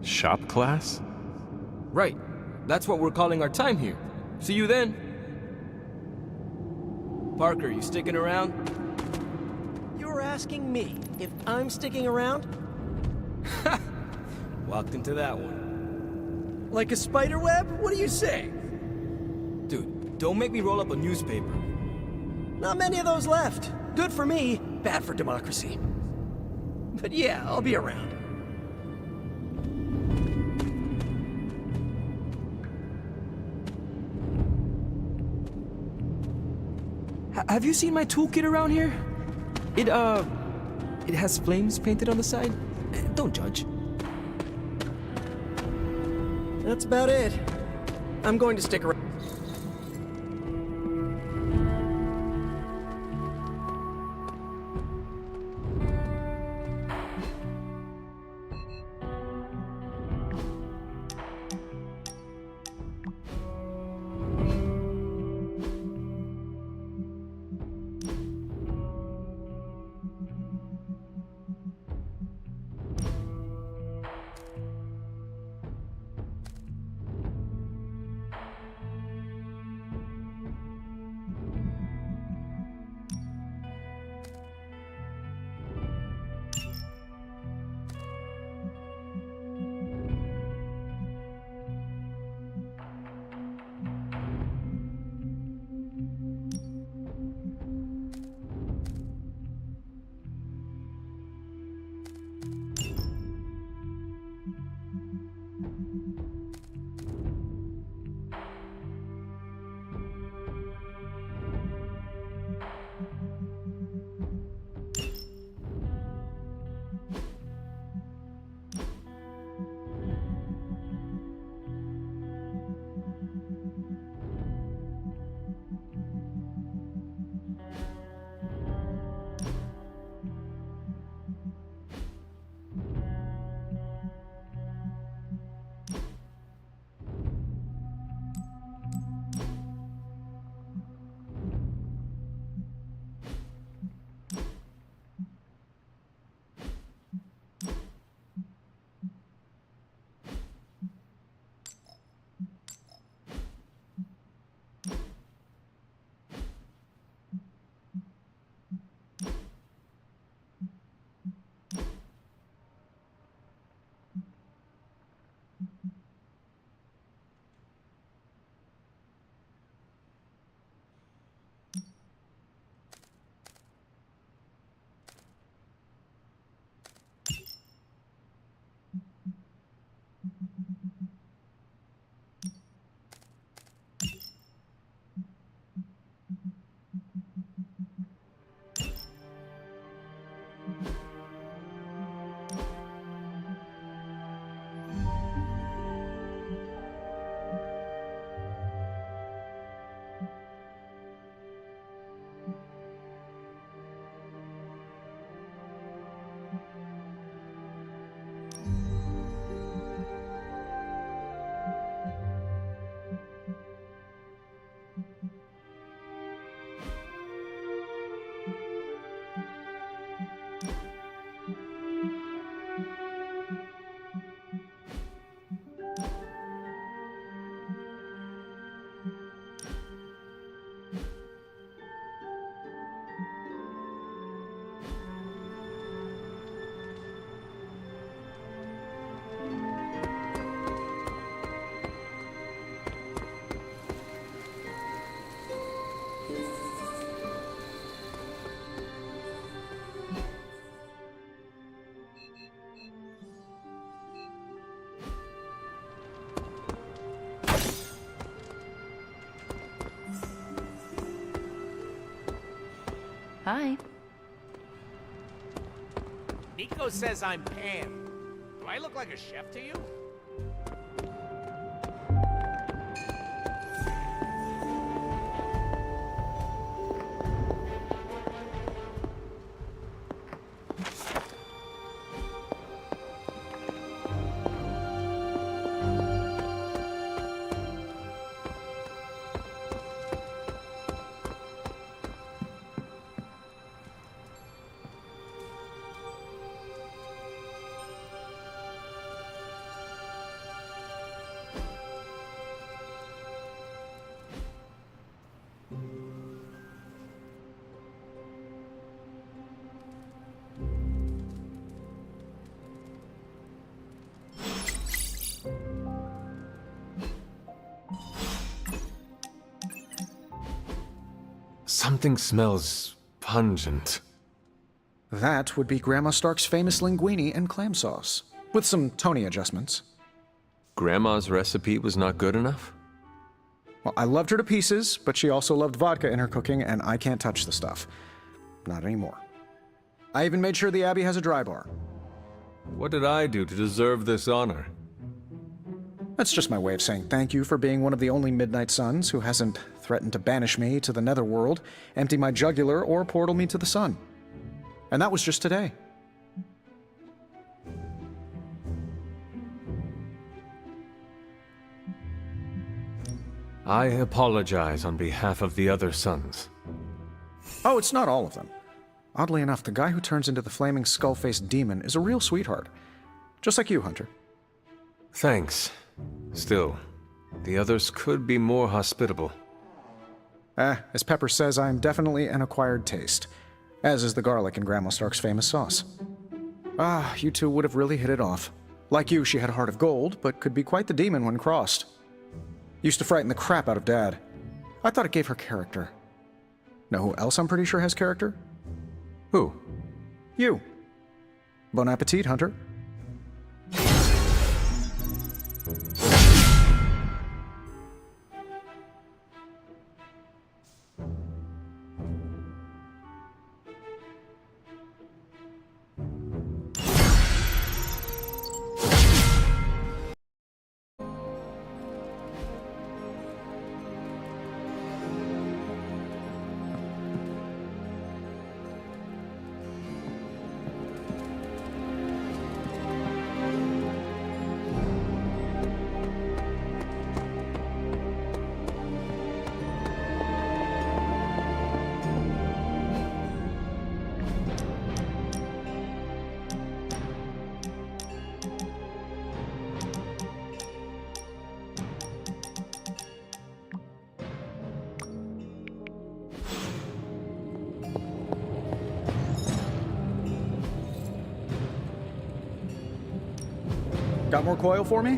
Shop class? Right. That's what we're calling our time here. See you then. Parker, you sticking around? You're asking me if I'm sticking around? Walked into that one. Like a spider web? What do you say? Dude, don't make me roll up a newspaper. Not many of those left. Good for me, bad for democracy. But yeah, I'll be around. Have you seen my toolkit around here? It has flames painted on the side. Don't judge. That's about it. I'm going to stick around. Hi. Nico says I'm Pam. Do I look like a chef to you? Something smells pungent. That would be Grandma Stark's famous linguine and clam sauce, with some Tony adjustments. Grandma's recipe was not good enough? Well, I loved her to pieces, but she also loved vodka in her cooking, and I can't touch the stuff. Not anymore. I even made sure the Abbey has a dry bar. What did I do to deserve this honor? That's just my way of saying thank you for being one of the only Midnight Suns who hasn't threatened to banish me to the Netherworld, empty my jugular, or portal me to the sun. And that was just today. I apologize on behalf of the other sons. Oh, it's not all of them. Oddly enough, the guy who turns into the flaming skull-faced demon is a real sweetheart. Just like you, Hunter. Thanks. Still, the others could be more hospitable. As Pepper says, I'm definitely an acquired taste. As is the garlic in Grandma Stark's famous sauce. You two would have really hit it off. Like you, she had a heart of gold, but could be quite the demon when crossed. Used to frighten the crap out of Dad. I thought it gave her character. Know who else I'm pretty sure has character? Who? You. Bon appetit, Hunter. Got more coil for me?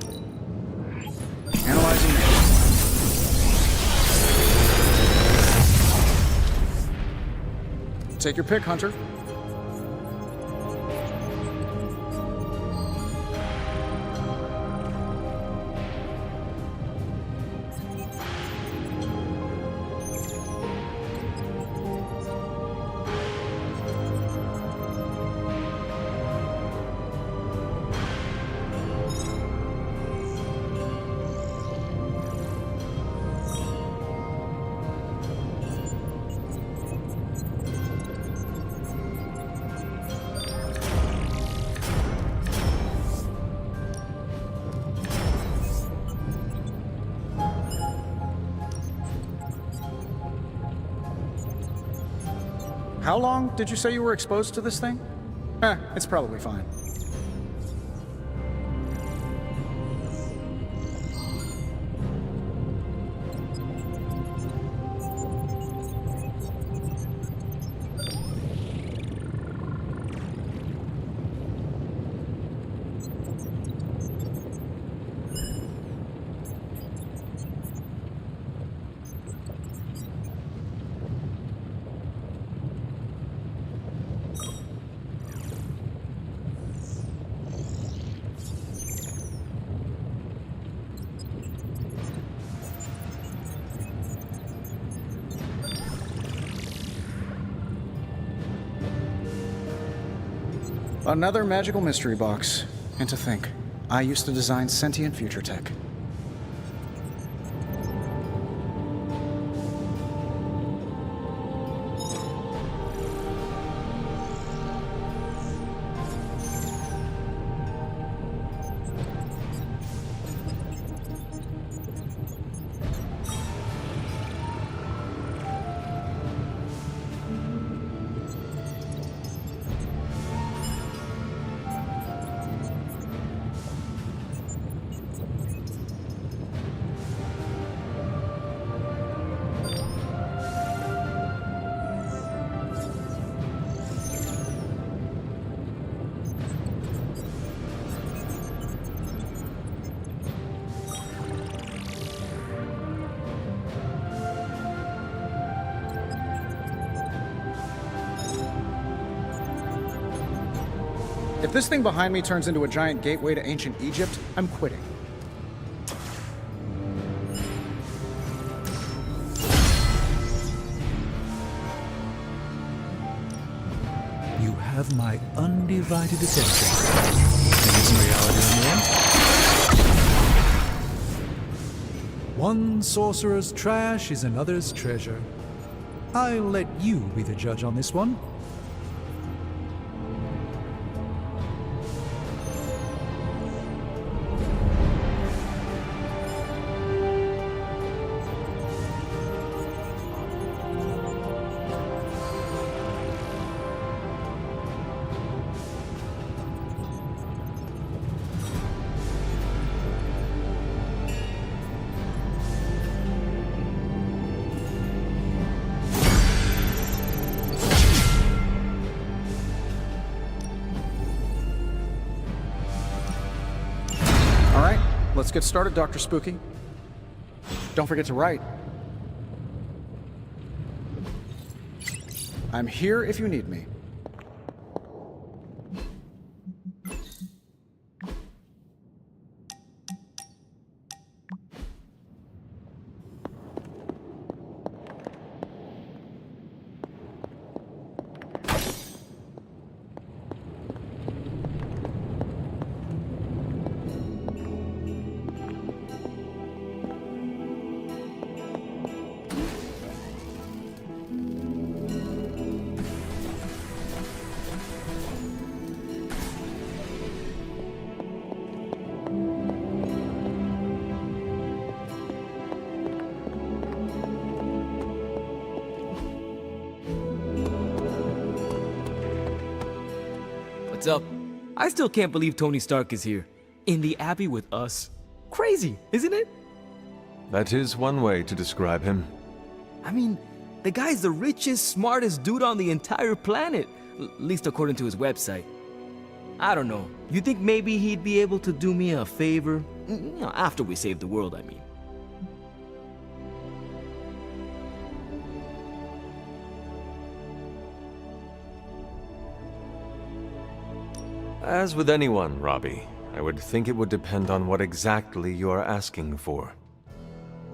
Analyzing now. Take your pick, Hunter. How long did you say you were exposed to this thing? It's probably fine. Another magical mystery box. And to think, I used to design sentient future tech. If this thing behind me turns into a giant gateway to ancient Egypt, I'm quitting. You have my undivided attention. Is reality on the end? One sorcerer's trash is another's treasure. I'll let you be the judge on this one. Let's get started, Dr. Spooky. Don't forget to write. I'm here if you need me. What's up? I still can't believe Tony Stark is here. In the Abbey with us. Crazy, isn't it? That is one way to describe him. I mean, the guy's the richest, smartest dude on the entire planet. At least according to his website. I don't know. You think maybe he'd be able to do me a favor? You know, after we save the world, I mean. As with anyone, Robbie, I would think it would depend on what exactly you are asking for.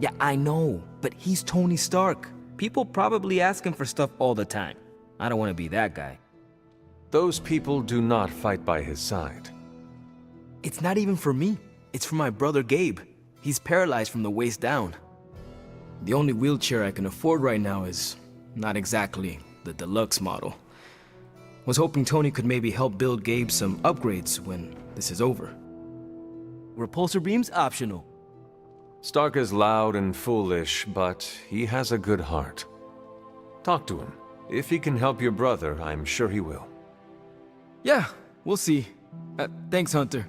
Yeah, I know, but he's Tony Stark. People probably ask him for stuff all the time. I don't want to be that guy. Those people do not fight by his side. It's not even for me. It's for my brother Gabe. He's paralyzed from the waist down. The only wheelchair I can afford right now is not exactly the deluxe model. Was hoping Tony could maybe help build Gabe some upgrades when this is over. Repulsor beam's optional. Stark is loud and foolish, but he has a good heart. Talk to him. If he can help your brother, I'm sure he will. Yeah, we'll see. Thanks, Hunter.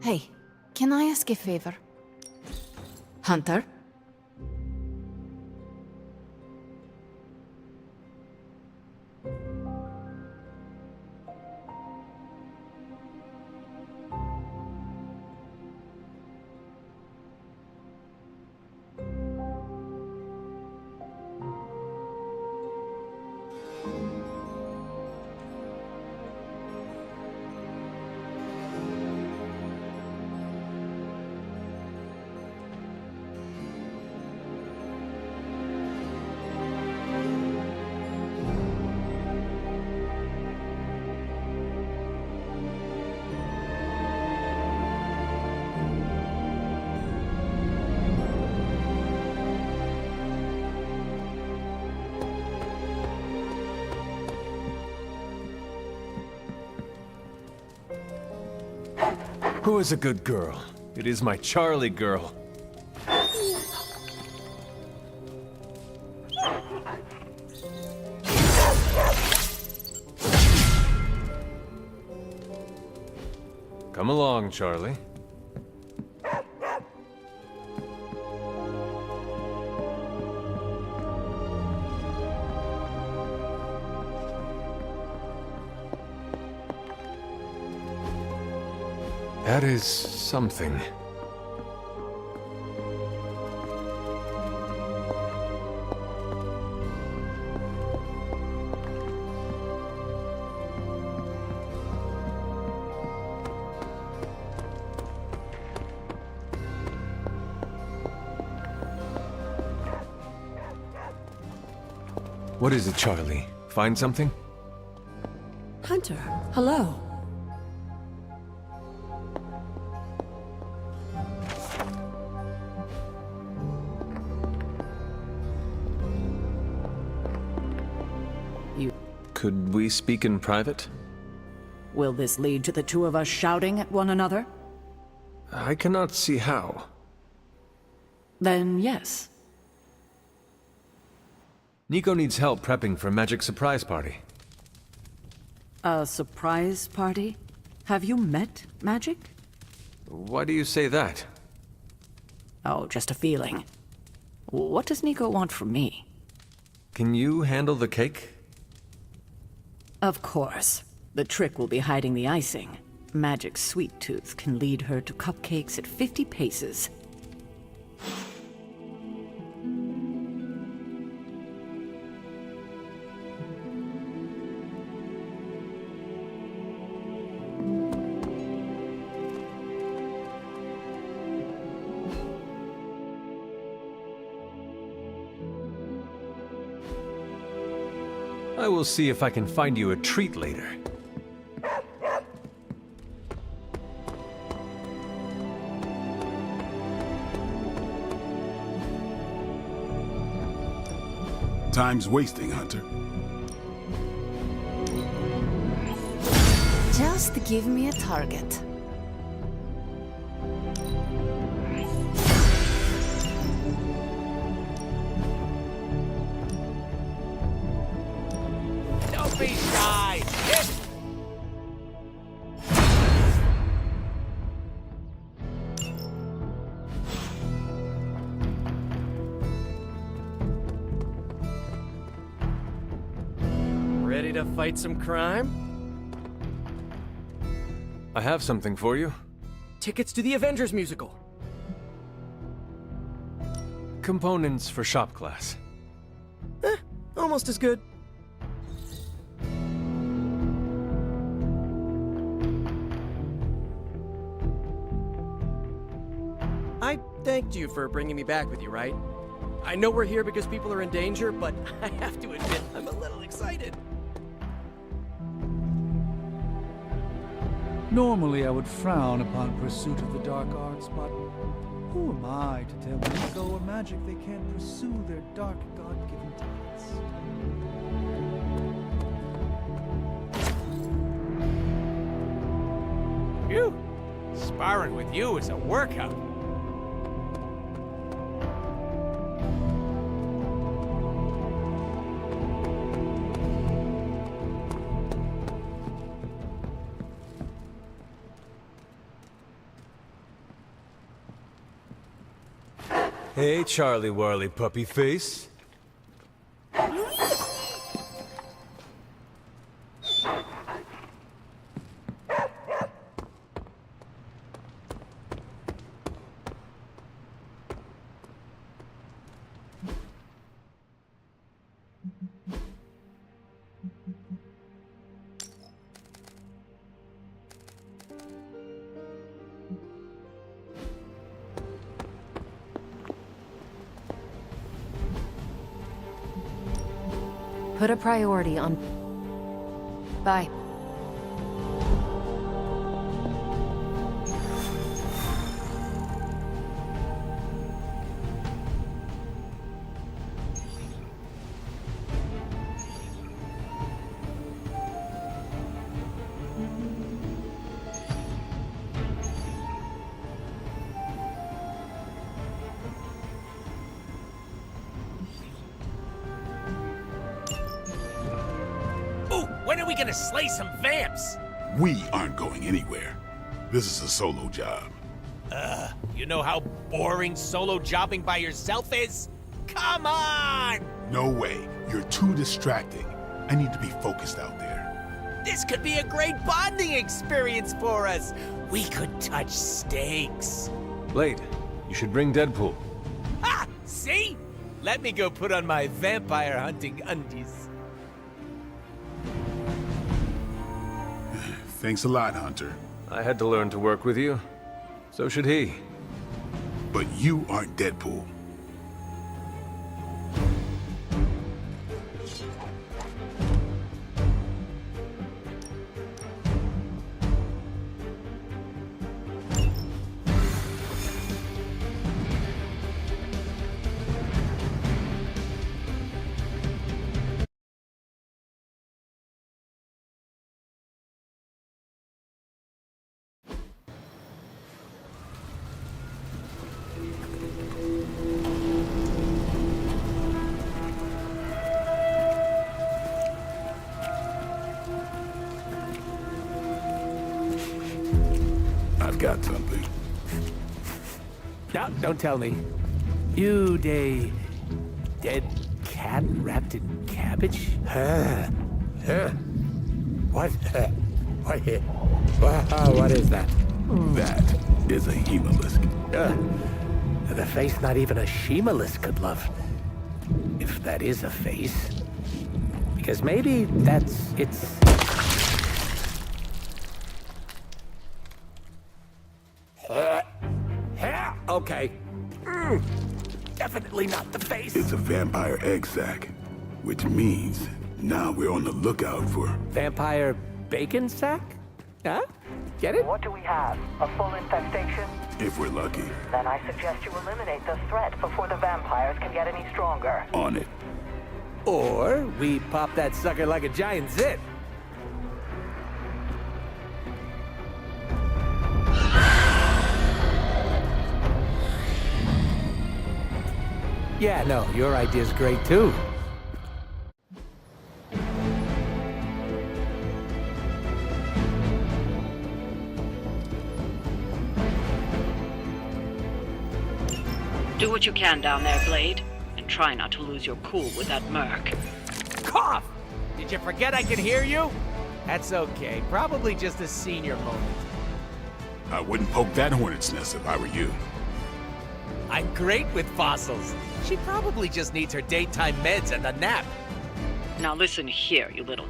Hey, can I ask a favor? Hunter? Who is a good girl? It is my Charlie girl. Come along, Charlie. That is something. What is it, Charlie? Find something? Hunter, hello. Could we speak in private? Will this lead to the two of us shouting at one another? I cannot see how. Then yes. Nico needs help prepping for a magic surprise party. A surprise party? Have you met Magic? Why do you say that? Oh, just a feeling. What does Nico want from me? Can you handle the cake? Of course. The trick will be hiding the icing. Magic's sweet tooth can lead her to cupcakes at 50 paces. I will see if I can find you a treat later. Time's wasting, Hunter. Just give me a target. Don't be shy! Hit! Ready to fight some crime? I have something for you. Tickets to the Avengers musical. Components for shop class. Almost as good. I thanked you for bringing me back with you, right? I know we're here because people are in danger, but I have to admit, I'm a little excited. Normally I would frown upon pursuit of the dark arts, but who am I to tell Nico or Magic they can't pursue their dark God-given talents? Phew! Sparring with you is a workout. Hey, Charlie Warley puppy face. Put a priority on... Bye. When are we gonna slay some vamps? We aren't going anywhere. This is a solo job. You know how boring solo jobbing by yourself is? Come on! No way. You're too distracting. I need to be focused out there. This could be a great bonding experience for us. We could touch steaks. Blade, you should bring Deadpool. Ha! See? Let me go put on my vampire hunting undies. Thanks a lot, Hunter. I had to learn to work with you. So should he. But you aren't Deadpool. I've got something. No, don't tell me. You dead cat wrapped in cabbage? What? What is that? That is a hemolisk. The face not even a shemalisk could love. If that is a face. Because maybe it's... Okay. Definitely not the face. It's a vampire egg sac, which means now we're on the lookout for... Vampire bacon sack? Huh? Get it? What do we have? A full infestation? If we're lucky. Then I suggest you eliminate the threat before the vampires can get any stronger. On it. Or we pop that sucker like a giant zit. Yeah, no, your idea's great too. Do what you can down there, Blade, and try not to lose your cool with that merc. Cough! Did you forget I can hear you? That's okay. Probably just a senior moment. I wouldn't poke that hornet's nest if I were you. I'm great with fossils. She probably just needs her daytime meds and a nap. Now listen here, you little...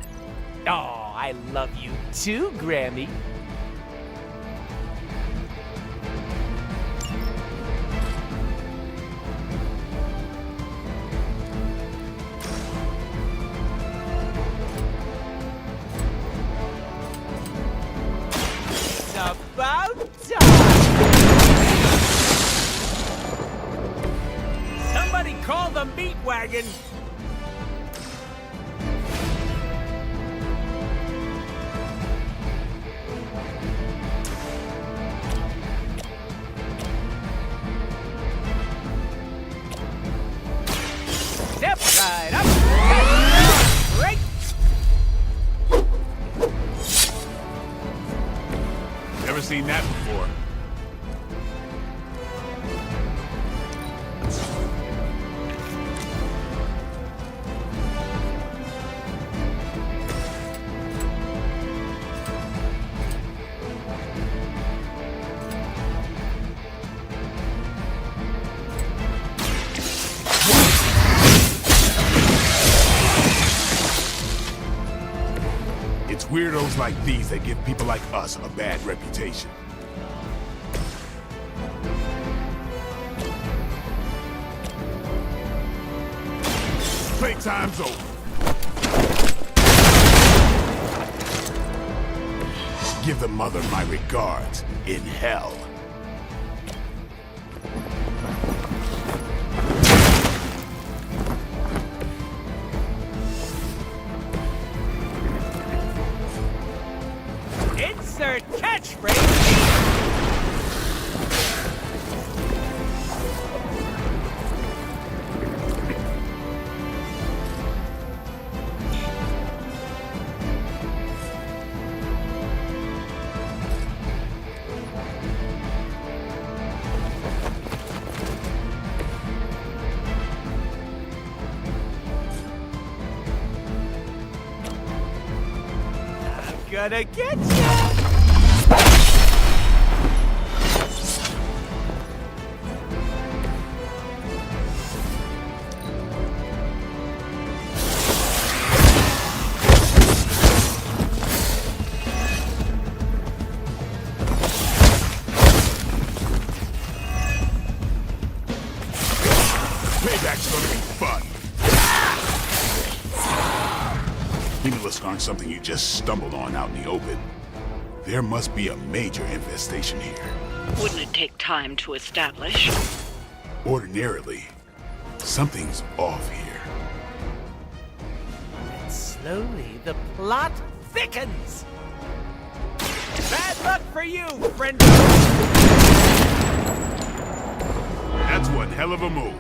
Oh, I love you too, Grammy. It's about time! Somebody call the meat wagon! Step right up! Right! Never seen that before. It's weirdos like these that give people like us a bad reputation. Playtime's over. Give the mother my regards in hell. Insert catchphrase. Gonna get ya! Payback's gonna be fun. Hemolisks aren't something you just stumbled on out in the open. There must be a major infestation here. Wouldn't it take time to establish? Ordinarily, something's off here. And slowly the plot thickens. Bad luck for you, friend. That's one hell of a move.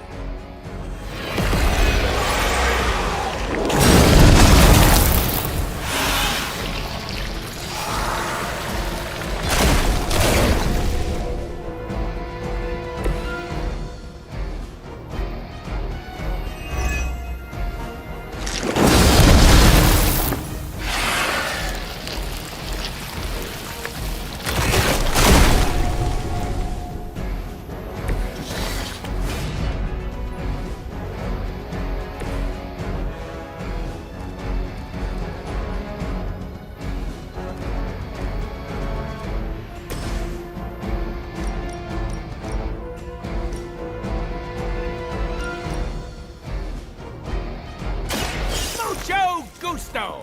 Mucho gusto!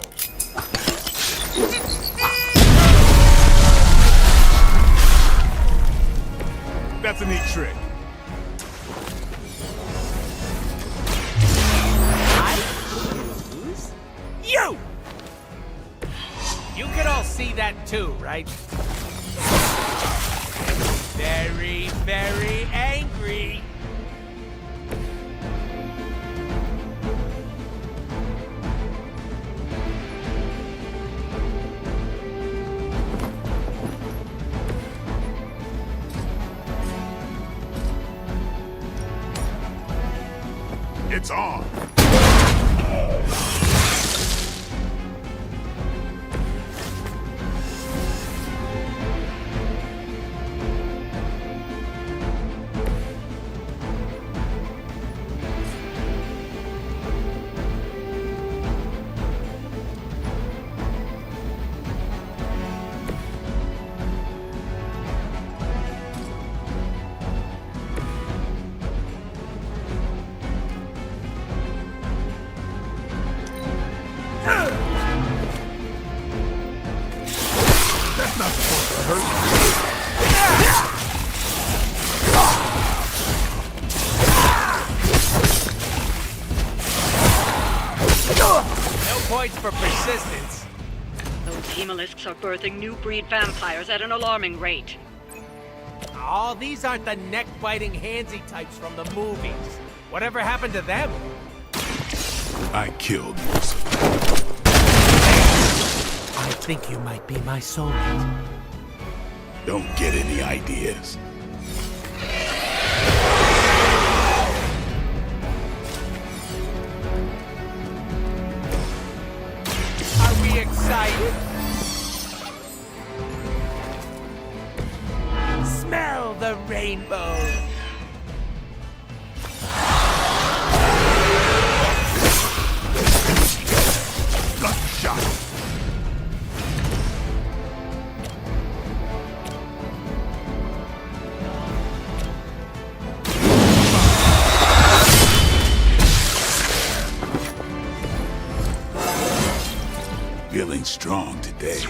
That's a neat trick. I choose you! You can all see that too, right? Very, very angry. It's on. That's not supposed to hurt. No points for persistence. Those hemolisks are birthing new breed vampires at an alarming rate. Oh, these aren't the neck-biting handsy types from the movies. Whatever happened to them? I killed most of them. I think you might be my soulmate. Don't get any ideas. Are we excited? Smell the rainbow. Gut shot. Feeling strong today.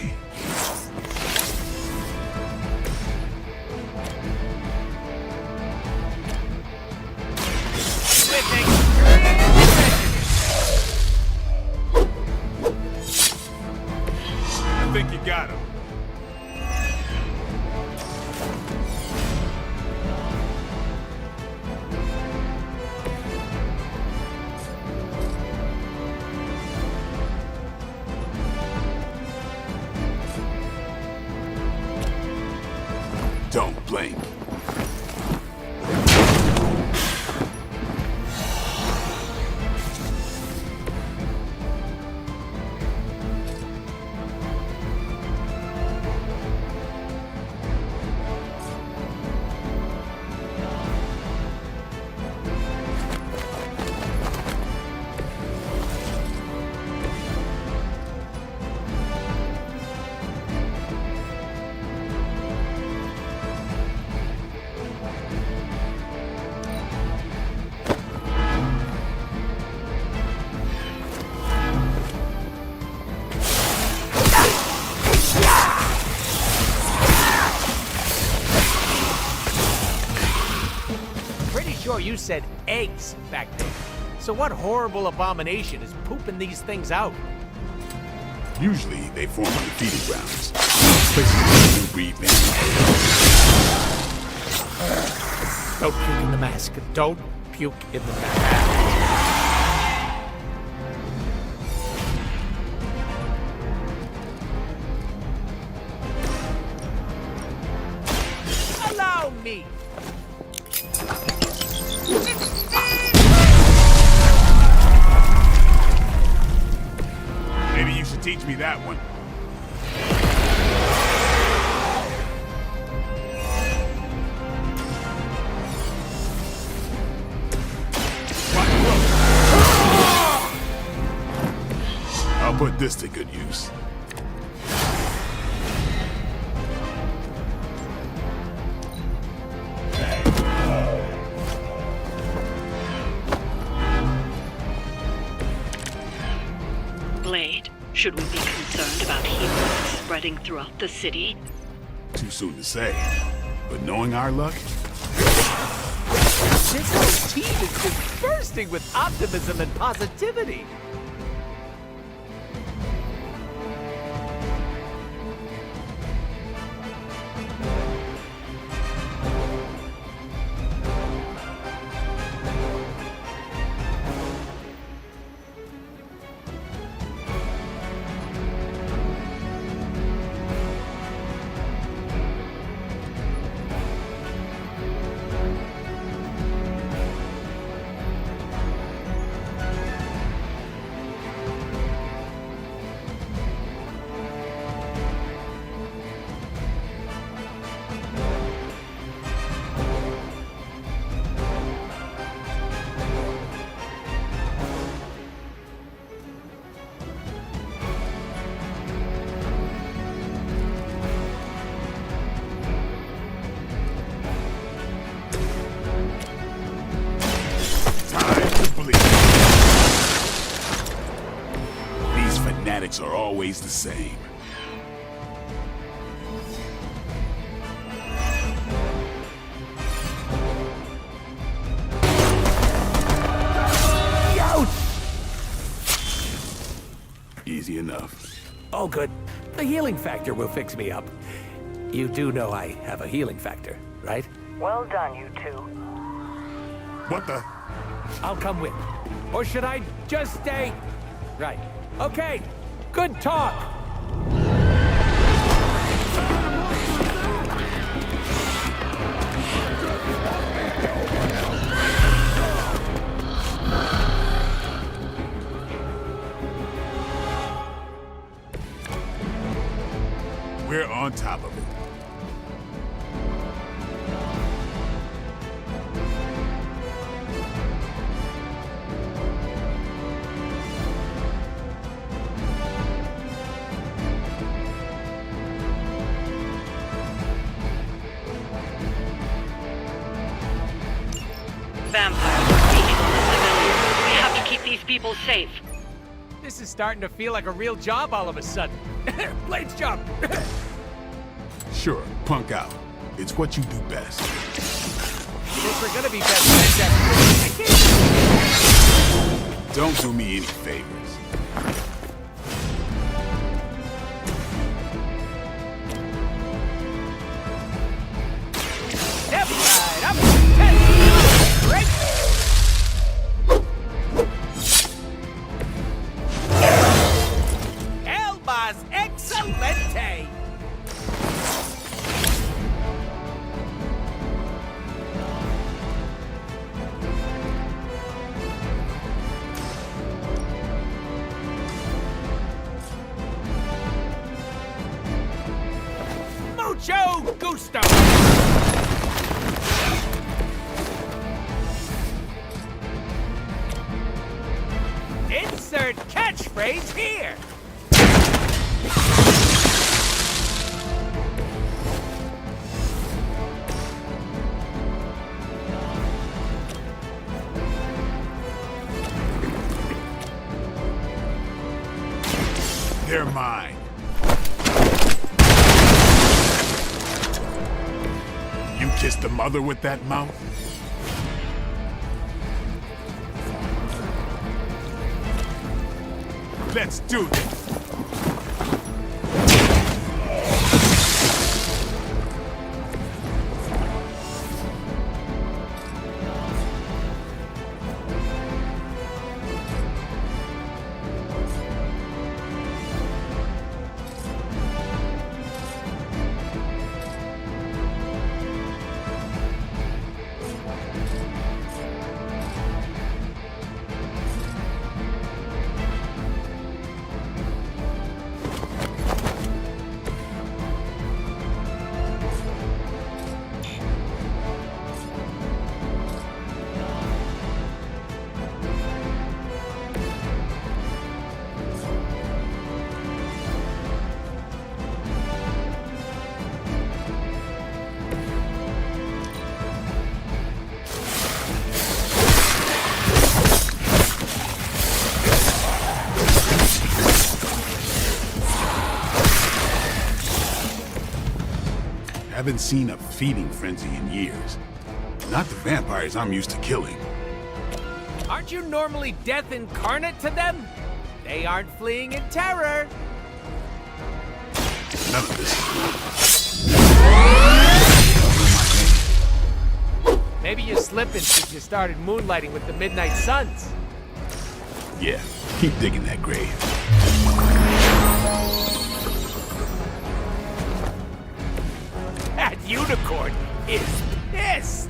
I think you got him. Don't blink. Sure, you said eggs back there. So what horrible abomination is pooping these things out? Usually they form on the feeding grounds. Places where you breed men. Don't puke in the mask. Don't puke in the mask. Allow me. Maybe you should teach me that one. I'll put this to good use. Blade, should we be concerned about heat spreading throughout the city? Too soon to say. But knowing our luck, This whole team is just bursting with optimism and positivity. fanatics are always the same. Easy enough. Oh, good. The healing factor will fix me up. You do know I have a healing factor, right? Well done, you two. What the? I'll come with. Or should I just stay? Right. Okay. Good talk. We're on top of it. Vampires are feeding on the civilians. We have to keep these people safe. This is starting to feel like a real job all of a sudden. Blades jump! Sure, punk out. It's what you do best. If we're gonna be best friends after this, I can't... Don't do me any favors. Step right up, head right. Elbas excelente! Mucho gusto! Insert catchphrase here! They're mine. You kissed the mother with that mouth? Let's do this. Haven't seen a feeding frenzy in years. Not the vampires I'm used to killing. Aren't you normally death incarnate to them? They aren't fleeing in terror. None of this. Maybe you're slipping since you started moonlighting with the Midnight Suns. Yeah, keep digging that grave. That unicorn is pissed!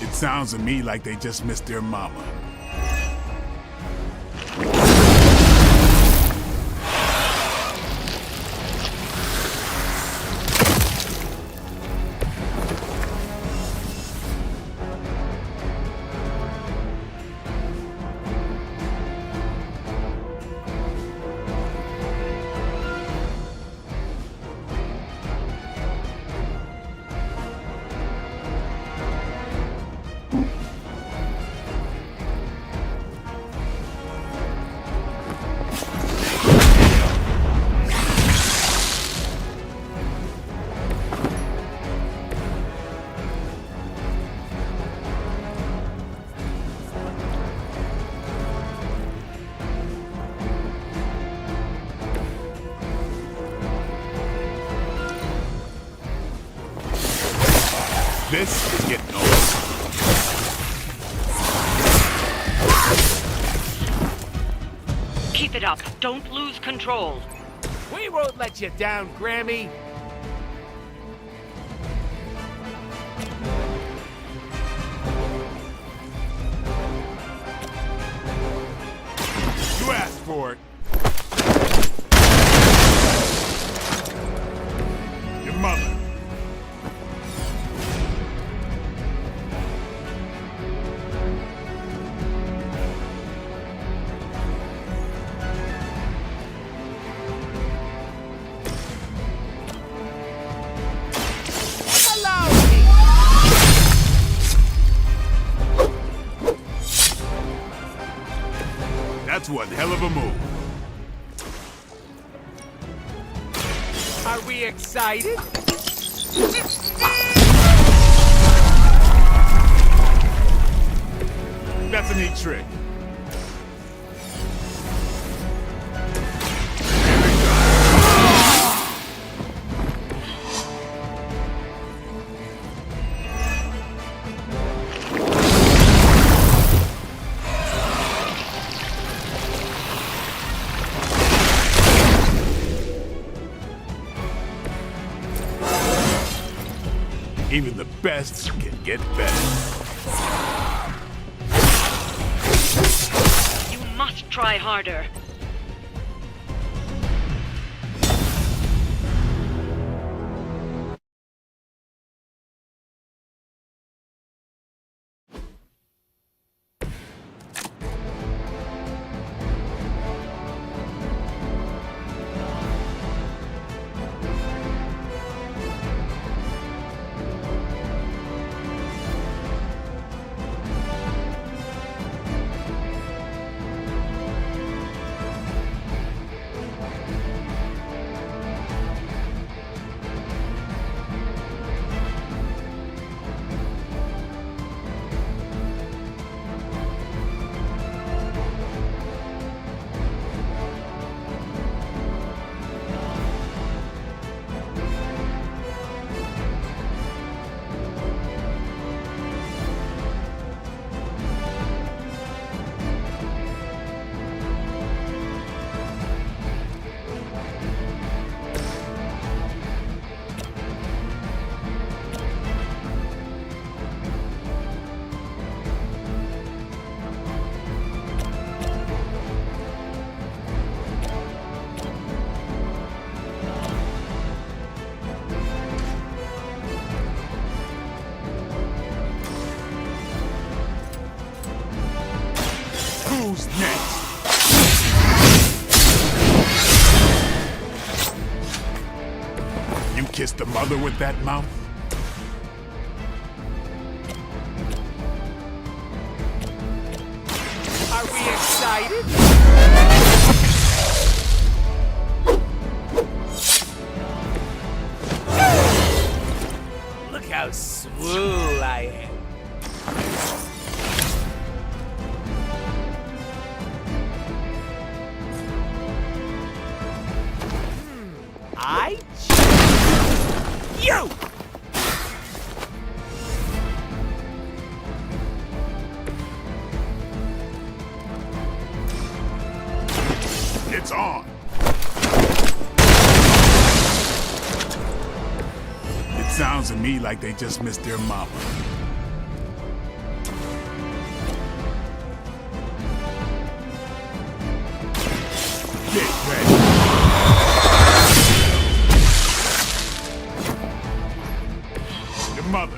It sounds to me like they just missed their mama. This is getting old. Keep it up. Don't lose control. We won't let you down, Grammy. You asked for it. Your mother. Are we excited? That's a neat trick. Even the best can get better. You must try harder. Who's next? You kissed the mother with that mouth? Are we excited? Look how swole I am. I choose you! It's on. It sounds to me like they just missed their mama. Get ready. Your mother.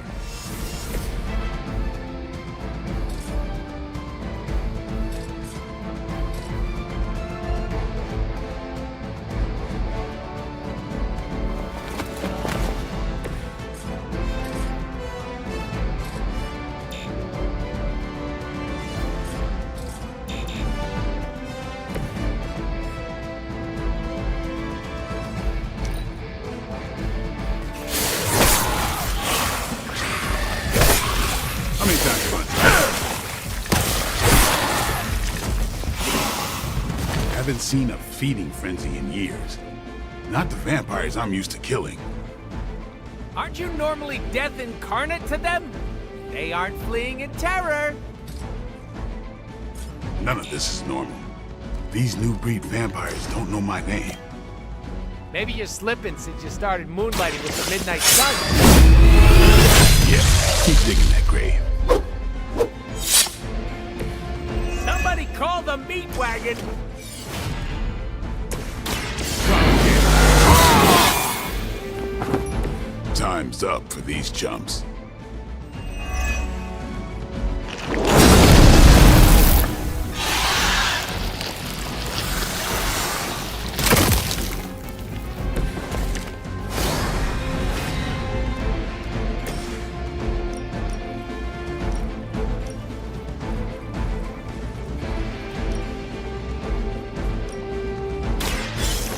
How many times you want? Haven't seen a feeding frenzy in years. Not the vampires I'm used to killing. Aren't you normally death incarnate to them? They aren't fleeing in terror. None of this is normal. These new breed vampires don't know my name. Maybe you're slipping since you started moonlighting with the midnight sun. Yeah, keep digging that grave. Somebody call the meat wagon. Time's up for these chumps.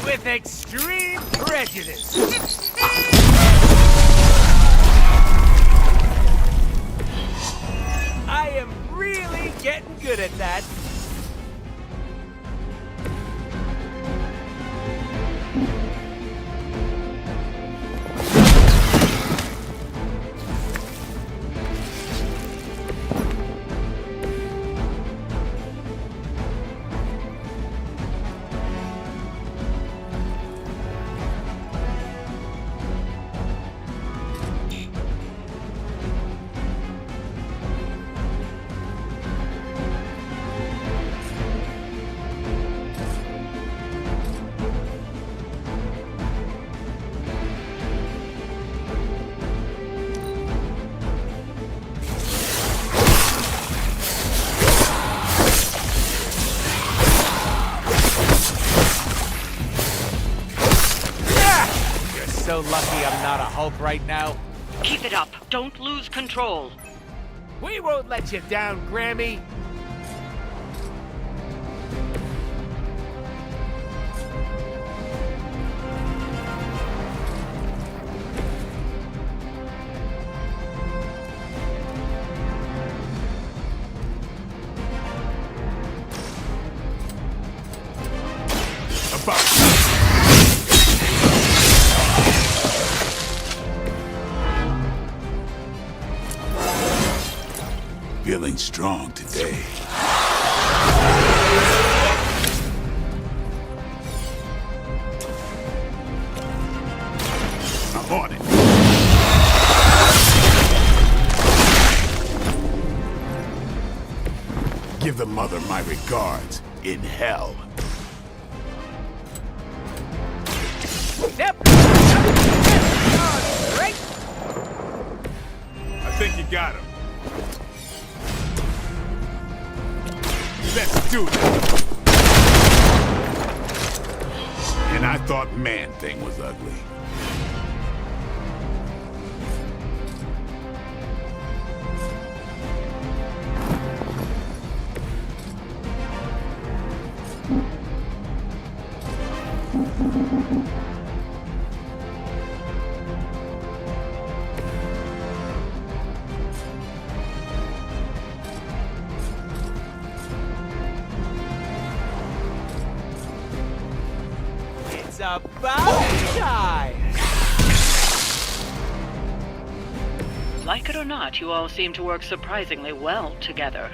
With extreme prejudice. I am really getting good at that. So lucky I'm not a Hulk right now. Keep it up. Don't lose control. We won't let you down, Grammy. Feeling strong today. I'm on it. Give the mother my regards in hell. Yep. Right. I think you got him. Let's do this. And I thought Man-Thing was ugly. It's about time! Like it or not, you all seem to work surprisingly well together.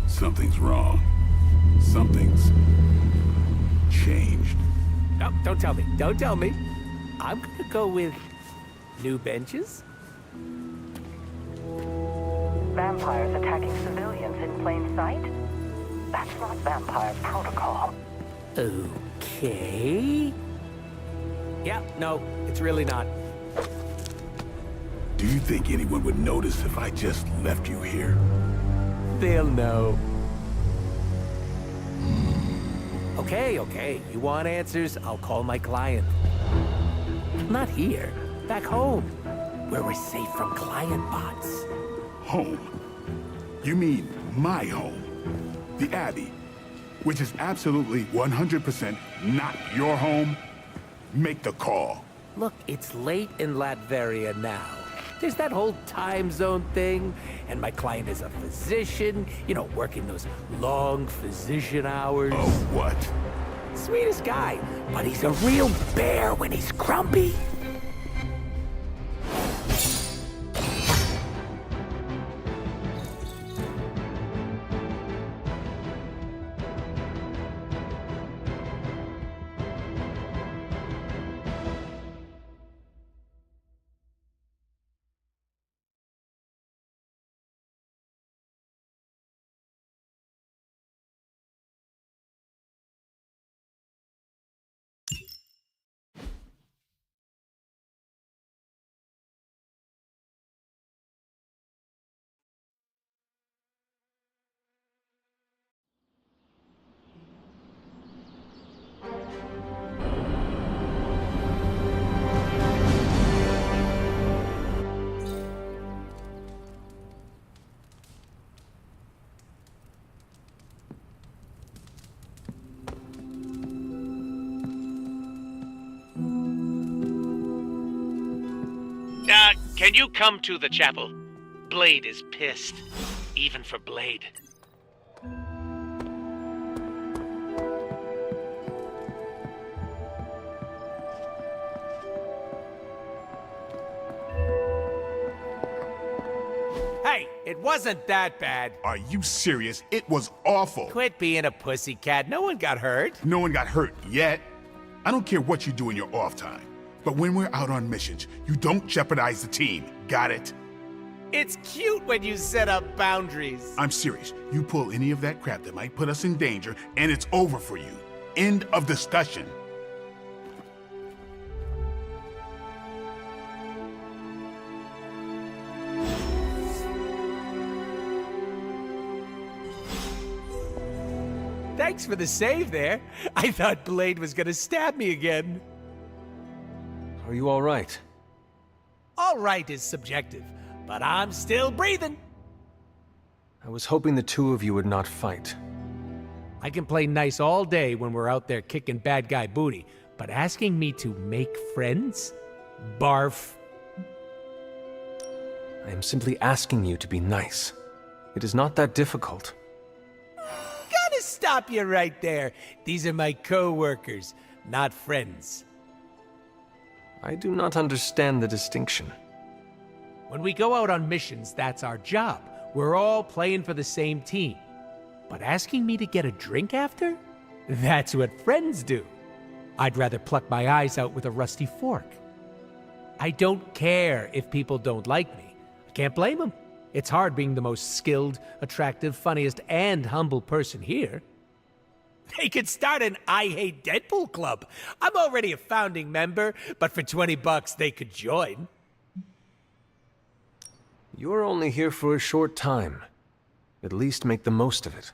Something's wrong. Something's changed. No, don't tell me. Don't tell me. I'm gonna go with new benches. Vampires attacking civilians in plain sight? That's not vampire protocol. Okay. Yeah, no, it's really not. Do you think anyone would notice if I just left you here? They'll know. Okay. You want answers? I'll call my client. Not here. Back home. Where we're safe from client bots. Home? You mean my home? The Abbey, which is absolutely 100% not your home? Make the call. Look, it's late in Latveria now. There's that whole time zone thing, and my client is a physician, you know, working those long physician hours. Oh, what? Sweetest guy, but he's a real bear when he's grumpy. Can you come to the chapel? Blade is pissed. Even for Blade. Hey, it wasn't that bad. Are you serious? It was awful. Quit being a pussycat. No one got hurt. No one got hurt yet. I don't care what you do in your off time. But when we're out on missions, you don't jeopardize the team. Got it? It's cute when you set up boundaries. I'm serious. You pull any of that crap that might put us in danger, and it's over for you. End of discussion. Thanks for the save there. I thought Blade was gonna stab me again. Are you all right? All right is subjective, but I'm still breathing. I was hoping the two of you would not fight. I can play nice all day when we're out there kicking bad guy booty, but asking me to make friends? Barf. I am simply asking you to be nice. It is not that difficult. Gotta stop you right there. These are my co-workers, not friends. I do not understand the distinction. When we go out on missions, that's our job. We're all playing for the same team. But asking me to get a drink after? That's what friends do. I'd rather pluck my eyes out with a rusty fork. I don't care if people don't like me. I can't blame them. It's hard being the most skilled, attractive, funniest, and humble person here. They could start an I Hate Deadpool club. I'm already a founding member, but for $20 they could join. You're only here for a short time. At least make the most of it.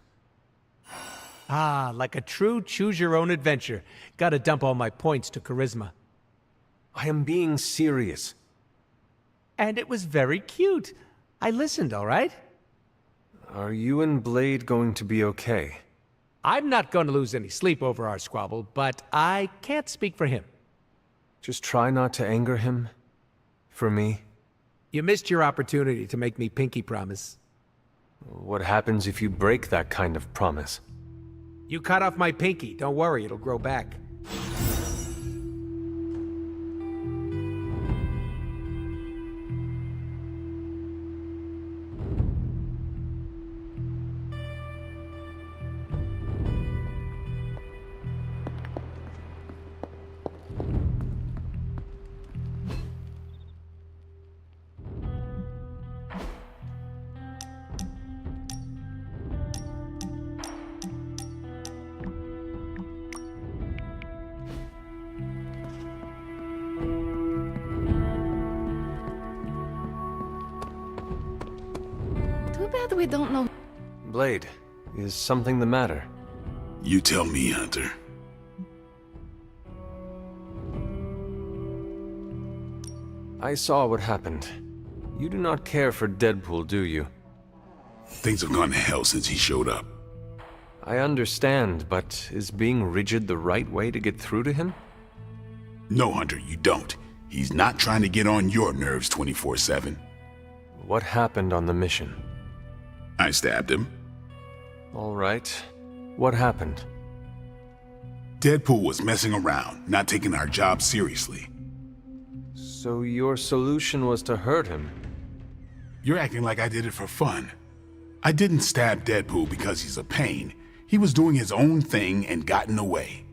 Ah, like a true choose-your-own-adventure. Gotta dump all my points to charisma. I am being serious. And it was very cute. I listened, all right? Are you and Blade going to be okay? I'm not going to lose any sleep over our squabble, but I can't speak for him. Just try not to anger him. For me. You missed your opportunity to make me pinky promise. What happens if you break that kind of promise? You cut off my pinky. Don't worry, it'll grow back. Too bad we don't know. Blade, is something the matter? You tell me, Hunter. I saw what happened. You do not care for Deadpool, do you? Things have gone to hell since he showed up. I understand, but is being rigid the right way to get through to him? No, Hunter, you don't. He's not trying to get on your nerves 24/7. What happened on the mission? I stabbed him. All right. What happened? Deadpool was messing around, not taking our job seriously. So your solution was to hurt him? You're acting like I did it for fun. I didn't stab Deadpool because he's a pain. He was doing his own thing and got in the way.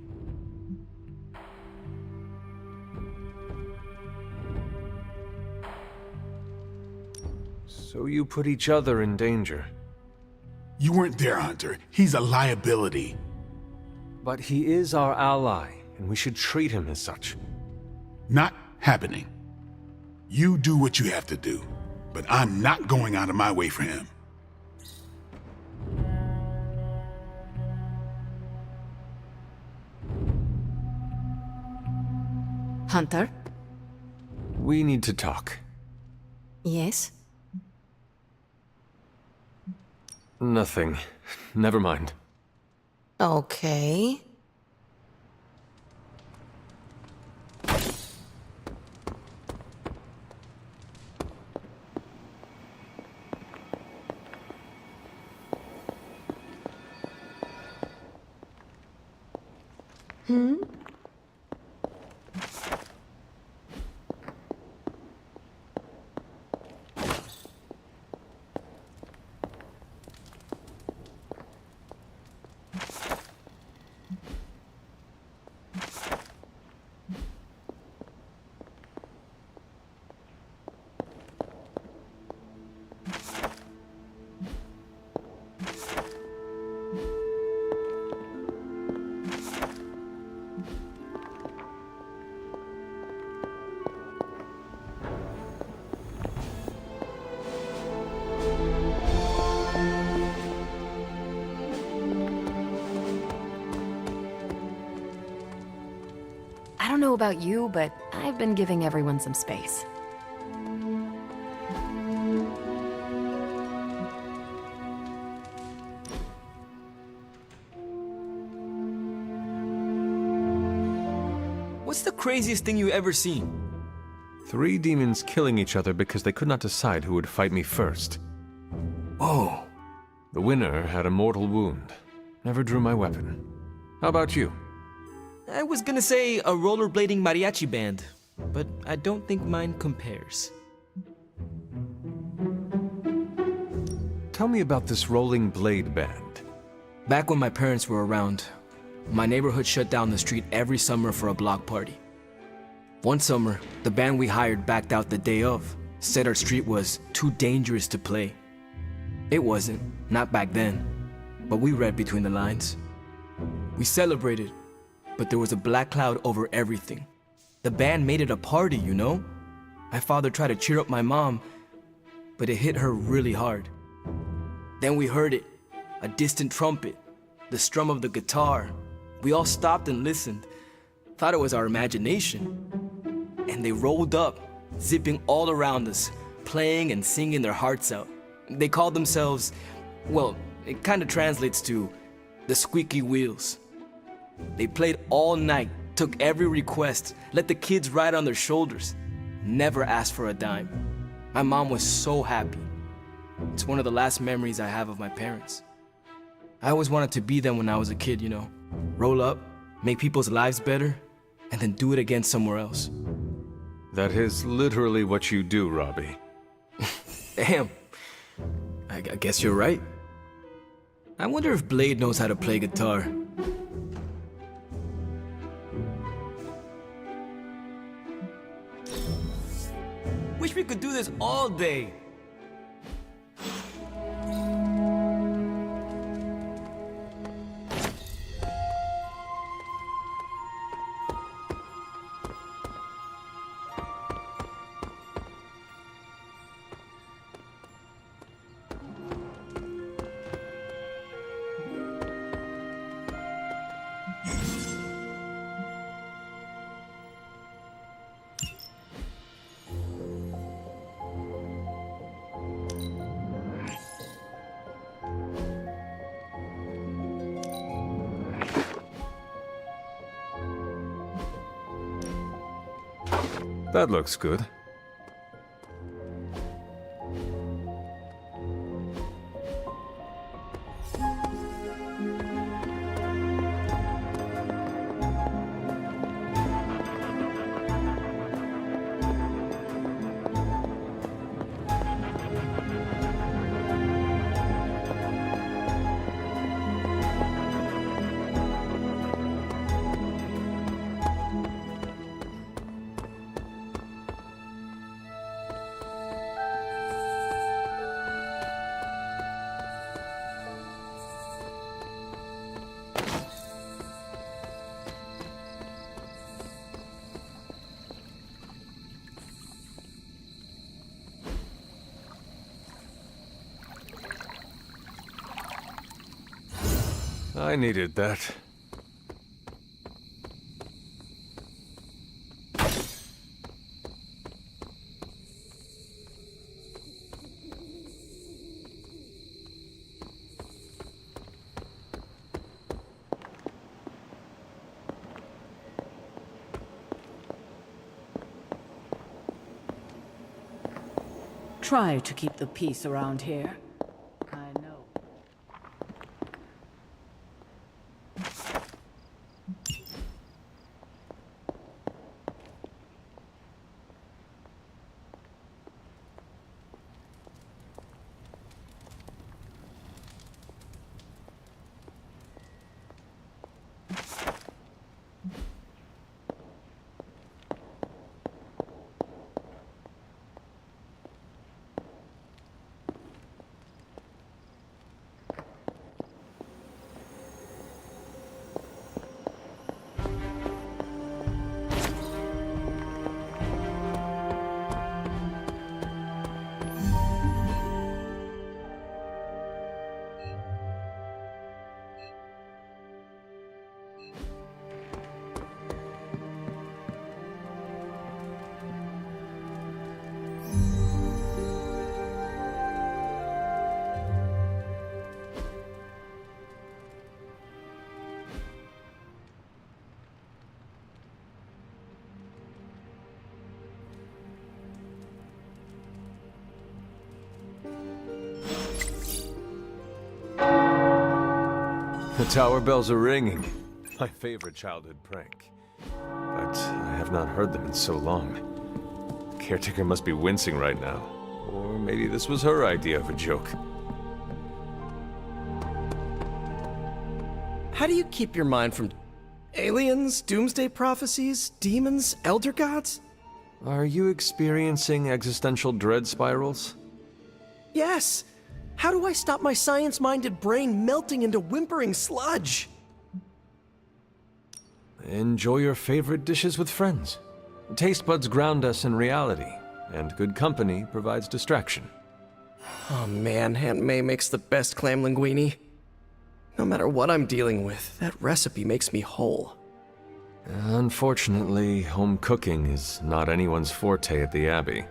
So you put each other in danger? You weren't there, Hunter. He's a liability. But he is our ally, and we should treat him as such. Not happening. You do what you have to do, but I'm not going out of my way for him. Hunter? We need to talk. Yes? Nothing. Never mind. Okay. Hmm? I don't know about you, but I've been giving everyone some space. What's the craziest thing you ever seen? 3 demons killing each other because they could not decide who would fight me first. Oh. The winner had a mortal wound. Never drew my weapon. How about you? I was gonna say a rollerblading mariachi band, but I don't think mine compares. Tell me about this rolling blade band. Back when my parents were around, my neighborhood shut down the street every summer for a block party. One summer, the band we hired backed out the day of, said our street was too dangerous to play. It wasn't, not back then, but we read between the lines. We celebrated, but there was a black cloud over everything. The band made it a party, you know? My father tried to cheer up my mom, but it hit her really hard. Then we heard it, a distant trumpet, the strum of the guitar. We all stopped and listened, thought it was our imagination. And they rolled up, zipping all around us, playing and singing their hearts out. They called themselves, well, it kind of translates to the Squeaky Wheels. They played all night, took every request, let the kids ride on their shoulders, never asked for a dime. My mom was so happy. It's one of the last memories I have of my parents. I always wanted to be them when I was a kid, you know. Roll up, make people's lives better, and then do it again somewhere else. That is literally what you do, Robbie. Damn. I guess you're right. I wonder if Blade knows how to play guitar. Wish we could do this all day. That looks good. I needed that. Try to keep the peace around here. I know. The tower bells are ringing. My favorite childhood prank. But I have not heard them in so long. The caretaker must be wincing right now. Or maybe this was her idea of a joke. How do you keep your mind from aliens, doomsday prophecies, demons, elder gods? Are you experiencing existential dread spirals? Yes! How do I stop my science-minded brain melting into whimpering sludge? Enjoy your favorite dishes with friends. Taste buds ground us in reality, and good company provides distraction. Oh man, Aunt May makes the best clam linguine. No matter what I'm dealing with, that recipe makes me whole. Unfortunately, home cooking is not anyone's forte at the Abbey.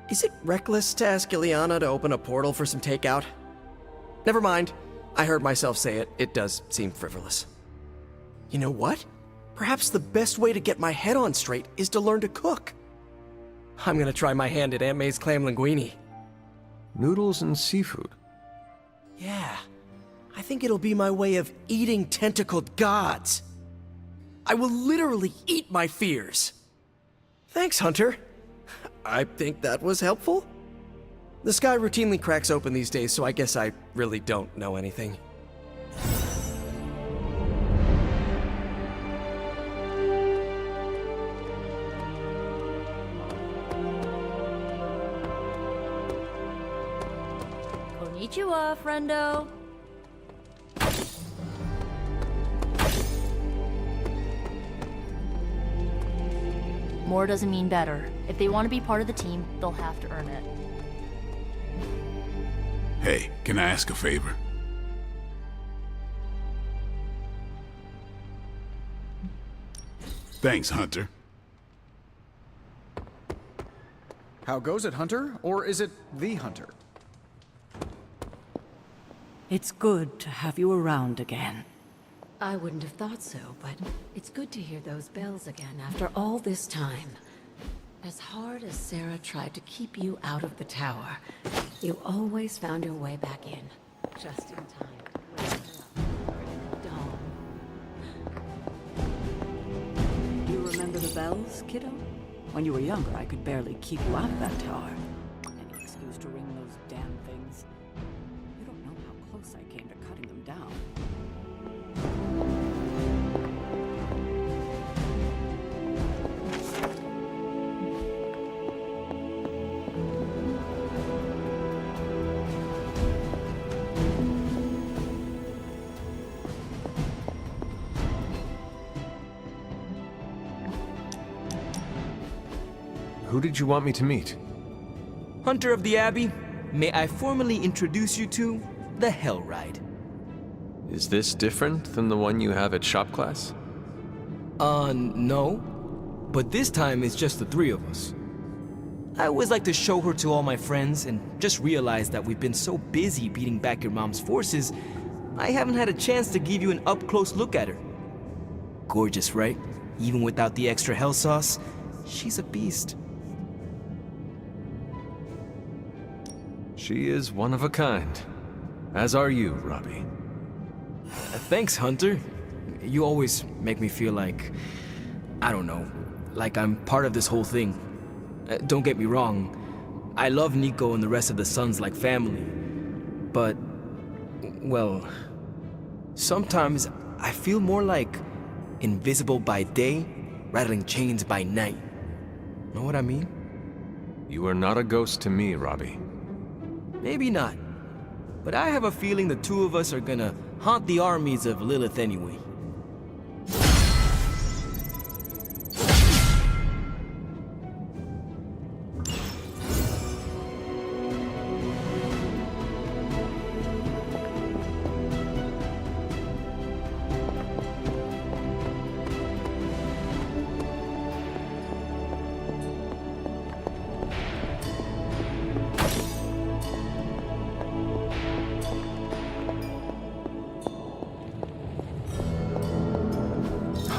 Is it reckless to ask Ileana to open a portal for some takeout? Never mind. I heard myself say it. It does seem frivolous. You know what? Perhaps the best way to get my head on straight is to learn to cook. I'm gonna try my hand at Aunt May's clam linguine. Noodles and seafood. Yeah. I think it'll be my way of eating tentacled gods. I will literally eat my fears. Thanks, Hunter. I think that was helpful. The sky routinely cracks open these days, so I guess I really don't know anything. Konnichiwa, friendo. More doesn't mean better. If they want to be part of the team, they'll have to earn it. Hey, can I ask a favor? Thanks, Hunter. How goes it, Hunter? Or is it the Hunter? It's good to have you around again. I wouldn't have thought so, but it's good to hear those bells again after all this time. As hard as Sarah tried to keep you out of the tower, you always found your way back in, just in time to wake her up in the dawn. Do you remember the bells, kiddo? When you were younger, I could barely keep you out of that tower. Any excuse to ring those damn things. You don't know how close I came to cutting them down. Who did you want me to meet? Hunter of the Abbey, may I formally introduce you to the Hell Ride. Is this different than the one you have at shop class? No. But this time it's just the three of us. I always like to show her to all my friends and just realize that we've been so busy beating back your mom's forces, I haven't had a chance to give you an up-close look at her. Gorgeous, right? Even without the extra hell sauce, she's a beast. She is one of a kind. As are you, Robbie. Thanks, Hunter. You always make me feel like, I don't know, like I'm part of this whole thing. Don't get me wrong, I love Nico and the rest of the Sons like family. But, well, sometimes I feel more like invisible by day, rattling chains by night. Know what I mean? You are not a ghost to me, Robbie. Maybe not. But I have a feeling the two of us are gonna haunt the armies of Lilith anyway.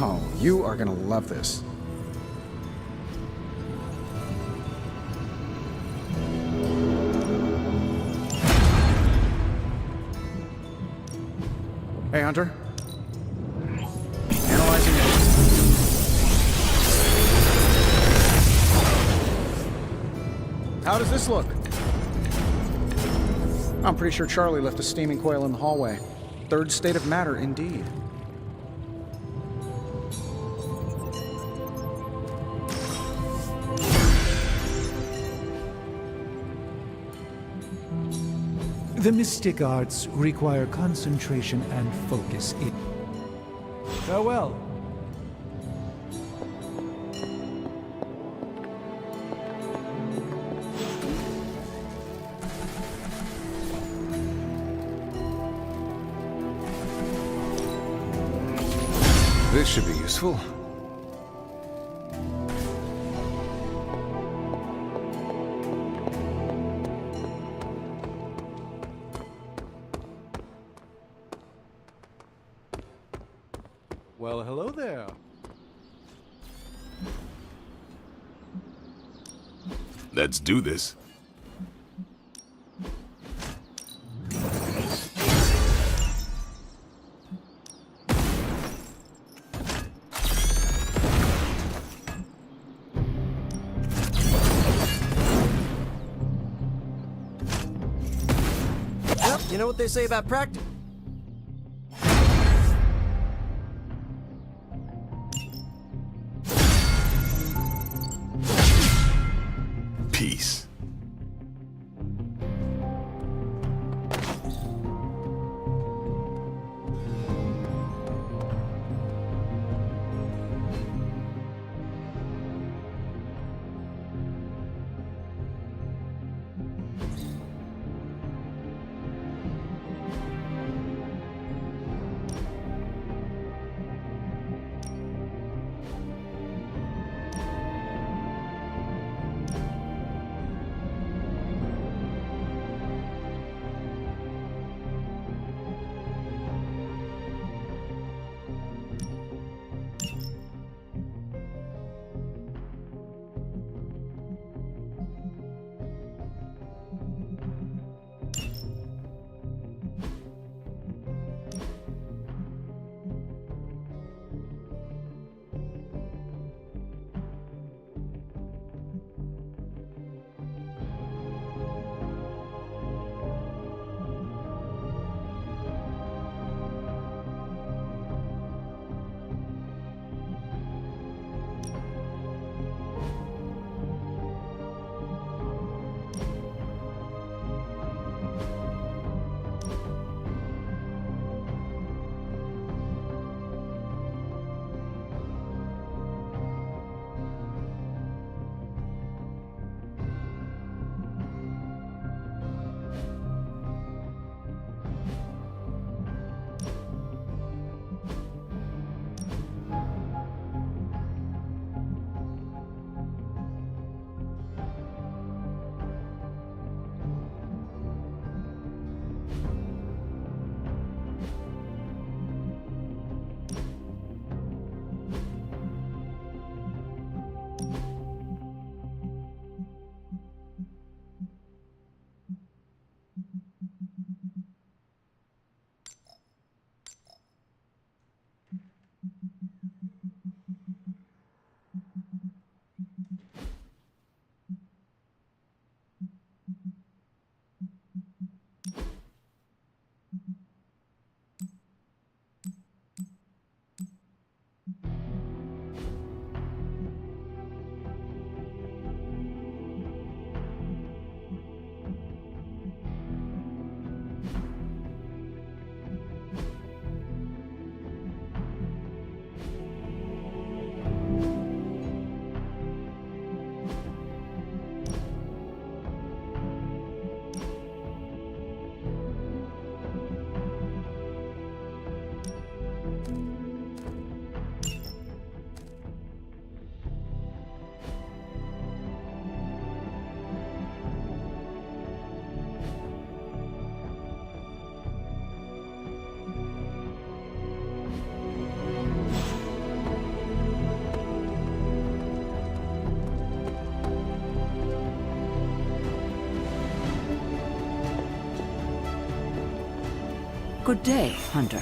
Oh, you are gonna love this. Hey, Hunter. Analyzing it. How does this look? I'm pretty sure Charlie left a steaming coil in the hallway. Third state of matter, indeed. The mystic arts require concentration and focus. Farewell. This should be useful. Well, hello there. Let's do this. Yep, you know what they say about practice? Peace. Good day, Hunter.